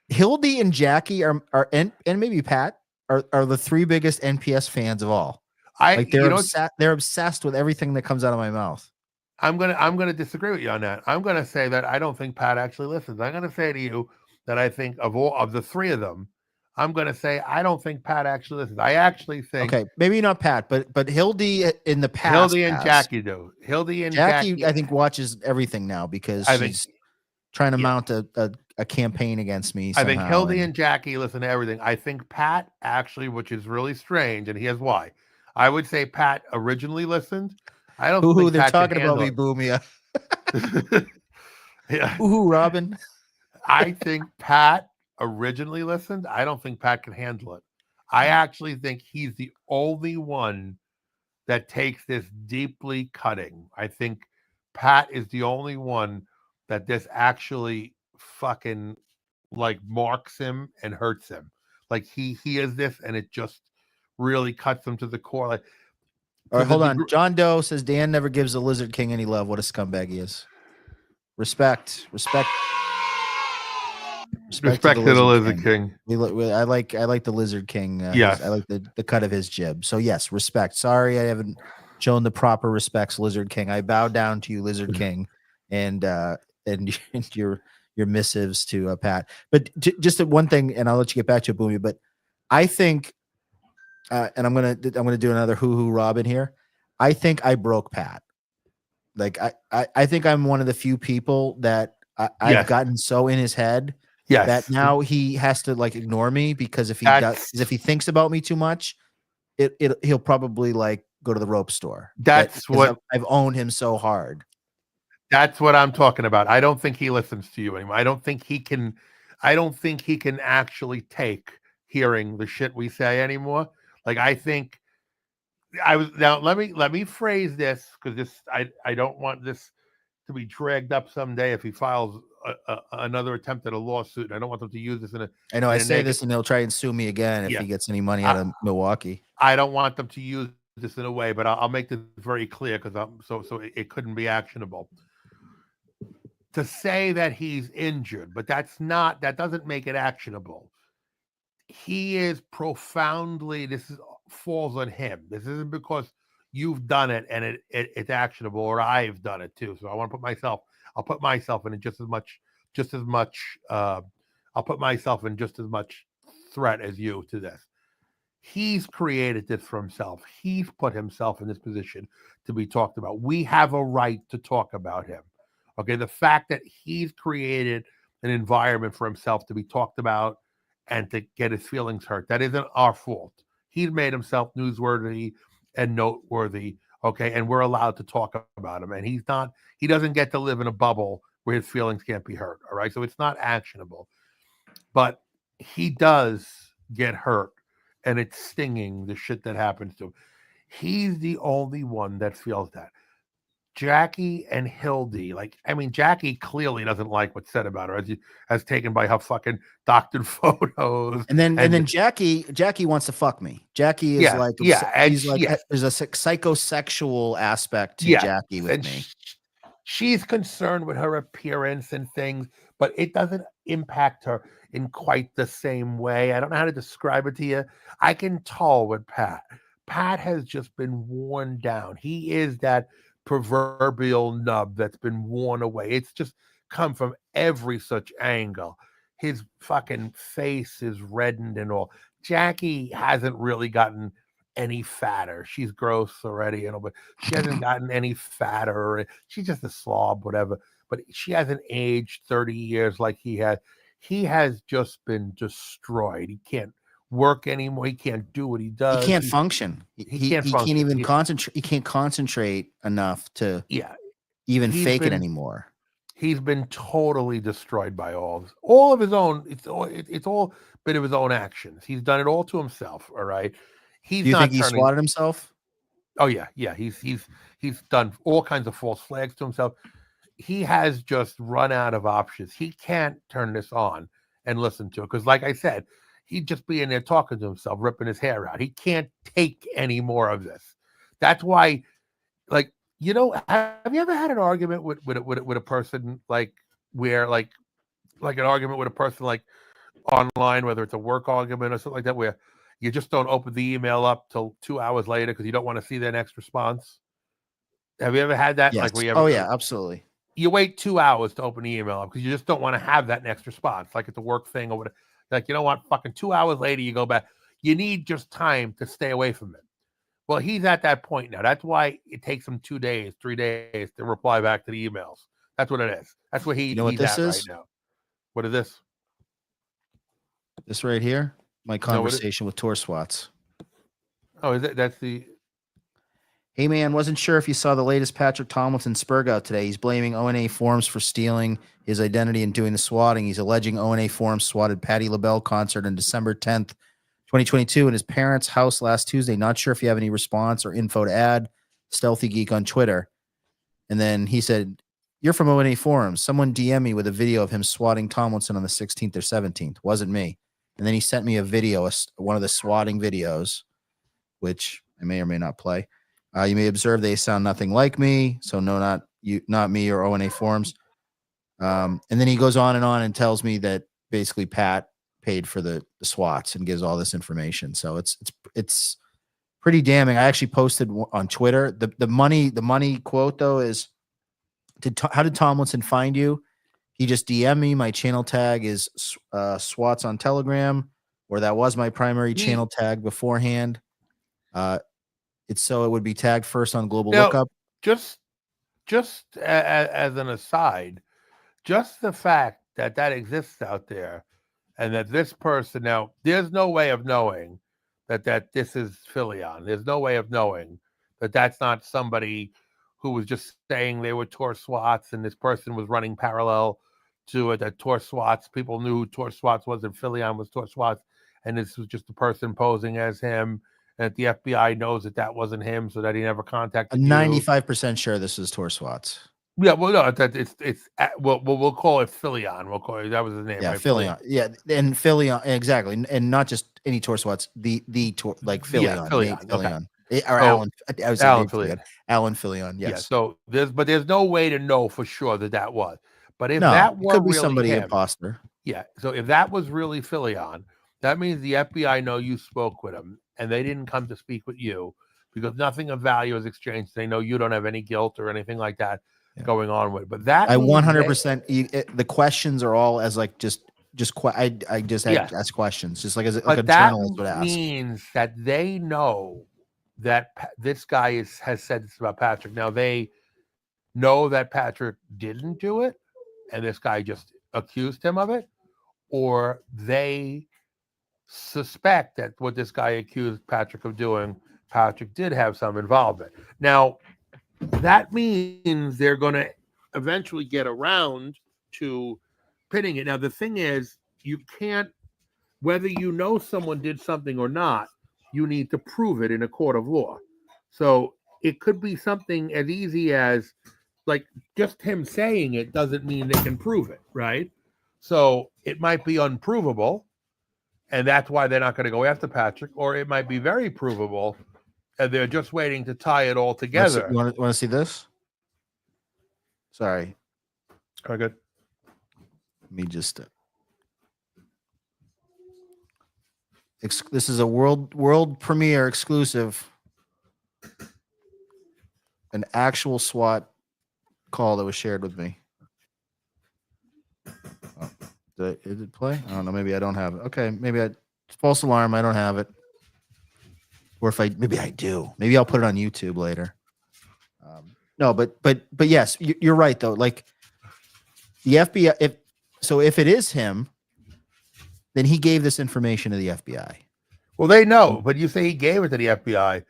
Speaker 1: Hildy and Jackie are and maybe Pat are the three biggest NPS fans of all. They're obsessed with everything that comes out of my mouth.
Speaker 7: I'm gonna disagree with you on that. I'm gonna say that I don't think Pat actually listens. I'm gonna say to you that I think of the three of them, I'm gonna say I don't think Pat actually listens. I actually think
Speaker 1: maybe not Pat, but Hildy in the past.
Speaker 7: Hildy and Jackie do. Hildy and Jackie,
Speaker 1: I think, watches everything now because she's trying to mount a campaign against me.
Speaker 7: I think Hildy and Jackie listen to everything. I think Pat actually, which is really strange, and here's why. I would say Pat originally listened. I don't think
Speaker 1: they're
Speaker 7: Pat
Speaker 1: talking
Speaker 7: can
Speaker 1: about me,
Speaker 7: handle
Speaker 1: Boomia.
Speaker 7: Yeah.
Speaker 1: Ooh, Robin.
Speaker 7: I think Pat originally listened. I don't think Pat can handle it. I actually think he's the only one that takes this deeply cutting. I think Pat is the only one that this actually fucking like marks him and hurts him. Like he is this, and it just really cuts him to the core. Like,
Speaker 1: all right, hold on. John Doe says Dan never gives the Lizard King any love. What a scumbag he is. Respect to the Lizard King. I like the Lizard King.
Speaker 7: Yes.
Speaker 1: I like the cut of his jib. So yes, respect. Sorry, I haven't shown the proper respects, Lizard King. I bow down to you, Lizard King, and your missives to Pat. But just one thing, and I'll let you get back to it, Boomy. But I think, and I'm gonna do another hoo Robin here. I think I broke Pat. Like I think I'm one of the few people that I've gotten so in his head that now he has to like ignore me because if he thinks about me too much, he'll probably like go to the rope store.
Speaker 7: That's what
Speaker 1: I've owned him so hard.
Speaker 7: That's what I'm talking about. I don't think he listens to you anymore. I don't think he can actually take hearing the shit we say anymore. Like I think let me phrase this because I don't want this to be dragged up someday if he files another attempt at a lawsuit. I don't want them to use this in a.
Speaker 1: I know I say this and they'll try and sue me again if he gets any money out of Milwaukee.
Speaker 7: I don't want them to use this in a way, but I'll make this very clear because so it couldn't be actionable. To say that he's injured, but that doesn't make it actionable. He is profoundly. Falls on him. This isn't because you've done it and it's actionable, or I've done it too. So I want to I'll put myself in just as much. I'll put myself in just as much threat as you to this. He's created this for himself. He's put himself in this position to be talked about. We have a right to talk about him. Okay, the fact that he's created an environment for himself to be talked about and to get his feelings hurt, that isn't our fault. He's made himself newsworthy and noteworthy, okay? And we're allowed to talk about him. And he doesn't get to live in a bubble where his feelings can't be hurt, all right? So it's not actionable. But he does get hurt. and it's stinging the shit that happens to him. He's the only one that feels that. Jackie and Hildy, Jackie clearly doesn't like what's said about her, as taken by her fucking doctored photos.
Speaker 1: And then Jackie wants to fuck me. Jackie is there's a psychosexual aspect to Jackie with me.
Speaker 7: She's concerned with her appearance and things, but it doesn't impact her in quite the same way. I don't know how to describe it to you. I can tell with Pat. Pat has just been worn down. He is that proverbial nub that's been worn away. It's just come from every such angle. His fucking face is reddened and all. Jackie hasn't really gotten any fatter. She's gross already, but she hasn't gotten any fatter. She's just a slob, whatever. But she hasn't aged 30 years like he has. He has just been destroyed. He can't work anymore. He can't do what he does.
Speaker 1: He can't function. He can't even concentrate. He can't concentrate enough to even fake it anymore.
Speaker 7: He's been totally destroyed by all of his own. It's all been of his own actions. He's done it all to himself. All right.
Speaker 1: Do you think he swatted himself?
Speaker 7: Oh yeah. He's done all kinds of false flags to himself. He has just run out of options. He can't turn this on and listen to it because, like I said, he'd just be in there talking to himself, ripping his hair out. He can't take any more of this. That's why, have you ever had an argument with a person where an argument with a person online, whether it's a work argument or something like that, where you just don't open the email up till 2 hours later because you don't want to see their next response? Have you ever had that?
Speaker 1: Yes. Absolutely.
Speaker 7: You wait 2 hours to open the email up because you just don't want to have that next response, like it's a work thing or whatever. You know what? Fucking 2 hours later, you go back. You need just time to stay away from it. Well, he's at that point now. That's why it takes him 2 days, 3 days to reply back to the emails. That's what it is. That's what he's at right now. What is this?
Speaker 1: This right here? My conversation with Tor Swats.
Speaker 7: Oh, is it? That's the...
Speaker 1: Hey, man, wasn't sure if you saw the latest Patrick Tomlinson Spurg out today. He's blaming O&A Forums for stealing his identity and doing the swatting. He's alleging O&A Forums swatted Patti LaBelle concert on December 10th, 2022 in his parents' house last Tuesday. Not sure if you have any response or info to add. Stealthy Geek on Twitter. And then he said, you're from O&A Forums. Someone DM me with a video of him swatting Tomlinson on the 16th or 17th. Wasn't me. And then he sent me a video, one of the swatting videos, which I may or may not play. You may observe they sound nothing like me. So no, not you, not me or O&A Forums. And then he goes on and tells me that basically Pat paid for the swats and gives all this information. So it's pretty damning. I actually posted on Twitter. The money quote though is, how did Tomlinson find you? He just DM'd me. My channel tag is swats on Telegram, or that was my primary channel tag beforehand. It's so it would be tagged first on Global Lookup.
Speaker 7: Just as an aside, just the fact that exists out there, and that this person now, there's no way of knowing that this is Philion. There's no way of knowing that that's not somebody who was just saying they were Tor Swats, and this person was running parallel to it. That Tor Swats, people knew who Tor Swats was, and Philion was Tor Swats, and this was just a person posing as him. And the FBI knows that wasn't him, so that he never contacted you.
Speaker 1: 95% sure this is Tor Swats.
Speaker 7: Yeah, well, no, we'll call it Philion. We'll call it, that was his name.
Speaker 1: Yeah,
Speaker 7: right?
Speaker 1: Philion. Yeah, and Philion, exactly, and not just any Tor Swats. The Tor, like Philion,
Speaker 7: yeah,
Speaker 1: Philion.
Speaker 7: Okay.
Speaker 1: Or Alan. I was
Speaker 7: Alan Philion.
Speaker 1: Alan Philion. Yes.
Speaker 7: Yeah. So there's no way to know for sure that was. But if
Speaker 1: no,
Speaker 7: that were
Speaker 1: could be
Speaker 7: really
Speaker 1: somebody
Speaker 7: him,
Speaker 1: imposter.
Speaker 7: Yeah. So if that was really Philion, that means the FBI know you spoke with him, and they didn't come to speak with you because nothing of value is exchanged. They know you don't have any guilt or anything like that going on with it. But that
Speaker 1: I 100%. The questions are all as like I just ask questions, just like as like a journalist would ask.
Speaker 7: That means that they know that this guy has said this about Patrick. Now they know that Patrick didn't do it, and this guy just accused him of it, or they suspect that what this guy accused Patrick of doing, Patrick did have some involvement. Now, that means they're going to eventually get around to pitting it. Now, the thing is, you can't whether you know someone did something or not, you need to prove it in a court of law. So it could be something as easy as, like, just him saying it doesn't mean they can prove it, right? So it might be unprovable, and that's why they're not going to go after Patrick, or it might be very provable, and they're just waiting to tie it all together.
Speaker 1: You want to see this? Sorry.
Speaker 7: Oh, good.
Speaker 1: Let me just. This is a world premiere exclusive. An actual SWAT call that was shared with me. Oh, did it play? I don't know. Maybe I don't have it. Okay, maybe false alarm. I don't have it. Or if maybe I do. Maybe I'll put it on YouTube later. No, but yes, you're right though. Like the FBI, if it is him, then he gave this information to the FBI.
Speaker 7: Well, they know, but you say he gave it to the FBI.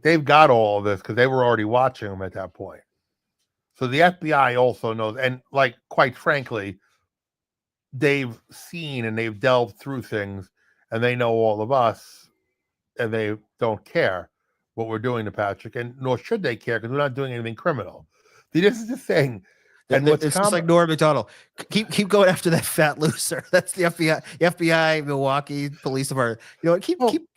Speaker 7: They've got all of this because they were already watching him at that point. So the FBI also knows, and like, quite frankly, they've seen and they've delved through things, and they know all of us, and they don't care what we're doing to Patrick, and nor should they care because we're not doing anything criminal. See, this is the thing.
Speaker 1: And it's just like Norm Macdonald. Keep going after that fat loser. That's the FBI, Milwaukee Police Department. You know,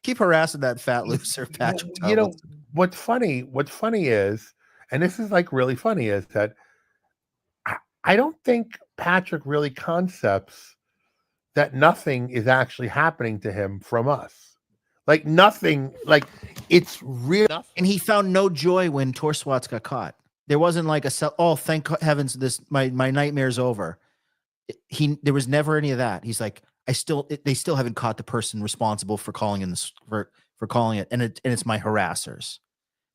Speaker 1: keep harassing that fat loser, Patrick.
Speaker 7: You know, what's funny is, and this is like really funny, is that I don't think Patrick really concepts that nothing is actually happening to him from us. Like nothing, like it's real.
Speaker 1: And he found no joy when Torswats got caught. There wasn't like thank heavens, my nightmare's over. There was never any of that. He's like, they still haven't caught the person responsible for calling in this for calling it, and it's my harassers.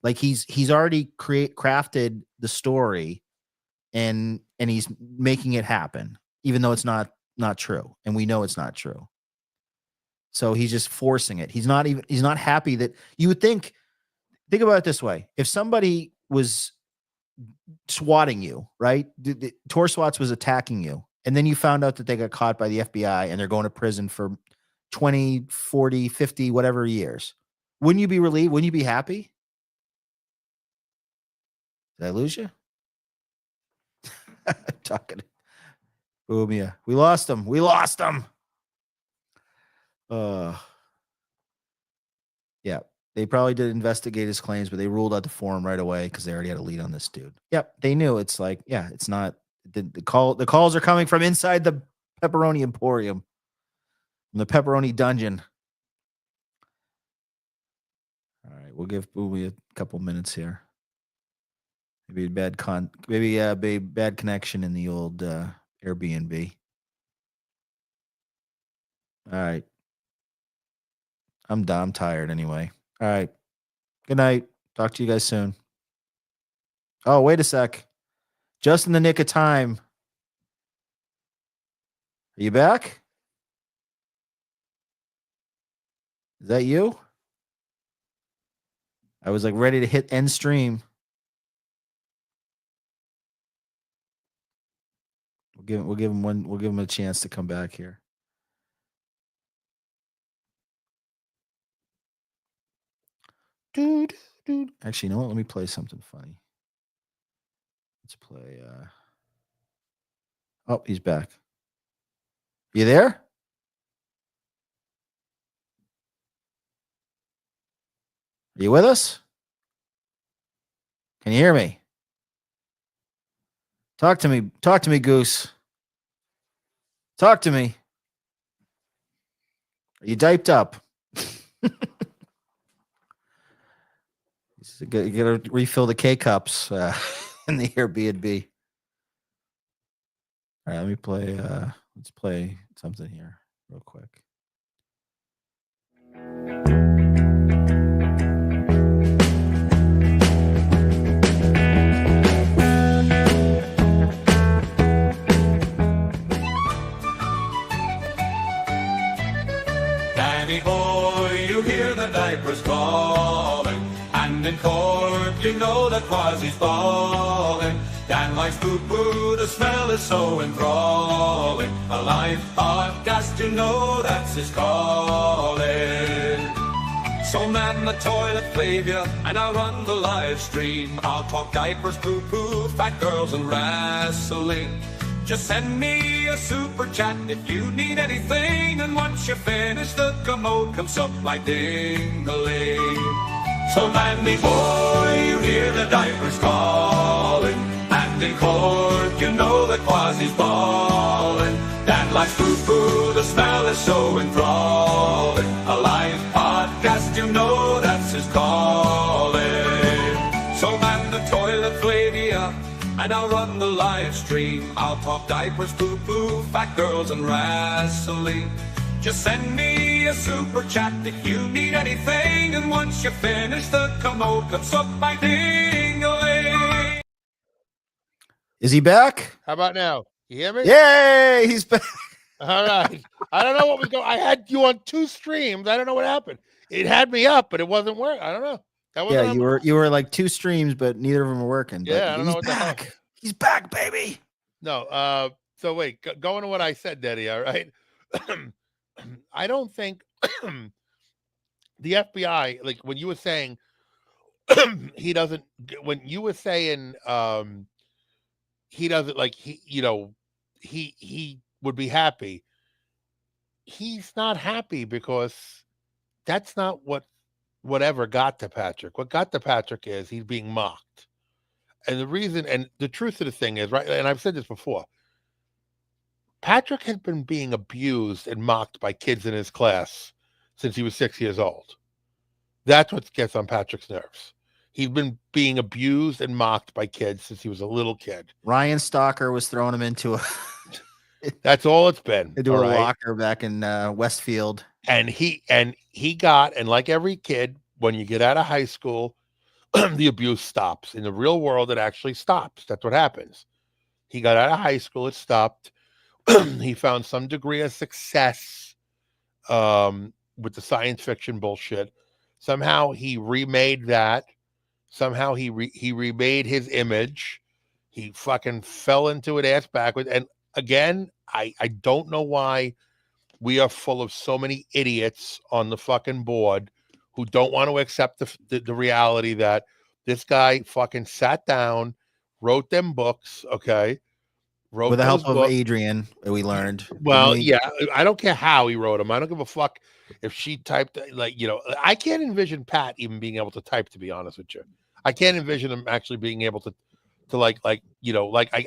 Speaker 1: Like he's already crafted the story, and he's making it happen, even though it's not true, and we know it's not true. So he's just forcing it. He's not happy that you would think about it this way. If somebody was swatting you, right? The Torswats was attacking you, and then you found out that they got caught by the FBI and they're going to prison for 20, 40, 50, whatever years. Wouldn't you be relieved? Wouldn't you be happy? Did I lose you? Talking. Boom, yeah. We lost him. Yeah. They probably did investigate his claims, but they ruled out the forum right away because they already had a lead on this dude. Yep, they knew. It's like, yeah, it's not the calls are coming from inside the pepperoni emporium, from the pepperoni dungeon. All right, we'll give Booby a couple minutes here. Maybe a bad connection in the old Airbnb. All right, I'm done. I'm tired anyway. All right. Good night. Talk to you guys soon. Oh, wait a sec. Just in the nick of time. Are you back? Is that you? I was like ready to hit end stream. We'll give him a chance to come back here. Dude. Actually, you know what? Let me play something funny. Let's play. Oh, he's back. You there? Are you with us? Can you hear me? Talk to me. Talk to me, Goose. Talk to me. Are you diped up? You gotta refill the K-cups in the Airbnb. All right, let me play. Let's play something here real quick.
Speaker 8: Danny boy, you hear the diapers calling, and in court you know that Quasi's bawling. Dan likes poo-poo, the smell is so enthralling. A live podcast, you know that's his calling. So man the toilet Flavia, and I'll run the live stream. I'll talk diapers, poo-poo, fat girls, and wrestling. Just send me a super chat if you need anything. And once you finish, the commode comes up like ding-a-ling. So manly boy, you hear the diapers calling. And in court, you know that Quasi's ballin'. Dan likes poo-poo, the smell is so enthralling. A live podcast, you know that's his calling. So man the toilet Flavia, and I'll run the live stream. I'll talk diapers, poo-poo, fat girls, and wrestling. Just send me a super chat if you need anything. And once you finish, the commode comes up by ding-a-ling.
Speaker 1: Is he back?
Speaker 7: How about now? You hear me?
Speaker 1: Yay, he's back.
Speaker 7: All right. I don't know what was going on. I had you on 2 streams. I don't know what happened. It had me up, but it wasn't working. I don't know.
Speaker 1: Yeah, you were like 2 streams, but neither of them were working.
Speaker 7: Yeah, I don't know
Speaker 1: he's
Speaker 7: what the hell.
Speaker 1: back. He's back, baby.
Speaker 7: No. So wait, going to what I said, Daddy. All right. I don't think the FBI, like when you were saying he doesn't, when you were saying he doesn't, like, he would be happy. He's not happy because that's not whatever got to Patrick. What got to Patrick is he's being mocked. And the reason, and the truth of the thing is, right, and I've said this before, Patrick has been being abused and mocked by kids in his class since he was 6 years old. That's what gets on Patrick's nerves. He's been being abused and mocked by kids since he was a little kid.
Speaker 1: Ryan Stalker was throwing him into a
Speaker 7: that's all it's been.
Speaker 1: Into a locker back in Westfield.
Speaker 7: And he got, and like every kid, when you get out of high school, the abuse stops. In the real world, it actually stops. That's what happens. He got out of high school, it stopped. He found some degree of success with the science fiction bullshit. Somehow he remade that. Somehow he remade his image. He fucking fell into it ass backwards. And again, I don't know why we are full of so many idiots on the fucking board who don't want to accept the reality that this guy fucking sat down, wrote them books, okay?
Speaker 1: With the help of Adrian, we learned.
Speaker 7: Well, yeah, I don't care how he wrote them. I don't give a fuck if she typed, like, I can't envision Pat even being able to type, to be honest with you. I can't envision him actually being able to I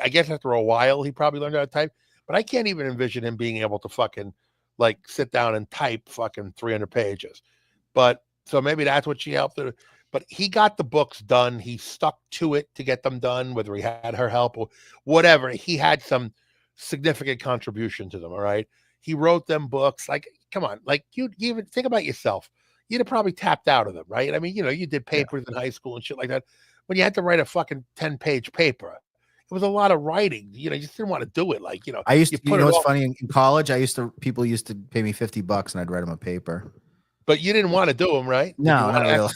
Speaker 7: guess after a while he probably learned how to type, but I can't even envision him being able to fucking like sit down and type fucking 300 pages. But so maybe that's what she helped her. But he got the books done. He stuck to it to get them done, whether he had her help or whatever. He had some significant contribution to them. All right. He wrote them books. Like, come on, like you even think about yourself. You'd have probably tapped out of them, right? I mean, you did papers in high school and shit like that. When you had to write a fucking 10-page paper, it was a lot of writing. You just didn't want to do it. Like,
Speaker 1: I used to, what's funny, in college, people used to pay me $50 and I'd write them a paper.
Speaker 7: But you didn't want to do them, right?
Speaker 1: No, not really.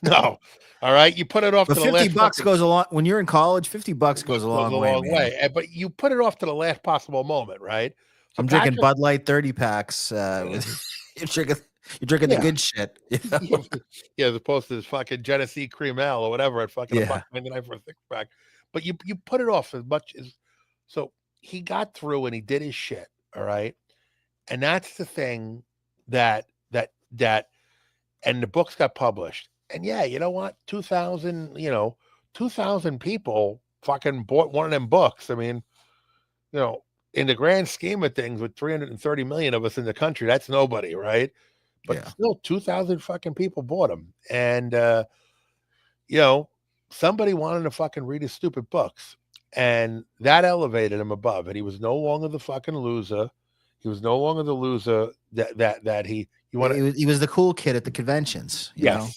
Speaker 7: No. All right. You put it off
Speaker 1: but
Speaker 7: to
Speaker 1: the last.
Speaker 7: $50
Speaker 1: goes a long. When you're in college, $50 goes a long way.
Speaker 7: But you put it off to the last possible moment, right? So
Speaker 1: I'm drinking Bud Light 30 packs. You're drinking the good shit.
Speaker 7: Yeah, as opposed to this fucking Genesee cream ale or whatever at fucking $1.99 for a 6-pack. But you put it off as much as. So he got through and he did his shit. All right. And that's the thing that and the books got published. And yeah, you know what? 2,000 people fucking bought one of them books. I mean, in the grand scheme of things, with 330 million of us in the country, that's nobody, right? But still 2,000 fucking people bought them. And somebody wanted to fucking read his stupid books. And that elevated him above. And he was no longer the fucking loser. He was no longer the loser that he
Speaker 1: was the cool kid at the conventions. You know?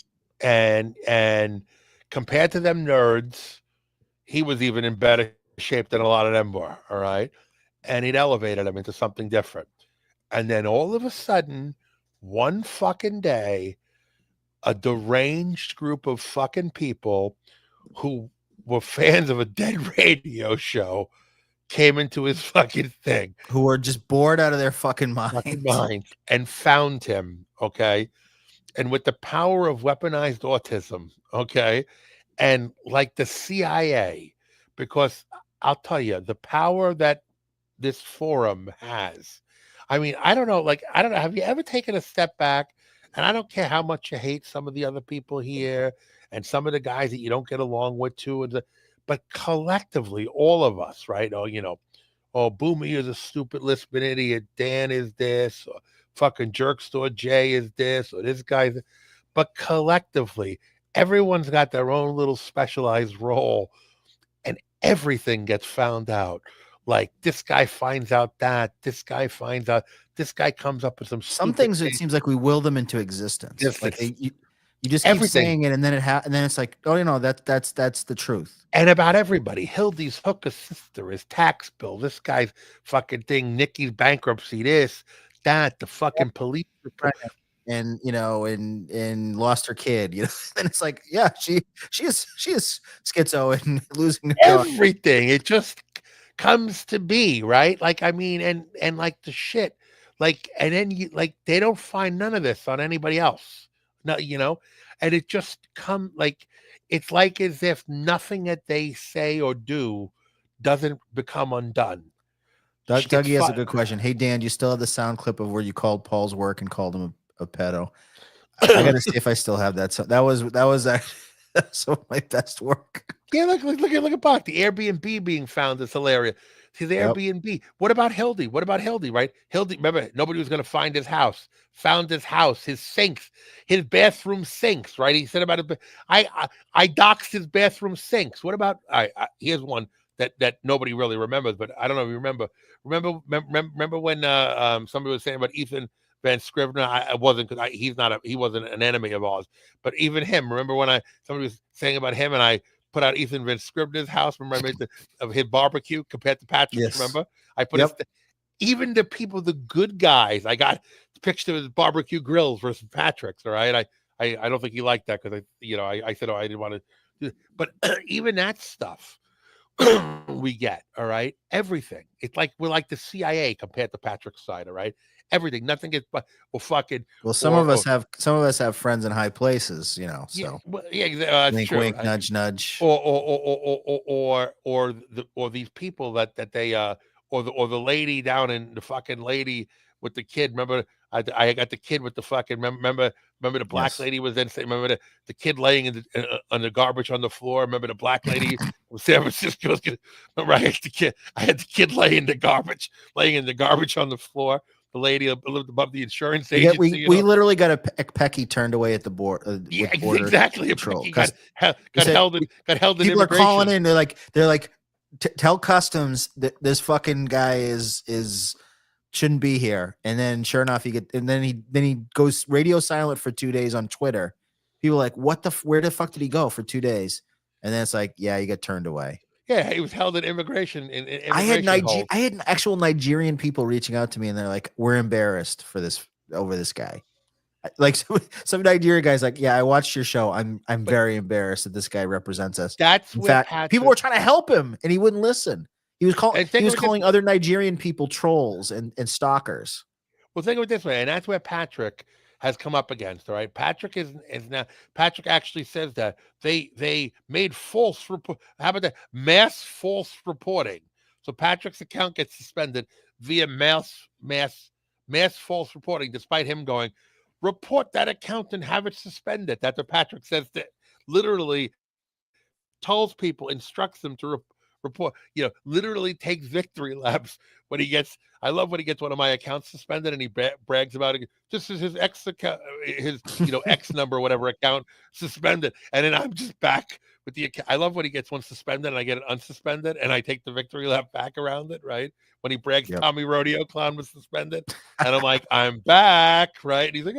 Speaker 7: And compared to them nerds, he was even in better shape than a lot of them were. All right. And it elevated him into something different. And then all of a sudden, one fucking day, a deranged group of fucking people who were fans of a dead radio show came into his fucking thing.
Speaker 1: Who are just bored out of their fucking minds.
Speaker 7: And found him, okay? And with the power of weaponized autism, okay? And like the CIA, because I'll tell you, the power that this forum has. I mean, I don't know, have you ever taken a step back? And I don't care how much you hate some of the other people here and some of the guys that you don't get along with too, but collectively, all of us, right? Oh, Boomy is a stupid lisping idiot. Dan is this, or fucking Jerkstore Jay is this, or this guy's. But collectively, everyone's got their own little specialized role, and everything gets found out. Like this guy finds out that, this guy finds out, this guy comes up with
Speaker 1: some things. It seems like we will them into existence. Like you just keep saying it, and then and then it's like, oh, that's the truth.
Speaker 7: And about everybody, Hildy's hooker sister, his tax bill, this guy's fucking thing, Nikki's bankruptcy, this, that, the fucking police report.
Speaker 1: And and lost her kid, and it's like, yeah, she is schizo and losing
Speaker 7: everything. It just comes to be, right? Like, I mean, and like the shit, like, and then they don't find none of this on anybody else. No, and it just it's like as if nothing that they say or do doesn't become undone.
Speaker 1: Dougie has a good question. Hey, Dan, do you still have the sound clip of where you called Paul's work and called him a pedo? I gotta see if I still have that. So that was actually some of my best work.
Speaker 7: Yeah, look at Bach. The Airbnb being found is hilarious. See, the Airbnb. What about Hildy? Right? Hildy, remember, nobody was going to find his house. Found his house, his sinks, his bathroom sinks, right? He said about it. I doxed his bathroom sinks. What about, here's one that nobody really remembers, but I don't know if you remember. Remember when somebody was saying about Ethan Van Scrivener? I wasn't, because he wasn't an enemy of ours, but even him. Remember when somebody was saying about him, and I put out Ethan Van Scrivener's house. Remember I made of his barbecue compared to Patrick's. Yes. Remember I put even the people, the good guys. I got pictures of his barbecue grills versus Patrick's. All right, I don't think he liked that because I said, oh, I didn't want to do it. But even that stuff. We get, all right, everything. It's like we're like the CIA compared to Patrick's side, all right. Everything, nothing gets, but
Speaker 1: some of us have friends in high places, so
Speaker 7: wink,
Speaker 1: true, wink, nudge, nudge,
Speaker 7: or these people that they or the lady down in the fucking lady with the kid. Remember, I got the kid with the fucking remember the black lady was then saying, remember the kid laying in on the garbage on the floor. Remember the black lady from San Francisco. Remember I had the kid laying in the garbage on the floor. The lady lived above the insurance agency.
Speaker 1: We literally got a Pecky turned away at the board.
Speaker 7: Exactly.
Speaker 1: Control.
Speaker 7: Got held in
Speaker 1: people are calling in. They're like, tell customs that this fucking guy is shouldn't be here. And then sure enough, he goes radio silent for 2 days on Twitter. People are like, where the fuck did he go for 2 days? And then it's like, yeah, he got turned away.
Speaker 7: Yeah, he was held in immigration.
Speaker 1: I had actual Nigerian people reaching out to me, and they're like, "We're embarrassed over this guy." Like some Nigerian guys, like, "Yeah, I watched your show. I'm very embarrassed that this guy represents us."
Speaker 7: That's
Speaker 1: in fact, people were trying to help him, and he wouldn't listen. He was calling other Nigerian people trolls and stalkers.
Speaker 7: Well, think of it this way, and that's where Patrick has come up against. All right, Patrick is now. Patrick actually says that they made false report. How about that? Mass false reporting. So Patrick's account gets suspended via mass false reporting, despite him going, report that account and have it suspended. That's what Patrick says. That literally tells people, instructs them to report. Literally takes victory laps when he gets. I love when he gets one of my accounts suspended and he brags about it. Just as his ex account, his X number, whatever account suspended, and then I'm just back with the account. I love when he gets one suspended and I get it unsuspended and I take the victory lap back around it. Right when he brags, Tommy Rodeo Clown was suspended, and I'm like, I'm back, right? And he's like,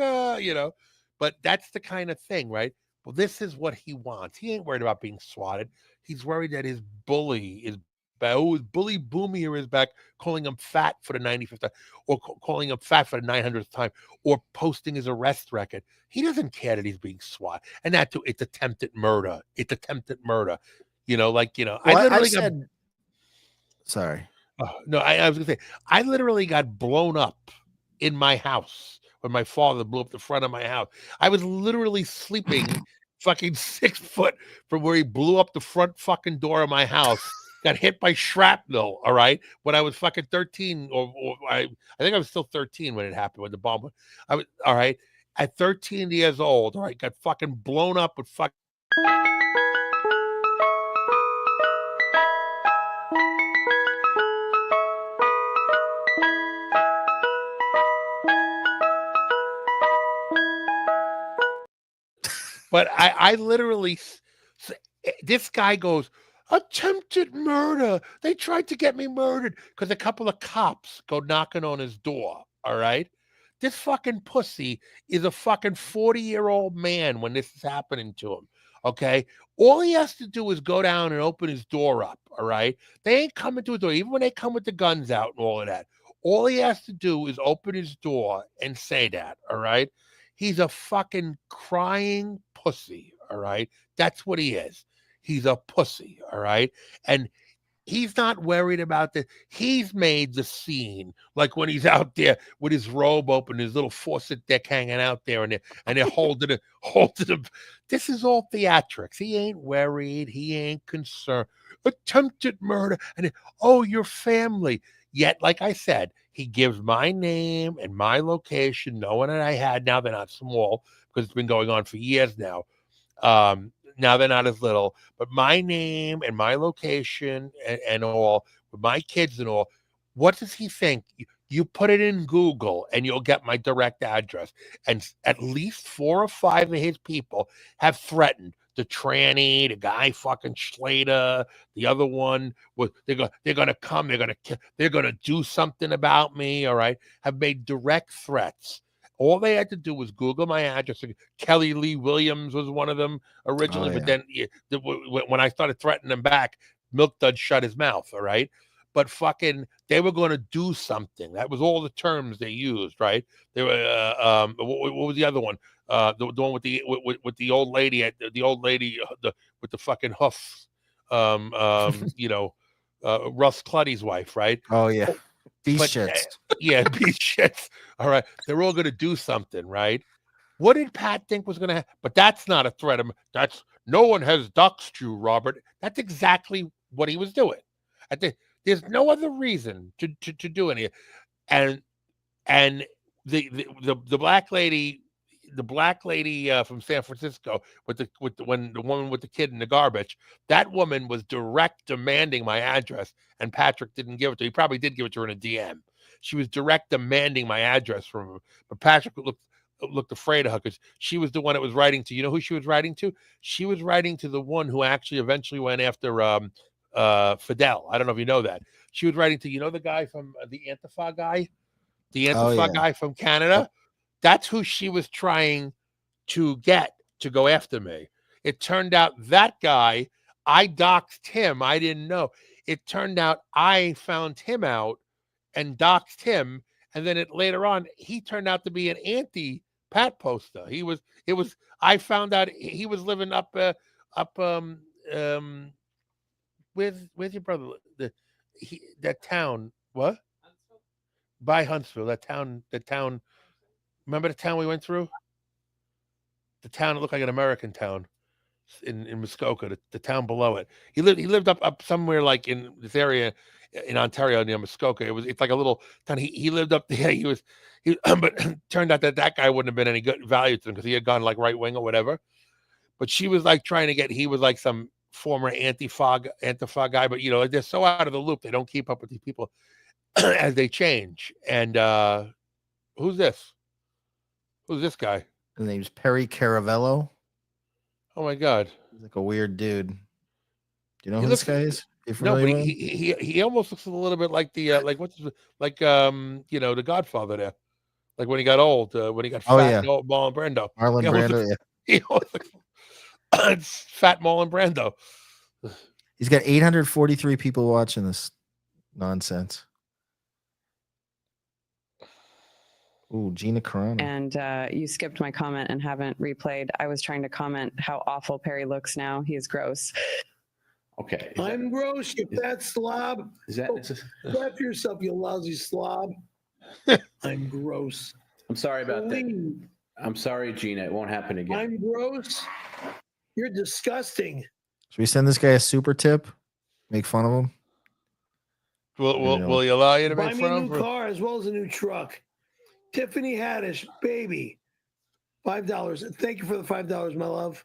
Speaker 7: but that's the kind of thing, right? Well, this is what he wants. He ain't worried about being swatted. He's worried that his bully is. His bully Boomier is back, calling him fat for the 95th time, or calling him fat for the 900th time, or posting his arrest record. He doesn't care that he's being swatted. And that too, it's attempted murder.
Speaker 1: Well, I
Speaker 7: literally
Speaker 1: said, sorry.
Speaker 7: no, I was gonna say, I literally got blown up in my house when my father blew up the front of my house. I was literally sleeping fucking 6 foot from where he blew up the front fucking door of my house. Got hit by shrapnel, all right, when I was fucking 13, or I think I was still 13 when it happened, when the bomb went. I was, all right, at 13 years old, all right, got fucking blown up with fucking. But I literally, this guy goes, attempted murder. They tried to get me murdered, because a couple of cops go knocking on his door. All right. This fucking pussy is a fucking 40-year-old man when this is happening to him. Okay. All he has to do is go down and open his door up. All right. They ain't coming to his door, even when they come with the guns out and all of that. All he has to do is open his door and say that. All right. He's a fucking crying pussy. All right. That's what he is. He's a pussy. All right. And he's not worried about this. He's made the scene, like when he's out there with his robe open, his little faucet dick hanging out there, and they're holding him. This is all theatrics. He ain't worried. He ain't concerned. Attempted murder. And your family. Yet, like I said, he gives my name and my location, knowing that I had. Now they're not small, because it's been going on for years now. Now they're not as little, but my name and my location and all, with my kids and all. What does he think? You put it in Google and you'll get my direct address. And at least 4 or 5 of his people have threatened. The tranny, the guy fucking Slater, the other one was they're gonna come, they're gonna do something about me. All right, have made direct threats. All they had to do was Google my address. Kelly Lee Williams was one of them originally, but then when I started threatening them back, Milk Dud shut his mouth. All right, but fucking, they were going to do something. That was all the terms they used, right? They were. What was the other one? The one with the old lady with the fucking hoofs. Russ Clutty's wife, right?
Speaker 1: Oh yeah. Beast
Speaker 7: But,
Speaker 1: shits.
Speaker 7: Yeah, beast shits. All right. They're all going to do something, right? What did Pat think was going to happen? But that's not a threat. No one has doxed you, Robert. That's exactly what he was doing. There's no other reason to do any. And the black lady, from San Francisco with the woman with the kid in the garbage, that woman was direct demanding my address, and Patrick didn't give it to her. He probably did give it to her in a DM. She was direct demanding my address from him, but Patrick looked afraid of her, because she was the one that was writing to. You know who she was writing to? She was writing to the one who actually eventually went after Fidel. I don't know if you know that. She was writing to, the guy from the Antifa guy, guy from Canada. That's who she was trying to get to go after me. It turned out that guy, I doxed him. I didn't know. It turned out I found him out and doxed him. And then later on, he turned out to be an anti-Pat poster. I found out he was living up where's your brother? That town, what? By Huntsville, that town. Remember the town we went through? The town that looked like an American town in Muskoka, the town below it. He lived up somewhere like in this area in Ontario near Muskoka. It's like a little town. He lived up there. But turned out that guy wouldn't have been any good value to him, because he had gone like right wing or whatever. But she was like trying to get. He was like some former Antifa guy, but they're so out of the loop. They don't keep up with these people as they change. And who's this? Who's this guy?
Speaker 1: His name's Perry Caravello.
Speaker 7: Oh my God,
Speaker 1: he's like a weird dude. Do you know who this guy is?
Speaker 7: No, but he almost looks a little bit like the the Godfather there, like when he got old, when he got fat. Old Marlon Brando.
Speaker 1: Marlon Brando.
Speaker 7: He always looks fat Marlon Brando.
Speaker 1: He's got 843 people watching this nonsense. Ooh, Gina Carano.
Speaker 11: And you skipped my comment and haven't replayed. I was trying to comment how awful Perry looks now. He's gross.
Speaker 12: Okay.
Speaker 13: I'm gross, you fat slob.
Speaker 12: Is that?
Speaker 13: Clap yourself, you lousy slob. I'm gross.
Speaker 12: I'm sorry about that.
Speaker 13: Please.
Speaker 12: I'm sorry, Gina. It won't happen again.
Speaker 13: I'm gross. You're disgusting.
Speaker 1: Should we send this guy a super tip? Make fun of him?
Speaker 7: Will he allow you to
Speaker 13: Buy
Speaker 7: make
Speaker 13: me
Speaker 7: fun
Speaker 13: a
Speaker 7: of
Speaker 13: new
Speaker 7: him?
Speaker 13: car as well as a new truck. Tiffany Haddish, baby, $5. Thank you for the $5, my love.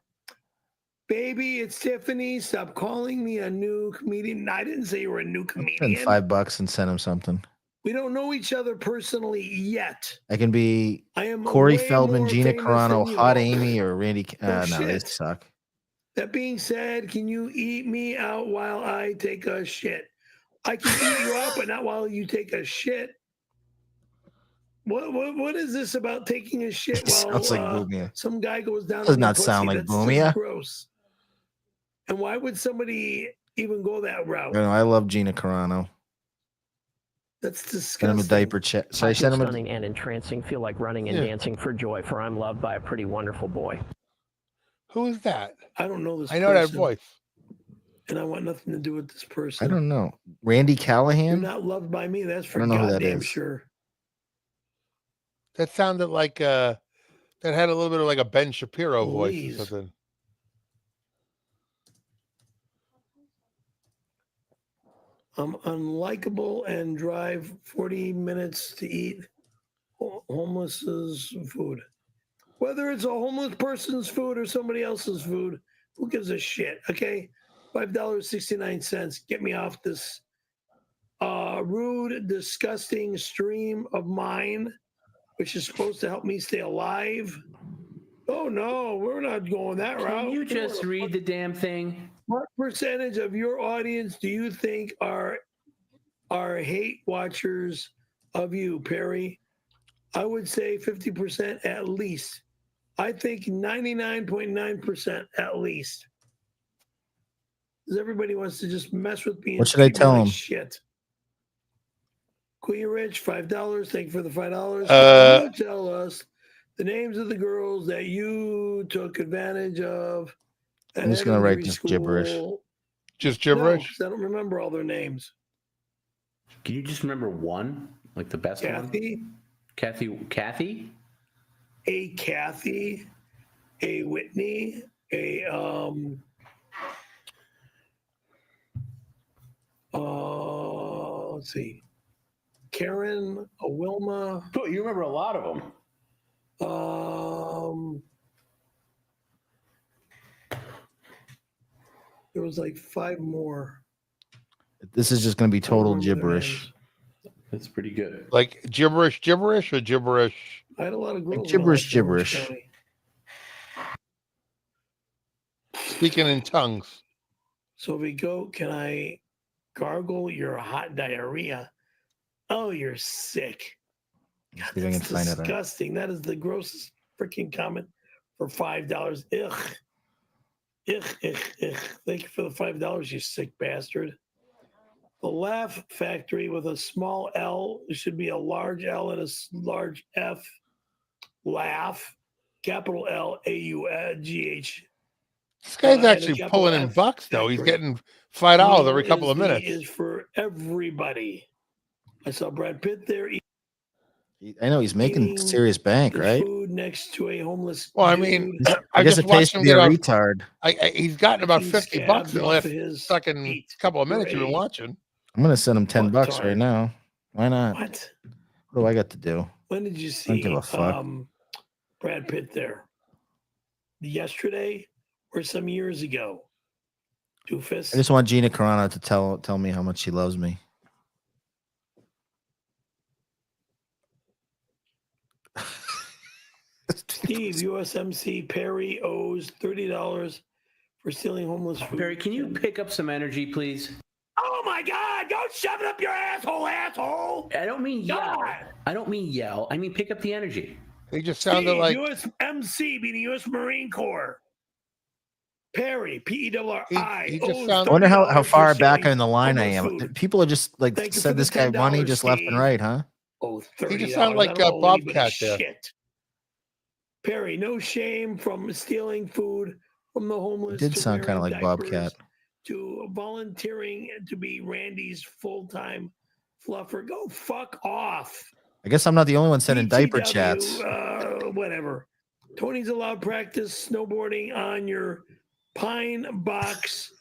Speaker 13: Baby, it's Tiffany. Stop calling me a new comedian. I didn't say you were a new
Speaker 1: Send
Speaker 13: comedian.
Speaker 1: $5 and send him something.
Speaker 13: We don't know each other personally yet.
Speaker 1: I can be
Speaker 13: I am
Speaker 1: Corey
Speaker 13: way
Speaker 1: Feldman,
Speaker 13: more
Speaker 1: Gina
Speaker 13: famous
Speaker 1: Carano,
Speaker 13: than you.
Speaker 1: Hot Amy, or Randy.
Speaker 13: Oh,
Speaker 1: No, they
Speaker 13: shit.
Speaker 1: suck.
Speaker 13: That being said, can you eat me out while I take a shit? I can eat you out, but not while you take a shit. What is this about taking a shit
Speaker 1: It
Speaker 13: while
Speaker 1: sounds like Boomia.
Speaker 13: some guy goes down
Speaker 1: Does
Speaker 13: on your
Speaker 1: not sound
Speaker 13: pussy?
Speaker 1: like
Speaker 13: That's
Speaker 1: Boomia.
Speaker 13: just gross. And why would somebody even go that route?
Speaker 1: I love Gina Carano.
Speaker 13: That's
Speaker 1: Send him
Speaker 13: disgusting.
Speaker 1: a diaper check. So I
Speaker 14: I feel
Speaker 1: send him
Speaker 14: stunning and entrancing, feel like running and dancing for joy, for I'm loved by a pretty wonderful boy.
Speaker 7: Who is that?
Speaker 13: I don't know this
Speaker 7: I know that
Speaker 13: person,
Speaker 7: voice.
Speaker 13: and I want nothing to do with this person.
Speaker 1: I don't know. Randy
Speaker 13: You're
Speaker 1: Callahan?
Speaker 13: not loved by me. That's
Speaker 1: I
Speaker 13: for
Speaker 1: don't know who that
Speaker 13: goddamn
Speaker 1: is.
Speaker 13: sure.
Speaker 7: That sounded like that had a little bit of like a Ben Shapiro voice
Speaker 13: Please.
Speaker 7: or something.
Speaker 13: I'm unlikable and drive 40 minutes to eat homeless's food. Whether it's a homeless person's food or somebody else's food, who gives a shit? Okay, $5.69. Get me off this rude, disgusting stream of mine, which is supposed to help me stay alive. Oh no, we're not going that route.
Speaker 12: Can you just read the damn thing?
Speaker 13: What percentage of your audience do you think are hate watchers of you, Perry? I would say 50% at least. I think 99.9% at least. Because everybody wants to just mess with me.
Speaker 1: What should I tell him?
Speaker 13: Shit. Queen Rich, $5. Thank you for the $5. Can you tell us the names of the girls that you took advantage of?
Speaker 1: I'm just going to write just gibberish.
Speaker 7: Just gibberish?
Speaker 13: No, 'cause I don't remember all their names.
Speaker 12: Can you just remember one? Like the best one? Kathy?
Speaker 13: A Kathy, a Whitney, a let's see, Karen, a Wilma.
Speaker 12: Oh, you remember a lot of them.
Speaker 13: There was like 5 more.
Speaker 1: This is just going to be total
Speaker 13: remember their
Speaker 1: gibberish.
Speaker 12: That's pretty good.
Speaker 7: Like gibberish or gibberish?
Speaker 13: I had a lot of girls.
Speaker 1: Like gibberish.
Speaker 7: Speaking in tongues.
Speaker 13: So if we go, can I gargle your hot diarrhea? Oh, you're sick. God,
Speaker 1: See if I can
Speaker 13: that's
Speaker 1: find it out.
Speaker 13: disgusting. That is the grossest freaking comment for $5. Ugh. Thank you for the $5, you sick bastard. The Laugh Factory with a small L. It should be a large L and a large F. Laugh. Capital L-A-U-G-H.
Speaker 7: This guy's
Speaker 13: and a
Speaker 7: actually
Speaker 13: capital
Speaker 7: pulling in
Speaker 13: F
Speaker 7: bucks, though. He's
Speaker 13: factory.
Speaker 7: getting $5 every couple of minutes.
Speaker 13: Is for everybody. I saw Brad Pitt there.
Speaker 1: I know he's making serious bank,
Speaker 13: the
Speaker 1: right?
Speaker 13: Food next to a homeless.
Speaker 7: Well, I mean,
Speaker 13: dude.
Speaker 1: I guess it pays to be a retard.
Speaker 7: He's gotten about
Speaker 13: He's
Speaker 7: $50 in
Speaker 13: scabbed
Speaker 7: the
Speaker 13: off
Speaker 7: last
Speaker 13: of his
Speaker 7: fucking couple of minutes you've been
Speaker 13: Great.
Speaker 7: watching.
Speaker 1: I'm going to send him $10
Speaker 13: Fucktard.
Speaker 1: right now. Why not?
Speaker 13: What?
Speaker 1: What do I got to do?
Speaker 13: When did you
Speaker 1: I
Speaker 13: see
Speaker 1: don't give a fuck.
Speaker 13: Brad Pitt there? Yesterday or some years ago? Doofus.
Speaker 1: I just want Gina Carano to tell me how much she loves me.
Speaker 13: Steve, USMC Perry owes $30 for stealing homeless food.
Speaker 12: Perry, can you pick up some energy, please?
Speaker 13: Oh my God! Don't shove it up your asshole!
Speaker 12: I don't mean yell.
Speaker 13: God.
Speaker 12: I don't mean yell. I mean pick up the energy.
Speaker 7: He just sounded like
Speaker 13: USMC, meaning U.S. Marine Corps. Perry, P-E-R-R-I.
Speaker 7: He just
Speaker 13: owes
Speaker 7: sounded-
Speaker 1: I wonder how
Speaker 13: $30
Speaker 1: far
Speaker 13: for
Speaker 1: back
Speaker 13: stealing
Speaker 1: in the line I
Speaker 13: homeless
Speaker 1: am.
Speaker 13: food.
Speaker 1: People are just like
Speaker 13: Thank you
Speaker 1: said
Speaker 13: for
Speaker 1: this
Speaker 13: the
Speaker 1: guy money
Speaker 13: $10,
Speaker 1: just left and
Speaker 13: Steve.
Speaker 1: right, huh?
Speaker 13: Oh, $30.
Speaker 7: He just sounded like
Speaker 13: I don't owe anybody
Speaker 7: Bobcat there.
Speaker 13: shit. Perry, no shame from stealing food from the
Speaker 1: It
Speaker 13: homeless.
Speaker 1: did
Speaker 13: to
Speaker 1: sound kind of
Speaker 13: wearing
Speaker 1: like
Speaker 13: diapers.
Speaker 1: Bobcat.
Speaker 13: to volunteering to be Randy's full-time fluffer. Go fuck off.
Speaker 1: I guess I'm not the only one sending diaper
Speaker 13: BTW,
Speaker 1: chats.
Speaker 13: Whatever. Tony's allowed practice snowboarding on your pine box.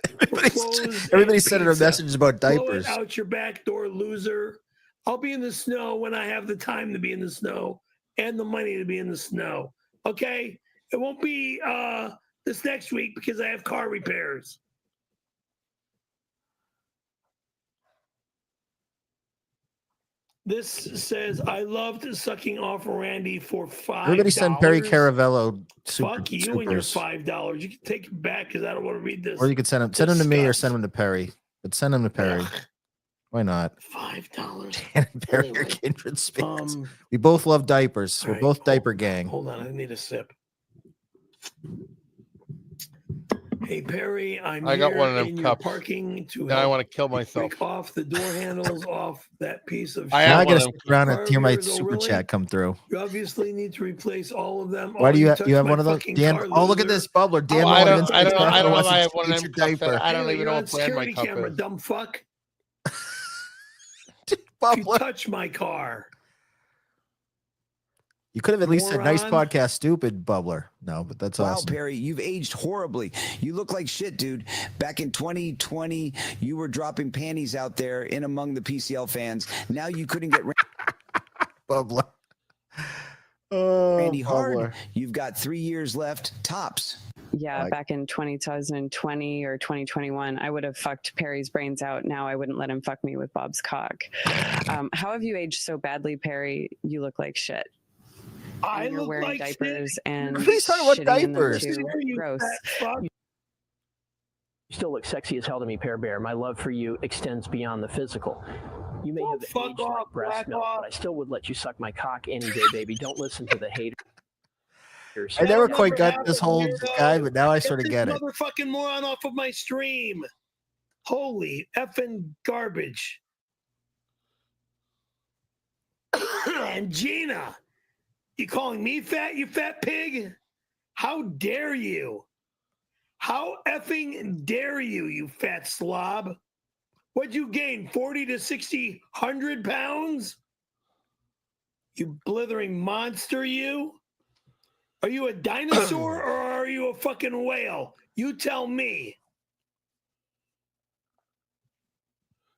Speaker 1: Everybody's sending a message about
Speaker 13: Blow
Speaker 1: diapers.
Speaker 13: it out your back door, loser. I'll be in the snow when I have the time to be in the snow and the money to be in the snow. Okay? It won't be this next week because I have car repairs. This says, I loved sucking off Randy for $5.
Speaker 1: Everybody send Perry Caravello super,
Speaker 13: Fuck you and your
Speaker 1: supers.
Speaker 13: $5. You can take it back because I don't want to read this.
Speaker 1: Or you could send them to me or send them to Perry. But send them to Perry. Why not?
Speaker 13: $5.
Speaker 1: And Perry or kindred spirits. We both love diapers. We're both diaper gang.
Speaker 13: Hold on, I need a sip. Hey Perry,
Speaker 7: I got one of them cups.
Speaker 13: Parking to
Speaker 7: now I want to kill myself.
Speaker 13: Break off the door handles off that piece of.
Speaker 1: Now I gotta stick around and hear my super chat come through.
Speaker 13: You obviously need to replace all of them.
Speaker 1: Why do you have one of those? Dan, oh, look at this bubbler. Dan,
Speaker 7: I don't know if I have one of them cups. I don't even know what brand my cup
Speaker 13: camera,
Speaker 7: is.
Speaker 13: dumb fuck. You touch my car.
Speaker 1: You could have at least said nice podcast, stupid bubbler. No, but that's
Speaker 15: wow,
Speaker 1: awesome.
Speaker 15: Perry, you've aged horribly. You look like shit, dude. Back in 2020, you were dropping panties out there in among the PCL fans. Now you couldn't get
Speaker 1: bubbler.
Speaker 15: Randy Hard.
Speaker 1: Bubbler.
Speaker 15: You've got 3 years left, tops.
Speaker 11: Yeah, back in 2020 or 2021, I would have fucked Perry's brains out. Now I wouldn't let him fuck me with Bob's cock. How have you aged so badly, Perry? You look like shit. And you're wearing like diapers shit. And
Speaker 1: nobody's talking about diapers.
Speaker 11: Gross.
Speaker 14: You still look sexy as hell to me, Pear Bear. My love for you extends beyond the physical. You may have aged like breast milk, but I still would let you suck my cock any day, baby. Don't listen to the haters.
Speaker 1: I never quite got this whole guy, but now I sort of get it.
Speaker 13: Motherfucking moron off of my stream. Holy effing garbage. And Gina. You calling me fat, you fat pig? How dare you? How effing dare you, you fat slob? What'd you gain, 40 to 60, 100 pounds? You blithering monster, you? Are you a dinosaur or are you a fucking whale? You tell me.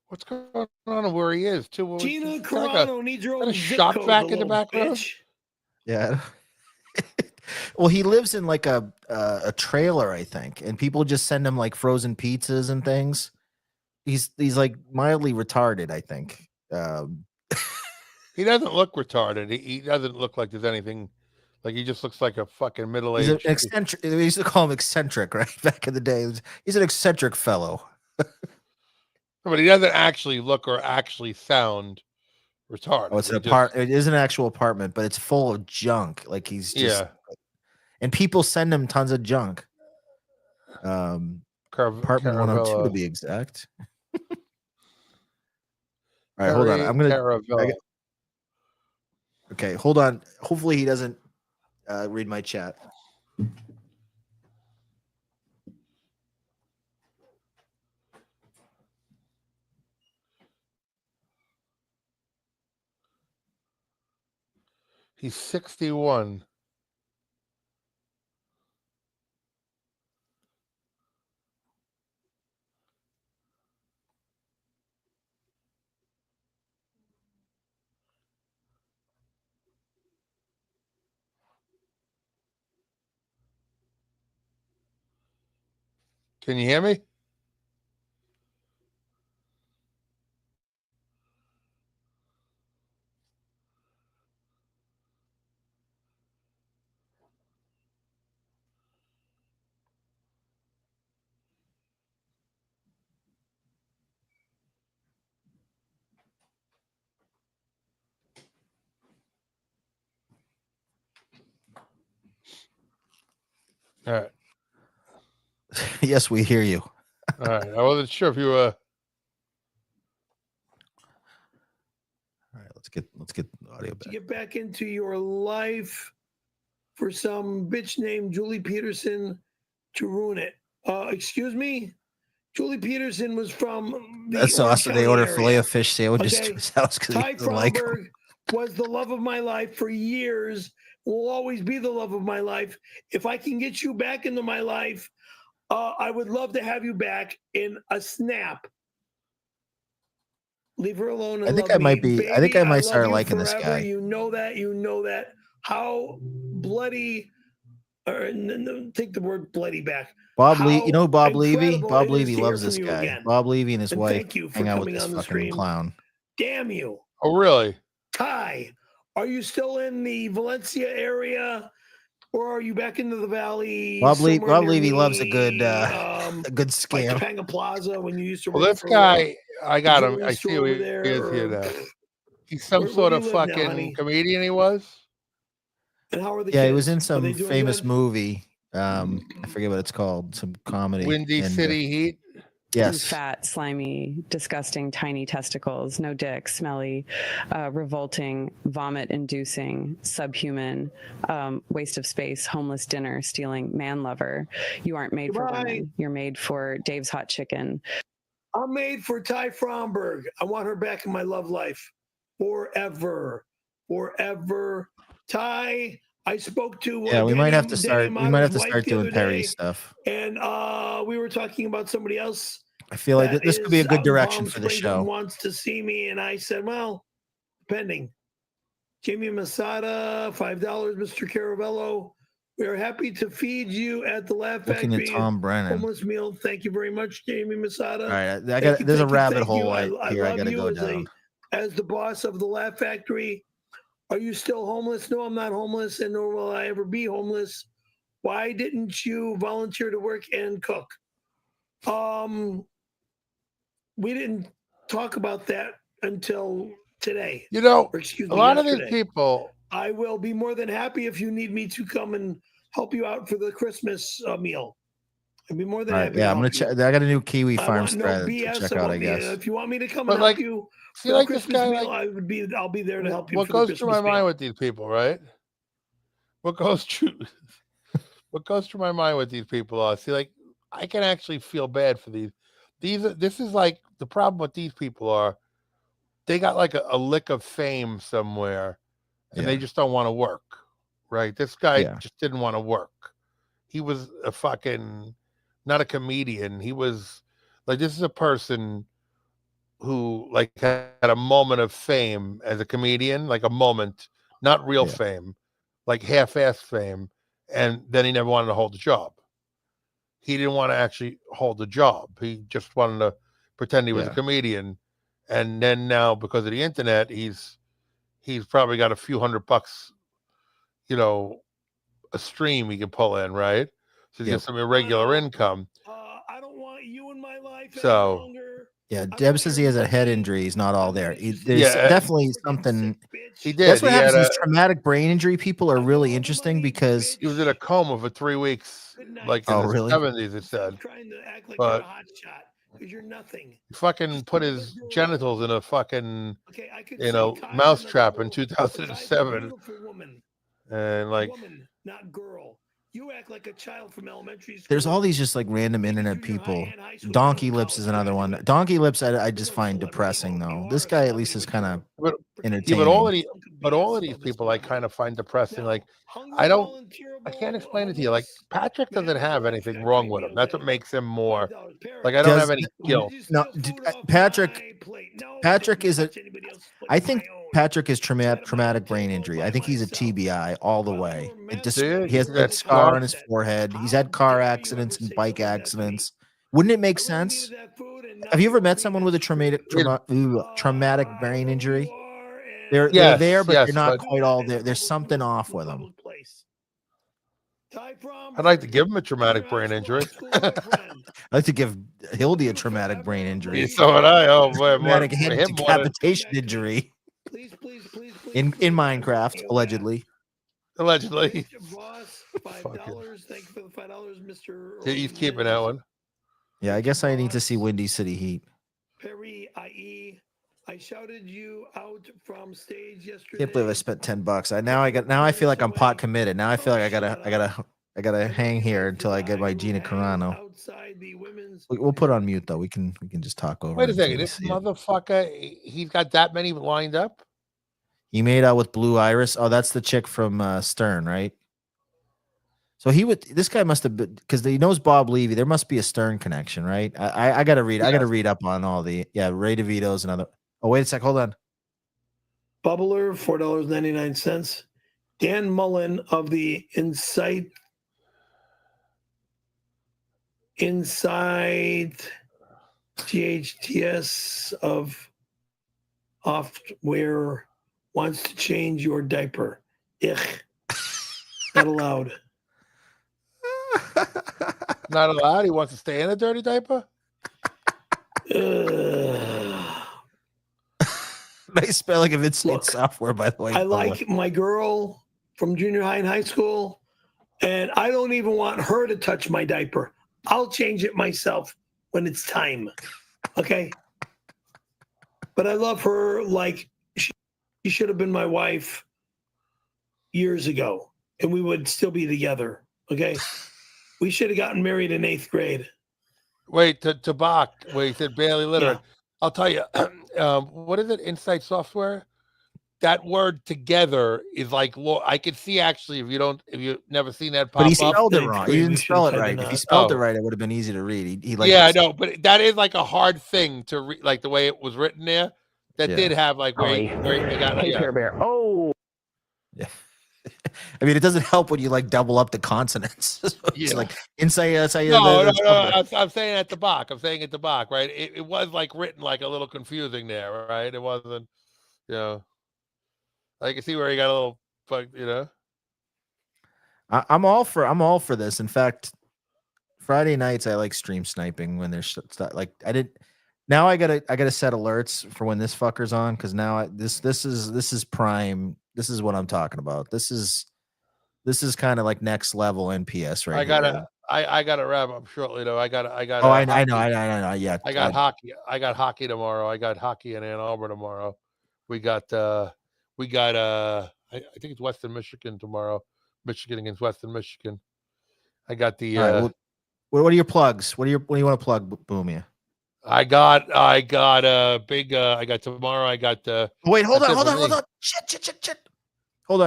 Speaker 7: What's going on where he is, too?
Speaker 13: Gina Carano needs her own
Speaker 7: a
Speaker 13: zip
Speaker 7: shop
Speaker 13: code,
Speaker 7: vac
Speaker 13: the
Speaker 7: in the
Speaker 13: little
Speaker 7: background?
Speaker 13: bitch.
Speaker 1: Yeah. Well, he lives in like a trailer, I think, and people just send him like frozen pizzas and things. He's like mildly retarded, I think.
Speaker 7: He doesn't look retarded. He doesn't look like there's anything. Like he just looks like a fucking middle-aged.
Speaker 1: He's an eccentric. We used to call him eccentric, right? Back in the day, he's an eccentric fellow.
Speaker 7: But he doesn't actually look or actually sound retarded.
Speaker 1: Oh, it's it is an actual apartment, but it's full of junk. Like he's just, and people send him tons of junk. Apartment 102 to be exact. All right, hold on. I'm gonna. Okay, hold on. Hopefully he doesn't read my chat.
Speaker 7: He's 61. Can you hear me? All right.
Speaker 1: Yes, we hear you.
Speaker 7: All right. I wasn't sure if you were.
Speaker 1: All right, let's get the audio back.
Speaker 13: To get back into your life for some bitch named Julie Peterson to ruin it. Excuse me? Julie Peterson was from the
Speaker 1: That's
Speaker 13: Orange
Speaker 1: awesome. They
Speaker 13: County
Speaker 1: order
Speaker 13: area.
Speaker 1: filet of fish sandwiches
Speaker 13: Okay?
Speaker 1: to his house because he
Speaker 13: Ty
Speaker 1: doesn't like them.
Speaker 13: Fromberg was the love of my life for years. Will always be the love of my life. If I can get you back into my life, I would love to have you back in a snap. Leave her alone and
Speaker 1: I think
Speaker 13: love
Speaker 1: I might
Speaker 13: me.
Speaker 1: be.
Speaker 13: Baby,
Speaker 1: I think I might
Speaker 13: love
Speaker 1: start
Speaker 13: you
Speaker 1: liking this
Speaker 13: forever.
Speaker 1: guy.
Speaker 13: You know that. You know that. How bloody, or take the word bloody back.
Speaker 1: Bob
Speaker 13: How
Speaker 1: Lee, you know Bob Levy?
Speaker 13: incredible
Speaker 1: Bob
Speaker 13: it is
Speaker 1: Levy
Speaker 13: to hear
Speaker 1: loves
Speaker 13: from
Speaker 1: this
Speaker 13: you
Speaker 1: guy.
Speaker 13: again.
Speaker 1: Bob Levy and his
Speaker 13: And
Speaker 1: wife
Speaker 13: thank you for
Speaker 1: hang out with
Speaker 13: coming
Speaker 1: this
Speaker 13: on the
Speaker 1: fucking
Speaker 13: stream.
Speaker 1: clown.
Speaker 13: Damn you.
Speaker 7: Oh, really?
Speaker 13: Ty, are you still in the Valencia area, or are you back into the valley?
Speaker 1: Bob
Speaker 13: somewhere near
Speaker 1: Levy loves a good
Speaker 13: me,
Speaker 1: a good
Speaker 13: like
Speaker 1: scam.
Speaker 13: Topanga Plaza when you used to
Speaker 7: Well,
Speaker 13: work
Speaker 7: this
Speaker 13: for
Speaker 7: guy, I
Speaker 13: the
Speaker 7: got him.
Speaker 13: jewelry
Speaker 7: I see
Speaker 13: store
Speaker 7: who
Speaker 13: over
Speaker 7: he
Speaker 13: there,
Speaker 7: is here
Speaker 13: or
Speaker 7: now. He's some
Speaker 13: where
Speaker 7: sort
Speaker 13: do
Speaker 7: of
Speaker 13: you live now,
Speaker 7: fucking
Speaker 13: honey?
Speaker 7: comedian. He was.
Speaker 13: And how are the
Speaker 1: Yeah,
Speaker 13: kids?
Speaker 1: he was in
Speaker 13: Are
Speaker 1: some
Speaker 13: they doing
Speaker 1: famous
Speaker 13: good?
Speaker 1: movie. I forget what it's called. Some comedy.
Speaker 7: Windy
Speaker 1: and,
Speaker 7: City Heat.
Speaker 1: Yes.
Speaker 11: Fat, slimy, disgusting, tiny testicles, no dick, smelly, revolting, vomit-inducing, subhuman, waste of space, homeless dinner, stealing, man lover. You aren't made for
Speaker 13: Goodbye.
Speaker 11: women. You're made for Dave's Hot Chicken.
Speaker 13: I'm made for Ty Fromberg. I want her back in my love life forever, forever. Ty, I spoke to
Speaker 1: Yeah, we might have to
Speaker 13: Denny
Speaker 1: start. We might
Speaker 13: Amado's
Speaker 1: have to
Speaker 13: wife
Speaker 1: start
Speaker 13: the
Speaker 1: doing
Speaker 13: other
Speaker 1: Perry
Speaker 13: day,
Speaker 1: stuff.
Speaker 13: and we were talking about somebody else.
Speaker 1: I feel like
Speaker 13: that
Speaker 1: this could be a
Speaker 13: is
Speaker 1: good
Speaker 13: out in
Speaker 1: direction
Speaker 13: Palm
Speaker 1: for the
Speaker 13: Springs
Speaker 1: show.
Speaker 13: and wants to see me, and I said, well, depending. Jamie Masada, $5, Mr. Caravello. We are happy to feed you at the Laugh
Speaker 1: Looking at
Speaker 13: Factory.
Speaker 1: Tom Brennan.
Speaker 13: Homeless meal. Thank you very much, Jamie Masada.
Speaker 1: All right,
Speaker 13: Thank you,
Speaker 1: there's a
Speaker 13: thank you,
Speaker 1: rabbit
Speaker 13: thank you.
Speaker 1: hole
Speaker 13: I
Speaker 1: here. I
Speaker 13: love
Speaker 1: got to
Speaker 13: you
Speaker 1: go
Speaker 13: as
Speaker 1: down.
Speaker 13: as the boss of the Laugh Factory. Are you still homeless? No, I'm not homeless, and nor will I ever be homeless. Why didn't you volunteer to work and cook? We didn't talk about that until today.
Speaker 7: You know,
Speaker 13: or excuse
Speaker 7: a
Speaker 13: me,
Speaker 7: lot of
Speaker 13: yesterday.
Speaker 7: these people.
Speaker 13: I will be more than happy if you need me to come and help you out for the Christmas meal. I'd be more than
Speaker 1: All right,
Speaker 13: happy.
Speaker 1: yeah,
Speaker 13: to
Speaker 1: I'm gonna
Speaker 13: help you.
Speaker 1: check. I got a new Kiwi
Speaker 13: I
Speaker 1: Farm
Speaker 13: want no
Speaker 1: spread to
Speaker 13: BS
Speaker 1: check out.
Speaker 13: about
Speaker 1: I
Speaker 13: me.
Speaker 1: guess.
Speaker 13: If you want me to come
Speaker 7: But
Speaker 13: and
Speaker 7: like,
Speaker 13: help you
Speaker 7: see,
Speaker 13: for
Speaker 7: like
Speaker 13: the
Speaker 7: this
Speaker 13: Christmas
Speaker 7: guy,
Speaker 13: meal,
Speaker 7: like,
Speaker 13: I'll be there to help you.
Speaker 7: What
Speaker 13: for the
Speaker 7: goes through
Speaker 13: Christmas
Speaker 7: my mind
Speaker 13: meal.
Speaker 7: with these people, right? What goes through my mind with these people are, see, like, I can actually feel bad for these. This is like the problem with these people are, they got like a lick of fame somewhere, and they just don't want to work, right? This guy just didn't want to work. He was a fucking, not a comedian. He was like, this is a person who like had a moment of fame as a comedian, like a moment, not real fame, like half-assed fame, and then he never wanted to hold a job. He didn't want to actually hold a job. He just wanted to pretend he was a comedian. And then now, because of the internet, he's probably got a few $100, you know, a stream he can pull in, right? So he gets some irregular income.
Speaker 13: I don't want you in my life any
Speaker 7: So
Speaker 13: longer.
Speaker 1: Yeah, Deb says he has a head injury. He's not all there. There's
Speaker 7: Yeah,
Speaker 1: definitely something.
Speaker 7: he did.
Speaker 1: That's what
Speaker 7: He
Speaker 1: happens.
Speaker 7: had
Speaker 1: These traumatic brain injury people are really interesting because
Speaker 7: he was in a coma for 3 weeks, like in
Speaker 1: Oh,
Speaker 7: the
Speaker 1: really?
Speaker 7: 70s, it said.
Speaker 13: Trying to act like
Speaker 7: But
Speaker 13: you're a hot shot because you're nothing.
Speaker 7: he fucking put his genitals in a fucking,
Speaker 13: I could
Speaker 7: you
Speaker 13: say
Speaker 7: know,
Speaker 13: Kai's
Speaker 7: mousetrap in
Speaker 13: another girl, but Kai's a
Speaker 7: 2007.
Speaker 13: beautiful woman.
Speaker 7: And like,
Speaker 13: Woman, not girl. You act like a child from elementary school.
Speaker 1: there's all these just like random internet people. Donkey Lips is another one. Donkey Lips I just find depressing though. This guy at least is kind of
Speaker 7: but
Speaker 1: entertaining.
Speaker 7: all of these people I kind of find depressing. Like, I can't explain it to you. Like, Patrick doesn't have anything wrong with him. That's what makes him more. Like, I don't have any guilt.
Speaker 1: No, Patrick is a. I think Patrick is traumatic brain injury. I think he's a TBI all the way. It just he has that scar on his forehead. He's had car accidents and bike accidents. Wouldn't it make sense? Have you ever met someone with a traumatic brain injury? They're there, but they're not quite all there. There's something off with them.
Speaker 7: I'd like to give him a traumatic brain injury.
Speaker 1: I'd like to give Hildy a traumatic brain injury.
Speaker 7: So would I. Oh boy,
Speaker 1: traumatic head decapitation injury. In Minecraft, allegedly.
Speaker 7: Allegedly.
Speaker 13: Boss, $5. Thank you for the $5, Mr.
Speaker 7: He's keeping that one.
Speaker 1: Yeah, I guess I need to see Windy City Heat.
Speaker 13: Perry, IE. I shouted you out from stage yesterday.
Speaker 1: Can't believe I spent $10. Now I feel like I'm pot committed. Now I feel like I gotta I gotta hang here until I get my Gina Carano.
Speaker 13: Outside the women's.
Speaker 1: We'll put on mute though. We can just talk over.
Speaker 7: Wait a
Speaker 1: it until
Speaker 7: second.
Speaker 1: we
Speaker 7: This
Speaker 1: see it.
Speaker 7: motherfucker, he's got that many lined up?
Speaker 1: He made out with Blue Iris. Oh, that's the chick from Stern, right? So this guy must have been, because he knows Bob Levy. There must be a Stern connection, right? I gotta read. I gotta read up on all the Ray DeVito's and other. Oh, wait a sec. Hold on.
Speaker 13: Bubbler, $4.99. Dan Mullen of the Inside GHTS of Software wants to change your diaper. Ich. Not allowed.
Speaker 7: Not allowed. He wants to stay in a dirty diaper.
Speaker 1: Nice spelling of Inside Software, by the way.
Speaker 13: I like my girl from junior high and high school, and I don't even want her to touch my diaper. I'll change it myself when it's time. Okay? But I love her like she should have been my wife years ago, and we would still be together. Okay? We should have gotten married in 8th grade.
Speaker 7: Wait, to Bach, where he said barely literate. Yeah. I'll tell you, what is it? Inside Software? That word together is like, I could see actually if you've never seen that pop up.
Speaker 1: But he spelled it wrong. He didn't spell it right. If he spelled it right, it would have been easy to read.
Speaker 7: I know, but that is like a hard thing to read, like the way it was written there. That did have like where you got
Speaker 14: hey, Care Bear. Oh,
Speaker 1: yeah. I mean, it doesn't help when you like double up the consonants. It's like inside.
Speaker 7: No. I'm saying at the Bach. I'm saying at the Bach, right? It was like written like a little confusing there, right? It wasn't, I can see where he got a little,
Speaker 1: I'm all for this. In fact, Friday nights I like stream sniping when there's like Now I gotta set alerts for when this fucker's on, because now this is prime. This is what I'm talking about. This is kind of like next level NPS right here.
Speaker 7: I gotta wrap up shortly though. I got.
Speaker 1: Oh, I know. Yeah,
Speaker 7: I got hockey. I got hockey tomorrow. I got hockey in Ann Arbor tomorrow. We got. I think it's Western Michigan tomorrow. Michigan against Western Michigan. I got the.
Speaker 1: All right, what are your plugs? What do you want to plug, Boomia?
Speaker 7: I got a big. I got tomorrow. I got.
Speaker 1: Wait, hold on. Shit. Hold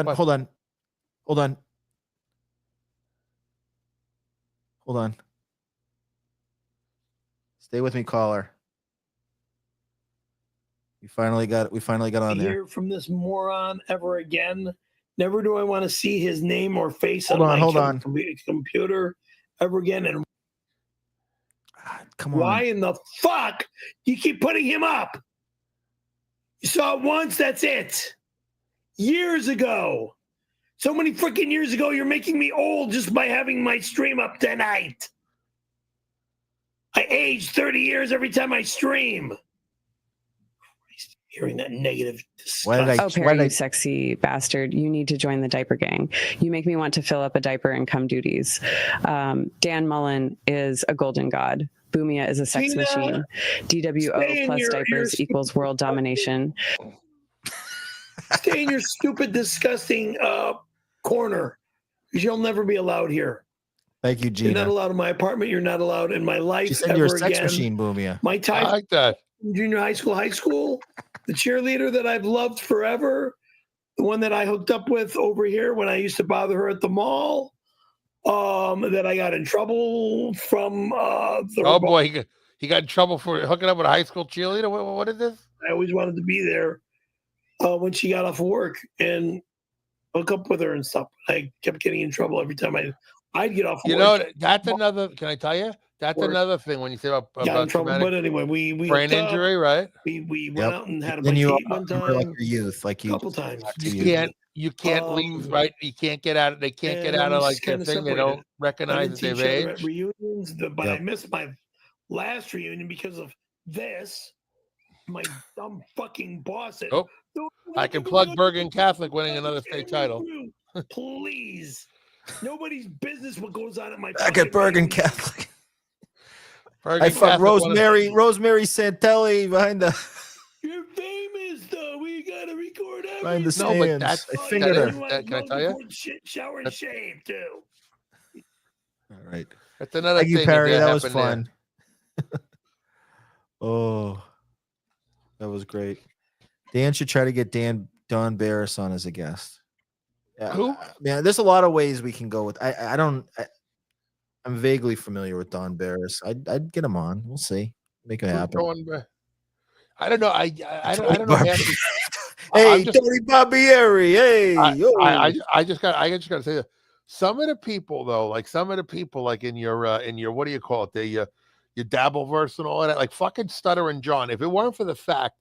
Speaker 1: on. Stay with me, caller. We finally got on there.
Speaker 13: Hear from this moron ever again. Never do I want to see his name or face
Speaker 1: on
Speaker 13: my computer ever again. And
Speaker 1: come on.
Speaker 13: Why in the fuck you keep putting him up? You saw it once, that's it. Years ago. So many freaking years ago, you're making me old just by having my stream up tonight. I age 30 years every time I stream. Hearing that negative disgust.
Speaker 11: Perry, you sexy bastard. You need to join the diaper gang. You make me want to fill up a diaper and come duties. Dan Mullen is a golden god. Boomia is a sex machine. DWO plus diapers equals world domination.
Speaker 13: Stay in your stupid, disgusting corner, because you'll never be allowed here.
Speaker 1: Thank you, Gina.
Speaker 13: You're not allowed in my apartment. You're not allowed in my life.
Speaker 1: She said you're a sex machine, Boomia.
Speaker 13: My time,
Speaker 7: I like that.
Speaker 13: Junior high school, the cheerleader that I've loved forever, the one that I hooked up with over here when I used to bother her at the mall, that I got in trouble from.
Speaker 7: Boy, he got in trouble for hooking up with a high school cheerleader. What is this?
Speaker 13: I always wanted to be there when she got off work and hook up with her and stuff. I kept getting in trouble every time I'd get off work.
Speaker 7: That's another. Can I tell you? That's another thing when you say about
Speaker 13: trouble. But anyway, we
Speaker 7: brain injury, right?
Speaker 13: We went out and had a date one time.
Speaker 1: Like your youth, like you.
Speaker 13: A couple times.
Speaker 7: You can't leave, right? You can't get out. They can't get out of like their thing. Separated. They don't recognize that they've aged.
Speaker 13: Reunions, but I missed my last reunion because of this. My dumb fucking boss.
Speaker 7: I can plug Bergen Catholic winning another state title.
Speaker 13: Please, nobody's business what goes on at my.
Speaker 1: Back at Bergen Catholic. I fuck Rosemary Santelli behind the.
Speaker 13: You're famous though. We gotta record everything.
Speaker 1: Behind the stands.
Speaker 7: I fingered her.
Speaker 13: Can I tell you? Shower and shave too.
Speaker 1: All right.
Speaker 7: That's another
Speaker 1: Thank you,
Speaker 7: thing
Speaker 1: Perry. That was
Speaker 7: happened there.
Speaker 1: fun. Oh, that was great. Dan should try to get Don Barris on as a guest. Yeah,
Speaker 7: Who?
Speaker 1: Man, there's a lot of ways we can go with. I'm vaguely familiar with Don Barris. I'd get him on. We'll see. Make it happen.
Speaker 7: I don't know. I don't know.
Speaker 1: Hey, Tony Barbieri. Hey,
Speaker 7: I just got to say that some of the people though, like in your what do you call it? Your Dabbleverse and all of that, like fucking Stuttering John. If it weren't for the fact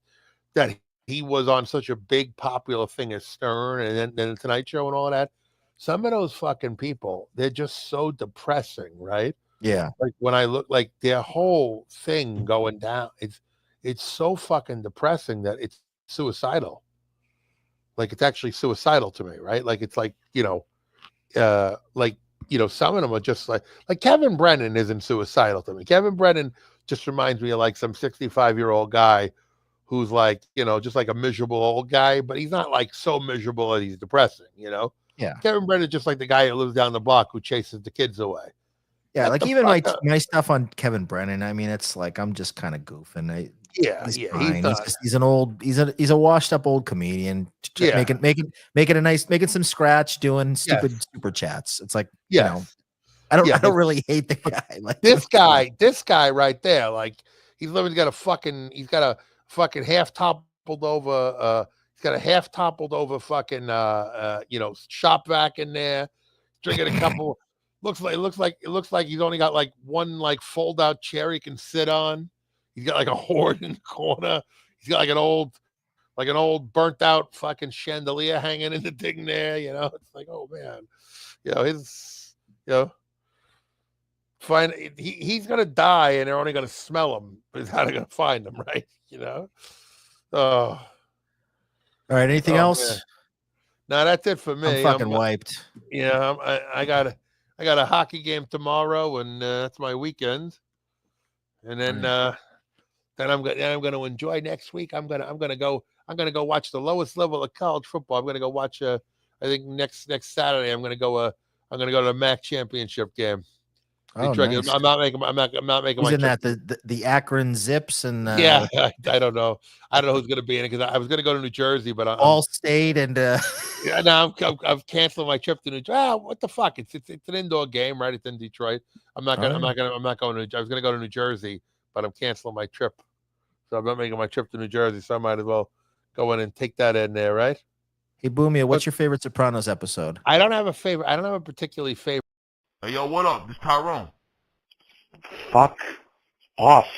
Speaker 7: that he was on such a big popular thing as Stern and then the Tonight Show and all of that, some of those fucking people, they're just so depressing, right?
Speaker 1: Yeah.
Speaker 7: Like when I look, like their whole thing going down, it's so fucking depressing that it's suicidal. Like it's actually suicidal to me, right? Like it's like, some of them are just like Kevin Brennan isn't suicidal to me. Kevin Brennan just reminds me of like some 65-year-old guy who's like, just like a miserable old guy, but he's not like so miserable that he's depressing,
Speaker 1: Yeah.
Speaker 7: Kevin Brennan is just like the guy who lives down the block who chases the kids away.
Speaker 1: Yeah,
Speaker 7: Shut
Speaker 1: like
Speaker 7: the
Speaker 1: even
Speaker 7: fuck up.
Speaker 1: my stuff on Kevin Brennan. I mean, it's like I'm just kind of goofing. He's fine. He's a washed up old comedian. Making some scratch, doing stupid super chats. It's like I don't really hate the guy. Like
Speaker 7: this guy right there. Like he's got a fucking half toppled over. He's got a half toppled over fucking shop vac in there, drinking a couple. It looks like he's only got like one like fold out chair he can sit on. He's got like a hoard in the corner. He's got like an old burnt out fucking chandelier hanging in the thing there. It's like, oh man, he's gonna die and they're only gonna smell him. But how they're gonna find him, right? Oh.
Speaker 1: All right. Anything else?
Speaker 7: Man. No, that's it for me.
Speaker 1: I'm fucking wiped.
Speaker 7: Yeah, I got a hockey game tomorrow, and that's my weekend. And then I'm going to enjoy next week. I'm gonna go watch the lowest level of college football. I'm gonna go watch. I think next Saturday I'm gonna go to the MAC championship game.
Speaker 1: Oh, nice.
Speaker 7: I'm not making
Speaker 1: who's
Speaker 7: my
Speaker 1: in
Speaker 7: trip.
Speaker 1: that the Akron Zips and
Speaker 7: Yeah, I don't know. I don't know who's going to be in it because I was going to go to New Jersey, but
Speaker 1: All State and
Speaker 7: yeah, no, I've canceled my trip to New Jersey. What the fuck? It's an indoor game, right? It's in Detroit. I'm not going to. I was going to go to New Jersey, but I'm canceling my trip, so I'm not making my trip to New Jersey. So I might as well go in and take that in there, right?
Speaker 1: Hey, Boomia, what's your favorite Sopranos episode?
Speaker 7: I don't have a favorite. I don't have a particularly favorite.
Speaker 16: Hey, yo, what up? This Tyrone.
Speaker 17: Fuck off.